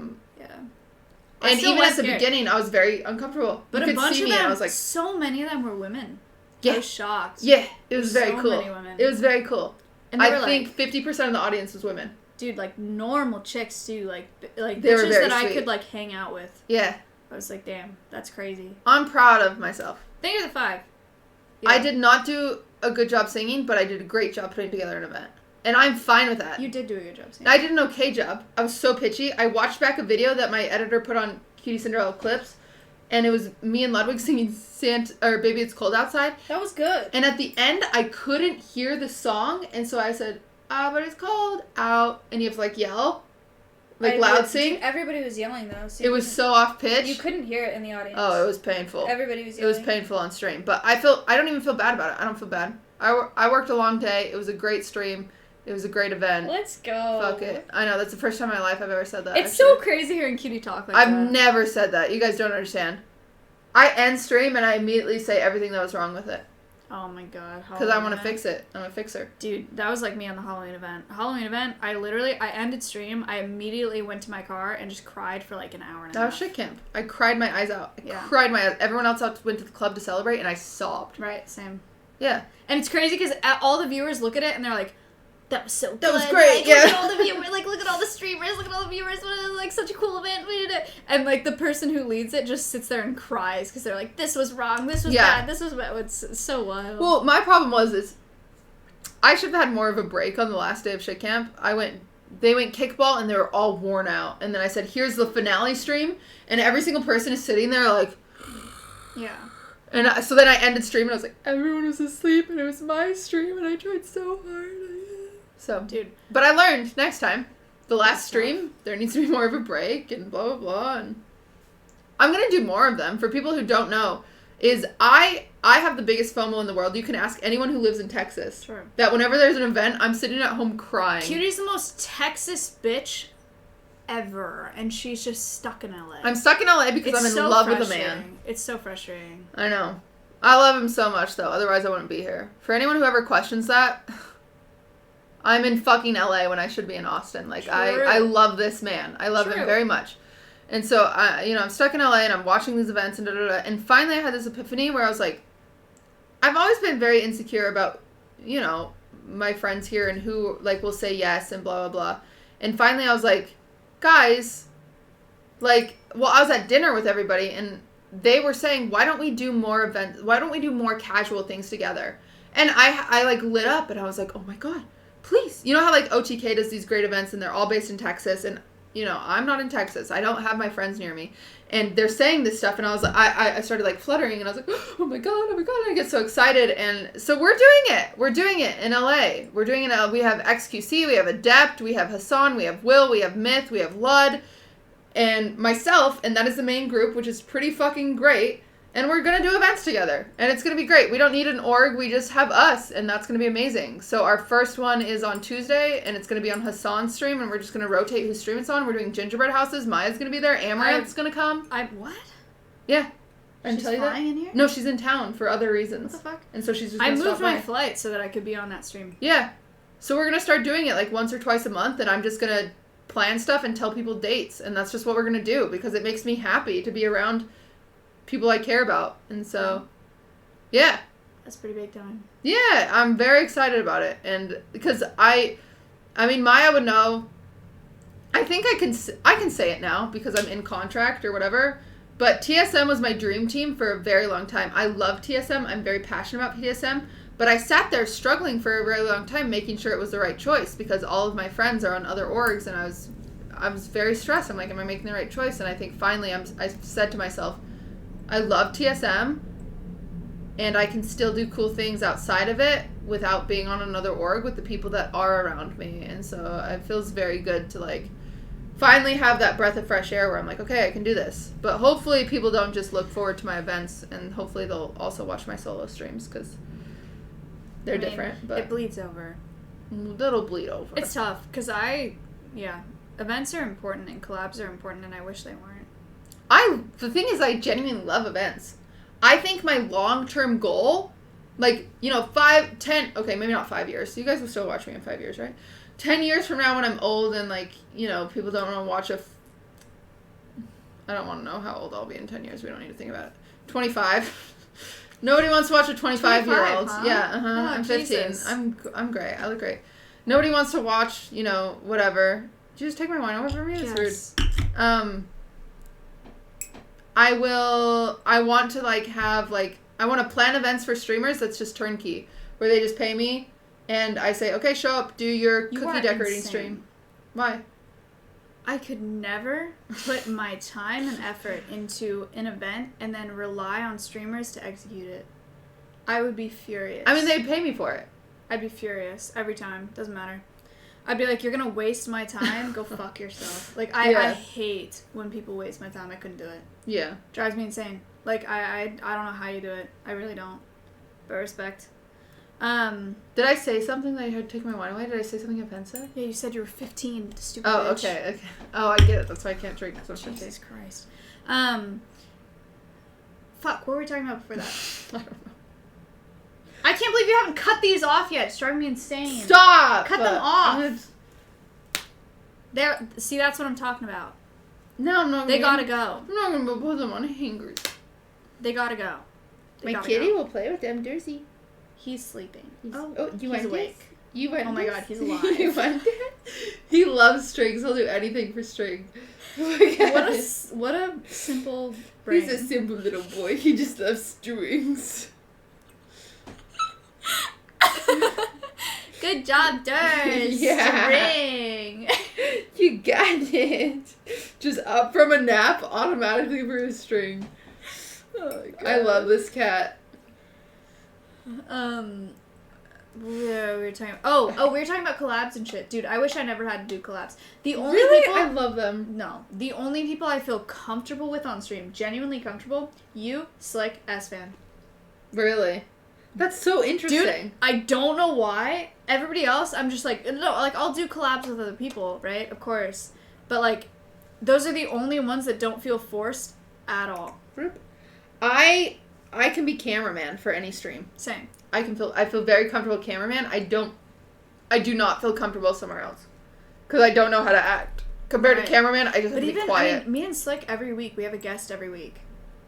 And even at the beginning, I was very uncomfortable. But you a could bunch see of me, them, and I was like, so many of them were women. Yeah. I was shocked. yeah, it was very So cool. many women. It was very cool. And they were I think 50% of the audience was women. dude, like normal chicks too, like They were bitches very that I sweet. could like hang out with. Yeah, I was like, damn, that's crazy. I'm proud of myself. Thank you, the 5. I did not do a good job singing, but I did a great job putting together an event. And I'm fine with that. You did do a good job. Sam. I did an okay job. I was so pitchy. I watched back a video that my editor put on Cutie Cinderella Clips, and it was me and Ludwig singing Baby It's Cold Outside. That was good. And at the end, I couldn't hear the song, and so I said, but it's cold out. And you have to, like, yell. Like, loud sing. Dude, everybody was yelling, though. So It was so off pitch. You couldn't hear it in the audience. Oh, it was painful. Everybody was It yelling. was painful on stream. But I don't even feel bad about it. I don't feel bad. I worked a long day. It was a great stream. It was a great event. Let's go. Fuck it. I know, that's the first time in my life I've ever said that. It's actually. so crazy hearing Cutie talk like I've that. never said that. You guys don't understand. I end stream and I immediately say everything that was wrong with it. Oh my god. Because I want to fix it. I'm a fixer. Dude, that was like me on the Halloween event. Halloween event, I ended stream, I immediately went to my car and just cried for like an hour and a That was half. shit camp. I cried my eyes out. Yeah. Cried my eyes. Everyone else went to the club to celebrate and I sobbed. Right, same. Yeah. And it's crazy because all the viewers look at it and they're like, that was so good. That was great, Like, yeah. Look at all the viewers, look at all the streamers, look at all the viewers, it was like such a cool event. And like the person who leads it just sits there and cries because they're like, this was wrong, this was Yeah. bad, this was bad. It's so wild. Well, my problem is I should have had more of a break on the last day of shit camp. They went kickball and they were all worn out. And then I said, here's the finale stream. And every single person is sitting there like... Yeah. And so then I ended stream and I was like, everyone was asleep and it was my stream and I tried so hard. So, Dude. but I learned next time, the last stream, there needs to be more of a break and blah, blah, blah. And I'm going to do more of them. For people who don't know, is I have the biggest FOMO in the world. You can ask anyone who lives in Texas. Sure. That whenever there's an event, I'm sitting at home crying. Cutie's the most Texas bitch ever, and she's just stuck in LA. I'm stuck in LA because I'm in so love with a frustrating. man. It's so frustrating. I know. I love him so much, though. Otherwise, I wouldn't be here. For anyone who ever questions that, I'm in fucking LA when I should be in Austin. Like, True. I love this man. I love him True. very much. And so, I'm stuck in LA and I'm watching these events and da-da-da. And finally I had this epiphany where I was like, I've always been very insecure about, my friends here and who, like, will say yes and blah, blah, blah. And finally I was like, guys, I was at dinner with everybody and they were saying, why don't we do more events? Why don't we do more casual things together? And I like lit up and I was like, oh my God, please. You know how like OTK does these great events and they're all based in Texas and I'm not in Texas. I don't have my friends near me. And they're saying this stuff and I was like, I started like fluttering and I was like, oh my God. And I get so excited. And so we're doing it. We're doing it in LA. We're doing it. We have XQC, we have Adept, we have Hassan, we have Will, we have Myth, we have Lud, and myself. And that is the main group, which is pretty fucking great. And we're going to do events together. And it's going to be great. We don't need an org. We just have us. And that's going to be amazing. So our first one is on Tuesday. And it's going to be on Hassan's stream. And we're just going to rotate whose stream it's on. We're doing gingerbread houses. Maya's going to be there. Amaranth's going to come. What? Yeah. I didn't She's tell you that? flying in here? No, she's in town for other reasons. What the fuck? And so she's just I going to moved stop my by. flight so that I could be on that stream. Yeah. So we're going to start doing it like once or twice a month. And I'm just going to plan stuff and tell people dates. And that's just what we're going to do. Because it makes me happy to be around people I care about. And so, yeah. That's pretty big time. Yeah, I'm very excited about it. And because I mean, Maya would know. I think I can say it now because I'm in contract or whatever. But TSM was my dream team for a very long time. I love TSM. I'm very passionate about TSM. But I sat there struggling for a very long time, making sure it was the right choice because all of my friends are on other orgs, and I was very stressed. I'm like, am I making the right choice? And I think finally I said to myself, I love TSM, and I can still do cool things outside of it without being on another org with the people that are around me. And so it feels very good to, like, finally have that breath of fresh air where I'm like, okay, I can do this. But hopefully people don't just look forward to my events, and hopefully they'll also watch my solo streams because they're different. But it bleeds over. That'll bleed over. It's tough because events are important and collabs are important, and I wish they weren't. The thing is, I genuinely love events. I think my long-term goal, like, 5, 10, okay, maybe not 5 years. You guys will still watch me in 5 years, right? 10 years from now when I'm old and, like, people don't want to watch I don't want to know how old I'll be in 10 years. We don't need to think about it. 25. Nobody wants to watch a 25-year-old. Huh? Yeah, Oh, I'm 15. Jesus. I'm great. I look great. Nobody wants to watch, whatever. Did you just take my wine away from me? That's weird. I want to, like, have, like, I want to plan events for streamers that's just turnkey, where they just pay me, and I say, okay, show up, do your cookie decorating stream. Why? I could never put my time and effort into an event and then rely on streamers to execute it. I would be furious. I mean, they pay me for it. I'd be furious every time. Doesn't matter. I'd be like, you're gonna waste my time? Go fuck yourself. Like, I hate when people waste my time. I couldn't do it. Yeah. Drives me insane. Like, I don't know how you do it. I really don't. But respect. Did I say something that I had taken my wine away? Did I say something offensive? Yeah, you said you were 15, stupid Oh, bitch. okay. Oh, I get it. That's why I can't drink. Jesus Christ. Fuck, what were we talking about before that? I don't know. I can't believe you haven't cut these off yet. It's driving me insane. Stop! Cut them off. There. See, that's what I'm talking about. No, I'm not. They gotta go. I'm not gonna put them on hangers. They gotta go. My kitty will play with them, Jersey. He's sleeping. You he's awake. You want Oh my this? god, he's alive. You want it? He loves strings. He'll do anything for string. Oh my God. What a simple brain. He's a simple little boy. He just loves strings. Good job, Durst. Yeah. String. You got it. Just up from a nap automatically for a string. Oh my God. I love this cat. We were talking. We were talking about collabs and shit, dude. I wish I never had to do collabs. The only Really? people, I love them. No, the only people I feel comfortable with on stream, genuinely comfortable, you, Slick, S-Fan. Really? That's so interesting. Dude, I don't know why. Everybody else, I'm just like, no, like, I'll do collabs with other people, right? Of course. But, like, those are the only ones that don't feel forced at all. I can be cameraman for any stream. Same. I feel very comfortable cameraman. I do not feel comfortable somewhere else. Because I don't know how to act. Compared to cameraman, I just have to be quiet. I mean, me and Slick, every week, we have a guest every week.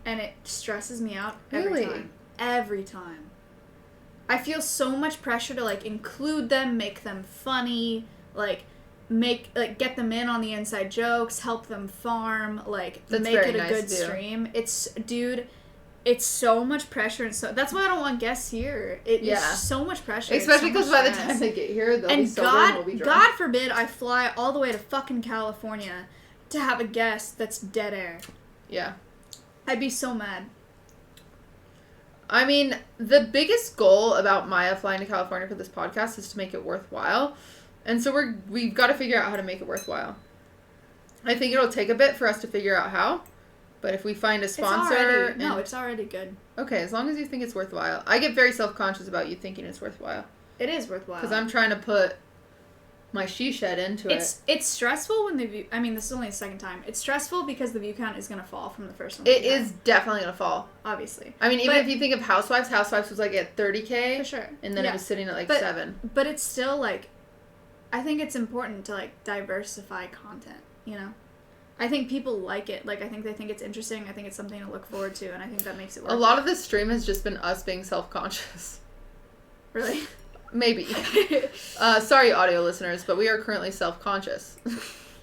And it stresses me out every Really? time. Every time. I feel so much pressure to, like, include them, make them funny, like, get them in on the inside jokes, help them farm, like, That's make very it a nice good to do. stream. It's so much pressure, and so that's why I don't want guests here. It's so much pressure. Especially because because by the time they get here, they'll be sober and we'll be drunk. God forbid I fly all the way to fucking California to have a guest that's dead air. Yeah. I'd be so mad. I mean, the biggest goal about Maya flying to California for this podcast is to make it worthwhile. And so we've got to figure out how to make it worthwhile. I think it'll take a bit for us to figure out how. But if we find a sponsor... It's already good. Okay, as long as you think it's worthwhile. I get very self-conscious about you thinking it's worthwhile. It is worthwhile. Because I'm trying to put my she-shed into it. It's stressful when the view... I mean, this is only the second time. It's stressful because the view count is going to fall from the first one. It is definitely going to fall. Obviously. I mean, even if you think of Housewives was like at 30K. For sure. And then it was sitting at like 7. But it's still like... I think it's important to like diversify content, you know? I think people like it. Like, I think they think it's interesting. I think it's something to look forward to, and I think that makes it work. A lot of this stream has just been us being self-conscious. Really? Maybe. Sorry, audio listeners, but we are currently self-conscious.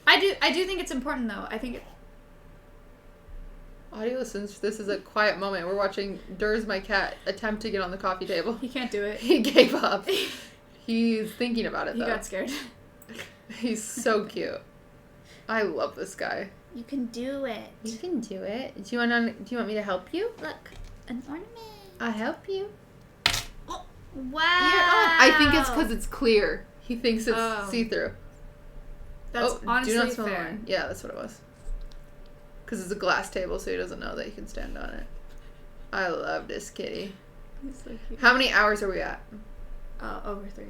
I do think it's important, though. I think Audio listeners, this is a quiet moment. We're watching Durs, my cat, attempt to get on the coffee table. He can't do it. He gave up. He's thinking about it, He though. got scared. He's so cute. I love this guy. You can do it. You can do it. Do you want me to help you? Look, an ornament. I'll help you. Wow. I think it's because it's clear. He thinks it's Oh. see-through. That's honestly do not smell fair. wine. Yeah, that's what it was. Because it's a glass table, so he doesn't know that he can stand on it. I love this kitty. He's so cute. How many hours are we at? Over 3.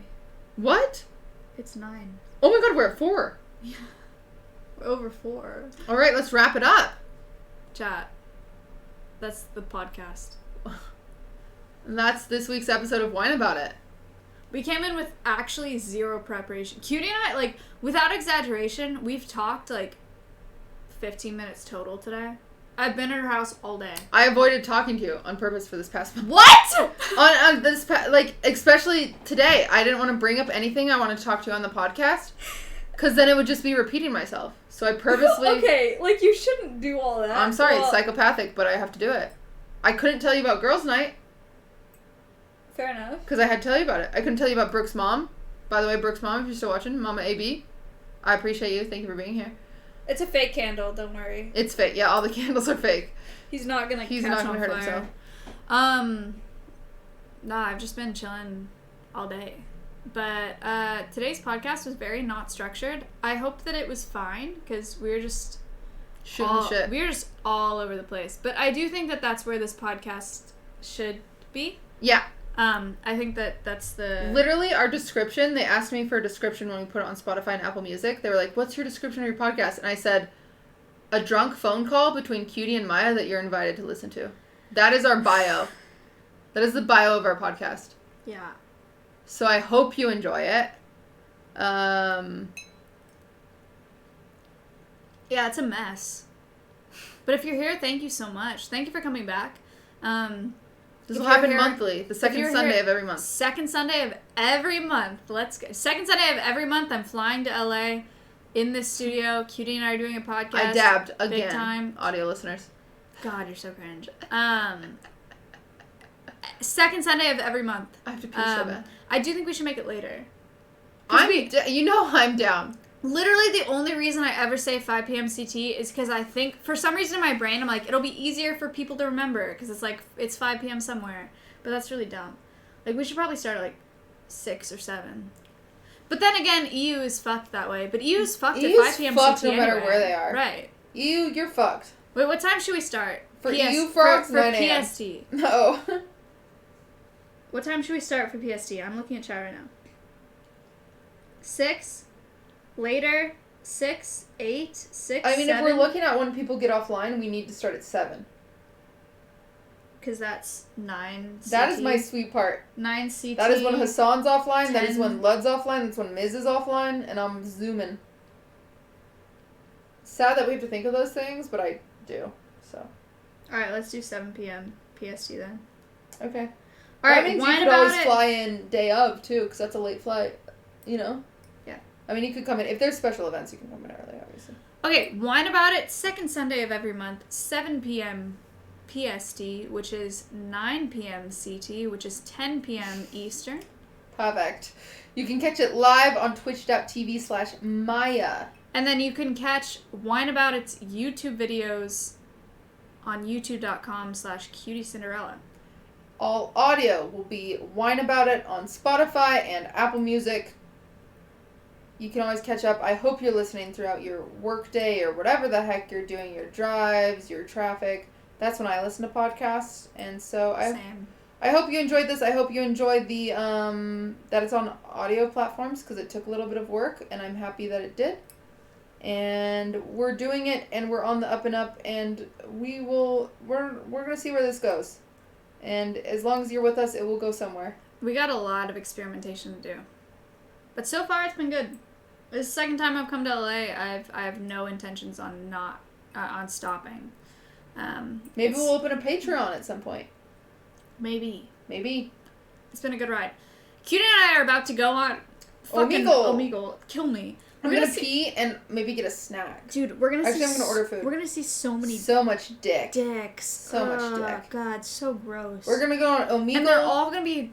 What? It's 9. Oh my god, we're at 4. We're over 4. All right, let's wrap it up. Chat. That's the podcast. And that's this week's episode of Wine About It. We came in with actually 0 preparation. Cutie and I, like, without exaggeration, we've talked, like, 15 minutes total today. I've been at her house all day. I avoided talking to you on purpose for this past month. What?! on this, like, especially today. I didn't want to bring up anything I wanted to talk to you on the podcast. Because then it would just be repeating myself. So I purposely... Okay, like, you shouldn't do all that. I'm sorry, it's psychopathic, but I have to do it. I couldn't tell you about girls' night. Fair enough. Because I had to tell you about it. I couldn't tell you about Brooke's mom. By the way, Brooke's mom, if you're still watching, Mama AB, I appreciate you. Thank you for being here. It's a fake candle, don't worry. It's fake. Yeah, all the candles are fake. He's not gonna He's catch not on gonna hurt fire. himself. Nah, I've just been chilling all day. But today's podcast was very not structured. I hope that it was fine, because we were just... Shooting shit. We were just all over the place. But I do think that that's where this podcast should be. Yeah. I think that that's the... Literally, our description, they asked me for a description when we put it on Spotify and Apple Music. They were like, what's your description of your podcast? And I said, a drunk phone call between Cutie and Maya that you're invited to listen to. That is our bio. That is the bio of our podcast. Yeah. So I hope you enjoy it. Yeah, it's a mess. But if you're here, thank you so much. Thank you for coming back. This If will you're happen here- monthly. The second you're Sunday here- of every month. Second Sunday of every month. Let's go. Second Sunday of every month, I'm flying to LA in this studio. Cutie and I are doing a podcast. I dabbed again. Big time. Audio listeners. God, you're so cringe. Second Sunday of every month. I have to pee so bad. I do think we should make it later. 'Cause You know I'm down. Literally, the only reason I ever say 5 p.m. CT is because I think, for some reason in my brain, I'm like, it'll be easier for people to remember, because it's like, it's 5 p.m. somewhere. But that's really dumb. Like, we should probably start at, like, 6 or 7. But then again, EU is fucked that way. But EU is fucked at 5 p.m. fucked CT no matter anyway. where they are. Right. You're fucked. Wait, what time should we start? For EU frogs, for 9 a.m. PST. No. What time should we start for PST? I'm looking at chat right now. 6? Later? 6? 8? 6? I mean, 7? if we're looking at when people get offline, we need to start at 7. Because that's 9 CT. That is my sweet part. 9 CT. That is when Hassan's offline, that is 10. when Lud's offline, that's when Miz is offline, and I'm zooming. Sad that we have to think of those things, but I do, so. Alright, let's do 7 p.m. PST then. Okay. Alright, that means wine you could about always it. fly in day of, too, because that's a late flight, you know? Yeah. I mean, you could come in, if there's special events, you can come in early, obviously. Okay, wine about it. Second Sunday of every month, 7 p.m. PST, which is 9 p.m. CT, which is 10 p.m. Eastern. Perfect. You can catch it live on twitch.tv/Maya. And then you can catch Wine About It's YouTube videos on youtube.com/cutiecinderella. All audio will be Wine About It on Spotify and Apple Music. You can always catch up. I hope you're listening throughout your work day or whatever the heck you're doing, your drives, your traffic. That's when I listen to podcasts. And so Same. I hope you enjoyed this. I hope you enjoyed the that it's on audio platforms, because it took a little bit of work, and I'm happy that it did. And we're doing it, and we're on the up and up, and we're going to see where this goes. And as long as you're with us, it will go somewhere. We got a lot of experimentation to do. But so far it's been good. This is the second time I've come to LA. I have no intentions on on stopping. Maybe we'll open a Patreon at some point. Maybe. It's It's been a good ride. Cutie and I are about to go on fucking Omegle. Omegle. Kill me. I'm We're gonna gonna pee and maybe get a snack. Dude, we're gonna Actually, see. I'm gonna order food. We're gonna see so many So much dick. dicks. So much Ugh, dick. God, so gross. We're gonna go on Omegle. and they're all gonna be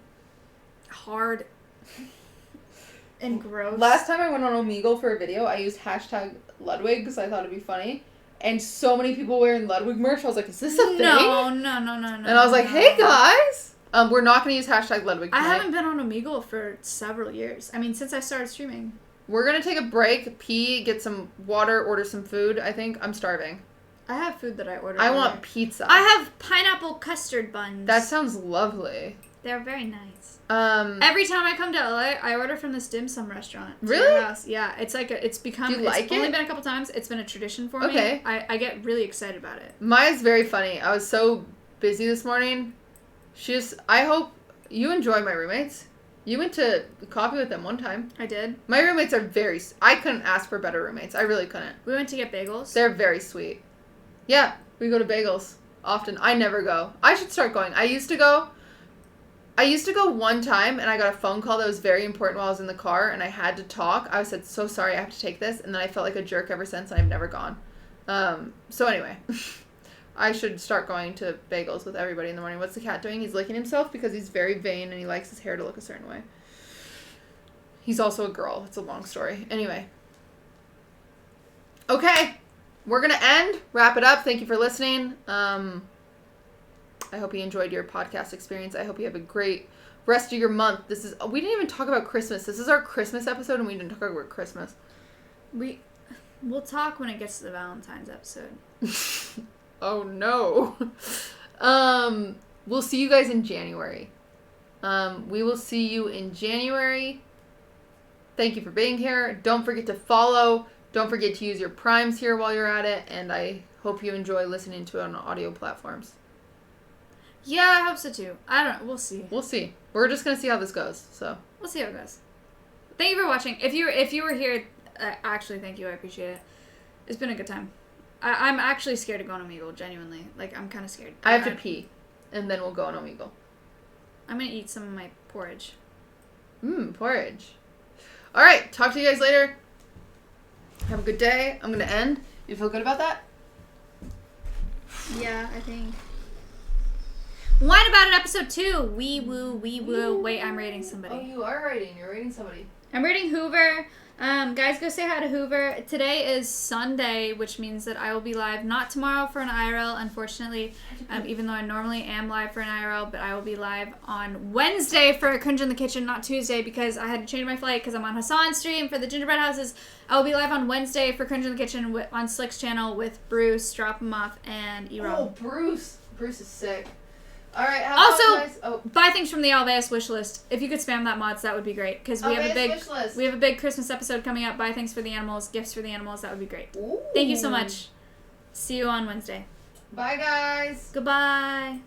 hard and gross. Last time I went on Omegle for a video, I used hashtag Ludwig because I thought it'd be funny. And so many people wearing Ludwig merch. I was like, is this a thing? No. And I was like, hey guys. We're not gonna use hashtag Ludwig tonight. I haven't been on Omegle for several years. I mean, since I started streaming. We're gonna take a break, pee, get some water, order some food. I think I'm starving. I have food that I ordered. I earlier. want pizza. I have pineapple custard buns. That sounds lovely. They're very nice. Um, Every time I come to LA, I order from this dim sum restaurant. to Really? your house. Yeah, it's like it's become. Do you like it's only it? been a couple times. It's been a tradition for Okay. me. I get really excited about it. Maya's very funny. I was so busy this morning. I hope you enjoy my roommates. You went to coffee with them one time. I did. My roommates are I couldn't ask for better roommates. I really couldn't. We went to get bagels. They're very sweet. Yeah, we go to Bagels often. I never go. I should start going. I used to go one time and I got a phone call that was very important while I was in the car and I had to talk. I said, so sorry, I have to take this. And then I felt like a jerk ever since and I've never gone. So anyway, I should start going to Bagels with everybody in the morning. What's the cat doing? He's licking himself because he's very vain and he likes his hair to look a certain way. He's also a girl. It's a long story. Anyway. Okay. We're going to wrap it up. Thank you for listening. I hope you enjoyed your podcast experience. I hope you have a great rest of your month. We didn't even talk about Christmas. This is our Christmas episode and we didn't talk about Christmas. We'll talk when it gets to the Valentine's episode. Oh no. We'll see you guys in January. We will see you in January. Thank you for being here. Don't forget to follow. Don't forget to use your primes here while you're at it. And I hope you enjoy listening to it on audio platforms. Yeah, I hope so too. I don't know. We'll see. We'll see. We're just going to see how this goes. So We'll see how it goes. Thank you for watching. If you were here, actually, thank you. I appreciate it. It's been a good time. I'm actually scared to go on Omegle, genuinely. Like, I'm kind of scared. I have to pee. And then we'll go on Omegle. I'm going to eat some of my porridge. Porridge. All right. Talk to you guys later. Have a good day. I'm going to end. You feel good about that? Yeah, I think. Wine About It episode 2. Wee woo, wee woo. Wait, I'm rating somebody. Oh, you are rating. You're rating somebody. I'm rating Hoover. Guys, go say hi to Hoover. Today is Sunday, which means that I will be live not tomorrow for an IRL, unfortunately, even though I normally am live for an IRL, but I will be live on Wednesday for Cringe in the Kitchen, not Tuesday, because I had to change my flight because I'm on Hassan's stream for the Gingerbread Houses. I will be live on Wednesday for Cringe in the Kitchen on Slick's channel with Bruce, Drop 'em Off, and E-Rob. Oh, Bruce. Bruce is sick. All right. Also, buy things from the Alveus wish list. If you could spam that mods, that would be great because we have a big Christmas episode coming up. Buy things for the animals, gifts for the animals. That would be great. Ooh. Thank you so much. See you on Wednesday. Bye, guys. Goodbye.